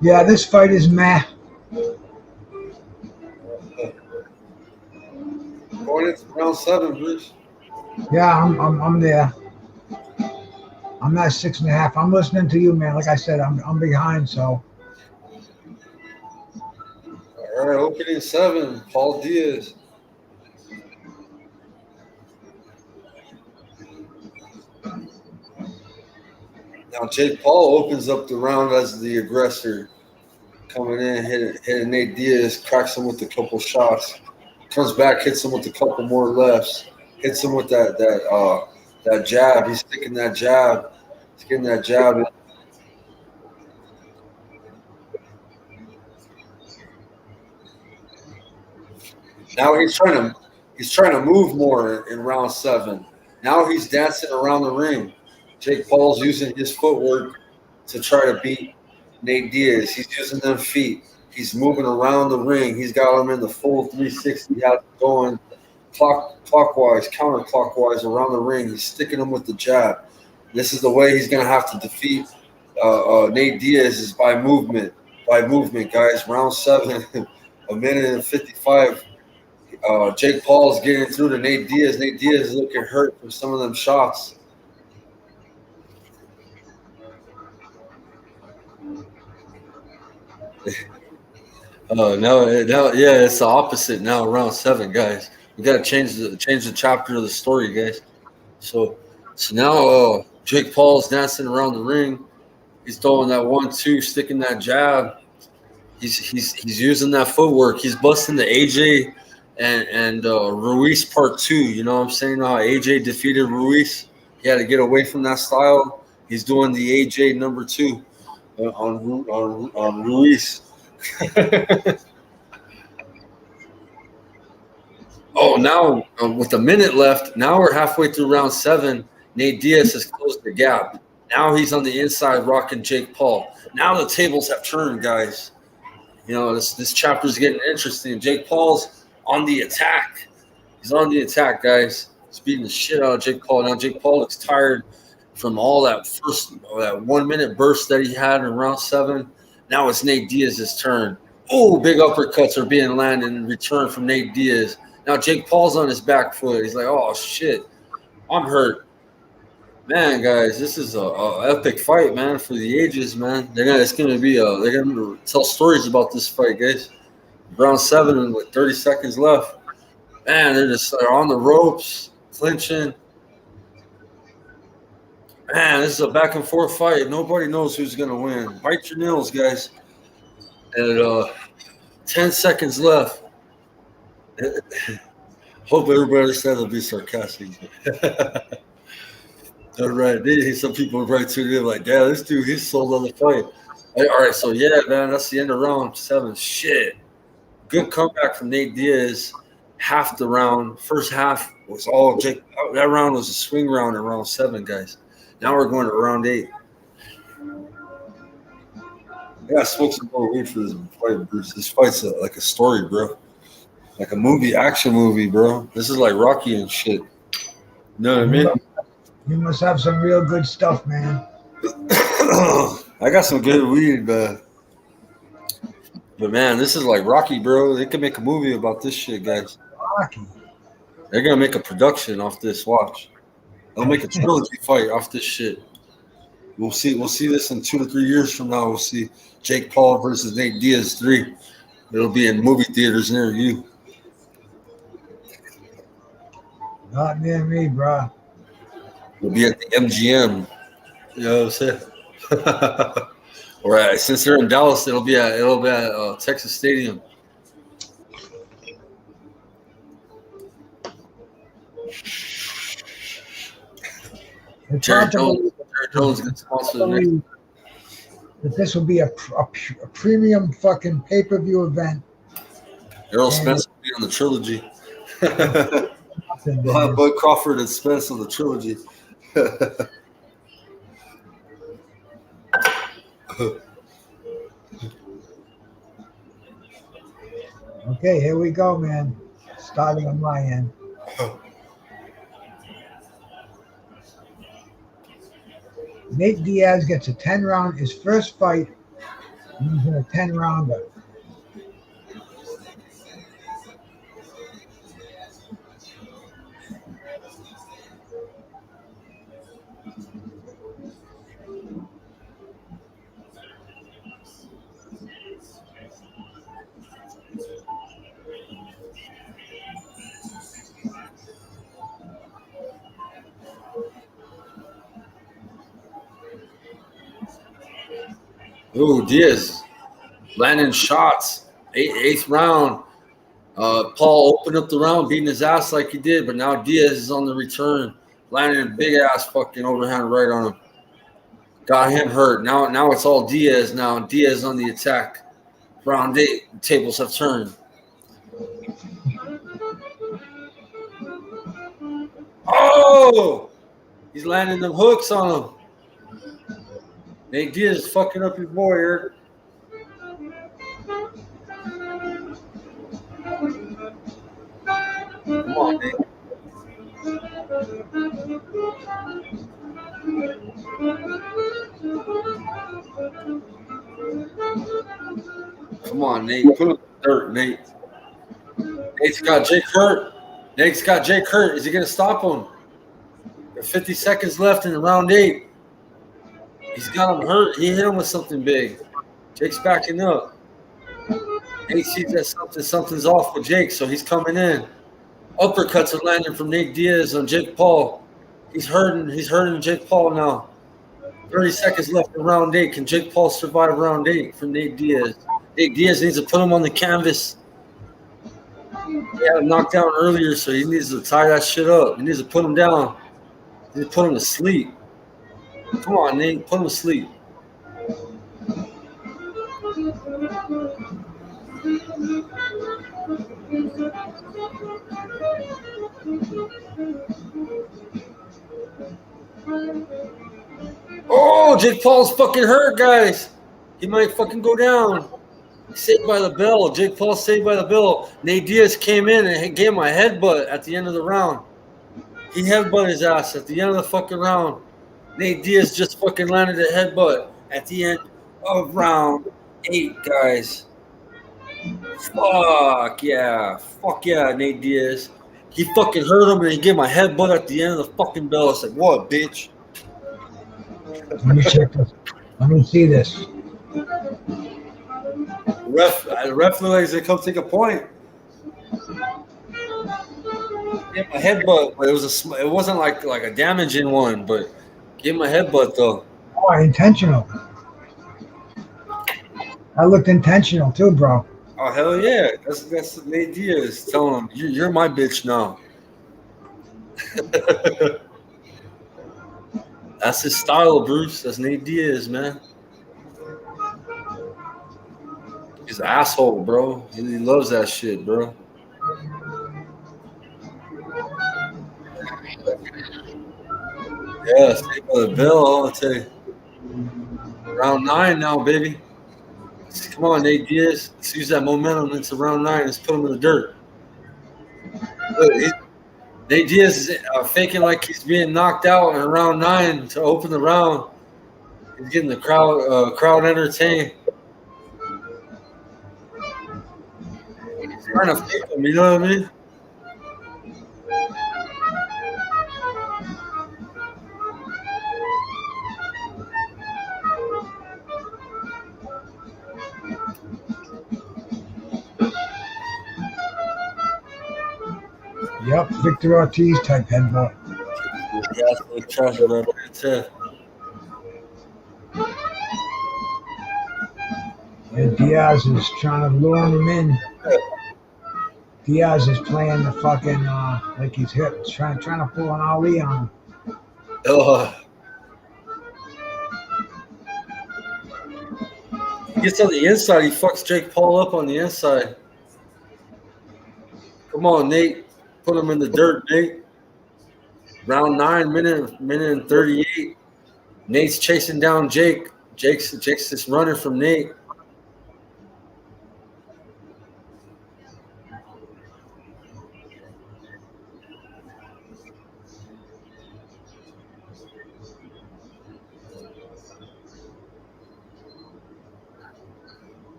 S3: Yeah, this fight is meh.
S4: Going into round 7, Bruce.
S3: Yeah, I'm there. I'm not 6.5. I'm listening to you, man. Like I said, I'm behind, so.
S4: All right, opening 7, Paul Diaz. Now Jake Paul opens up the round as the aggressor, coming in, hitting Nate Diaz, cracks him with a couple shots, comes back, hits him with a couple more lefts, hits him with that jab. He's sticking that jab. He's getting that jab in. Now he's trying to move more in round 7. Now he's dancing around the ring. Jake Paul's using his footwork to try to beat Nate Diaz. He's using them feet. He's moving around the ring. He's got him in the full 360. He has him going clockwise, counterclockwise around the ring. He's sticking him with the jab. This is the way he's going to have to defeat Nate Diaz is by movement. By movement, guys. Round 7, a minute and 55. Jake Paul is getting through to Nate Diaz. Nate Diaz is looking hurt from some of them shots. No, yeah, it's the opposite now. Round 7, guys. We got to change the chapter of the story, guys. So now Jake Paul's dancing around the ring. He's throwing that 1-2, sticking that jab. He's using that footwork. He's busting the AJ and Ruiz part 2. You know what I'm saying? How AJ defeated Ruiz. He had to get away from that style. He's doing the AJ number 2 on Ruiz. Oh, now with a minute left, now we're halfway through round 7. Nate Diaz has closed the gap. Now he's on the inside rocking Jake Paul. Now the tables have turned, guys. You know, this chapter is getting interesting. Jake Paul's on the attack. He's on the attack, guys. He's beating the shit out of Jake Paul. Now Jake Paul looks tired from all that 1 minute burst that he had in round 7. Now it's Nate Diaz's turn. Oh, big uppercuts are being landed in return from Nate Diaz. Now Jake Paul's on his back foot. He's like, oh, shit, I'm hurt. Man, guys, this is a epic fight, man, for the ages, man. They're gonna tell stories about this fight, guys. Round 7 with 30 seconds left. Man, they're on the ropes, clinching. Man, this is a back and forth fight. Nobody knows who's gonna win. Bite your nails, guys. And 10 seconds left. Hope everybody understands to be sarcastic. All right, some people right tuned in like, "Damn, this dude, he's sold on the fight." All right, so yeah, man, that's the end of round 7. Shit, good comeback from Nate Diaz. Half the round, first half was all Jake. That round was a swing round in round 7, guys. Now we're going to round 8. I gotta smoke some more weed for this fight, Bruce. This fight's like a story, bro. Like a movie, action movie, bro. This is like Rocky and shit. You know what I mean?
S3: You must have some real good stuff, man.
S4: I got some good weed, but man, this is like Rocky, bro. They could make a movie about this shit, guys.
S3: Rocky.
S4: They're gonna make a production off this. Watch. They'll make a trilogy fight off this shit. We'll see. We'll see this in 2 to 3 years from now. We'll see Jake Paul versus Nate Diaz 3. It'll be in movie theaters near you.
S3: Not near me, bro.
S4: It'll be at the MGM. You know what I'm saying? All right. Since they're in Dallas, it'll be at Texas Stadium. Jared Jones gets sponsored the next.
S3: That this will be a premium fucking pay-per-view event.
S4: Errol Spence will be on the trilogy. We'll have Bud Crawford and Spence on the trilogy.
S3: Okay, here we go, man. Starting on my end. Nate Diaz gets a 10-round. His first fight, he's in a 10-rounder.
S4: Ooh, Diaz landing shots. Eighth round. Paul opened up the round, beating his ass like he did, but now Diaz is on the return, landing a big ass fucking overhand right on him. Got him hurt. Now it's all Diaz now. Diaz on the attack. Round 8. The tables have turned. Oh! He's landing them hooks on him. Nate Diaz is fucking up your boy, Eric. Come on, Nate. Come on, Nate. Put him in the dirt, Nate. Nate's got Jake hurt. Nate's got Jake hurt. Is he going to stop him? There's 50 seconds left in round 8. He's got him hurt. He hit him with something big. Jake's backing up. Nate sees that something's off with Jake, so he's coming in. Uppercuts are landing from Nate Diaz on Jake Paul. He's hurting Jake Paul now. 30 seconds left in round 8. Can Jake Paul survive round 8 from Nate Diaz? Nate Diaz needs to put him on the canvas. He had him knocked down earlier, so he needs to tie that shit up. He needs to put him down. He needs to put him to sleep. Come on, Nate. Put him to sleep. Oh, Jake Paul's fucking hurt, guys. He might fucking go down. Saved by the bell. Jake Paul saved by the bell. Nate Diaz came in and gave him a headbutt at the end of the round. He headbutted his ass at the end of the fucking round. Nate Diaz just fucking landed a headbutt at the end of round 8, guys. Fuck yeah, Nate Diaz. He fucking hurt him and he gave him a headbutt at the end of the fucking bell. It's like, what, bitch?
S3: Let me check this. Let me see this.
S4: The ref realized they come take a point. Yeah, my headbutt, but it wasn't like a damaging one, but Give him a headbutt though.
S3: Oh, intentional. I looked intentional too, bro.
S4: Oh hell yeah! That's Nate Diaz telling him you're my bitch now. That's his style, Bruce. That's Nate Diaz, man. He's an asshole, bro. He loves that shit, bro. Yeah, Saved by the Bell. I'll tell you. Round 9 now, baby. Come on, Nate Diaz. Let's use that momentum into round 9. Let's put him in the dirt. Look, Nate Diaz is faking like he's being knocked out in round 9 to open the round. He's getting the crowd entertained. He's trying to fake him, you know what I mean?
S3: Yep, Victor Ortiz type headbutt.
S4: Yeah, that's the trash right there.
S3: And Diaz is trying to lure him in. Diaz is playing the fucking like he's hit, trying to pull an Ali on him.
S4: He gets on the inside. He fucks Jake Paul up on the inside. Come on, Nate. Put him in the dirt, Nate. Round 9, minute and 38. Nate's chasing down Jake. Jake's just running from Nate.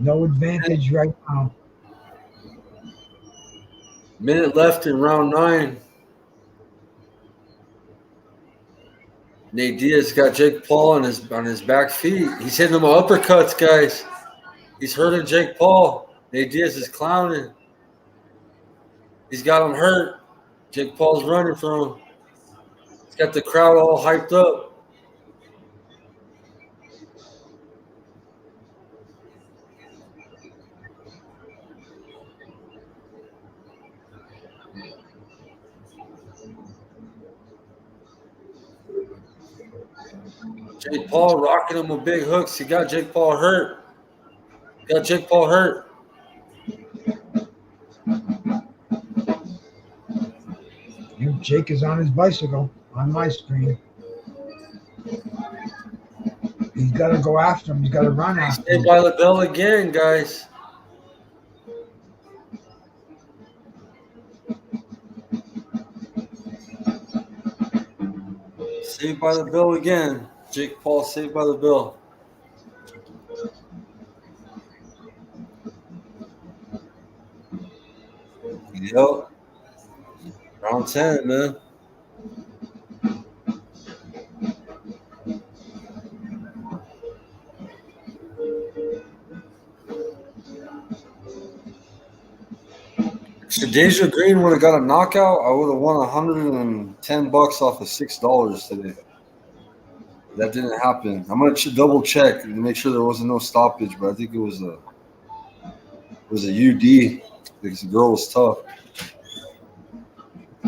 S3: No advantage right now.
S4: Minute left in round 9. Nate Diaz got Jake Paul on his back feet. He's hitting him with uppercuts, guys. He's hurting Jake Paul. Nate Diaz is clowning. He's got him hurt. Jake Paul's running from him. He's got the crowd all hyped up. Jake Paul rocking him with big hooks. He got Jake Paul hurt.
S3: Jake is on his bicycle on my screen. He's got to go after him. He's got to run after him.
S4: Saved by the Bell again, guys. Saved by the Bell again. Jake Paul saved by the bell. Yep. Round 10, man. If Deja Green would have got a knockout, I would have won $110 off of $6 today. That didn't happen. I'm gonna double check and make sure there wasn't no stoppage, but I think it was a UD because the girl was tough.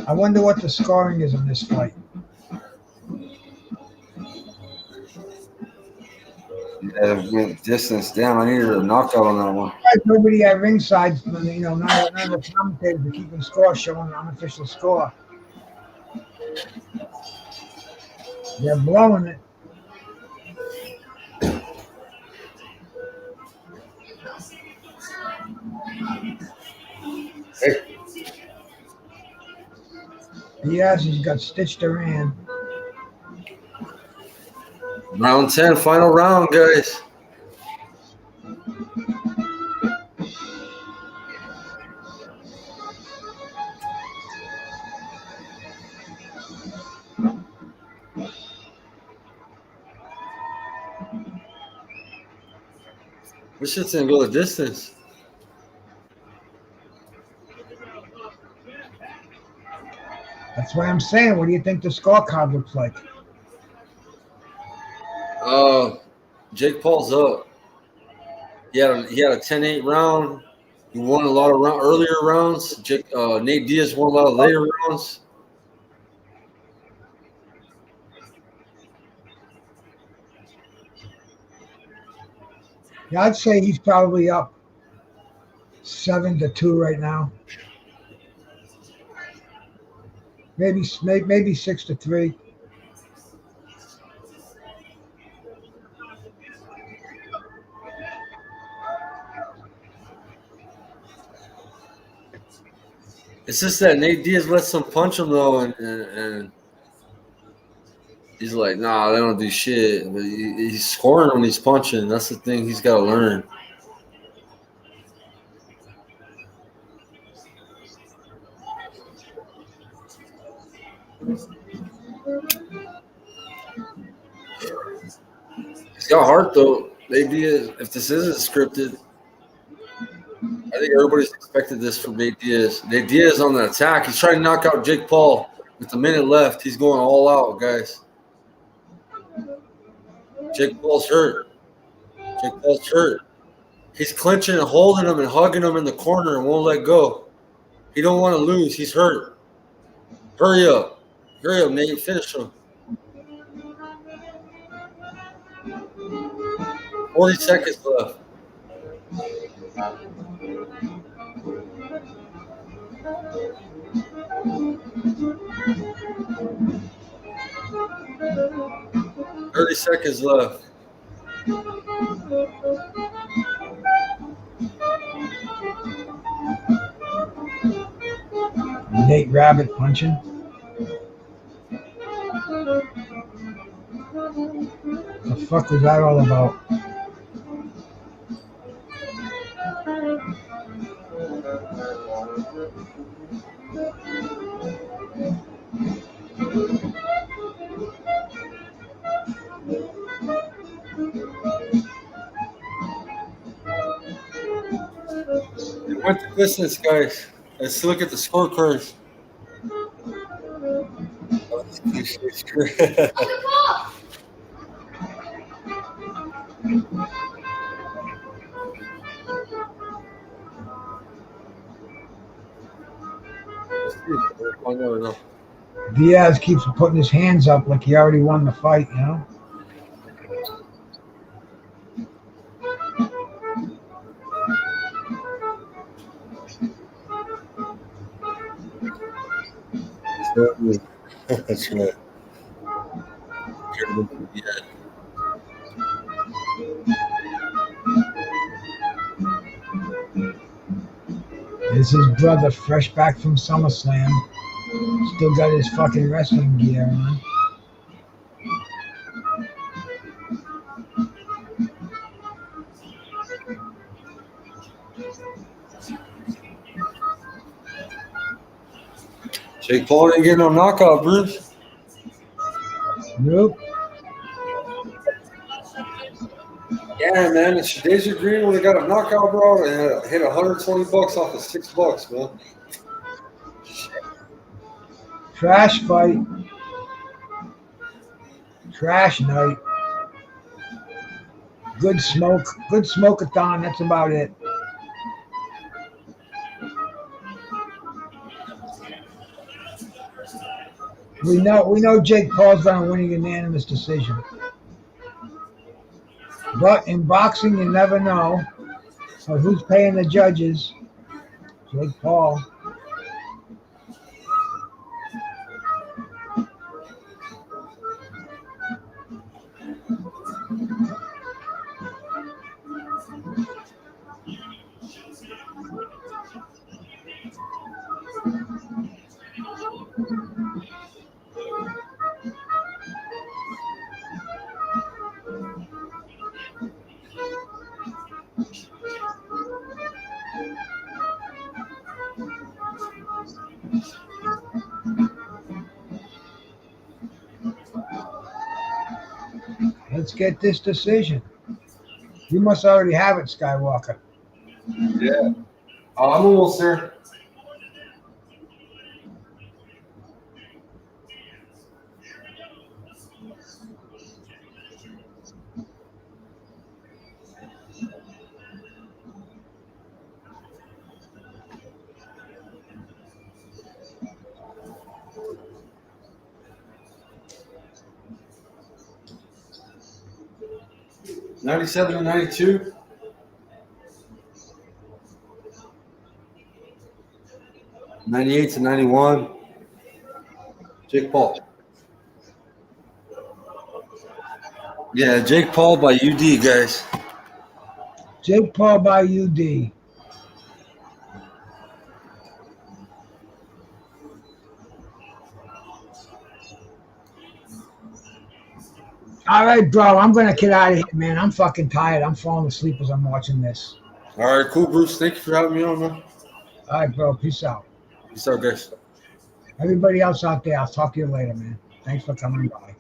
S3: I wonder what the scoring is on this fight.
S4: Yeah, it went distance. Damn, I needed a knockout on that one.
S3: Nobody at ringside, none of the commentators are keeping score, showing an unofficial score. They're blowing it.
S4: Hey.
S3: Diaz has got stitched around.
S4: Round 10, final round, guys. This shit's gonna go the distance.
S3: That's what I'm saying. What do you think the scorecard looks like?
S4: Jake Paul's up. He had a 10-8 round. He won a lot of earlier rounds. Nate Diaz won a lot of later rounds.
S3: Yeah, I'd say he's probably up 7-2 right now. Maybe 6-3.
S4: It's just that Nate Diaz lets him punch him though, and he's like, nah, they don't do shit. But he's scoring when he's punching. That's the thing he's got to learn. He's got heart though. Nate Diaz, if this isn't scripted, I think everybody's expected this from Nate Diaz. Nate Diaz on the attack. He's trying to knock out Jake Paul. With a minute left, he's going all out, guys. Jake Paul's hurt. He's clinching and holding him and hugging him in the corner and won't let go. He don't want to lose. He's hurt. Hurry up, Nate. Finish him. 40 seconds left. Thirty seconds left.
S3: Nate Rabbit punching. The fuck was that all about?
S4: It went the distance, guys. Let's look at the scorecards. No.
S3: Diaz keeps putting his hands up like he already won the fight, you know?
S4: That's right.
S3: This is his brother, fresh back from SummerSlam. Still got his fucking wrestling gear on.
S4: Jake Paul didn't get no knockout, Bruce.
S3: Nope.
S4: Yeah, man. And Shadeja Green would have got a knockout, bro, and hit $120 off of $6, man.
S3: Trash fight. Trash night. Good smoke. Good smoke-a-thon. That's about it. We know Jake Paul's going to win a unanimous decision. But in boxing, you never know. So who's paying the judges? Jake Paul. Let's get this decision. You must already have it, Skywalker.
S4: Yeah. Oh, I'm almost there. '97 and '92. '98 to '91. Jake Paul. Yeah, Jake Paul by UD, guys.
S3: Jake Paul by UD. All right, bro. I'm gonna get out of here, man. I'm fucking tired. I'm falling asleep as I'm watching this.
S4: All right, cool, Bruce. Thank you for having me on, man.
S3: All right, bro. Peace out.
S4: Peace out, guys.
S3: Everybody else out there, I'll talk to you later, man. Thanks for coming by.